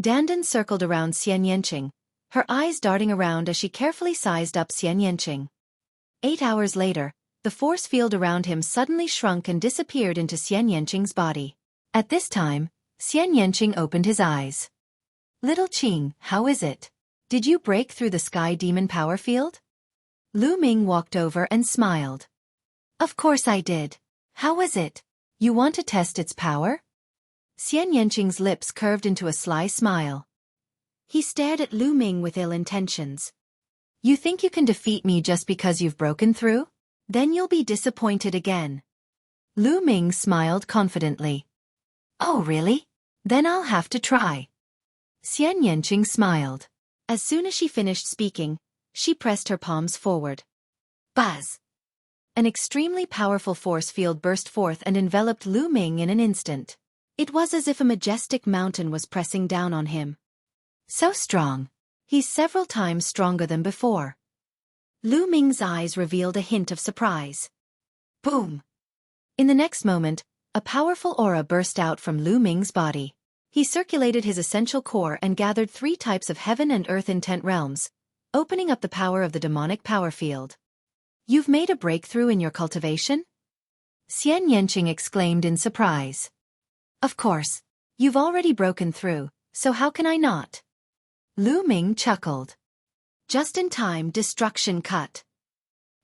Dandan circled around Xian Yanqing, her eyes darting around as she carefully sized up Xian Yanqing. 8 hours later, the force field around him suddenly shrunk and disappeared into Xian Yanqing's body. At this time, Xian Yanqing opened his eyes. Little Qing, how is it? Did you break through the sky demon power field? Lu Ming walked over and smiled. Of course I did. How was it? You want to test its power? Xian Yanqing's lips curved into a sly smile. He stared at Lu Ming with ill intentions. You think you can defeat me just because you've broken through? Then you'll be disappointed again. Lu Ming smiled confidently. Oh really? Then I'll have to try. Xian Yanqing smiled. As soon as she finished speaking, she pressed her palms forward. Buzz! An extremely powerful force field burst forth and enveloped Lu Ming in an instant. It was as if a majestic mountain was pressing down on him. So strong. He's several times stronger than before. Lu Ming's eyes revealed a hint of surprise. Boom! In the next moment, a powerful aura burst out from Lu Ming's body. He circulated his essential core and gathered 3 types of heaven and earth intent realms, opening up the power of the demonic power field. You've made a breakthrough in your cultivation? Xian Yanqing exclaimed in surprise. Of course. You've already broken through, so how can I not? Lu Ming chuckled. Just in time, destruction cut.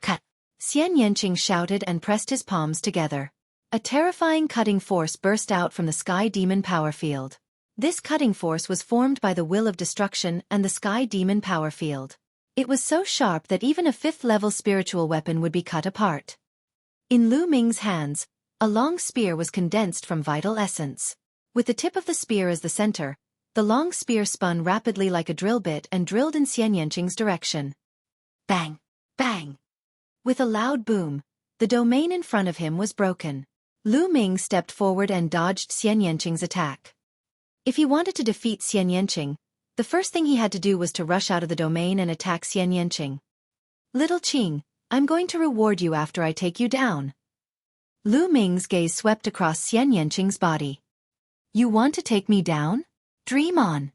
Cut! Xian Yanqing shouted and pressed his palms together. A terrifying cutting force burst out from the sky demon power field. This cutting force was formed by the will of destruction and the sky demon power field. It was so sharp that even a 5th-level spiritual weapon would be cut apart. In Lu Ming's hands, a long spear was condensed from vital essence. With the tip of the spear as the center, the long spear spun rapidly like a drill bit and drilled in Xian Yanqing's direction. Bang! Bang! With a loud boom, the domain in front of him was broken. Lu Ming stepped forward and dodged Xian Yanqing's attack. If he wanted to defeat Xian Yanqing, the first thing he had to do was to rush out of the domain and attack Xian Yanqing. Little Qing, I'm going to reward you after I take you down. Lu Ming's gaze swept across Xian Yanqing's body. You want to take me down? Dream on!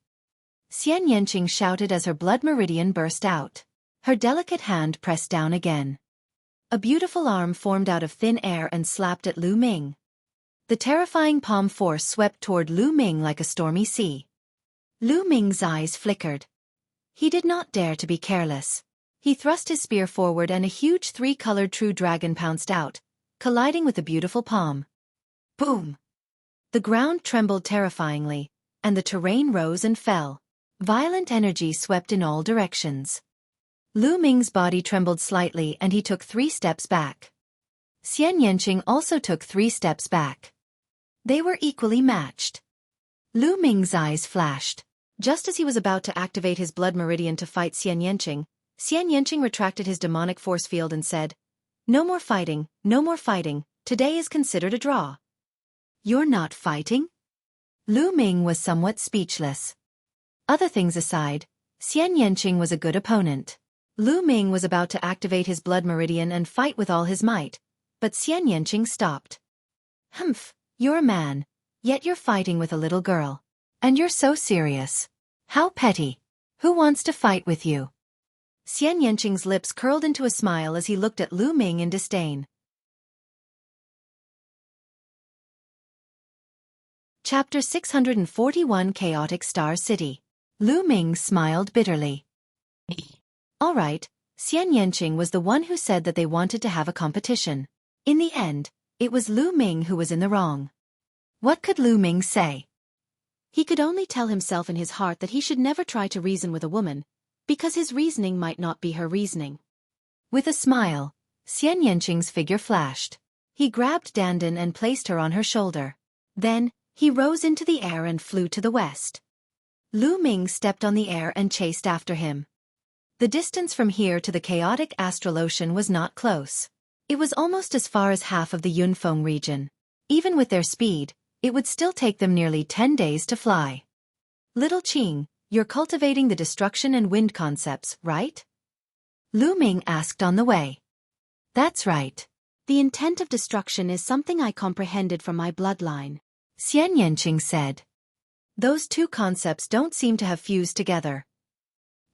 Xian Yanqing shouted as her blood meridian burst out. Her delicate hand pressed down again. A beautiful arm formed out of thin air and slapped at Lu Ming. The terrifying palm force swept toward Lu Ming like a stormy sea. Lu Ming's eyes flickered. He did not dare to be careless. He thrust his spear forward and a huge 3-colored true dragon pounced out, colliding with the beautiful palm. Boom! The ground trembled terrifyingly, and the terrain rose and fell. Violent energy swept in all directions. Lu Ming's body trembled slightly and he took 3 steps back. Xian Yanqing also took 3 steps back. They were equally matched. Lu Ming's eyes flashed. Just as he was about to activate his blood meridian to fight Xian Yanqing retracted his demonic force field and said, No more fighting, no more fighting, today is considered a draw. You're not fighting? Lu Ming was somewhat speechless. Other things aside, Xian Yanqing was a good opponent. Lu Ming was about to activate his blood meridian and fight with all his might, but Xian Yanqing stopped. Humph, you're a man, yet you're fighting with a little girl. And you're so serious. How petty. Who wants to fight with you? Xian Yanqing's lips curled into a smile as he looked at Lu Ming in disdain. Chapter 641 Chaotic Star City. Lu Ming smiled bitterly. All right, Xian Yanqing was the one who said that they wanted to have a competition. In the end, it was Lu Ming who was in the wrong. What could Lu Ming say? He could only tell himself in his heart that he should never try to reason with a woman, because his reasoning might not be her reasoning. With a smile, Xian Yanqing's figure flashed. He grabbed Dandan and placed her on her shoulder. Then, he rose into the air and flew to the west. Lu Ming stepped on the air and chased after him. The distance from here to the chaotic astral ocean was not close. It was almost as far as half of the Yunfeng region. Even with their speed, it would still take them nearly 10 days to fly. Little Qing, you're cultivating the destruction and wind concepts, right? Lu Ming asked on the way. That's right. The intent of destruction is something I comprehended from my bloodline, Xian Yanqing said. Those two concepts don't seem to have fused together.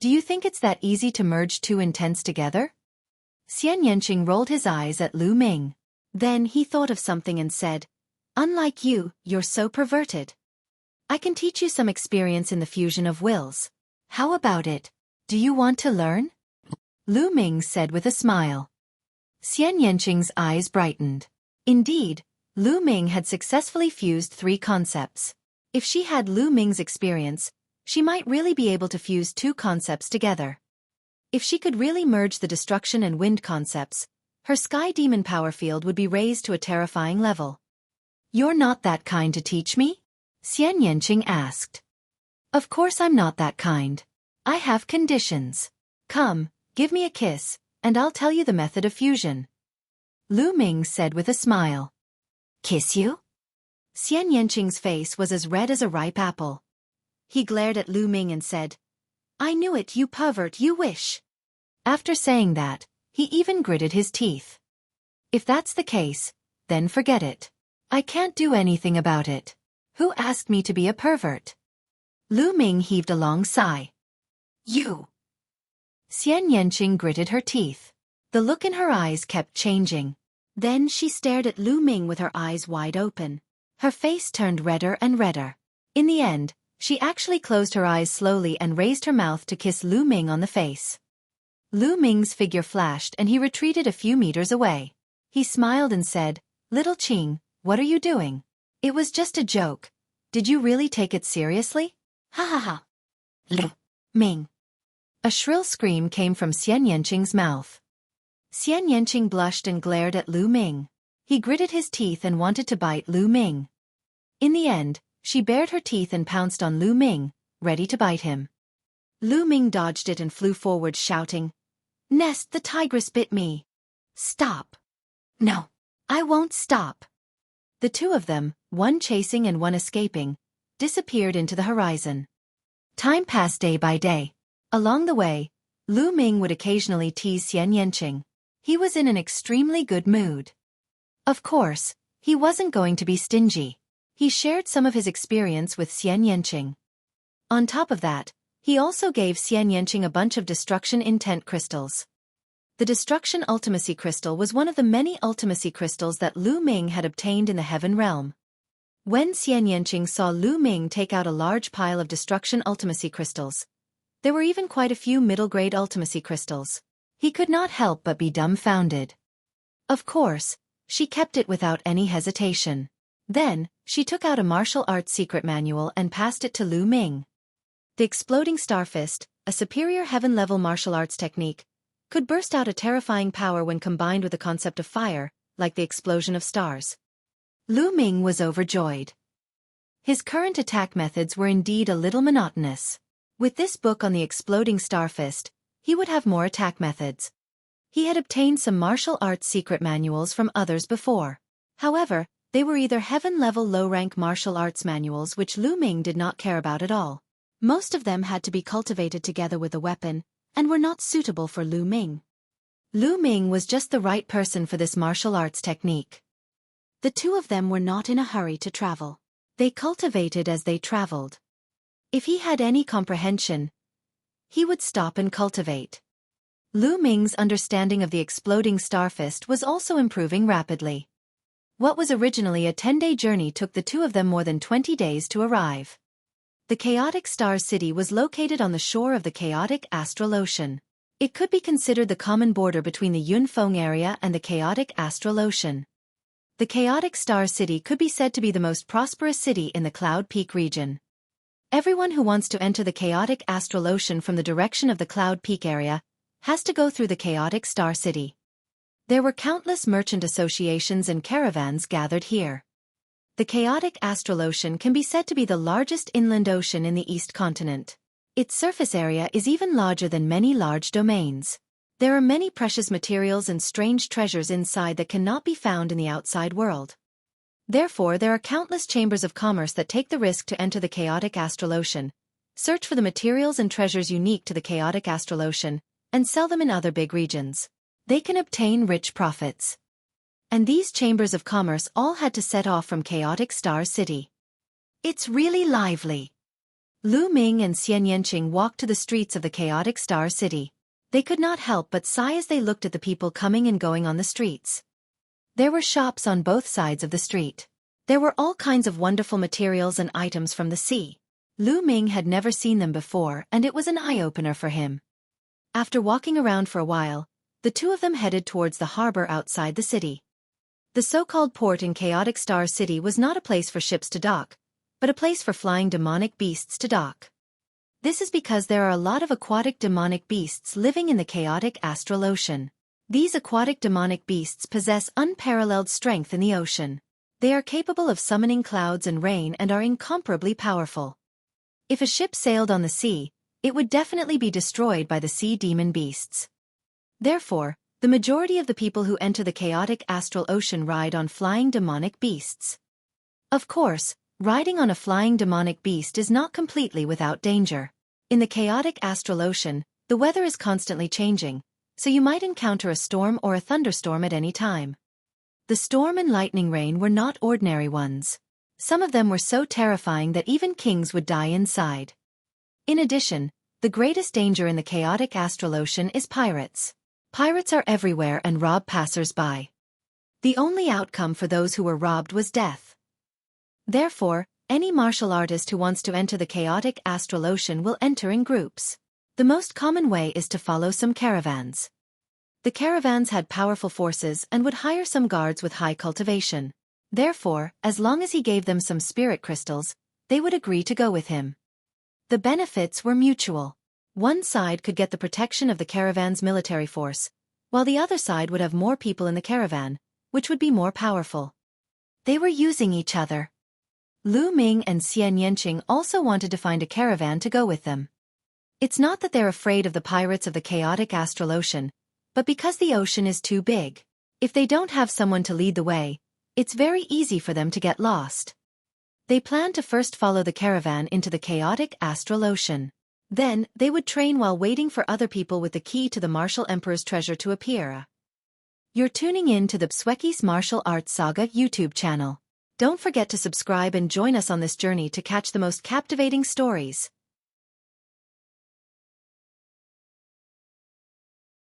Do you think it's that easy to merge two intents together? Xian Yanqing rolled his eyes at Lu Ming. Then he thought of something and said, Unlike you, you're so perverted. I can teach you some experience in the fusion of wills. How about it? Do you want to learn? Lu Ming said with a smile. Xian Yanqing's eyes brightened. Indeed, Lu Ming had successfully fused 3 concepts. If she had Lu Ming's experience, she might really be able to fuse 2 concepts together. If she could really merge the destruction and wind concepts, her sky demon power field would be raised to a terrifying level. You're not that kind to teach me? Xian Yanqing asked. Of course I'm not that kind. I have conditions. Come, give me a kiss, and I'll tell you the method of fusion. Lu Ming said with a smile. Kiss you? Xian Yanqing's face was as red as a ripe apple. He glared at Lu Ming and said, I knew it, you pervert, you wish. After saying that, he even gritted his teeth. If that's the case, then forget it. I can't do anything about it. Who asked me to be a pervert? Lu Ming heaved a long sigh. You. Xian Yanqing gritted her teeth. The look in her eyes kept changing. Then she stared at Lu Ming with her eyes wide open. Her face turned redder and redder. In the end, she actually closed her eyes slowly and raised her mouth to kiss Lu Ming on the face. Lu Ming's figure flashed and he retreated a few meters away. He smiled and said, Little Qing, what are you doing? It was just a joke. Did you really take it seriously? Ha ha ha. Lu Ming. A shrill scream came from Xian Yanqing's mouth. Xian Yanqing blushed and glared at Lu Ming. He gritted his teeth and wanted to bite Lu Ming. In the end, she bared her teeth and pounced on Lu Ming, ready to bite him. Lu Ming dodged it and flew forward shouting, Nest, the tigress bit me. Stop. No, I won't stop. The 2 of them, one chasing and one escaping, disappeared into the horizon. Time passed day by day. Along the way, Lu Ming would occasionally tease Xian Yanqing. He was in an extremely good mood. Of course, he wasn't going to be stingy. He shared some of his experience with Xian Yanqing. On top of that, he also gave Xian Yanqing a bunch of destruction intent crystals. The destruction ultimacy crystal was one of the many ultimacy crystals that Lu Ming had obtained in the heaven realm. When Xian Yanqing saw Lu Ming take out a large pile of destruction ultimacy crystals, there were even quite a few middle-grade ultimacy crystals. He could not help but be dumbfounded. Of course, she kept it without any hesitation. Then, she took out a martial arts secret manual and passed it to Lu Ming. The exploding star fist, a superior heaven-level martial arts technique, could burst out a terrifying power when combined with the concept of fire, like the explosion of stars. Lu Ming was overjoyed. His current attack methods were indeed a little monotonous. With this book on the exploding star fist, he would have more attack methods. He had obtained some martial arts secret manuals from others before. However, they were either heaven-level low-rank martial arts manuals which Lu Ming did not care about at all. Most of them had to be cultivated together with a weapon, and were not suitable for Lu Ming. Lu Ming was just the right person for this martial arts technique. The two of them were not in a hurry to travel. They cultivated as they traveled. If he had any comprehension, he would stop and cultivate. Lu Ming's understanding of the exploding starfist was also improving rapidly. What was originally a 10-day journey took the two of them more than 20 days to arrive. The chaotic star city was located on the shore of the chaotic astral ocean. It could be considered the common border between the Yunfeng area and the chaotic astral ocean. The chaotic star city could be said to be the most prosperous city in the Cloud Peak region. Everyone who wants to enter the chaotic astral ocean from the direction of the Cloud Peak area has to go through the chaotic star city. There were countless merchant associations and caravans gathered here. The chaotic astral ocean can be said to be the largest inland ocean in the East continent. Its surface area is even larger than many large domains. There are many precious materials and strange treasures inside that cannot be found in the outside world. Therefore, there are countless chambers of commerce that take the risk to enter the chaotic astral ocean, search for the materials and treasures unique to the chaotic astral ocean, and sell them in other big regions. They can obtain rich profits. And these chambers of commerce all had to set off from chaotic star city. It's really lively. Lu Ming and Xian Yanqing walked to the streets of the chaotic star city. They could not help but sigh as they looked at the people coming and going on the streets. There were shops on both sides of the street. There were all kinds of wonderful materials and items from the sea. Lu Ming had never seen them before, and it was an eye-opener for him. After walking around for a while, the two of them headed towards the harbor outside the city. The so-called port in Chaotic Star City was not a place for ships to dock, but a place for flying demonic beasts to dock. This is because there are a lot of aquatic demonic beasts living in the chaotic astral ocean. These aquatic demonic beasts possess unparalleled strength in the ocean. They are capable of summoning clouds and rain and are incomparably powerful. If a ship sailed on the sea, it would definitely be destroyed by the sea demon beasts. Therefore, the majority of the people who enter the chaotic astral ocean ride on flying demonic beasts. Of course, riding on a flying demonic beast is not completely without danger. In the chaotic astral ocean, the weather is constantly changing, so you might encounter a storm or a thunderstorm at any time. The storm and lightning rain were not ordinary ones. Some of them were so terrifying that even kings would die inside. In addition, the greatest danger in the chaotic astral ocean is pirates. Pirates are everywhere and rob passers-by. The only outcome for those who were robbed was death. Therefore, any martial artist who wants to enter the chaotic astral ocean will enter in groups. The most common way is to follow some caravans. The caravans had powerful forces and would hire some guards with high cultivation. Therefore, as long as he gave them some spirit crystals, they would agree to go with him. The benefits were mutual. One side could get the protection of the caravan's military force, while the other side would have more people in the caravan, which would be more powerful. They were using each other. Lu Ming and Xian Yanqing also wanted to find a caravan to go with them. It's not that they're afraid of the pirates of the chaotic astral ocean, but because the ocean is too big. If they don't have someone to lead the way, it's very easy for them to get lost. They planned to first follow the caravan into the chaotic astral ocean. Then, they would train while waiting for other people with the key to the Martial Emperor's treasure to appear. You're tuning in to the Xueqi's Martial Arts Saga YouTube channel. Don't forget to subscribe and join us on this journey to catch the most captivating stories.